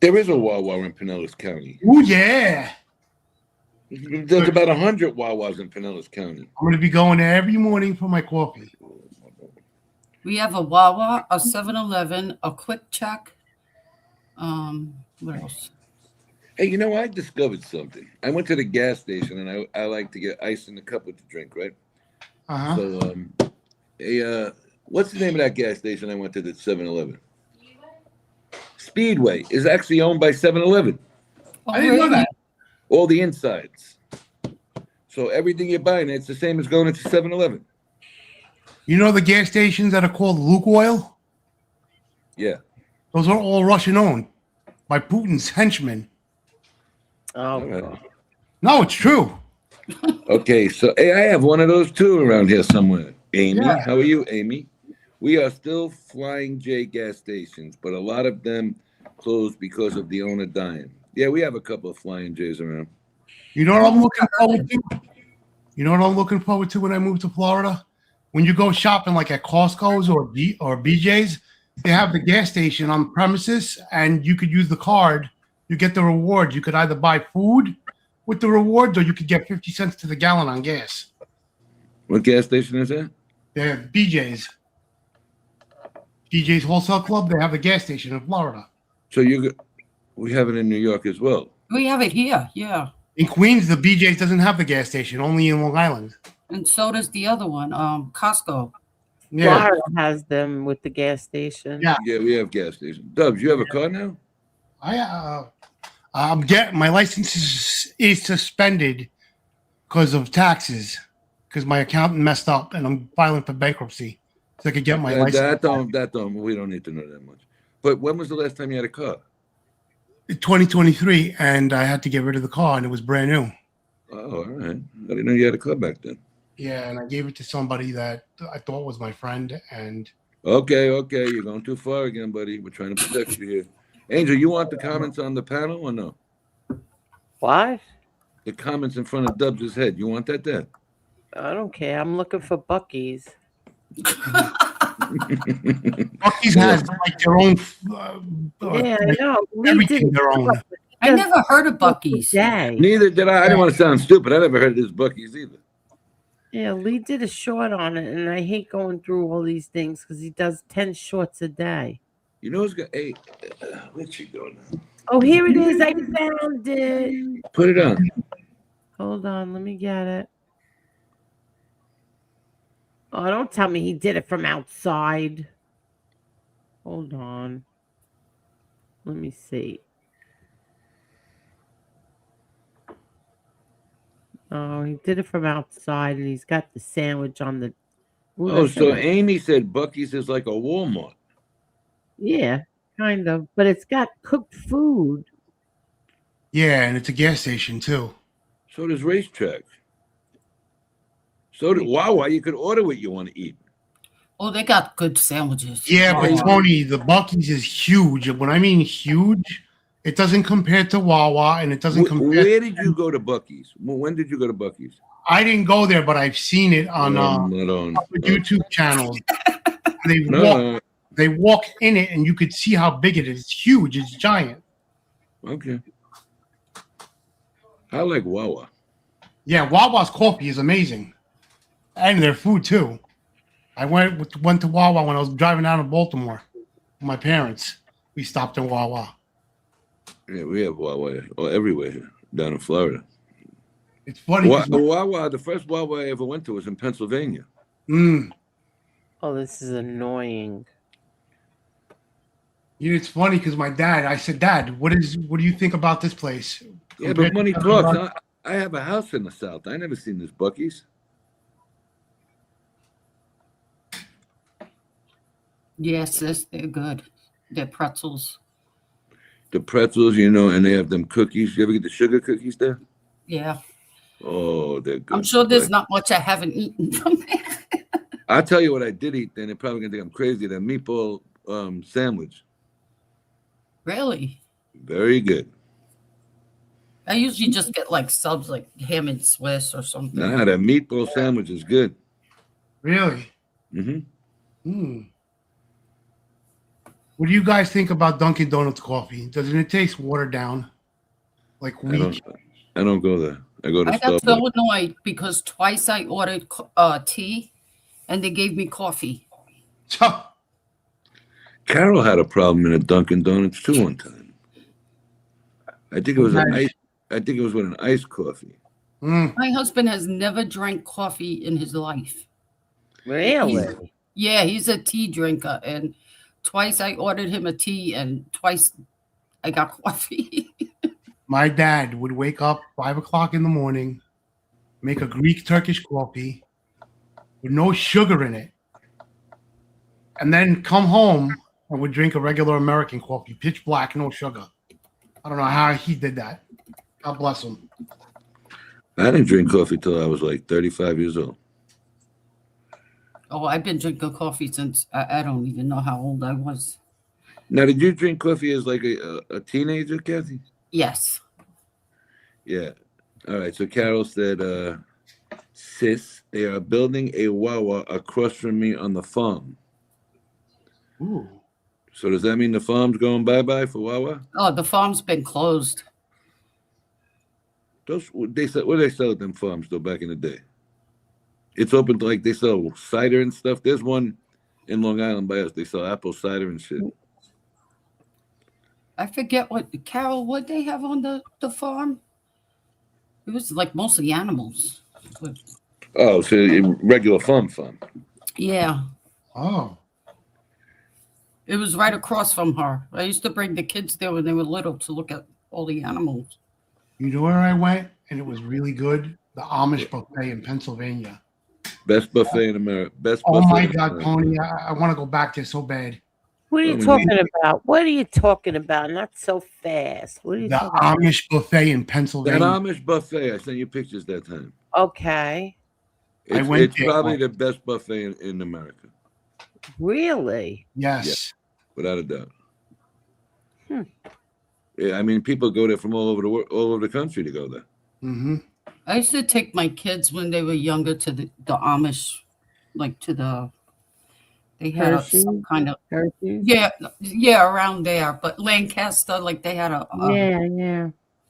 There is a Wawa in Pinellas County. Oh, yeah. There's about 100 Wawas in Pinellas County. I'm going to be going there every morning for my coffee. We have a Wawa, a 7-Eleven, a Quick Check. What else? Hey, you know, I discovered something. I went to the gas station, and I like to get ice in the cup with the drink, right? Uh-huh. So, what's the name of that gas station I went to, the 7-Eleven? Speedway is actually owned by 7-Eleven. Oh, I didn't know that. All the insides. So everything you're buying, it's the same as going into 7-Eleven. You know the gas stations that are called Lukoil? Yeah. Those are all Russian owned by Putin's henchmen. Oh, right. No, it's true. Okay, so hey, I have one of those too around here somewhere. Amy, Yeah. how are you, Amy? We are still Flying J gas stations, but a lot of them closed because of the owner dying. Yeah, we have a couple of Flying J's around. You know what I'm looking forward to? You know what I'm looking forward to when I move to Florida? When you go shopping like at Costco's or BJ's, they have the gas station on premises, and you could use the card. You get the rewards. You could either buy food with the rewards, or you could get 50 cents to the gallon on gas. What gas station is that? They're BJ's. BJ's Wholesale Club. They have a gas station in Florida. So we have it in New York as well. We have it here, yeah. In Queens, the BJ's doesn't have the gas station, only in Long Island. And so does the other one, Costco. Yeah. Florida has them with the gas station. Yeah. Yeah, we have gas stations. Dubs, you have a car now? I'm getting my license is suspended because of taxes, because my accountant messed up, and I'm filing for bankruptcy so I could get my license. That don't. We don't need to know that much. But when was the last time you had a car? 2023, and I had to get rid of the car, and it was brand new. Oh, all right. I didn't know you had a car back then. Yeah, and I gave it to somebody that I thought was my friend, and Okay, you're going too far again, buddy. We're trying to protect you here. Angel, you want the comments on the panel or no? What? The comments in front of Dubs' head. You want that there? I don't care. I'm looking for Buc-ee's. Buc-ee's has like their own. Yeah, I know. Everything their own. I never heard of Buc-ee's. Neither did I. I didn't want to sound stupid. I never heard of this Buc-ee's either. Yeah, Lee did a short on it, and I hate going through all these things because he does 10 shorts a day. You know who's got? Hey, where'd she go now? Oh, here it is. I found it. Put it on. Hold on. Let me get it. Oh, don't tell me he did it from outside. Hold on. Let me see. Oh, he did it from outside, and he's got the sandwich on the. Ooh, Oh, that's so nice. Amy said Buc-ee's is like a Walmart. Yeah, kind of, but it's got cooked food. Yeah, and it's a gas station too. So does Racetrack. So do Wawa. You could order what you want to eat. Oh, they got good sandwiches. Yeah, but Oh. Tony, the Buc-ee's is huge. When I mean huge, It doesn't compare to Wawa, and it doesn't compare. Where did you go to Buc-ee's? When did you go to Buc-ee's? I didn't go there, but I've seen it on YouTube channels. They walk in it, and you could see how big it is. It's huge. It's giant. Okay. I like Wawa. Yeah, Wawa's coffee is amazing, and their food too. I went to Wawa when I was driving down to Baltimore with my parents. We stopped in Wawa. Yeah, we have Wawa everywhere here, down in Florida. It's funny. Wawa, the first Wawa I ever went to was in Pennsylvania. Oh, this is annoying. Yeah, it's funny because my dad, I said, Dad, what do you think about this place? Yeah, but money talks. I have a house in the South. I never seen this Buc-ee's. Yes, they're good. They're pretzels. The pretzels, and they have them cookies. You ever get the sugar cookies there? Yeah. Oh, they're good. I'm sure there's not much I haven't eaten from there. I'll tell you what I did eat. Then they're probably gonna think I'm crazy. That meatball sandwich. Really? Very good. I usually just get like subs, like ham and Swiss or something. Nah, that meatball sandwich is good. Really? Mm-hmm. What do you guys think about Dunkin' Donuts coffee? Doesn't it taste watered down? Like weak? I don't go there. I go to I got Starbucks. so annoyed because twice I ordered tea and they gave me coffee. Carol had a problem in a Dunkin' Donuts too one time. I think it was with an iced coffee. My husband has never drank coffee in his life. Really? He's a tea drinker, and twice I ordered him a tea, and twice I got coffee. My dad would wake up 5 o'clock in the morning, make a Greek Turkish coffee with no sugar in it, and then come home and would drink a regular American coffee, pitch black, no sugar. I don't know how he did that. God bless him. I didn't drink coffee till I was like 35 years old. Oh, I've been drinking coffee since I don't even know how old I was. Now, did you drink coffee as like a teenager, Kathy? Yes. Yeah. All right. So Carol said, sis, they are building a Wawa across from me on the farm. Ooh. So does that mean the farm's going bye-bye for Wawa? Oh, the farm's been closed. What they sell at them farms though back in the day? It's open to like they sell cider and stuff. There's one in Long Island by us. They sell apple cider and shit. I forget what they have on the farm. It was like mostly animals. Oh, so a regular farm. Yeah. Oh. It was right across from her. I used to bring the kids there when they were little to look at all the animals. You know where I went and it was really good? The Amish buffet in Pennsylvania. Best buffet in America. Oh my God, Tony! I want to go back there so bad. What are you talking about? What are you talking about? Not so fast. What are you the talking about? Amish buffet in Pennsylvania. That Amish buffet. I sent you pictures that time. Okay. It's probably the best buffet in America. Really? Yes. Yeah, without a doubt. Yeah, I mean, people go there from all over the country to go there. Mm-hmm. I used to take my kids when they were younger to the Amish, like to they had some kind of around there, but Lancaster, like they had a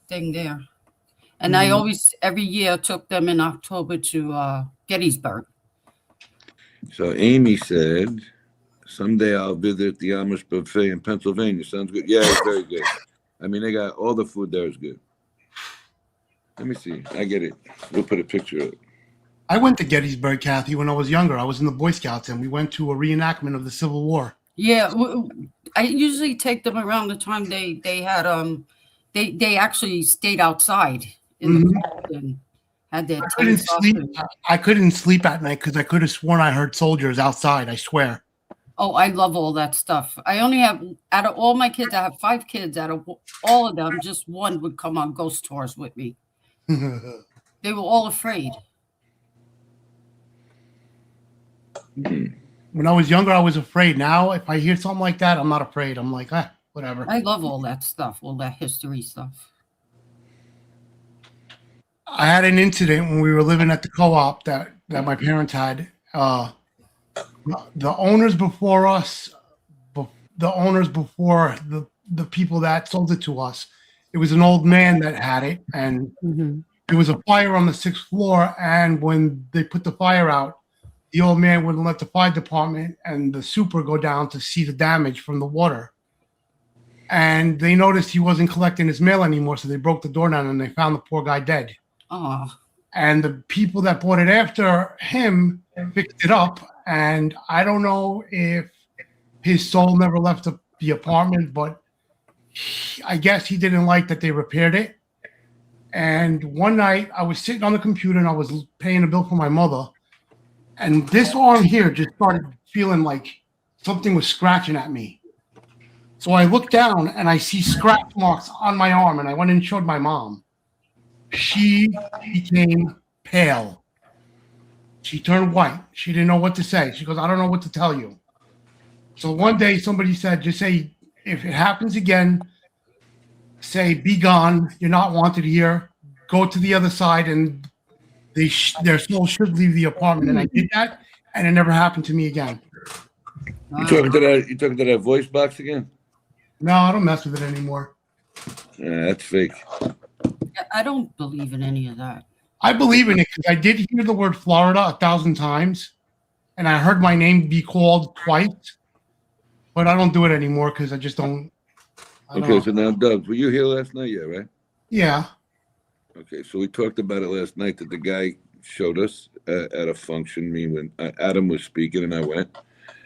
thing there. And I always every year took them in October to Gettysburg. So Amy said, someday I'll visit the Amish buffet in Pennsylvania. Sounds good. Yeah, it's very good. I mean, they got all the food there is good. Let me see. I get it. We'll put a picture up. I went to Gettysburg, Kathy, when I was younger. I was in the Boy Scouts, and we went to a reenactment of the Civil War. Yeah, I usually take them around the time they had they actually stayed outside in the park and had their tents up. I couldn't sleep at night because I could have sworn I heard soldiers outside. I swear. Oh, I love all that stuff. I only have, out of all my kids, I have 5 kids. Out of all of them, just one would come on ghost tours with me. They were all afraid. When I was younger, I was afraid. Now, if I hear something like that, I'm not afraid. I'm like, whatever. I love all that stuff, all that history stuff. I had an incident when we were living at the co-op that my parents had. The owners before us, the owners before the people that sold it to us, it was an old man that had it, and there was a fire on the 6th floor. And when they put the fire out, the old man wouldn't let the fire department and the super go down to see the damage from the water. And they noticed he wasn't collecting his mail anymore, so they broke the door down and they found the poor guy dead. Oh. And the people that bought it after him fixed it up. And I don't know if his soul never left the apartment, but I guess he didn't like that they repaired it. And one night I was sitting on the computer and I was paying a bill for my mother. And this arm here just started feeling like something was scratching at me. So I looked down and I see scratch marks on my arm, and I went and showed my mom. She became pale. She turned white. She didn't know what to say. She goes, I don't know what to tell you. So one day somebody said, just say, if it happens again, say, be gone. You're not wanted here. Go to the other side, and their soul should leave the apartment. And I did that, and it never happened to me again. You talking to that voice box again? No, I don't mess with it anymore. Yeah, that's fake. I don't believe in any of that. I believe in it because I did hear the word Florida 1,000 times, and I heard my name be called twice, but I don't do it anymore because I just don't. Okay, so now, Doug, were you here last night? Yeah, right? Yeah. Okay, so we talked about it last night that the guy showed us at a function, me when Adam was speaking and I went.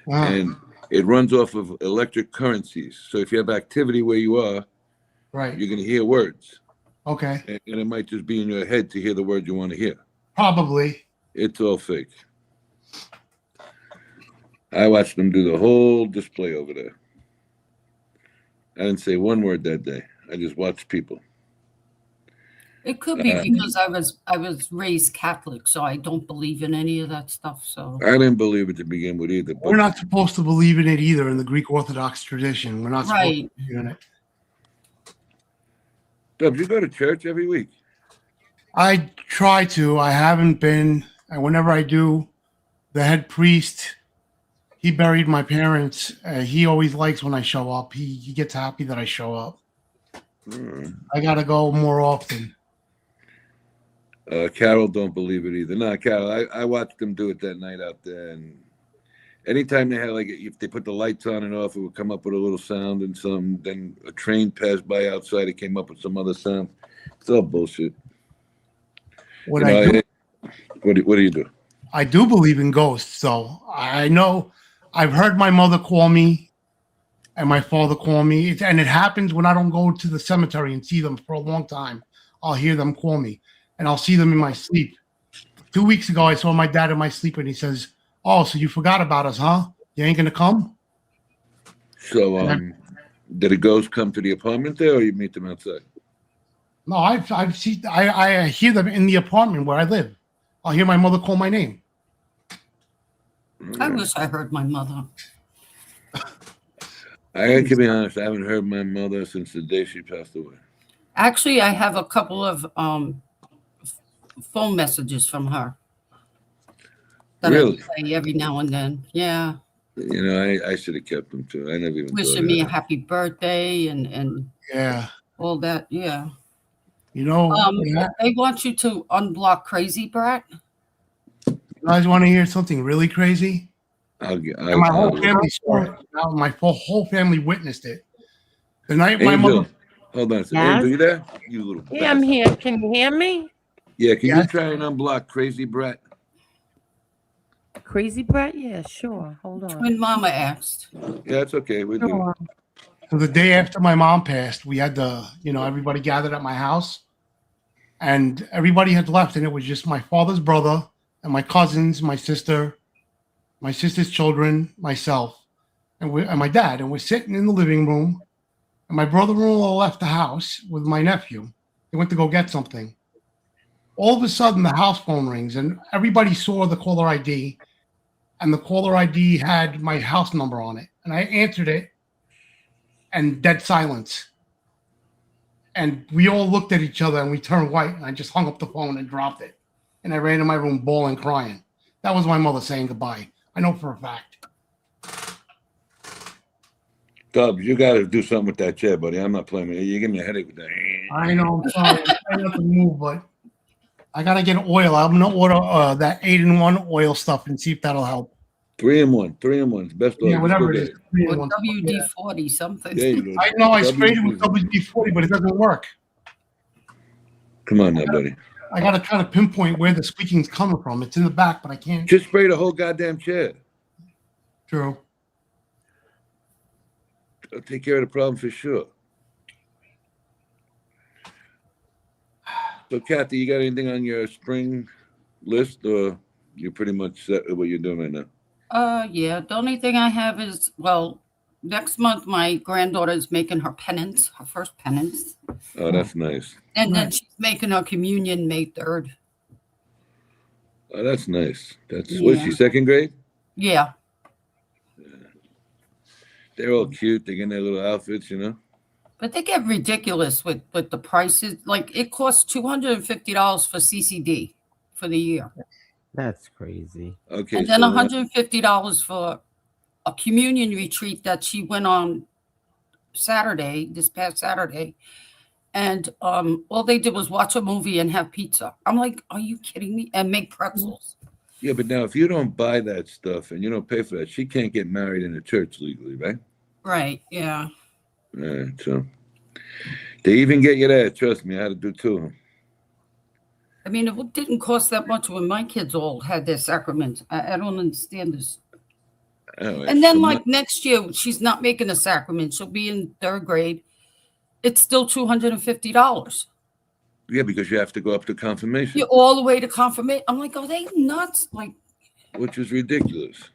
Wow. And it runs off of electric currencies. So if you have activity where you are, right, you're going to hear words. Okay. And it might just be in your head to hear the word you want to hear. Probably. It's all fake. I watched them do the whole display over there. I didn't say one word that day. I just watched people. It could be because I was raised Catholic, so I don't believe in any of that stuff. So I didn't believe it to begin with either. We're not supposed to believe in it either in the Greek Orthodox tradition. We're not supposed to believe in it. Dub, you go to church every week? I try to. I haven't been. And whenever I do, the head priest, he buried my parents. He always likes when I show up. He gets happy that I show up. I got to go more often. Carol don't believe it either. No, Carol, I watched them do it that night out there, and anytime they had, like, if they put the lights on and off, it would come up with a little sound and some. Then a train passed by outside, it came up with some other sound. It's all bullshit. What do? What do you do? I do believe in ghosts, though. I know. I've heard my mother call me and my father call me, and it happens when I don't go to the cemetery and see them for a long time. I'll hear them call me, and I'll see them in my sleep. 2 weeks ago, I saw my dad in my sleep, and he says, "Oh, so you forgot about us, huh? You ain't gonna come?" So, did a ghost come to the apartment there, or you meet them outside? No, I've seen. I hear them in the apartment where I live. I'll hear my mother call my name. I wish I heard my mother. I gotta be honest, I haven't heard my mother since the day she passed away. Actually, I have a couple of phone messages from her. That Really? I play every now and then. Yeah. You know, I should have kept them too. I never even Wishing me a happy birthday and yeah, all that. Yeah. You know, they want you to unblock Crazy Brat. You guys want to hear something really crazy? My whole family saw it. My whole family witnessed it. The night my mother. Hold on a second. Yes? Angel, you there? You little. Yeah, I'm here. Can you hear me? Yeah, can you try and unblock Crazy Brat? Crazy Brat? Yeah, sure. Hold on. When Mama asked. Yeah, it's okay. We do. So the day after my mom passed, we had everybody gathered at my house, and everybody had left, and it was just my father's brother and my cousins, my sister's children, myself, and my dad, and we're sitting in the living room, and my brother-in-law left the house with my nephew. They went to go get something. All of a sudden, the house phone rings, and everybody saw the caller ID, and the caller ID had my house number on it, and I answered it. and dead silence. And we all looked at each other and we turned white. And I just hung up the phone and dropped it. And I ran in my room bawling, crying. That was my mother saying goodbye. I know for a fact. Dubs, you got to do something with that chair, buddy. I'm not playing with you. You give me a headache with that. I know. I'm sorry. I'm trying not to move, but I got to get oil. I'm going to order that 8-in-1 oil stuff and see if that'll help. 3-in-1. 3-in-1. It's best oil. Yeah, whatever it is. Or WD-40 something. There you go. I know I sprayed it with WD-40, but it doesn't work. Come on now, buddy. I got to try to pinpoint where the squeaking's coming from. It's in the back, but I can't. Just spray the whole goddamn chair. True. I'll take care of the problem for sure. So, Kathy, you got anything on your spring list, or you're pretty much set with what you're doing right now? Yeah. The only thing I have is, well, next month my granddaughter is making her penance, her first penance. Oh, that's nice. And then she's making her communion May 3rd. Oh, that's nice. That's what is she, second grade? Yeah. They're all cute. They get their little outfits, you know. But they get ridiculous with the prices. Like it costs $250 for CCD for the year. That's crazy. Okay. And then $150 for a communion retreat that she went on this past Saturday. And all they did was watch a movie and have pizza. I'm like, are you kidding me? And make pretzels. Yeah, but now if you don't buy that stuff and you don't pay for that, she can't get married in the church legally, right? Right, yeah. So they even get you that. Trust me, I had to do two. I mean, it didn't cost that much when my kids all had their sacraments. I don't understand this. And then, like next year, she's not making a sacrament. She'll be in third grade. It's still $250. Yeah, because you have to go up to confirmation. You're all the way to confirmation. I'm like, are they nuts? Like, which is ridiculous.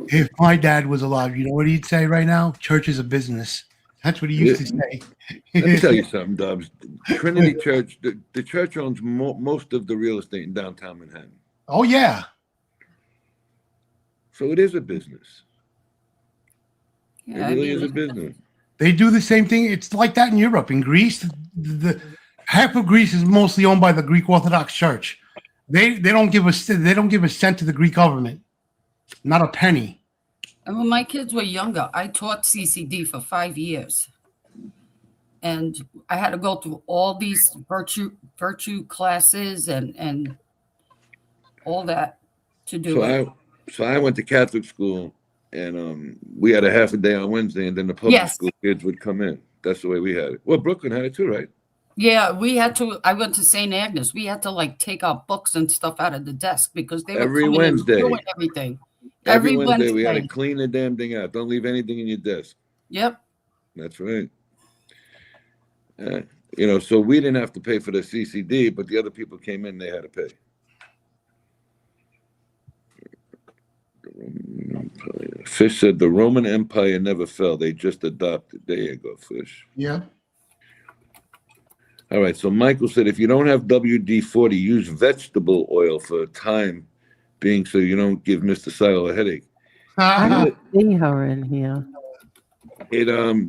If my dad was alive, you know what he'd say right now? Church is a business. That's what he used to say. Let me tell you something, Dubs. Trinity Church, the church owns most of the real estate in downtown Manhattan. Oh, yeah. So it is a business. Yeah, it really is a business. They do the same thing. It's like that in Europe. In Greece, the half of Greece is mostly owned by the Greek Orthodox Church. They don't give a cent to the Greek government, not a penny. And when my kids were younger, I taught CCD for 5 years, and I had to go through all these virtue classes and all that to do it. So I went to Catholic school, and we had a half a day on Wednesday, and then the public school kids would come in. That's the way we had it. Well, Brooklyn had it too, right? Yeah, we had to. I went to St. Agnes. We had to like take our books and stuff out of the desk because they were every Wednesday doing everything. Every Wednesday we had to clean the damn thing out. Don't leave anything in your desk. Yep. That's right. So we didn't have to pay for the CCD, but the other people came in, they had to pay. Fish said the Roman Empire never fell. They just adopted. There you go, Fish. Yeah. All right. So Michael said, if you don't have WD-40, use vegetable oil for a time being so you don't give Mr. Silo a headache. I don't see her in here.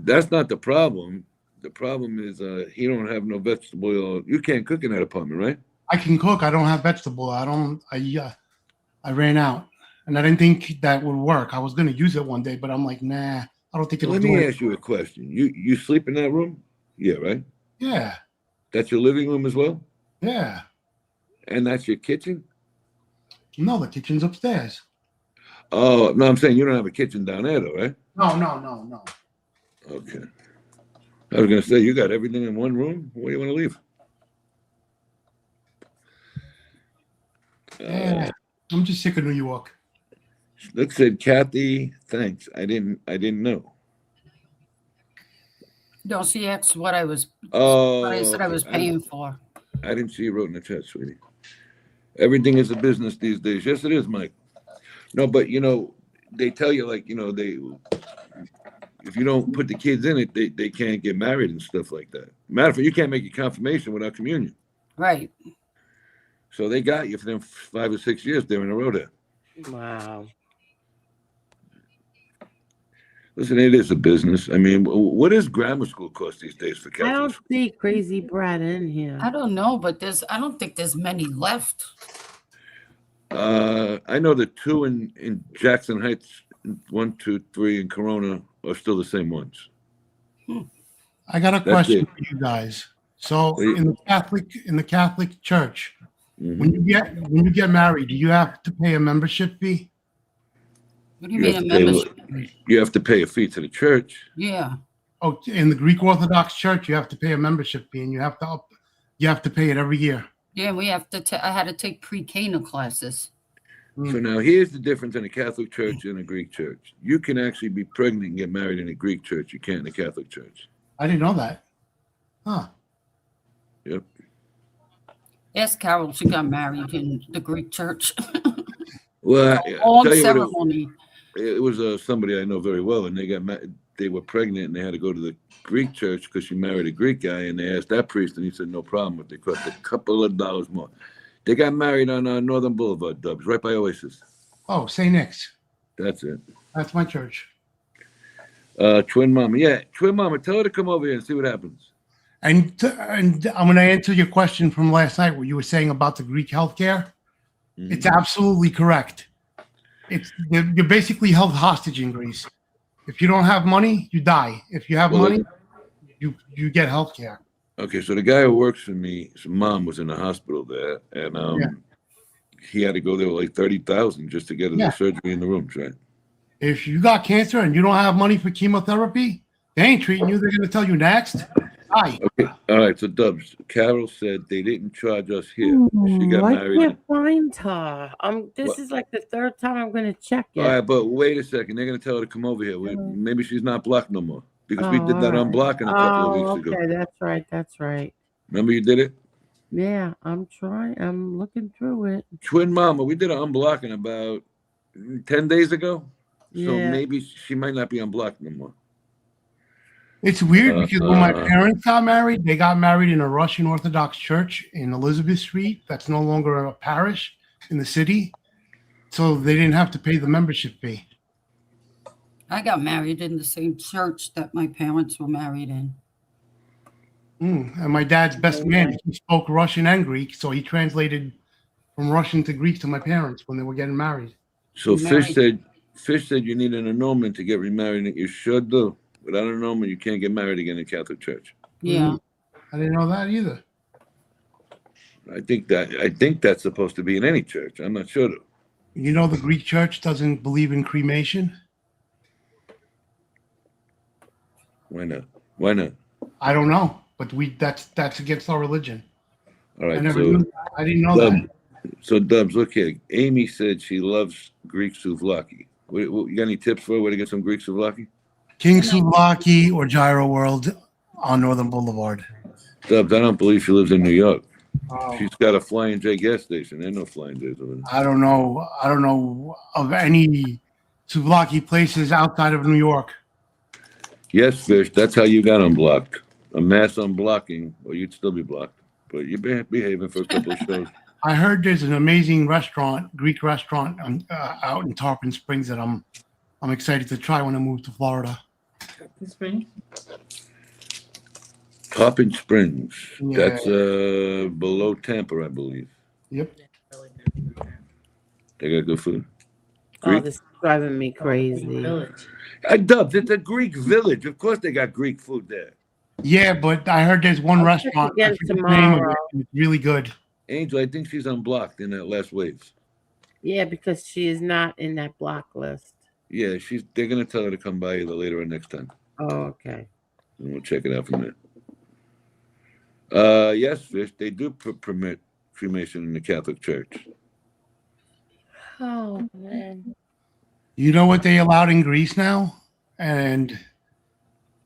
That's not the problem. The problem is he don't have no vegetable oil. You can't cook in that apartment, right? I can cook. I don't have vegetable. I ran out, and I didn't think that would work. I was going to use it one day, but I'm like, nah, I don't think it'll do it. Let me ask you a question. You sleep in that room? Yeah, right? Yeah. That's your living room as well? Yeah. And that's your kitchen? No, the kitchen's upstairs. Oh, no, I'm saying you don't have a kitchen down there, though, right? No. Okay. I was going to say, you got everything in one room? Where do you want to leave? Yeah, I'm just sick of New York. Look, said Kathy, thanks. I didn't know. No, she asked what I was. Oh, what I said I was paying for. I didn't see you wrote in the chat, sweetie. Everything is a business these days. Yes, it is, Mike. No, but they tell you if you don't put the kids in it, they can't get married and stuff like that. Matter of fact, you can't make a confirmation without communion. Right. So they got you for them 5 or 6 years there in a row there. Wow. Listen, it is a business. I mean, what does grammar school cost these days for I Catholic don't school? see Crazy Brad in here. I don't know, but I don't think there's many left. I know the two in Jackson Heights, 1, 2, 3 in Corona are still the same ones. I got a That's question it. for you guys. So Well, in the Catholic Church, Mhm. when you get married, do you have to pay a membership fee? What do you You mean have a to pay. membership? You have to pay a fee to the church. Yeah. Oh, in the Greek Orthodox Church, you have to pay a membership fee, and you have to pay it every year. Yeah, we have to. I had to take pre-Cana classes. So now here's the difference in a Catholic church and a Greek church. You can actually be pregnant and get married in a Greek church. You can't in a Catholic church. I didn't know that. Huh. Yep. Ask Carol. She got married in the Greek church. Well, Long tell you what, ceremony. it was somebody I know very well, and they were pregnant, and they had to go to the Greek church because she married a Greek guy, and they asked that priest, and he said no problem, but they cost a couple of dollars more. They got married on Northern Boulevard, Dubs, right by Oasis. Oh, St. Nick's. That's it. That's my church. Twin Mama. Yeah, Twin Mama, tell her to come over here and see what happens. And I'm going to answer your question from last night, what you were saying about the Greek healthcare. Mhm. It's absolutely correct. You're basically held hostage in Greece. If you don't have money, you die. If you have money, you get healthcare. Okay, so the guy who works for me, his mom was in the hospital there, and he had to go there with like 30,000 just to get the surgery in the rooms, right? If you got cancer and you don't have money for chemotherapy, they ain't treating you. They're going to tell you next. Die. Okay, all right. So Dubs, Carol said they didn't charge us here. She got I married. can't find her. This is like the third time I'm going to check it. All right, but wait a second. They're going to tell her to come over here. Maybe she's not blocked no more because we did that unblocking a couple of weeks ago. Okay, that's right. That's right. Remember you did it? Yeah, I'm trying. I'm looking through it. Twin Mama, we did an unblocking about 10 days ago. So Yeah. maybe she might not be unblocked no more. It's weird because when my parents got married, they got married in a Russian Orthodox church in Elizabeth Street. That's no longer a parish in the city. So they didn't have to pay the membership fee. I got married in the same church that my parents were married in. And my dad's best man, he spoke Russian and Greek, so he translated from Russian to Greek to my parents when they were getting married. So Fish said you need an annulment to get remarried. You should do. Without an annulment, you can't get married again in Catholic Church. Yeah. I didn't know that either. I think that's supposed to be in any church. I'm not sure though. You know the Greek church doesn't believe in cremation? Why not? Why not? I don't know, but that's against our religion. All right. I didn't know that. So Dubs, look here. Amy said she loves Greek souvlaki. You got any tips for her where to get some Greek souvlaki? King Souvlaki or Gyro World on Northern Boulevard. Dubs, I don't believe she lives in New York. Oh. She's got a Flying J gas station. There's no Flying J's over there. I don't know of any souvlaki places outside of New York. Yes, Fish, that's how you got unblocked. A mass unblocking, or you'd still be blocked. But you've been behaving for a couple of shows. I heard there's an amazing restaurant, Greek restaurant out in Tarpon Springs that I'm excited to try when I move to Florida. Tarpon Springs. Yeah. That's below Tampa, I believe. Yep. They got good food. Oh, this is driving me crazy. Dubs, it's a Greek village. Of course they got Greek food there. Yeah, but I heard there's one restaurant. I forget the name of it, and it's really good. Angel, I think she's unblocked in that last wave. Yeah, because she is not in that block list. Yeah, they're gonna tell her to come by either later or next time. Oh, okay. And we'll check it out from there. Yes, Fish, they do permit cremation in the Catholic Church. Oh man. You know what they allowed in Greece now? And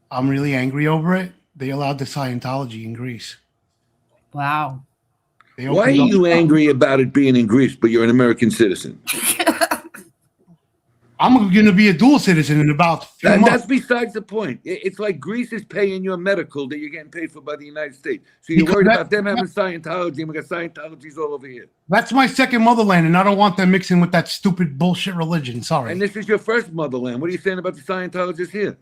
I'm really angry over it. They allowed the Scientology in Greece. Wow. Why are you angry about it being in Greece, but you're an American citizen? I'm going to be a dual citizen in about a few months. That's besides the point. It's like Greece is paying your medical that you're getting paid for by the United States. So you're worried about them having Scientology, and we got Scientologies all over here. That's my second motherland, and I don't want them mixing with that stupid bullshit religion. Sorry. And this is your first motherland. What are you saying about the Scientologists here?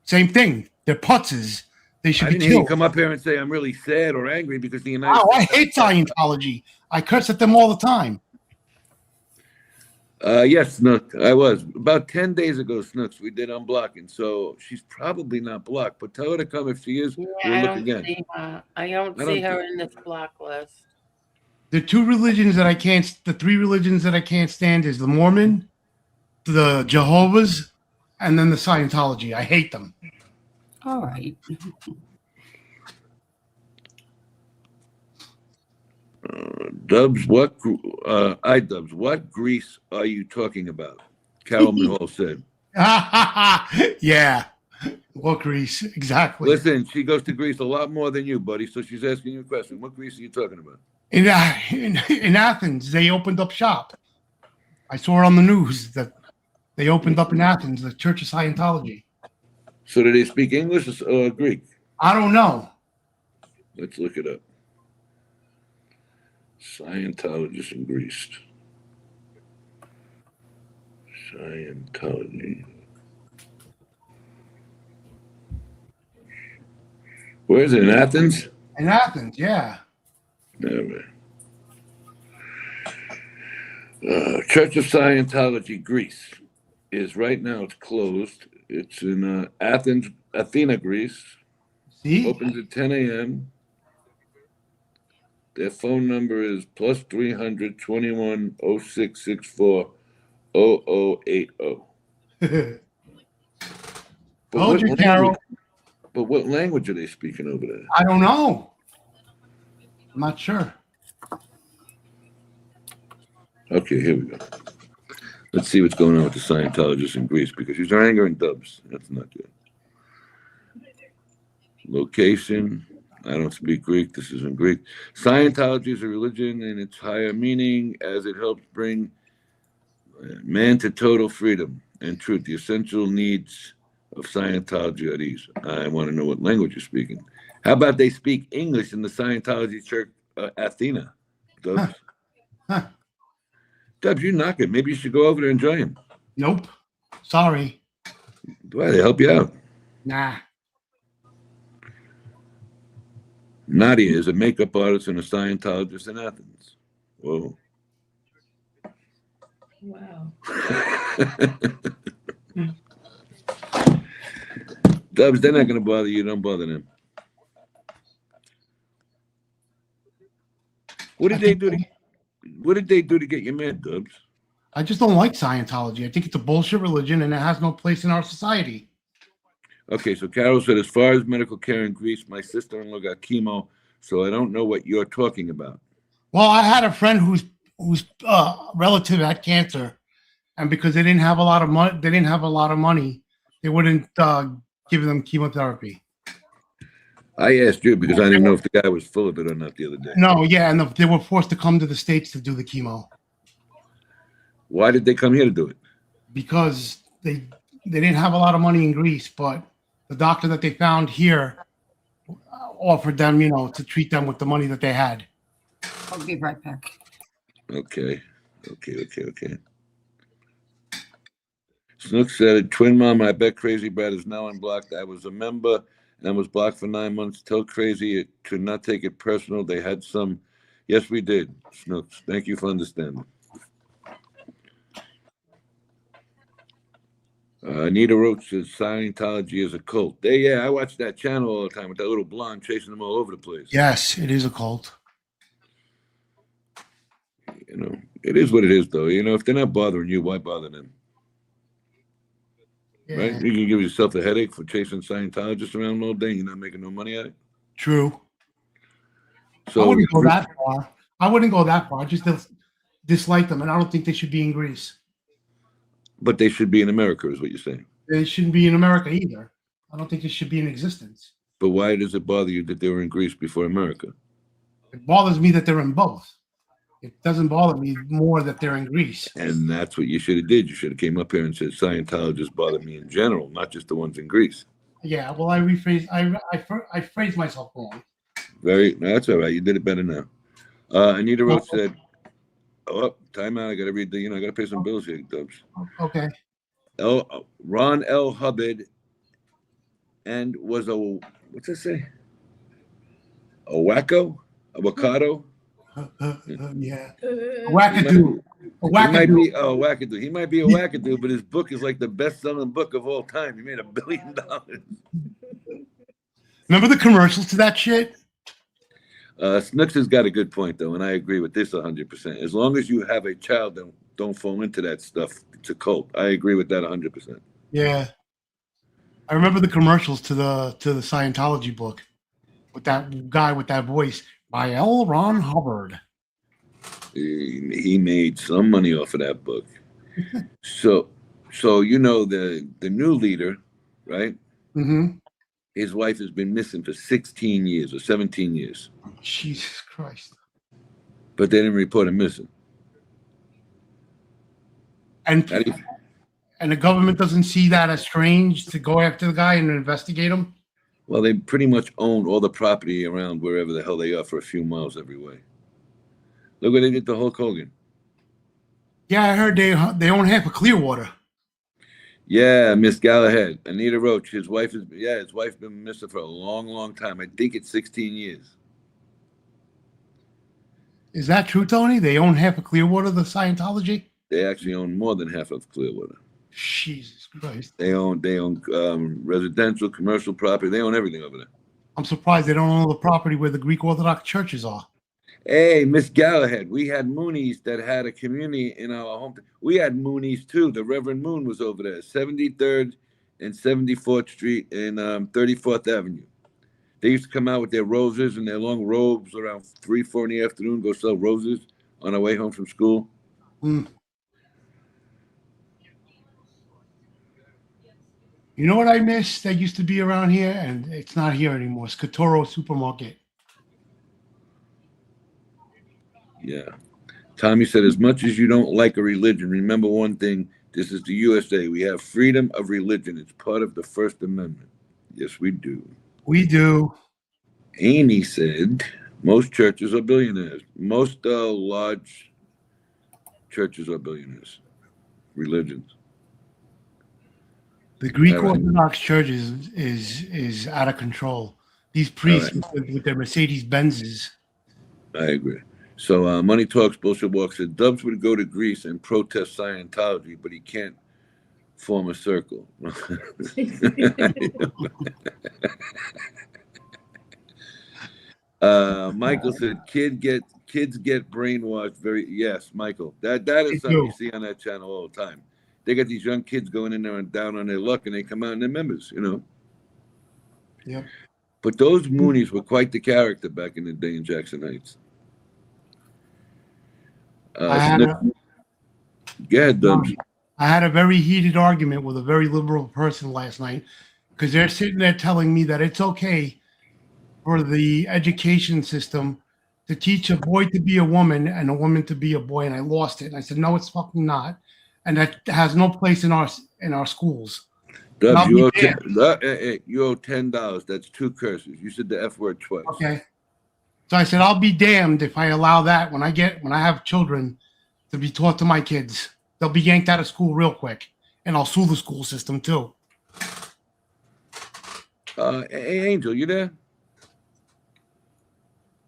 Same thing. They're putzes. They should be killed. Hear you come up here and say I'm really sad or angry because the United States. I hate Scientology. I curse at them all the time. Yes, Snook, I was. About 10 days ago, Snooks, we did unblocking. So she's probably not blocked, but tell her to come if she is. Yeah, we'll look again. I don't see her in this block list. The two religions that I can't, the three religions that I can't stand is the Mormon, the Jehovah's, and then the Scientology. I hate them. All right. Dubs, what Greece are you talking about? Carolyn Hall said. Yeah. What Greece? Exactly. Listen, she goes to Greece a lot more than you, buddy. So she's asking you a question. What Greece are you talking about? In Athens, they opened up shop. I saw it on the news that they opened up in Athens, the Church of Scientology. So do they speak English or Greek? I don't know. Let's look it up. Scientologists in Greece. Scientology. Where is it? In Athens? In Athens, yeah. Never. Church of Scientology, Greece, is right now. It's closed. It's in Athena, Greece. See? Opens at 10 a.m. Their phone number is +300 21 0664 0080. Told you, Carol. But what language are they speaking over there? I don't know. I'm not sure. Okay, here we go. Let's see what's going on with the Scientologists in Greece because these are angering Dubs. That's not good. Location. I don't speak Greek. This isn't Greek. Scientology is a religion in its higher meaning as it helps bring man to total freedom and truth. The essential needs of Scientology are these. I want to know what language you're speaking. How about they speak English in the Scientology Church Athena? Dubs? Huh. Dubs, you're not good. Maybe you should go over there and join him. Nope. Sorry. Why? They help you out. Nah. Nadia is a makeup artist and a Scientologist in Athens. Whoa. Wow. Dubs, they're not going to bother you. Don't bother them. What did they do to get you mad, Dubs? I just don't like Scientology. I think it's a bullshit religion and it has no place in our society. Okay, so Carol said, as far as medical care in Greece, my sister-in-law got chemo, so I don't know what you're talking about. Well, I had a friend whose relative had cancer, and because they didn't have a lot of money, they wouldn't give them chemotherapy. I asked you because I didn't know if the guy was full of it or not the other day. No, yeah, and they were forced to come to the States to do the chemo. Why did they come here to do it? Because they didn't have a lot of money in Greece, but the doctor that they found here offered them, to treat them with the money that they had. I'll be right back. Okay. Snook said, twin mom, I bet Crazy Brad is now unblocked. I was a member and was blocked for 9 months. Tell Crazy to not take it personal. They had some. Yes, we did, Snooks. Thank you for understanding. Anita Roach says Scientology is a cult. I watch that channel all the time with that little blonde chasing them all over the place. Yes, it is a cult. It is what it is, though. If they're not bothering you, why bother them? Yeah. Right? You can give yourself a headache for chasing Scientologists around all day and you're not making no money at it. True. So I wouldn't go that far. I just dislike them, and I don't think they should be in Greece. But they should be in America, is what you're saying. They shouldn't be in America either. I don't think they should be in existence. But why does it bother you that they were in Greece before America? It bothers me that they're in both. It doesn't bother me more that they're in Greece. And that's what you should have did. You should have came up here and said Scientologists bother me in general, not just the ones in Greece. Yeah, well, I rephrased. I phrased myself wrong. That's all right. You did it better now. Anita Roach said, "Oh, time out. I got to read I got to pay some bills here, Dubs." Okay. Ron L. Hubbard and was what's it say? A wacko? Avocado? Yeah. Wackadoo. He might be a wackadoo. He might be a wackadoo, but his book is like the best-selling book of all time. He made $1 billion. Remember the commercials to that shit? Snooks has got a good point, though, and I agree with this 100%. As long as you have a child, don't fall into that stuff. It's a cult. I agree with that 100%. Yeah. I remember the commercials to the Scientology book with that guy with that voice by L. Ron Hubbard. He made some money off of that book. So the new leader, right? Mm-hmm. His wife has been missing for 16 years or 17 years. Jesus Christ. But they didn't report him missing. And the government doesn't see that as strange to go after the guy and investigate him? Well, they pretty much own all the property around wherever the hell they are for a few miles every way. Look what they did to Hulk Hogan. Yeah, I heard they own half of Clearwater. Yeah, Miss Galahad, Anita Roach. His wife been missing for a long, long time. I think it's 16 years. Is that true, Tony? They own half of Clearwater, the Scientology? They actually own more than half of Clearwater. Jesus Christ. They own residential, commercial property. They own everything over there. I'm surprised they don't own the property where the Greek Orthodox churches are. Hey, Miss Galahad, we had Moonies that had a community in our home. We had Moonies too. The Reverend Moon was over there, 73rd and 74th Street and 34th Avenue. They used to come out with their roses and their long robes around 3, 4 in the afternoon, go sell roses on our way home from school. Mm. You know what I miss that used to be around here, and it's not here anymore? Scatoro Supermarket. Yeah. Tommy said, as much as you don't like a religion, remember one thing. This is the USA. We have freedom of religion. It's part of the First Amendment. Yes, we do. We do. Amy said, most churches are billionaires. Most large churches are billionaires. Religions. The Greek Orthodox Church is out of control. These priests with their Mercedes Benzes. I agree. So Money Talks Bullshit Walk said Dubs would go to Greece and protest Scientology, but he can't form a circle. Michael said kids get brainwashed. Yes, Michael. That is something you see on that channel all the time. They got these young kids going in there and down on their luck, and they come out and they're members, Yep. But those Moonies were quite the character back in the day in Jackson Heights. I had a very heated argument with a very liberal person last night because they're sitting there telling me that it's okay for the education system to teach a boy to be a woman and a woman to be a boy, and I lost it. And I said, no, it's fucking not. And that has no place in our schools. Dubs, you owe $10. That's 2 curses. You said the F word twice. Okay. So I said, I'll be damned if I allow that when I have children to be taught to my kids. They'll be yanked out of school real quick. And I'll sue the school system too. Hey, Angel, you there?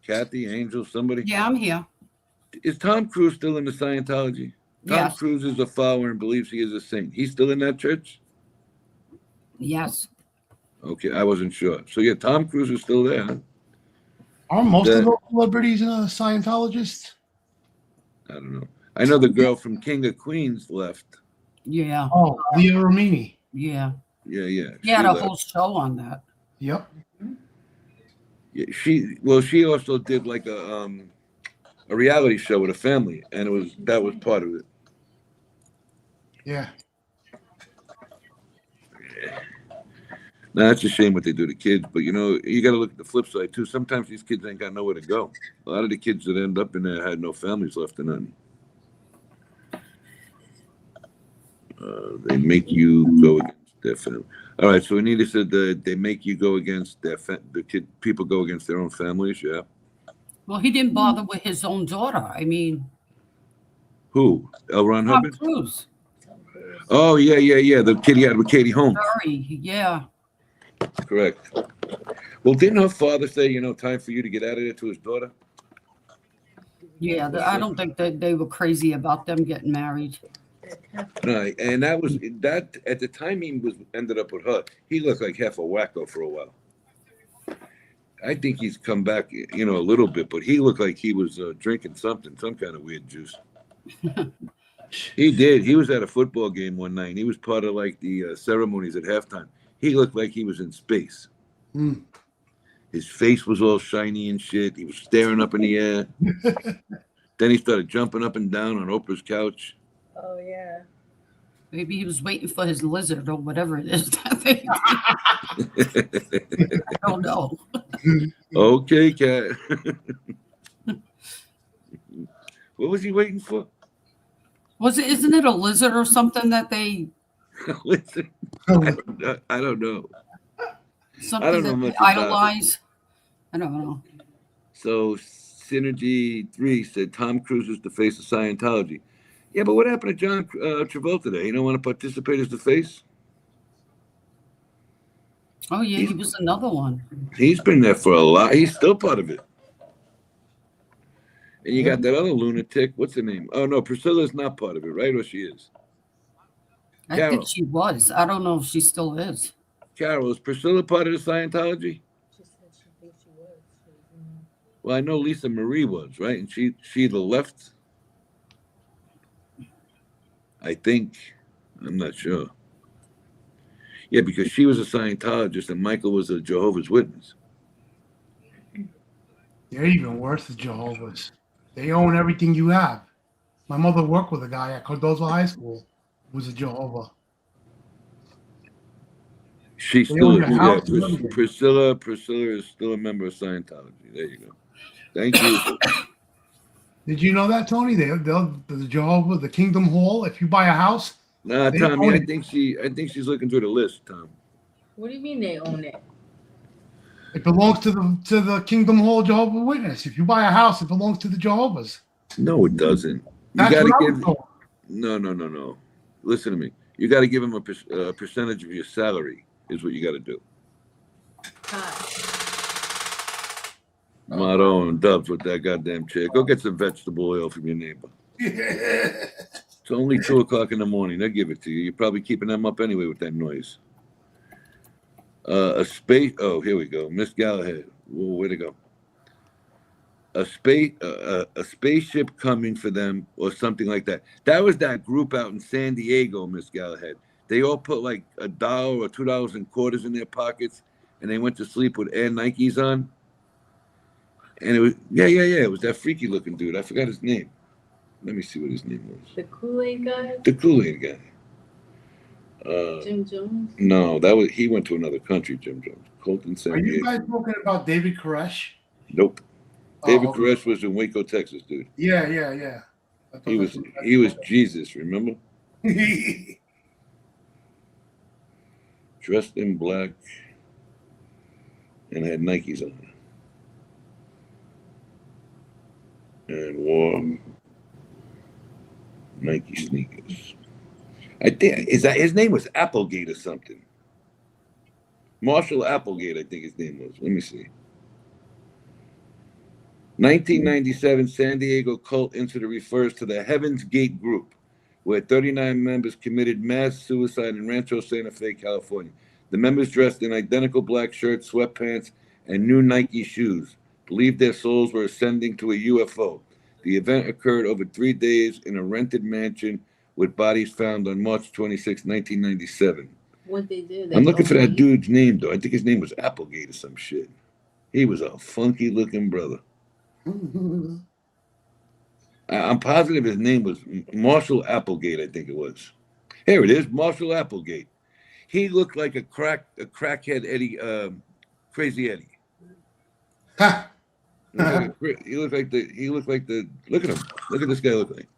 Kathy, Angel, somebody? Yeah, I'm here. Is Tom Cruise still in the Scientology? Tom Cruise is a follower and believes he is a saint. He's still in that church? Yes. Okay, I wasn't sure. So yeah, Tom Cruise is still there. Huh? Are most of those celebrities Scientologists? I don't know. I know the girl from King of Queens left. Yeah. Oh, Leah Remini. Yeah. Yeah. She had a whole show on that. Yep. Yeah, she also did like a reality show with a family, and that was part of it. Yeah. Now, that's a shame what they do to kids, but you know, you got to look at the flip side too. Sometimes these kids ain't got nowhere to go. A lot of the kids that end up in there had no families left or nothing. They make you go against their family. All right, so Anita said that they make you go against people go against their own families, yeah? Well, he didn't bother with his own daughter. I mean, Who? L. Ron Tom Hubbard? Cruise. Oh, yeah. The kid he had with Katie Holmes. Yeah. Correct. Well, didn't her father say, you know, time for you to get out of there to his daughter? Yeah, I don't think that they were crazy about them getting married. Right, and that at the time he ended up with her. He looked like half a wacko for a while. I think he's come back, you know, a little bit, but he looked like he was drinking some kind of weird juice. He did. He was at a football game one night. And he was part of like the ceremonies at halftime. He looked like he was in space. Mm. His face was all shiny and shit. He was staring up in the air. Then he started jumping up and down on Oprah's couch. Oh yeah. Maybe he was waiting for his lizard or whatever it is. I don't know. Okay, Cat. What was he waiting for? Isn't it a lizard or something that they Listen, I don't know. Something I don't know that much they about idolize? I don't know. So Synergy 3 said Tom Cruise is the face of Scientology. Yeah, but what happened to John Travolta today? He don't want to participate as the face? Oh, yeah, he was another one. He's been there for a lot. He's still part of it. And you got that other lunatic. What's her name? Oh, no, Priscilla's not part of it, right? Or she is? I Carol. think she was. I don't know if she still is. Carol, is Priscilla part of the Scientology? She said she thinks she was. Well, I know Lisa Marie was, right? And she the left? I think. I'm not sure. Yeah, because she was a Scientologist and Michael was a Jehovah's Witness. They're even worse than Jehovah's. They own everything you have. My mother worked with a guy at Cardozo High School who was a Jehovah. She's They still own your house and everything. Priscilla is still a member of Scientology. There you go. Thank you. Did you know that, Tony? The Jehovah, the Kingdom Hall. If you buy a house, Nah, they Tommy, own I it. think she's looking through the list, Tom. What do you mean they own it? It belongs to the Kingdom Hall Jehovah's Witness. If you buy a house, it belongs to the Jehovah's. No, it doesn't. You That's gotta what I give. was told. No. Listen to me. You got to give him a percentage of your salary. Is what you got to do. Motto and Dubs with that goddamn chick. Go get some vegetable oil from your neighbor. It's only 2:00 in the morning. They'll give it to you. You're probably keeping them up anyway with that noise. A space. Oh, here we go. Miss Galahad. Whoa, way to go. A spaceship coming for them or something like that. That was that group out in San Diego, Miss Galahad. They all put like $1 or $2 in quarters in their pockets, and they went to sleep with Air Nikes on. And it was yeah. It was that freaky looking dude. I forgot his name. Let me see what his name was. The Kool-Aid guy? The Kool-Aid guy. Jim Jones? No, he went to another country, Jim Jones. Colton San Are you Diego. guys talking about David Koresh? Nope. David okay. Koresh was in Waco, Texas, dude. Yeah. I thought He was Jesus, remember? Dressed in black and had Nikes on. And wore Nike sneakers. I think his name was Applegate or something. Marshall Applegate, I think his name was. Let me see. 1997 San Diego cult incident refers to the Heaven's Gate group, where 39 members committed mass suicide in Rancho Santa Fe, California. The members dressed in identical black shirts, sweatpants, and new Nike shoes, believed their souls were ascending to a UFO. The event occurred over 3 days in a rented mansion with bodies found on March 26, 1997. What they did? I'm looking for that dude's name, though. I think his name was Applegate or some shit. He was a funky-looking brother. I'm positive his name was Marshall Applegate, I think it was. Here it is, Marshall Applegate. He looked like a crackhead Eddie, Crazy Eddie. He looked like the. Look at him. Look at this guy look like.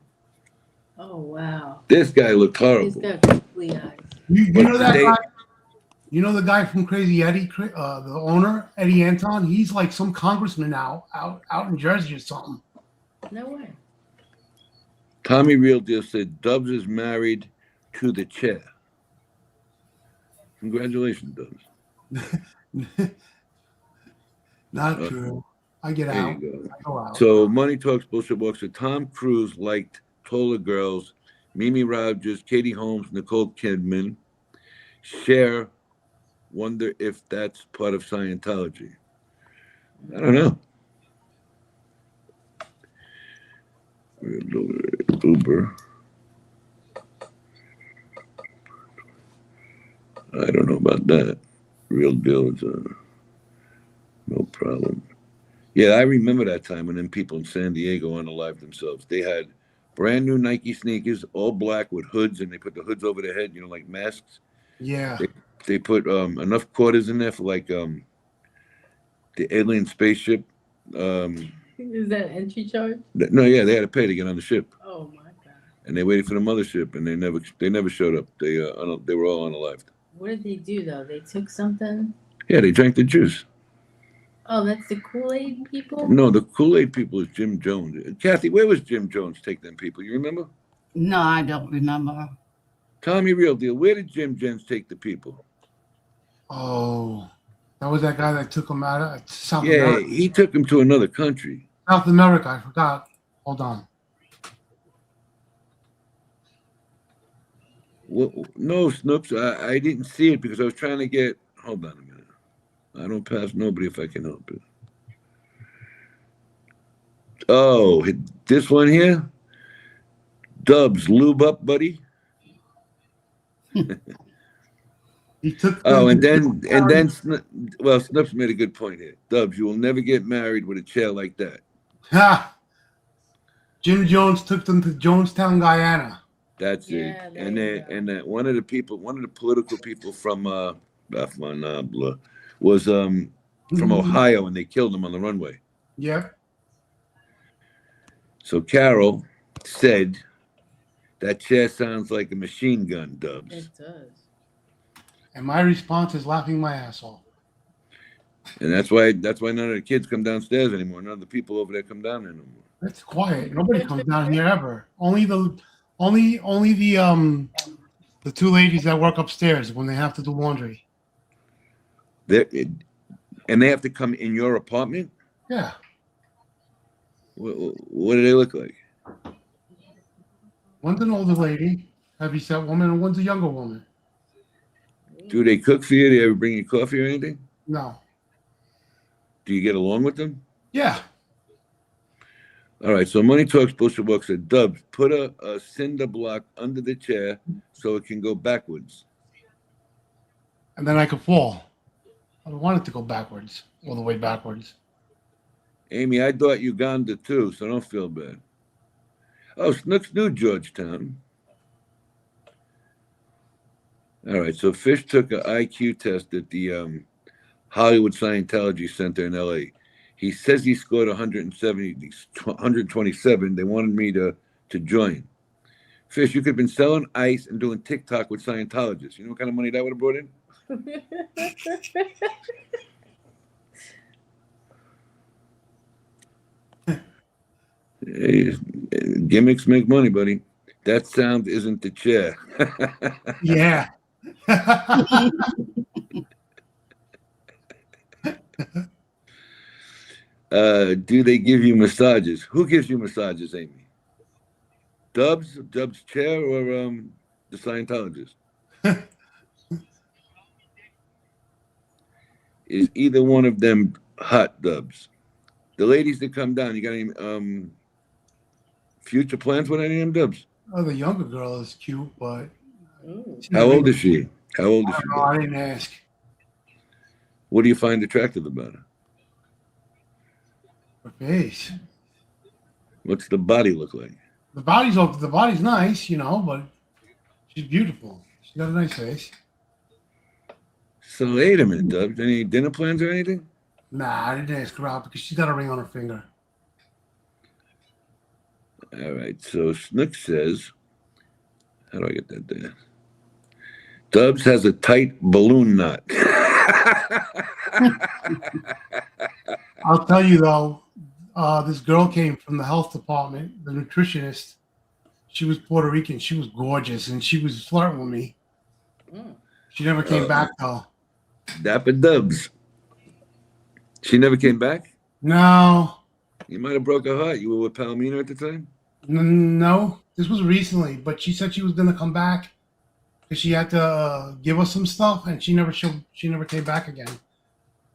Oh wow. This guy looked horrible. He's got googly eyes. You know that guy? You know the guy from Crazy Eddie, the owner, Eddie Anton? He's like some congressman now out in Jersey or something. No way. Tommy Real Deal said Dubs is married to the chair. Congratulations, Dubs. Not true. I get there out. You go. I go out. So Money Talks Bullshit Walks. So Tom Cruise liked Taller Girls, Mimi Rogers, Katie Holmes, Nicole Kidman. Cher, wonder if that's part of Scientology. I don't know. Uber. I don't know about that. Real Deal is no problem. Yeah, I remember that time when them people in San Diego unalived themselves. They had brand new Nike sneakers, all black with hoods, and they put the hoods over their head, like masks. Yeah. They put enough quarters in there for like the alien spaceship. Is that entry charge? No, yeah, they had to pay to get on the ship. Oh my god. And they waited for the mothership, and they never showed up. They were all unalived. What did they do though? They took something? Yeah, they drank the juice. Oh, that's the Kool-Aid people? No, the Kool-Aid people is Jim Jones. Kathy, where was Jim Jones take them people? You remember? No, I don't remember. Tommy Real Deal, where did Jim Jones take the people? Oh, that was that guy that took him out of South America. Yeah, he took them to another country. South America, I forgot. Hold on. Well, no, Snoops, I didn't see it because I was trying to get. Hold on a minute. I don't pass nobody if I can help it. Oh, this one here? Dubs, lube up, buddy. He took. And then, Snips made a good point here. Dubs, you will never get married with a chair like that. Ha! Jim Jones took them to Jonestown, Guyana. That's it. And one of the political people from was from Ohio, and they killed him on the runway. Yep. So Carol said that chair sounds like a machine gun, Dubs. It does. And my response is laughing my ass off. And that's why none of the kids come downstairs anymore. None of the people over there come down there no more. It's quiet. Nobody comes down here ever. Only the two ladies that work upstairs when they have to do laundry. And they have to come in your apartment? Yeah. What do they look like? One's an older lady, heavyset woman, and one's a younger woman. Do they cook for you? Do they ever bring you coffee or anything? No. Do you get along with them? Yeah. All right, so Money Talks Bullshit Walks said, Dubs, put a cinder block under the chair so it can go backwards. And then I could fall. I don't want it to go backwards, all the way backwards. Amy, I thought Uganda too, so don't feel bad. Oh, Snooks knew Georgetown. All right, so Fish took an IQ test at the Hollywood Scientology Center in LA. He says he scored 127. They wanted me to join. Fish, you could have been selling ice and doing TikTok with Scientologists. You know what kind of money that would have brought in? Hey, gimmicks make money, buddy. That sound isn't the chair. Yeah. Do they give you massages? Who gives you massages, Amy? Dubs chair, or the Scientologist? Is either one of them hot, Dubs? The ladies that come down, you got any future plans with any of them, Dubs? Oh, the younger girl is cute, but How old is she? How old is she? I didn't ask. What do you find attractive about her? Her face. What's the body look like? The body's nice, but she's beautiful. She's got a nice face. So wait a minute, Dubs. Any dinner plans or anything? Nah, I didn't ask her out because she's got a ring on her finger. All right. So Snook says, how do I get that there? Dubs has a tight balloon knot. I'll tell you though, this girl came from the health department, the nutritionist. She was Puerto Rican. She was gorgeous, and she was flirting with me. She never came back though. Dapper Dubs. She never came back? No. You might have broke her heart. You were with Palomino at the time? No, this was recently, but she said she was going to come back because she had to give us some stuff, and she never came back again.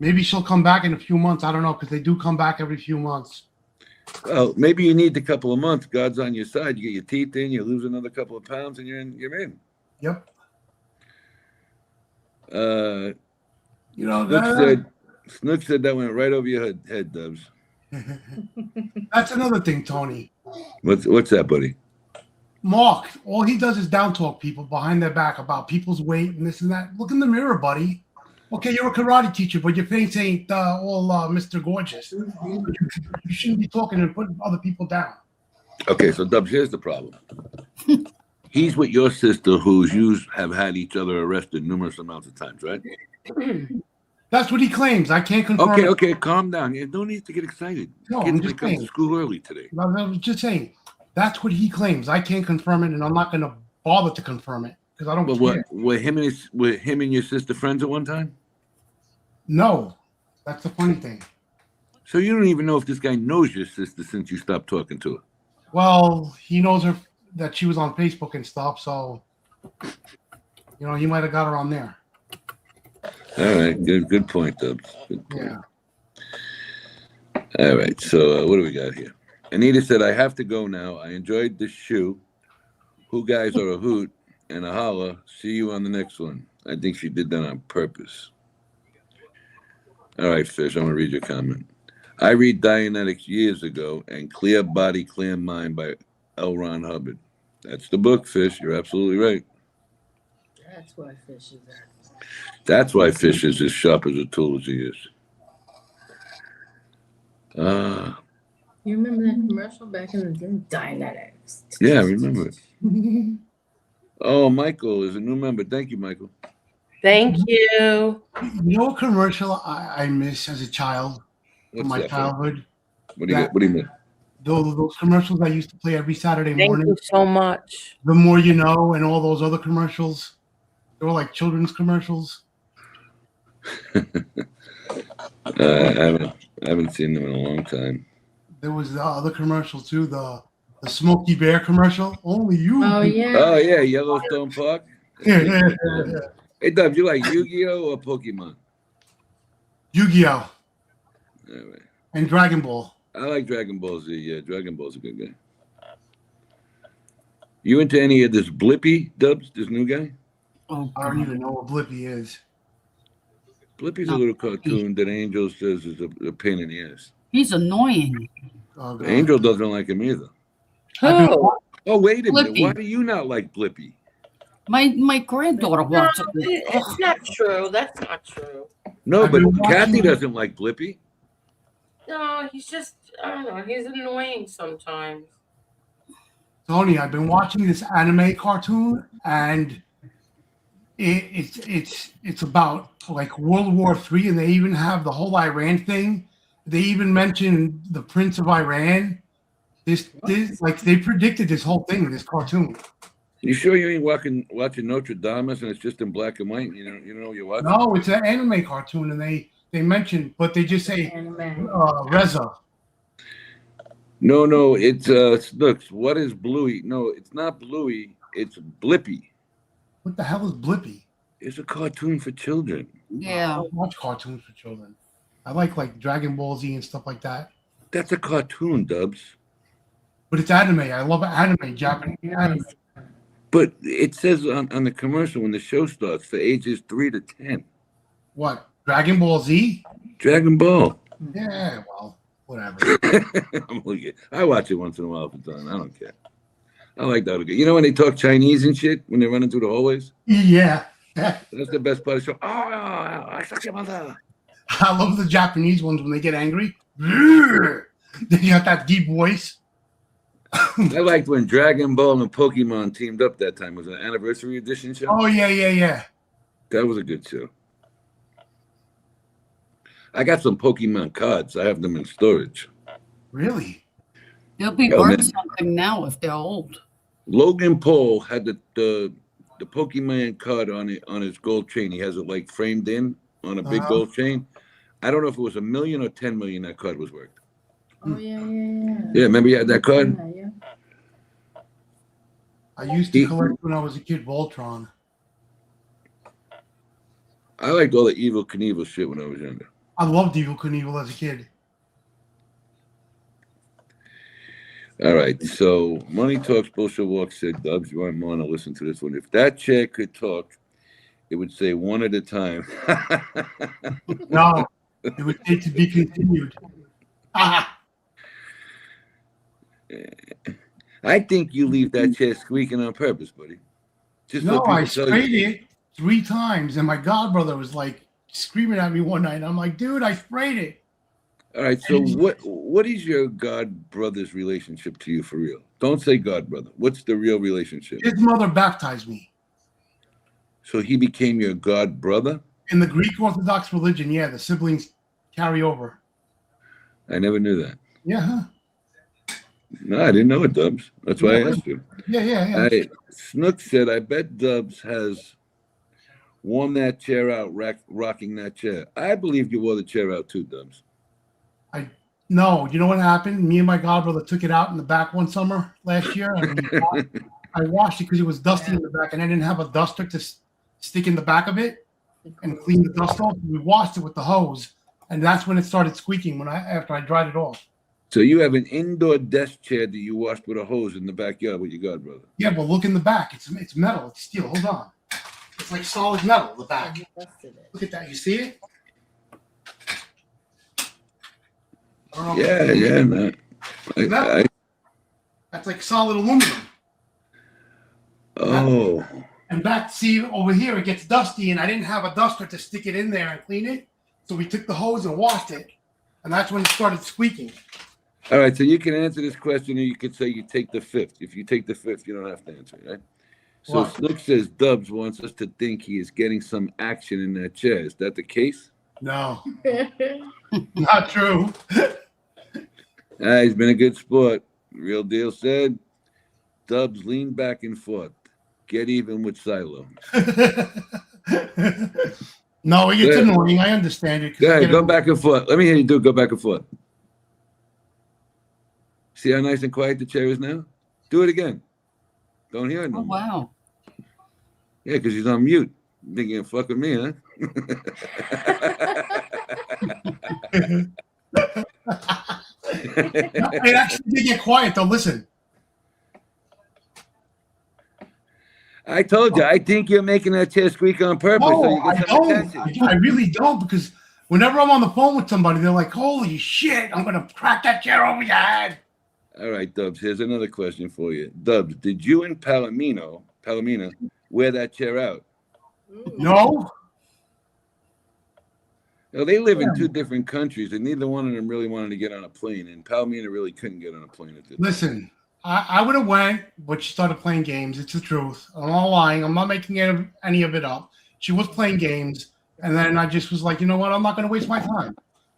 Maybe she'll come back in a few months. I don't know, because they do come back every few months. Well, maybe you need a couple of months. God's on your side. You get your teeth in, you lose another couple of pounds, and you're in. Yep. Snook said that went right over your head, Dubs. That's another thing, Tony. What's that, buddy? Mark, all he does is down talk people behind their back about people's weight and this and that. Look in the mirror, buddy. Okay, you're a karate teacher, but your face ain't all Mr. Gorgeous. You shouldn't be talking and putting other people down. Okay, so Dubs, here's the problem. He's with your sister, who's you have had each other arrested numerous amounts of times, right? That's what he claims. I can't confirm. Okay, calm down. You don't need to get excited. No, Kids I'm may just come saying. to school early today. I was just saying. That's what he claims. I can't confirm it, and I'm not going to bother to confirm it because I don't care. Were him and your sister friends at one time? No, that's the funny thing. So you don't even know if this guy knows your sister since you stopped talking to her. Well, he knows her that she was on Facebook and stuff, so he might have got her on there. All right, good point, Dubs. Good point. Yeah. All right, so what do we got here? Anita said, I have to go now. I enjoyed the shoe. Who guys are a hoot and a holla. See you on the next one. I think she did that on purpose. All right, Fish, I'm going to read your comment. I read Dianetics years ago and Clear Body, Clear Mind by L. Ron Hubbard. That's the book, Fish. You're absolutely right. That's why Fish is there. That's why Fish is as sharp as a tool as he is. You remember that commercial back in the day? Dianetics. Yeah, I remember it. Oh, Michael is a new member. Thank you, Michael. Thank you. You know a commercial I miss as a child from my childhood? What do you mean? Those commercials I used to play every Saturday morning. Thank you so much. The More You Know and all those other commercials. They were like children's commercials. I haven't seen them in a long time. There was the other commercial too, the Smokey Bear commercial. Only you. Oh yeah. Oh yeah, Yellowstone Park. Yeah. Hey Dubs, you like Yu-Gi-Oh or Pokemon? Yu-Gi-Oh! All right. And Dragon Ball. I like Dragon Ball Z. Yeah, Dragon Ball's a good guy. You into any of this Blippi, Dubs? This new guy? Oh, I don't even know what Blippi is. Blippi's a little cartoon that Angel says is a pain in the ass. He's annoying. Oh, God. Angel doesn't like him either. Who? Oh, wait a minute. Blippi. Why do you not like Blippi? My granddaughter watches it. It's not true. That's not true. No, I've but been watching Kathy it. doesn't like Blippi. No, he's just, I don't know, he's annoying sometimes. Tony, I've been watching this anime cartoon, and it's about like World War III, and they even have the whole Iran thing. They even mention the Prince of Iran. This like they predicted this whole thing in this cartoon. You sure you ain't watching Notre Dame and it's just in black and white? You know you're watching? No, it's an anime cartoon, and they mention, but they just say Reza. No, it's look, what is Bluey? No, it's not Bluey, it's Blippi. What the hell is Blippi? It's a cartoon for children. Yeah. I don't watch cartoons for children. I like Dragon Ball Z and stuff like that. That's a cartoon, Dubs. But it's anime. I love anime, Japanese anime. But it says on the commercial when the show starts for ages 3 to 10. What? Dragon Ball Z? Dragon Ball. Yeah, well, whatever. I watch it once in a while if it's on. I don't care. I like that. You know when they talk Chinese and shit when they're running through the hallways? Yeah. That's the best part of the show. Oh, I suck your mother. I love the Japanese ones when they get angry. They got that deep voice. I liked when Dragon Ball and Pokemon teamed up that time. It was an anniversary edition show. Oh, yeah. That was a good show. I got some Pokemon cards. I have them in storage. Really? They'll be worth something now if they're old. Logan Paul had the Pokemon card on his gold chain. He has it like framed in on a big gold chain. I don't know if it was $1 million or $10 million that card was worth. Oh, yeah. Yeah, remember you had that card? Yeah. I used to collect when I was a kid Voltron. I liked all the Evil Knievel shit when I was younger. I loved Evil Knievel as a kid. All right, so Money Talks Bullshit Walk said, Dubs, you might want to listen to this one. If that chair could talk, it would say one at a time. No, it would need to be continued. I think you leave that chair squeaking on purpose, buddy. Just No, I sprayed it 3 times, and my godbrother was like screaming at me one night. I'm like, dude, I sprayed it. All right, so what is your god brother's relationship to you for real? Don't say god brother. What's the real relationship? His mother baptized me. So he became your god brother? In the Greek Orthodox religion, yeah, the siblings carry over. I never knew that. Yeah. Huh? No, I didn't know it, Dubs. That's why I asked you. Yeah. Snook said, I bet Dubs has worn that chair out, rocking that chair. I believe you wore the chair out too, Dubs. No, you know what happened? Me and my godbrother took it out in the back one summer last year, and I washed it because it was dusty in the back, and I didn't have a duster to stick in the back of it and clean the dust off. We washed it with the hose, and that's when it started squeaking after I dried it off. So you have an indoor desk chair that you washed with a hose in the backyard with your godbrother. Yeah, but look in the back. It's metal. It's steel. Hold on. It's like solid metal, the back. Look at that. You see it? Yeah. No. That's like solid aluminum. Oh. And back, see, over here, it gets dusty, and I didn't have a duster to stick it in there and clean it. So we took the hose and washed it, and that's when it started squeaking. All right, so you can answer this question, or you could say you take the fifth. If you take the fifth, you don't have to answer, right? So Snook says Dubs wants us to think he is getting some action in that chair. Is that the case? No. Not true. He's been a good sport. Real Deal said, Dubs lean back and forth. Get even with Silo. No, it's annoying. I understand it. Go back and forth. Let me hear you do it. Go back and forth. See how nice and quiet the chair is now? Do it again. Don't hear it no more. Wow. Yeah, because he's on mute. Thinking, fuck with me, huh? It actually did get quiet, though. Listen. I told you, I think you're making that chair squeak on purpose. No, so you get some attention. I really don't, because whenever I'm on the phone with somebody, they're like, holy shit, I'm going to crack that chair over your head. All right, Dubs, here's another question for you. Dubs, did you and Palomina wear that chair out? No. No, they live in 2 different countries, and neither one of them really wanted to get on a plane, and Palomina really couldn't get on a plane at this time. Listen, I would have went, but she started playing games. It's the truth. I'm not lying. I'm not making any of it up. She was playing games, and then I just was like, you know what? I'm not going to waste my time.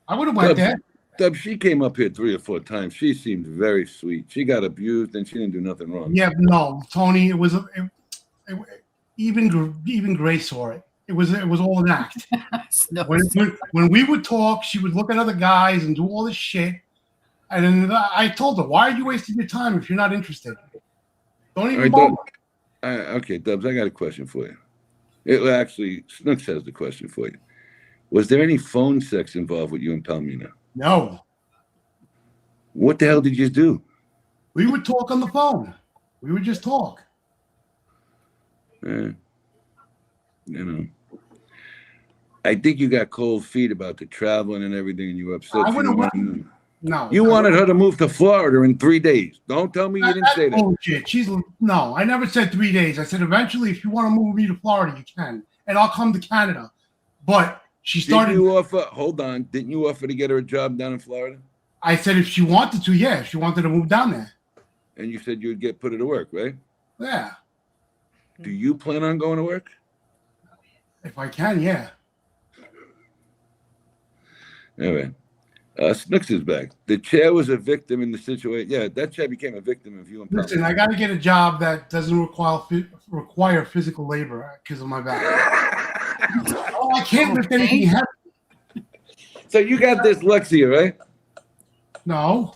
I would have went there. Dubs, she came up here 3 or 4 times. She seemed very sweet. She got abused, and she didn't do nothing wrong. Yeah, no, Tony, it was even Grace saw it. It was all an act. When we would talk, she would look at other guys and do all this shit. And then I told her, why are you wasting your time if you're not interested? Don't even bother. Okay, Dubs, I got a question for you. Actually, Snooks has the question for you. Was there any phone sex involved with you and Palomina? No. What the hell did you do? We would talk on the phone. We would just talk. You know, I think you got cold feet about the traveling and everything, and you were upset. I would have went. No. You wanted her to move to Florida in 3 days. Don't tell me you didn't say that. Bullshit. No, I never said 3 days. I said eventually, if you want to move me to Florida, you can. and I'll come to Canada. But she started. Didn't you offer? Hold on. Didn't you offer to get her a job down in Florida? I said if she wanted to, yeah, if she wanted to move down there. And you said you'd put her to work, right? Yeah. Do you plan on going to work? If I can, yeah. All right. Snooks is back. The chair was a victim in the situation. Yeah, that chair became a victim of you and Listen, I got to get a job that doesn't require physical labor because of my back. Oh, I can't lift anything heavy. So you got dyslexia, right? No.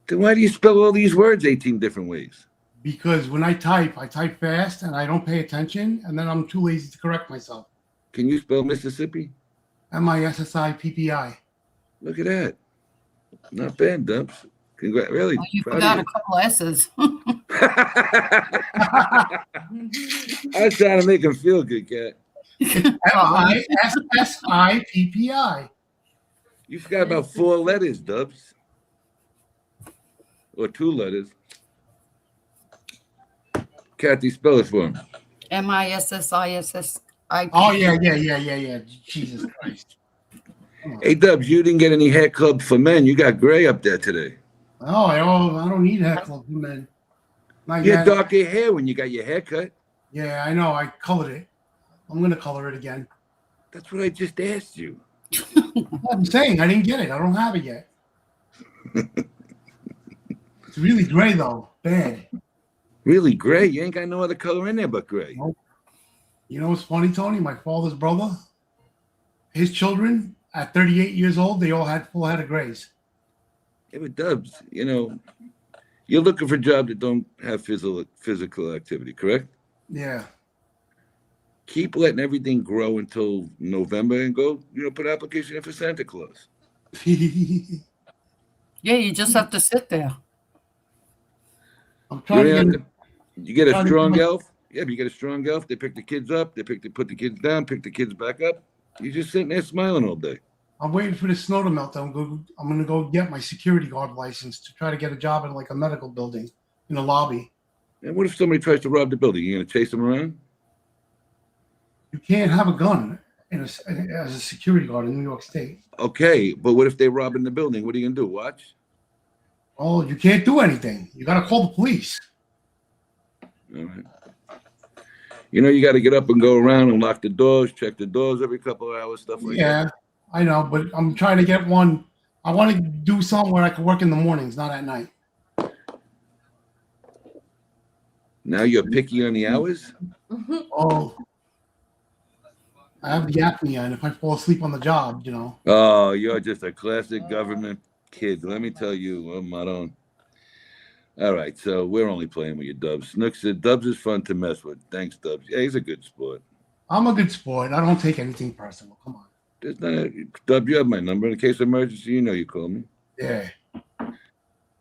Then why do you spell all these words 18 different ways? Because when I type fast and I don't pay attention, and then I'm too lazy to correct myself. Can you spell Mississippi? Mississippi. Look at that. Not bad, Dubs. Really? Oh, you forgot a couple S's. I was trying to make him feel good, Cat. Mississippi. You forgot about 4 letters, Dubs. Or 2 letters. Kathy, spell it for him. Mississippi. Oh, yeah. Jesus Christ. Hey, Dubs, you didn't get any hair club for men. You got gray up there today. Oh, I don't need hair club for men. You had darker hair when you got your hair cut. Yeah, I know. I colored it. I'm going to color it again. That's what I just asked you. I'm saying I didn't get it. I don't have it yet. It's really gray, though. Bad. Really gray? You ain't got no other color in there but gray. Nope. You know what's funny, Tony? My father's brother, his children, at 38 years old, they all had full head of grays. Yeah, but Dubs, you're looking for jobs that don't have physical activity, correct? Yeah. Keep letting everything grow until November and go, put an application in for Santa Claus. Yeah, you just have to sit there. I'm trying you get a strong elf. Yeah, but you get a strong elf. They pick the kids up. They put the kids down, pick the kids back up. You're just sitting there smiling all day. I'm waiting for the snow to melt. I'm going to go get my security guard license to try to get a job in like a medical building in a lobby. And what if somebody tries to rob the building? You going to chase them around? You can't have a gun as a security guard in New York State. Okay, but what if they're robbing the building? What are you going to do? Watch? Oh, you can't do anything. You got to call the police. All right. You got to get up and go around and lock the doors, check the doors every couple of hours, stuff like that. Yeah, I know, but I'm trying to get one. I want to do something where I can work in the mornings, not at night. Now you're picky on the hours? Oh, I have the apnea, and if I fall asleep on the job, Oh, you're just a classic government kid. Let me tell you, Maron. All right, so we're only playing with you, Dubs. Snooks said Dubs is fun to mess with. Thanks, Dubs. Yeah, he's a good sport. I'm a good sport. I don't take anything personal. Come on. Dub, you have my number. In case of emergency, you call me. Yeah.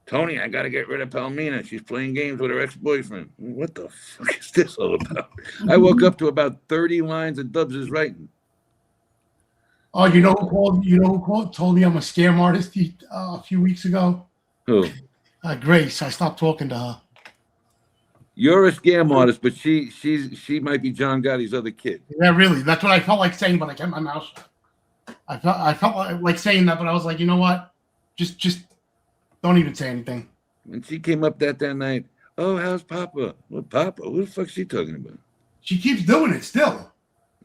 Tony, I got to get rid of Palmina. She's playing games with her ex-boyfriend. What the fuck is this all about? I woke up to about 30 lines of Dubs' writing. Oh, you know who called? Told me I'm a scam artist a few weeks ago. Who? Grace. I stopped talking to her. You're a scam artist, but she might be John Gotti's other kid. Yeah, really. That's what I felt like saying, but I kept my mouth shut. I felt like saying that, but I was like, you know what? Just don't even say anything. When she came up that night, oh, how's Papa? What Papa? What the fuck's she talking about? She keeps doing it still.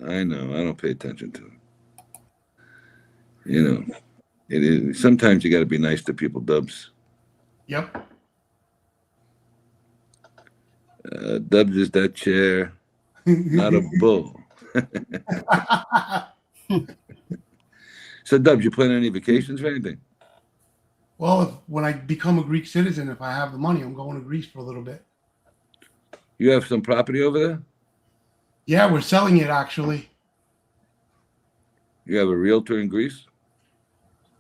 I know. I don't pay attention to it. It is. Sometimes you got to be nice to people, Dubs. Yep. Dubs is that chair, not a bull. So, Dubs, you plan any vacations or anything? Well, when I become a Greek citizen, if I have the money, I'm going to Greece for a little bit. You have some property over there? Yeah, we're selling it, actually. You have a realtor in Greece?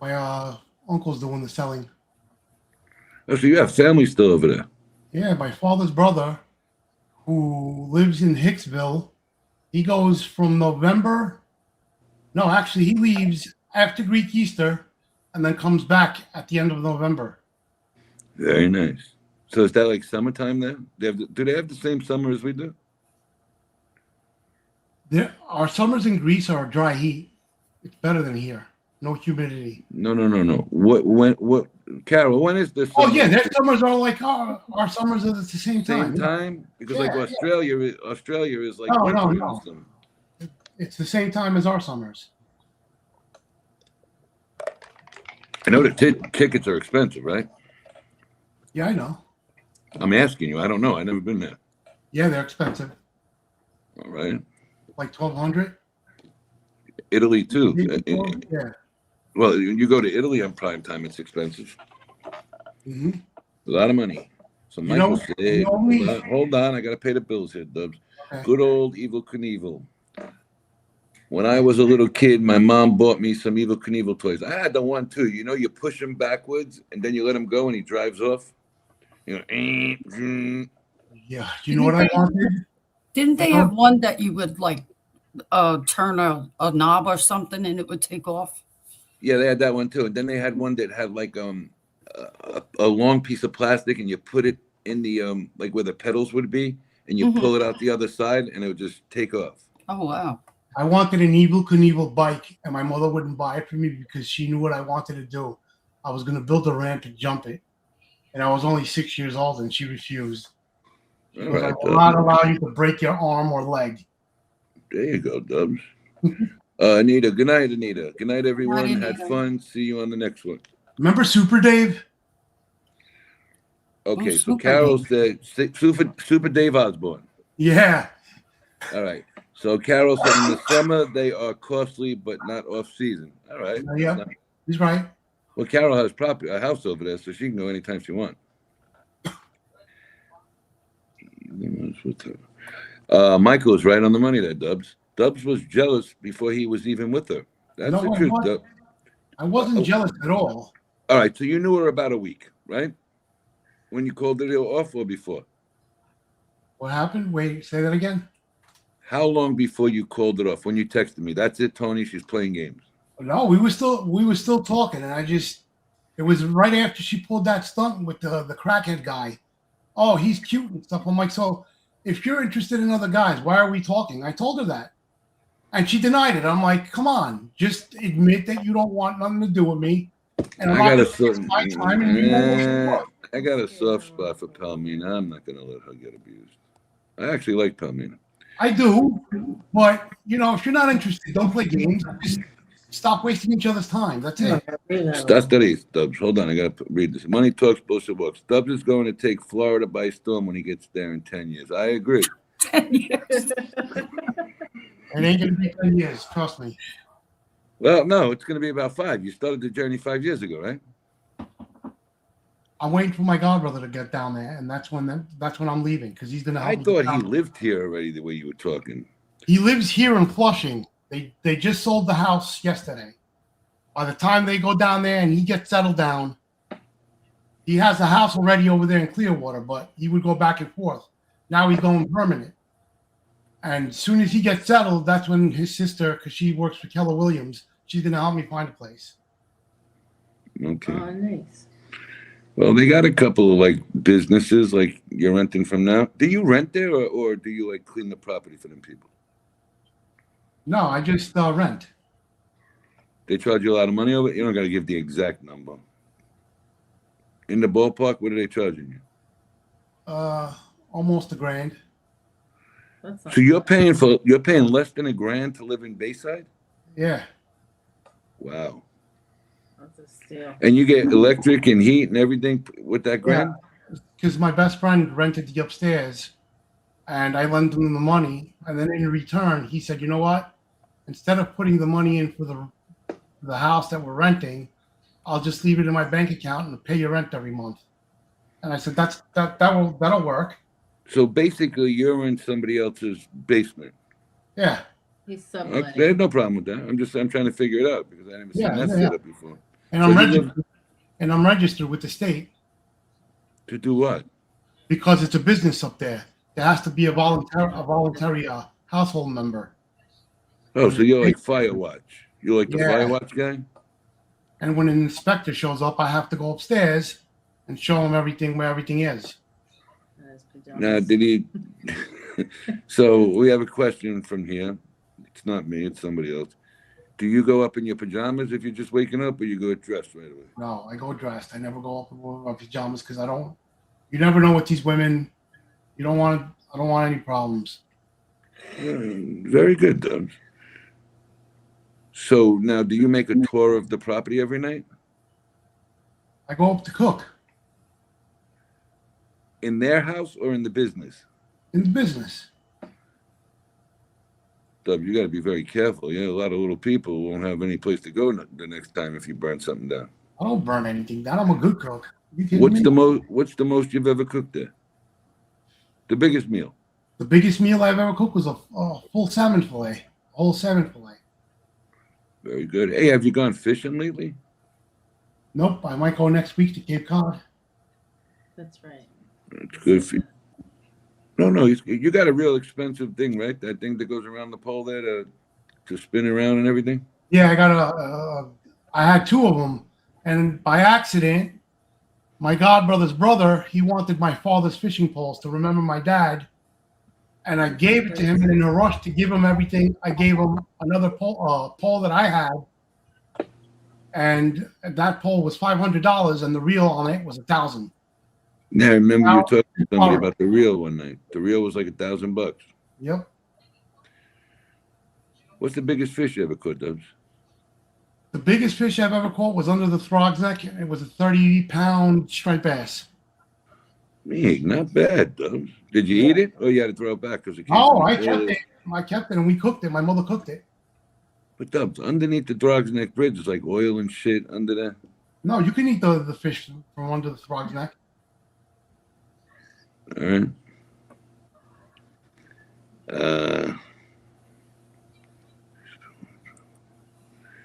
My uncle's doing the selling. Oh, so you have family still over there? Yeah, my father's brother, who lives in Hicksville, he goes from November. No, actually, he leaves after Greek Easter and then comes back at the end of November. Very nice. So is that like summertime there? Do they have the same summer as we do? Our summers in Greece are dry heat. It's better than here. No humidity. No. What, Carol, when is this? Oh yeah, their summers are like our summers are at the same Same time. time? Because Yeah, like yeah. Australia is like No, winter in the no. summer. It's the same time as our summers. I know the tickets are expensive, right? Yeah, I know. I'm asking you. I don't know. I've never been there. Yeah, they're expensive. All right. Like 1,200. Italy too. Yeah. Well, you go to Italy on prime time, it's expensive. Mm-hmm. A lot of money. So Michael said, hold on, I got to pay the bills here, Dubs. Okay. Good old Evil Knievel. When I was a little kid, my mom bought me some Evil Knievel toys. I had the one too. You know, you push him backwards and then you let him go and he drives off. You know, yeah. You know what I wanted? Didn't they have one that you would like turn a knob or something and it would take off? Yeah, they had that one too. And then they had one that had like a long piece of plastic and you put it in the like where the pedals would be and you pull it out the other side and it would just take off. Oh wow. I wanted an Evil Knievel bike and my mother wouldn't buy it for me because she knew what I wanted to do. I was going to build a ramp and jump it. And I was only 6 years old and she refused. She goes, I will not allow you to break your arm or leg. There you go, Dubs. Anita, good night, Anita. Good night, everyone. Good night, Had fun. See you on the next one. Remember Super Dave? Okay, so Carol said Super Dave Osborne. Yeah. All right. So Carol said in the summer they are costly but not off season. All right. Yeah, he's right. Well, Carol has a house over there, so she can go anytime she wants. Michael is right on the money there, Dubs. Dubs was jealous before he was even with her. That's the truth, Dubs. I wasn't jealous at all. All right, so you knew her about a week, right? When you called it off or before? What happened? Wait, say that again. How long before you called it off? When you texted me, that's it, Tony. She's playing games. No, we were still talking, and it was right after she pulled that stunt with the crackhead guy. Oh, he's cute and stuff. I'm like, so if you're interested in other guys, why are we talking? I told her that, and she denied it. I'm like, come on, just admit that you don't want nothing to do with me. And I got a soft spot for Palmina. I'm not gonna let her get abused. I actually like Palmina. I do, but if you're not interested, don't play games. Just stop wasting each other's time. That's it. That's the Stubbs. Hold on, I gotta read this. Money talks, bullshit walks. Stubbs is going to take Florida by storm when he gets there in 10 years. I agree. 10 years. It ain't gonna be 10 years. Trust me. Well, no, it's gonna be about 5. You started the journey 5 years ago, right? I'm waiting for my godbrother to get down there, and that's when I'm leaving because he's gonna help me. I thought he lived here already. The way you were talking. He lives here in Flushing. They just sold the house yesterday. By the time they go down there and he gets settled down, he has a house already over there in Clearwater, but he would go back and forth. Now he's going permanent. And as soon as he gets settled, that's when his sister, because she works for Keller Williams, she's gonna help me find a place. Okay. Oh, nice. Well, they got a couple of like businesses like you're renting from now. Do you rent there or do you like clean the property for them people? No, I just rent. They charge you a lot of money over it? You don't got to give the exact number. In the ballpark, what are they charging you? Almost $1,000. So you're paying less than $1,000 to live in Bayside? Yeah. Wow. That's a steal. And you get electric and heat and everything with that $1,000? Because my best friend rented the upstairs, and I lent him the money, and then in return, he said, "You know what? Instead of putting the money in for the house that we're renting, I'll just leave it in my bank account and pay your rent every month." And I said, that'll work. So basically, you're in somebody else's basement. Yeah. He's subletting. There's no problem with that. I'm trying to figure it out because I never seen that set up before. And I'm registered with the state. To do what? Because it's a business up there. There has to be a voluntary household member. Oh, so you're like Firewatch. You're like the Firewatch guy? And when an inspector shows up, I have to go upstairs and show him where everything is. Now, did he? So we have a question from here. It's not me. It's somebody else. Do you go up in your pajamas if you're just waking up, or you go dressed right away? No, I go dressed. I never go up in my pajamas because I don't. You never know with these women. You don't want. I don't want any problems. Very good, Dubs. So now, do you make a tour of the property every night? I go up to cook. In their house or in the business? In the business. Dub, you got to be very careful. Yeah, a lot of little people won't have any place to go the next time if you burn something down. I don't burn anything down. I'm a good cook. What's the most you've ever cooked there? The biggest meal? The biggest meal I've ever cooked was a full salmon fillet. A whole salmon fillet. Very good. Hey, have you gone fishing lately? Nope. I might go next week to Cape Cod. That's right. It's good for you. No, you got a real expensive thing, right? That thing that goes around the pole there to spin around and everything? Yeah, I got I had two of them. And by accident, my godbrother's brother, he wanted my father's fishing poles to remember my dad. And I gave it to him, and in a rush to give him everything, I gave him another pole that I had. And that pole was $500, and the reel on it was $1,000. Yeah, I remember you talking to somebody about the reel one night. The reel was like $1,000. Yep. What's the biggest fish you ever caught, Dubs? The biggest fish I've ever caught was under the Throg's Neck. It was a 30-pound striped bass. Me, not bad, Dubs. Did you eat it, or you had to throw it back because it came? Oh, I kept it. I kept it, and we cooked it. My mother cooked it. But Dubs, underneath the Throg's Neck Bridge, there's like oil and shit under there. No, you can eat the fish from under the Throg's Neck. All right.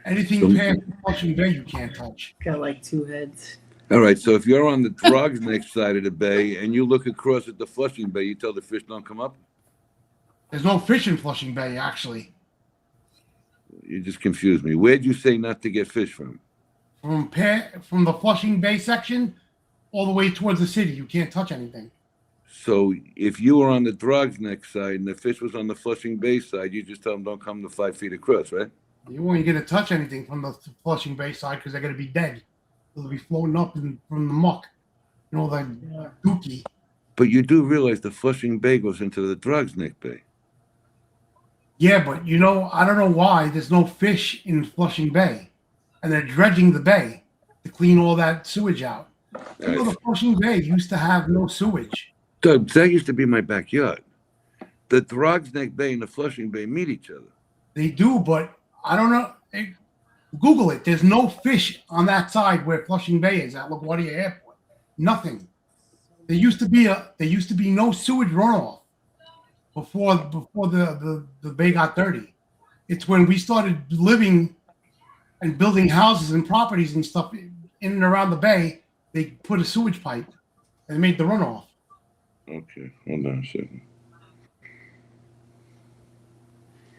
Anything past Flushing Bay, you can't touch. Got like two heads. All right, so if you're on the Throg's Neck side of the bay and you look across at the Flushing Bay, you tell the fish don't come up? There's no fish in Flushing Bay, actually. You just confused me. Where'd you say not to get fish from? From the Flushing Bay section all the way towards the city, you can't touch anything. So if you were on the Throg's Neck side and the fish was on the Flushing Bay side, you just tell them don't come to 5 feet across, right? You won't get to touch anything from the Flushing Bay side because they're going to be dead. They'll be floating up from the muck. You know, like dookie. But you do realize the Flushing Bay goes into the Throg's Neck Bay. Yeah, but you know, I don't know why there's no fish in Flushing Bay. And they're dredging the bay to clean all that sewage out. You know, the Flushing Bay used to have no sewage. Doug, that used to be my backyard. The Throg's Neck Bay and the Flushing Bay meet each other. They do, but I don't know. Hey, Google it. There's no fish on that side where Flushing Bay is at LaGuardia Airport. Nothing. There used to be no sewage runoff before the bay got dirty. It's when we started living and building houses and properties and stuff in and around the bay, they put a sewage pipe and made the runoff. Okay, hold on a second.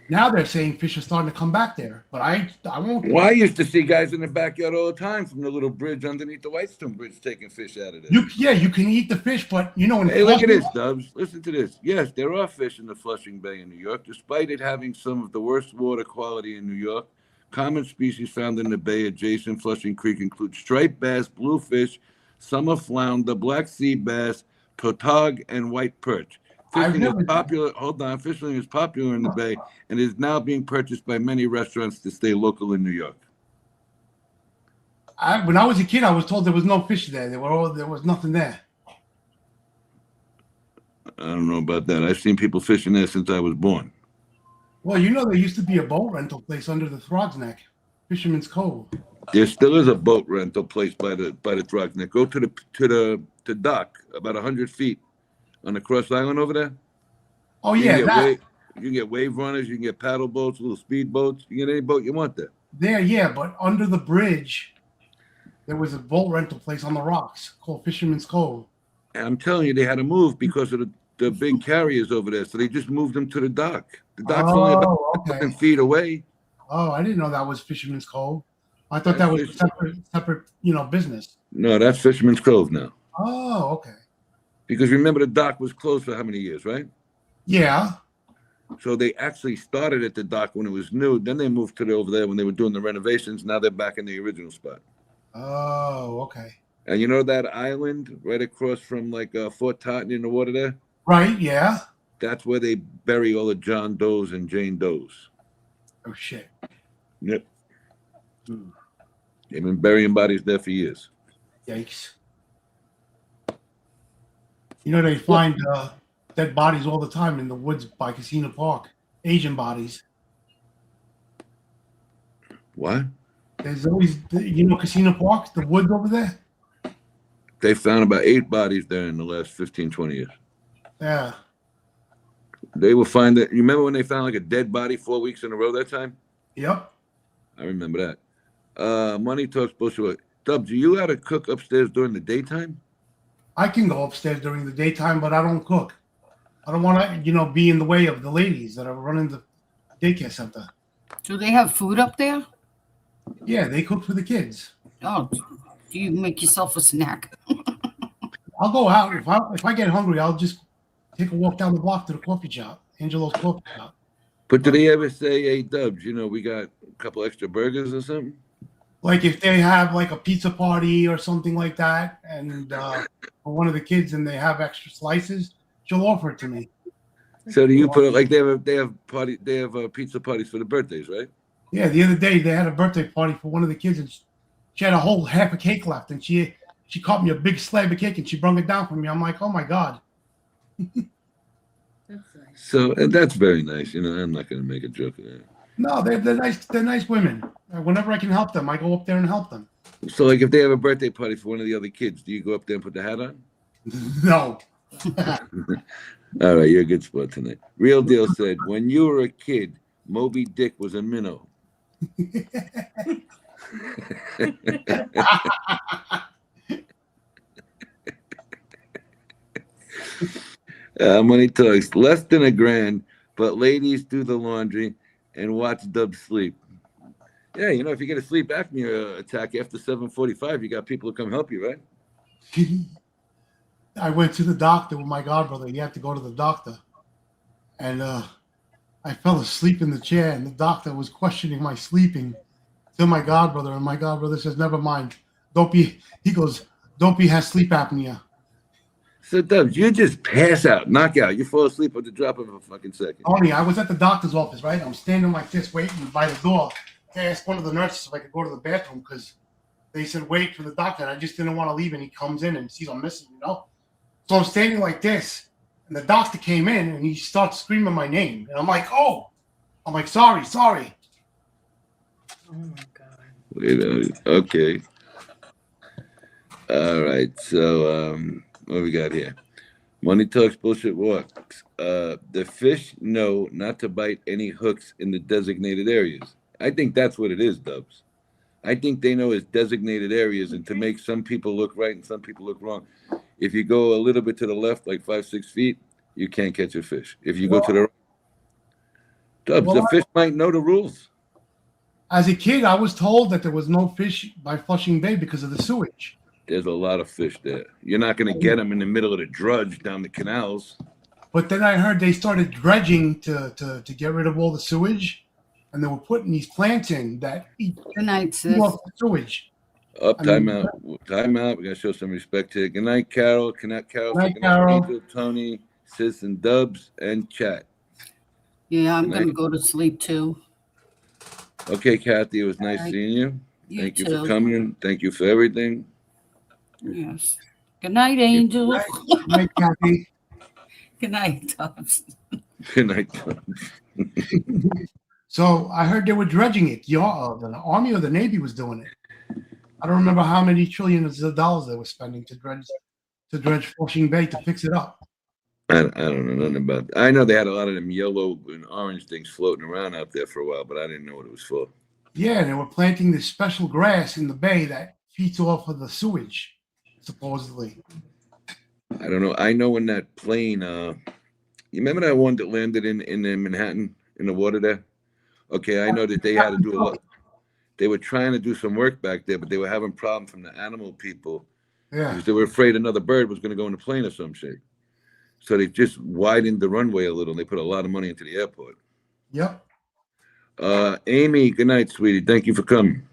Now they're saying fish are starting to come back there, but I won't. Well, I used to see guys in the backyard all the time from the little bridge underneath the Whitestone Bridge taking fish out of there. You can eat the fish, but you know. Hey, look at this, Dubs. Listen to this. Yes, there are fish in the Flushing Bay in New York, despite it having some of the worst water quality in New York. Common species found in the bay adjacent Flushing Creek include striped bass, bluefish, summer flounder, black sea bass, tautog, and white perch. Fishing is popular. Hold on, fishing is popular in the bay and is now being purchased by many restaurants to stay local in New York. When I was a kid, I was told there was no fish there. There was nothing there. I don't know about that. I've seen people fishing there since I was born. Well, you know, there used to be a boat rental place under the Throg's Neck, Fisherman's Cove. There still is a boat rental place by the Throg's Neck. Go to the dock about 100 feet on the Cross Island over there. Oh yeah, you can get wave runners, you can get paddle boats, little speed boats. You can get any boat you want there. There, yeah, but under the bridge, there was a boat rental place on the rocks called Fisherman's Cove. And I'm telling you, they had to move because of the big carriers over there, so they just moved them to the dock. The dock's only about 7 feet away. Oh, I didn't know that was Fisherman's Cove. I thought that was a separate, business. No, that's Fisherman's Cove now. Oh, okay. Because remember, the dock was closed for how many years, right? Yeah. So they actually started at the dock when it was new. Then they moved to over there when they were doing the renovations. Now they're back in the original spot. Oh, okay. And you know that island right across from like Fort Totten in the water there? Right, yeah. That's where they bury all the John Does and Jane Does. Oh, shit. Yep. They've been burying bodies there for years. Yikes. You know, they find dead bodies all the time in the woods by Casino Park. Asian bodies. What? There's always, you know, Casino Park, the woods over there? They found about 8 bodies there in the last 15, 20 years. Yeah. They will find that. You remember when they found like a dead body 4 weeks in a row that time? Yep. I remember that. Money talks bullshit. Dub, do you how to cook upstairs during the daytime? I can go upstairs during the daytime, but I don't cook. I don't want to, you know, be in the way of the ladies that are running the daycare center. Do they have food up there? Yeah, they cook for the kids. Oh, do you make yourself a snack? I'll go out. If I get hungry, I'll just take a walk down the block to the coffee shop, Angelo's coffee shop. But do they ever say, hey, Dubs, you know, we got a couple extra burgers or something? Like if they have like a pizza party or something like that, and for one of the kids and they have extra slices, she'll offer it to me. So do you put it like they have pizza parties for the birthdays, right? Yeah, the other day they had a birthday party for one of the kids, and she had a whole half a cake left, and she caught me a big slab of cake and she brung it down for me. I'm like, oh my god. So and that's very nice. You know, I'm not going to make a joke of that. No, they're nice. They're nice women. Whenever I can help them, I go up there and help them. So, like, if they have a birthday party for one of the other kids, do you go up there and put the hat on? No. All right, you're a good sport tonight. Real Deal said, when you were a kid, Moby Dick was a minnow. Money talks less than $1,000, but ladies do the laundry and watch Dub sleep. Yeah, you know, if you get a sleep apnea attack after 7:45, you got people who come help you, right? I went to the doctor with my godbrother. He had to go to the doctor, and I fell asleep in the chair, and the doctor was questioning my sleeping to my godbrother, and my godbrother says, "Never mind, don't be." He goes, "Don't be has sleep apnea." So, Dubs, you just pass out, knock out. You fall asleep at the drop of a fucking second. Tony, I was at the doctor's office, right? I'm standing like this, waiting by the door. I asked one of the nurses if I could go to the bathroom because they said wait for the doctor, and I just didn't want to leave. And he comes in and sees I'm missing, you know. So I'm standing like this, and the doctor came in and he starts screaming my name, and I'm like, "Oh," I'm like, "Sorry." Oh my god. Wait, okay. All right. So, what we got here? Money talks, bullshit walks. The fish know not to bite any hooks in the designated areas. I think that's what it is, Dubs. I think they know it's designated areas and to make some people look right and some people look wrong. If you go a little bit to the left, like 5-6 feet, you can't catch a fish. If you go to the right, Dubs, the fish might know the rules. As a kid, I was told that there was no fish by Flushing Bay because of the sewage. There's a lot of fish there. You're not going to get them in the middle of the drudge down the canals. But then I heard they started dredging to get rid of all the sewage, and they were putting these plants in that eat off the sewage. Time out. We got to show some respect here. Good night, Carol. Good night, Carol. Good night, Carol. Angel, Tony, Sis, and Dubs, and chat. Yeah, I'm going to go to sleep too. Okay, Kathy, it was nice seeing you. Thank you for coming. Thank you for everything. Yes. Good night, Angel. Good night, Kathy. Good night, Tubbs. Good night, Tubbs. So I heard they were dredging it. The Army or the Navy was doing it. I don't remember how many trillions of dollars they were spending to dredge Flushing Bay to fix it up. I don't know nothing about that. I know they had a lot of them yellow and orange things floating around out there for a while, but I didn't know what it was for. Yeah, and they were planting this special grass in the bay that feeds off of the sewage, supposedly. I don't know. I know when that plane, you remember that one that landed in Manhattan in the water there? Okay, I know that they had to do a lot. They were trying to do some work back there, but they were having problems from the animal people. Yeah. Because they were afraid another bird was going to go in the plane or some shit. So they just widened the runway a little. And they put a lot of money into the airport. Yep. Amy, good night, sweetie. Thank you for coming.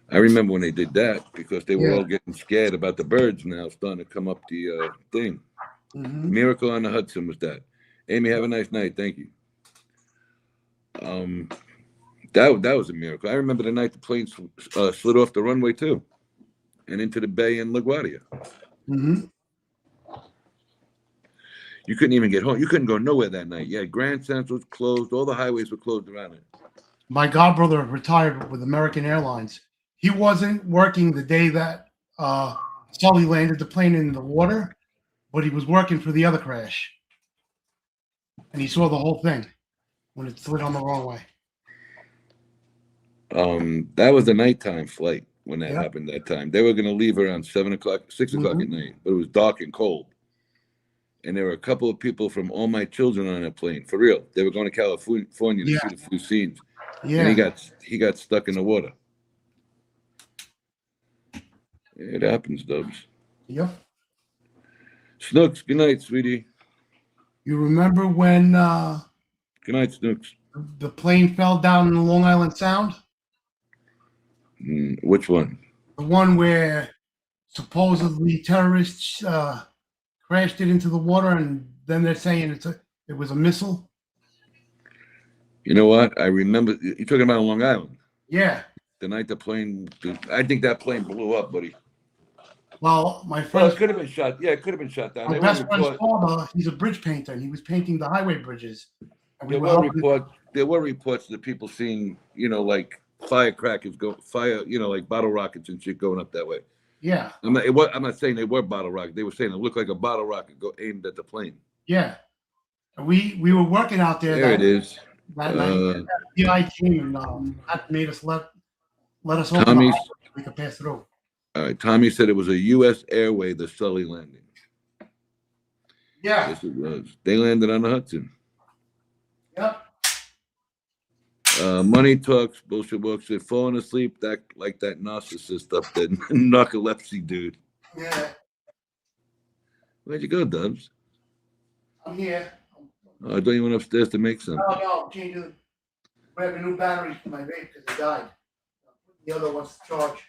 I remember when they did that because they were all getting scared about the birds now starting to come up the thing. Miracle on the Hudson was that. Amy, have a nice night. Thank you. That was a miracle. I remember the night the plane slid off the runway too, and into the bay in LaGuardia. You couldn't even get home. You couldn't go nowhere that night. Yeah, Grand Central was closed. All the highways were closed around it. My godbrother retired with American Airlines. He wasn't working the day that Sully landed the plane in the water, but he was working for the other crash. And he saw the whole thing when it slid on the wrong way. That was a nighttime flight when that happened that time. They were going to leave around 7 o'clock, 6 o'clock at night, but it was dark and cold. And there were a couple of people from All My Children on that plane, for real. They were going to California to shoot a few scenes. Yeah. And he got stuck in the water. It happens, Dubs. Yep. Snooks, good night, sweetie. You remember when good night, Snooks. The plane fell down in the Long Island Sound? Which one? The one where supposedly terrorists crashed it into the water, and then they're saying it was a missile. You know what? I remember you're talking about Long Island. Yeah. The night the plane, I think that plane blew up, buddy. Well, my friend. It could have been shot. Yeah, it could have been shot down. My best friend's father, he's a bridge painter, and he was painting the highway bridges. There were reports that people seeing, like firecrackers like bottle rockets and shit going up that way. Yeah. I'm not saying they were bottle rockets. They were saying it looked like a bottle rocket aimed at the plane. Yeah. We were working out there. There it is. That night, the PI came and that made us let us open Tommy's, so we could pass through. All right. Tommy said it was a U.S. Airway, the Sully landing. Yeah. Yes, it was. They landed on the Hudson. Yep. Money talks, bullshit works. They're falling asleep like that narcissist up there, narcolepsy dude. Yeah. Where'd you go, Dubs? I'm here. Oh, I thought you went upstairs to make some. No, changing. Grabbing new batteries for my vape because it died. The other one's to charge.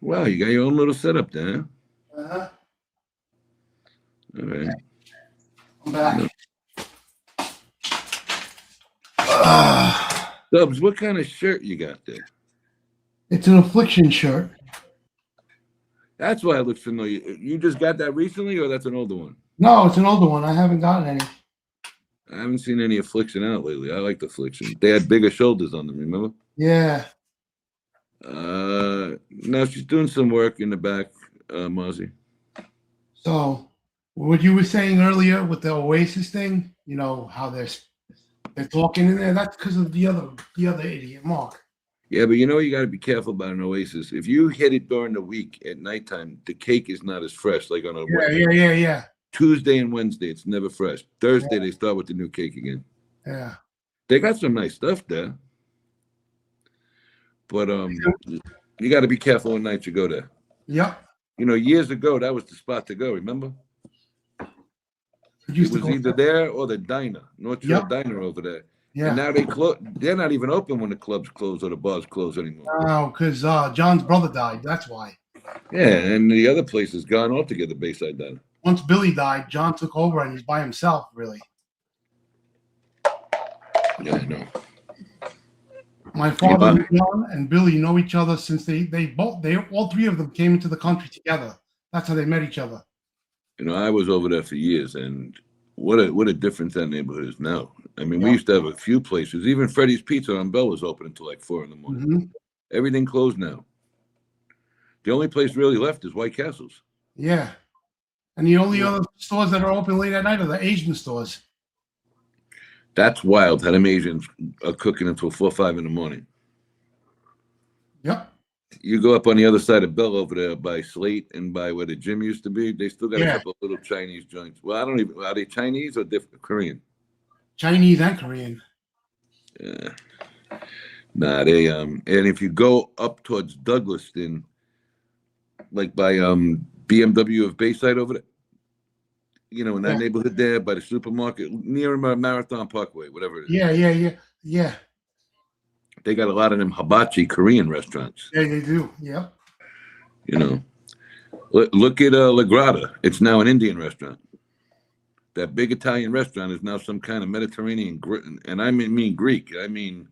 Wow, you got your own little setup there, huh? Uh-huh. All right. I'm back. Dubs, what kind of shirt you got there? It's an Affliction shirt. That's why it looks familiar. You just got that recently, or that's an older one? No, it's an older one. I haven't gotten any. I haven't seen any Affliction out lately. I like the Affliction. They had bigger shoulders on them, remember? Yeah. Now she's doing some work in the back, Mozzie. So, what you were saying earlier with the Oasis thing, how they're talking in there, that's because of the other idiot, Mark. Yeah, but you got to be careful about an Oasis. If you hit it during the week at nighttime, the cake is not as fresh like on a Wednesday. Yeah. Tuesday and Wednesday, it's never fresh. Thursday, they start with the new cake again. Yeah. They got some nice stuff there. But you got to be careful what night you go there. Yep. Years ago, that was the spot to go, remember? It was either there or the diner, North Shore Diner over there. Yeah. And now they're not even open when the clubs close or the bars close anymore. Oh, because John's brother died. That's why. Yeah, and the other place is gone altogether, Bayside Diner. Once Billy died, John took over and he's by himself, really. Yeah, I know. My father, John, and Billy know each other since they all three of them came into the country together. That's how they met each other. I was over there for years, and what a difference that neighborhood is now. I mean, we used to have a few places. Even Freddy's Pizza on Bell was open until like 4 a.m. Mm-hmm. Everything closed now. The only place really left is White Castle's. Yeah. And the only other stores that are open late at night are the Asian stores. That's wild how them Asians are cooking until 4 or 5 in the morning. Yep. You go up on the other side of Bell over there by Slate and by where the gym used to be, they still got a couple of little Chinese joints. Well, I don't even, are they Chinese or different Korean? Chinese and Korean. Yeah. Nah, they and if you go up towards Douglaston, like by BMW of Bayside over there, in that neighborhood there by the supermarket near Marathon Parkway, whatever it is. Yeah. They got a lot of them hibachi Korean restaurants. Yeah, they do. Yep. Look at La Grata. It's now an Indian restaurant. That big Italian restaurant is now some kind of Mediterranean, and I mean Greek. I mean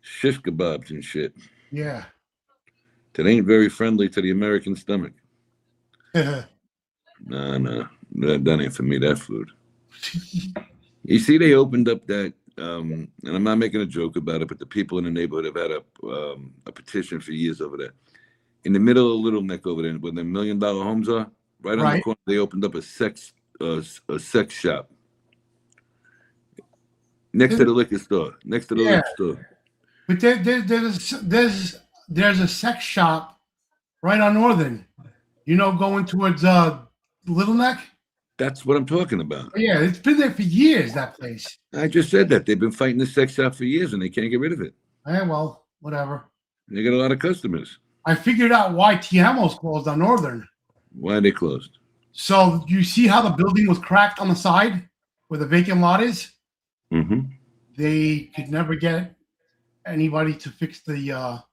shish kebabs and shit. Yeah. That ain't very friendly to the American stomach. Yeah. No, that ain't for me. That food. You see, they opened up that, and I'm not making a joke about it, but the people in the neighborhood have had a petition for years over there. In the middle of Little Neck over there, where the $1 million homes are, right on the corner, they opened up a sex shop next to the liquor store. Liquor store. But there's a sex shop right on Northern. Going towards Little Neck. That's what I'm talking about. Yeah, it's been there for years. That place. I just said that they've been fighting the sex shop for years, and they can't get rid of it. Yeah, well, whatever. They got a lot of customers. I figured out why Tiamo's closed on Northern. Why are they closed? So you see how the building was cracked on the side where the vacant lot is? Mm-hmm. They could never get anybody to fix the.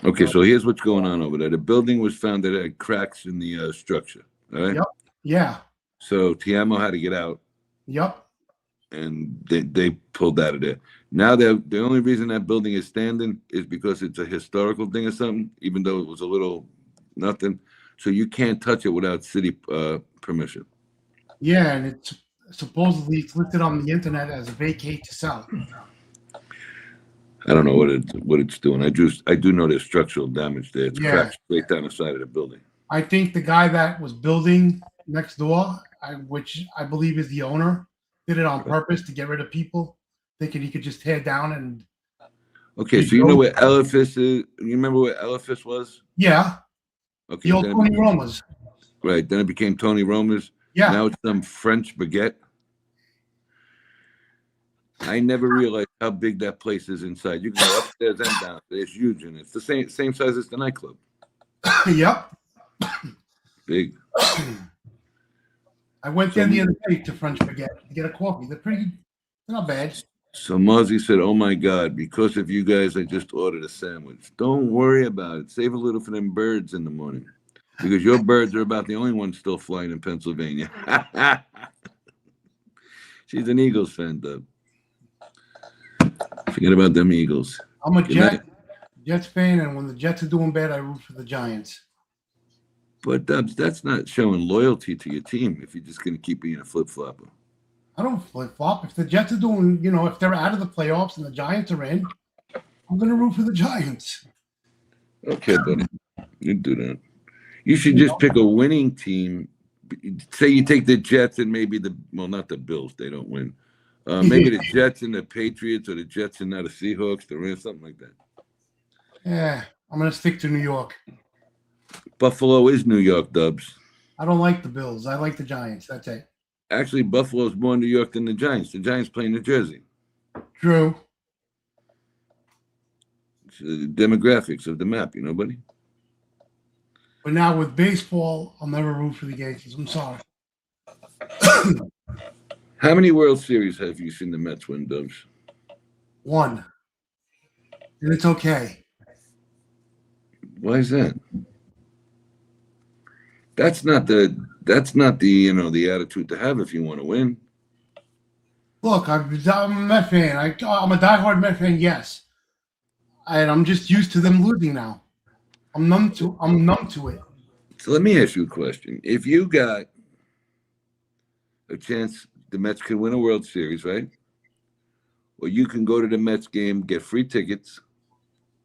Okay, so here's what's going on over there. The building was found that it had cracks in the structure. All right. Yep. Yeah. So Tiamo had to get out. Yep. And they pulled out of there. Now the only reason that building is standing is because it's a historical thing or something, even though it was a little nothing. So you can't touch it without city permission. Yeah, and it's supposedly listed on the internet as a vacate to sell. I don't know what it's doing. I do know there's structural damage there. It's cracked straight down the side of the building. I think the guy that was building next door, which I believe is the owner, did it on purpose to get rid of people, thinking he could just tear down and. Okay, so you know where Elephas is? You remember where Elephas was? Yeah. Okay. The old Tony Roma's. Right. Then it became Tony Roma's. Yeah. Now it's some French baguette. I never realized how big that place is inside. You can go upstairs and downstairs. It's huge, and it's the same size as the nightclub. Yep. Big. I went there the other day to French Baguette to get a coffee. They're not bad. So Mozzie said, "Oh my God, because of you guys, I just ordered a sandwich. Don't worry about it. Save a little for them birds in the morning, because your birds are about the only ones still flying in Pennsylvania." She's an Eagles fan, Dub. Forget about them Eagles. I'm a Jets fan, and when the Jets are doing bad, I root for the Giants. But Dubs, that's not showing loyalty to your team if you're just going to keep being a flip-flopper. I don't flip-flop. If the Jets are doing, if they're out of the playoffs and the Giants are in, I'm going to root for the Giants. Okay, buddy. You do that. You should just pick a winning team. Say you take the Jets and maybe not the Bills. They don't win. Maybe the Jets and the Patriots, or the Jets and now the Seahawks, the Rams, something like that. Yeah, I'm going to stick to New York. Buffalo is New York, Dubs. I don't like the Bills. I like the Giants. That's it. Actually, Buffalo's more New York than the Giants. The Giants play in New Jersey. True. It's the demographics of the map, buddy. But now with baseball, I'll never root for the Yankees. I'm sorry. How many World Series have you seen the Mets win, Dubs? 1. And it's okay. Why is that? That's not the the attitude to have if you want to win. Look, I'm a Met fan. I'm a diehard Met fan, yes. And I'm just used to them losing now. I'm numb to it. So let me ask you a question. If you got a chance, the Mets could win a World Series, right? Or you can go to the Mets game, get free tickets.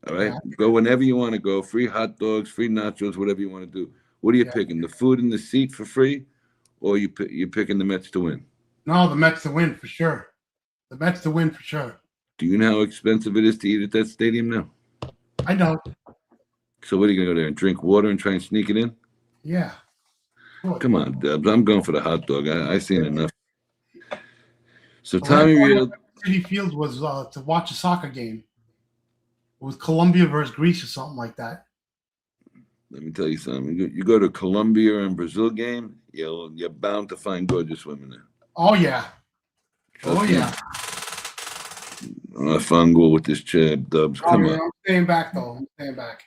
All right? Yeah. Go whenever you want to go. Free hot dogs, free nachos, whatever you want to do. What are you picking? The food in the seat for free, or you're picking the Mets to win? No, the Mets to win for sure. The Mets to win for sure. Do you know how expensive it is to eat at that stadium now? I know. So what are you going to go there and drink water and try and sneak it in? Yeah. Good. Come on, Debs. I'm going for the hot dog. I seen enough. So Tommy Real. City Field was to watch a soccer game. It was Colombia versus Greece or something like that. Let me tell you something. You go to Colombia and Brazil game, you're bound to find gorgeous women there. Oh yeah. Trust me. I'm not fungal with this Chad Dubs. Come on. I'm staying back though. I'm staying back.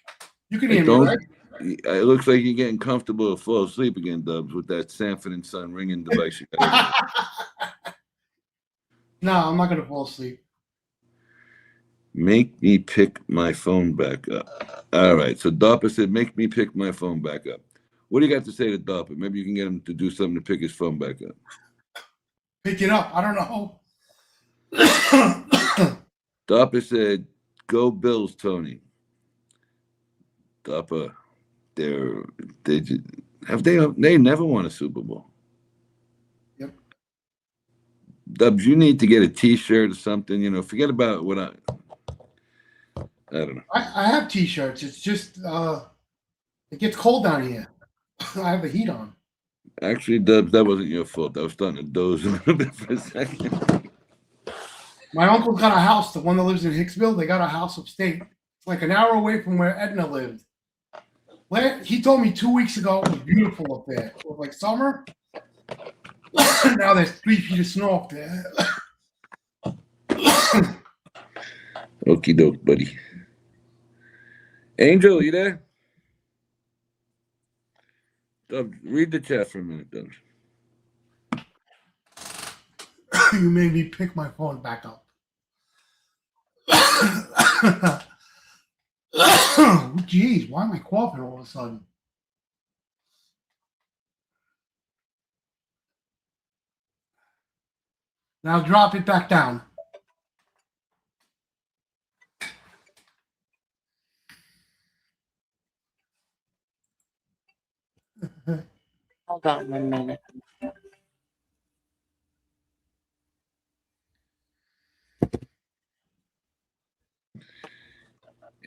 You can Hey, hear me, right? It looks like you're getting comfortable to fall asleep again, Dubs, with that Sanford and Son ringing device you got. No, I'm not gonna fall asleep. Make me pick my phone back up. All right. So Darpa said, make me pick my phone back up. What do you got to say to Darpa? Maybe you can get him to do something to pick his phone back up. Pick it up. I don't know. Darpa said, go Bills, Tony. Darpa, they never won a Super Bowl. Yep. Dubs, you need to get a T-shirt or something. Forget about what I don't know. I have T-shirts. It's just it gets cold down here. I have the heat on. Actually, Dubs, that wasn't your fault. I was starting to doze a little bit for a second. My uncle's got a house. The one that lives in Hicksville, they got a house upstate. It's like an hour away from where Edna lived. He told me 2 weeks ago it was beautiful up there. It was like summer. Now there's 3 feet of snow up there. Okie doke, buddy. Angel, you there? Dubs, read the chat for a minute, Dubs. You made me pick my phone back up. Geez, why am I coughing all of a sudden? Now drop it back down. Hold on 1 minute.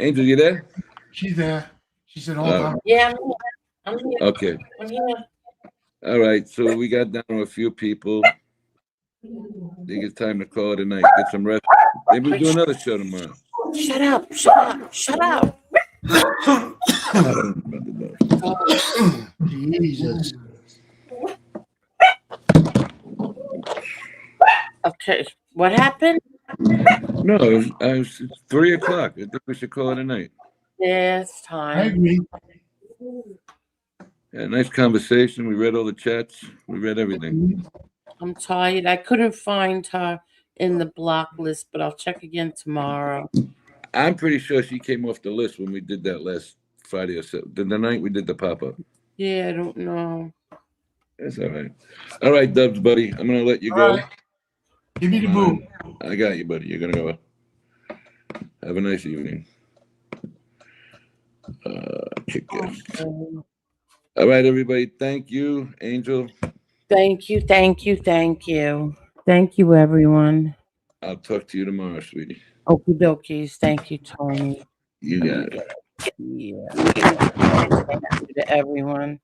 Angel, you there? She's there. She said, hold on. Yeah, I'm here. Okay. I'm here. All right. So we got down to a few people. I think it's time to call it a night. Get some rest. Maybe we'll do another show tomorrow. Shut up. Shut up. Shut up. Jesus. Okay. What happened? No, it's 3 o'clock. I think we should call it a night. Yeah, it's I time. agree. Yeah, nice conversation. We read all the chats. We read everything. I'm tired. I couldn't find her in the block list, but I'll check again tomorrow. I'm pretty sure she came off the list when we did that last Friday or so. The night we did the pop-up. Yeah, I don't know. That's all right. All right, Dubs, buddy. I'm going to let you go. All right. Give me the boo. I got you, buddy. You're going to go. Have a nice evening. Kick ass. All right, everybody. Thank you, Angel. Thank you. Thank you. Thank you. Thank you, everyone. I'll talk to you tomorrow, sweetie. Okie dokies. Thank you, Tony. You got it. Yeah. Thank you to everyone.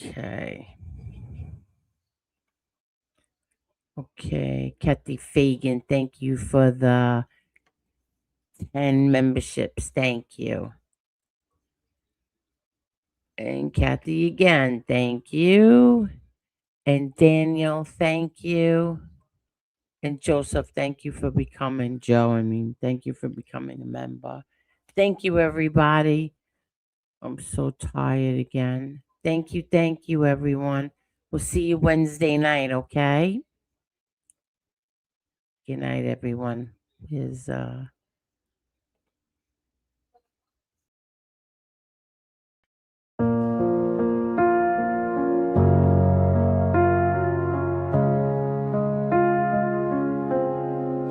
Okay. Okay. Kathy Fagan, thank you for the 10 memberships. Thank you. And Kathy again, thank you. And Daniel, thank you. And Joseph, thank you for becoming thank you for becoming a member. Thank you, everybody. I'm so tired again. Thank you, everyone. We'll see you Wednesday night, okay? Good night, everyone.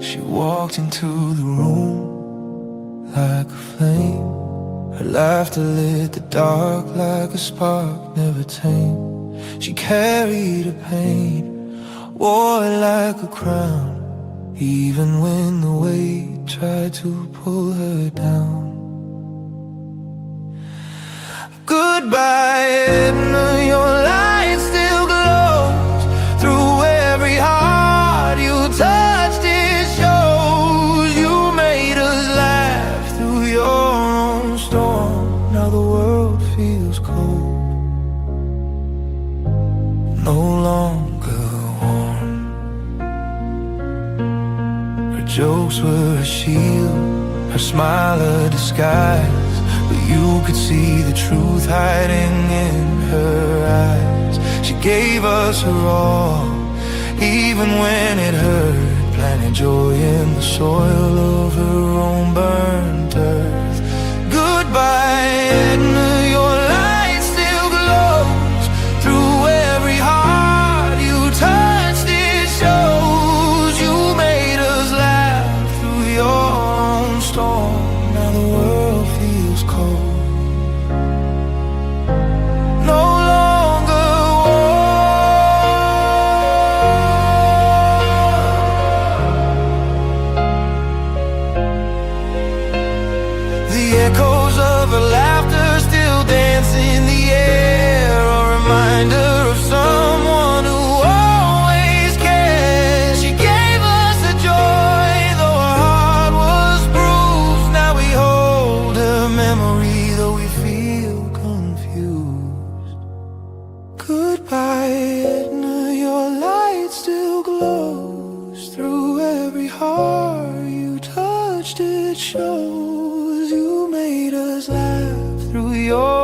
She walked into the room like a flame. Her laughter lit the dark like a spark never tamed. She carried a pain, wore it like a crown, even when the weight tried to pull her down. Goodbye, Edna, your light still glows through every heart you touched. It shows you made us laugh through your lips were a shield, her smile a disguise, but you could see the truth hiding in her eyes. She gave us her all, even when it hurt, planting joy in the soil of her own burnt earth. Goodbye, Edna, your light still glows through every heart you touched. It shows you made us laugh through your own storm. Now the world feels cold, no longer warm. The echoes of her laughter still dance in the air, a reminder of someone who always cares. She gave us the joy, though her heart was bruised. Now we hold her memory, though we feel confused. Goodbye, Edna, your light still glows through every heart you touched. It shows you made us laugh through your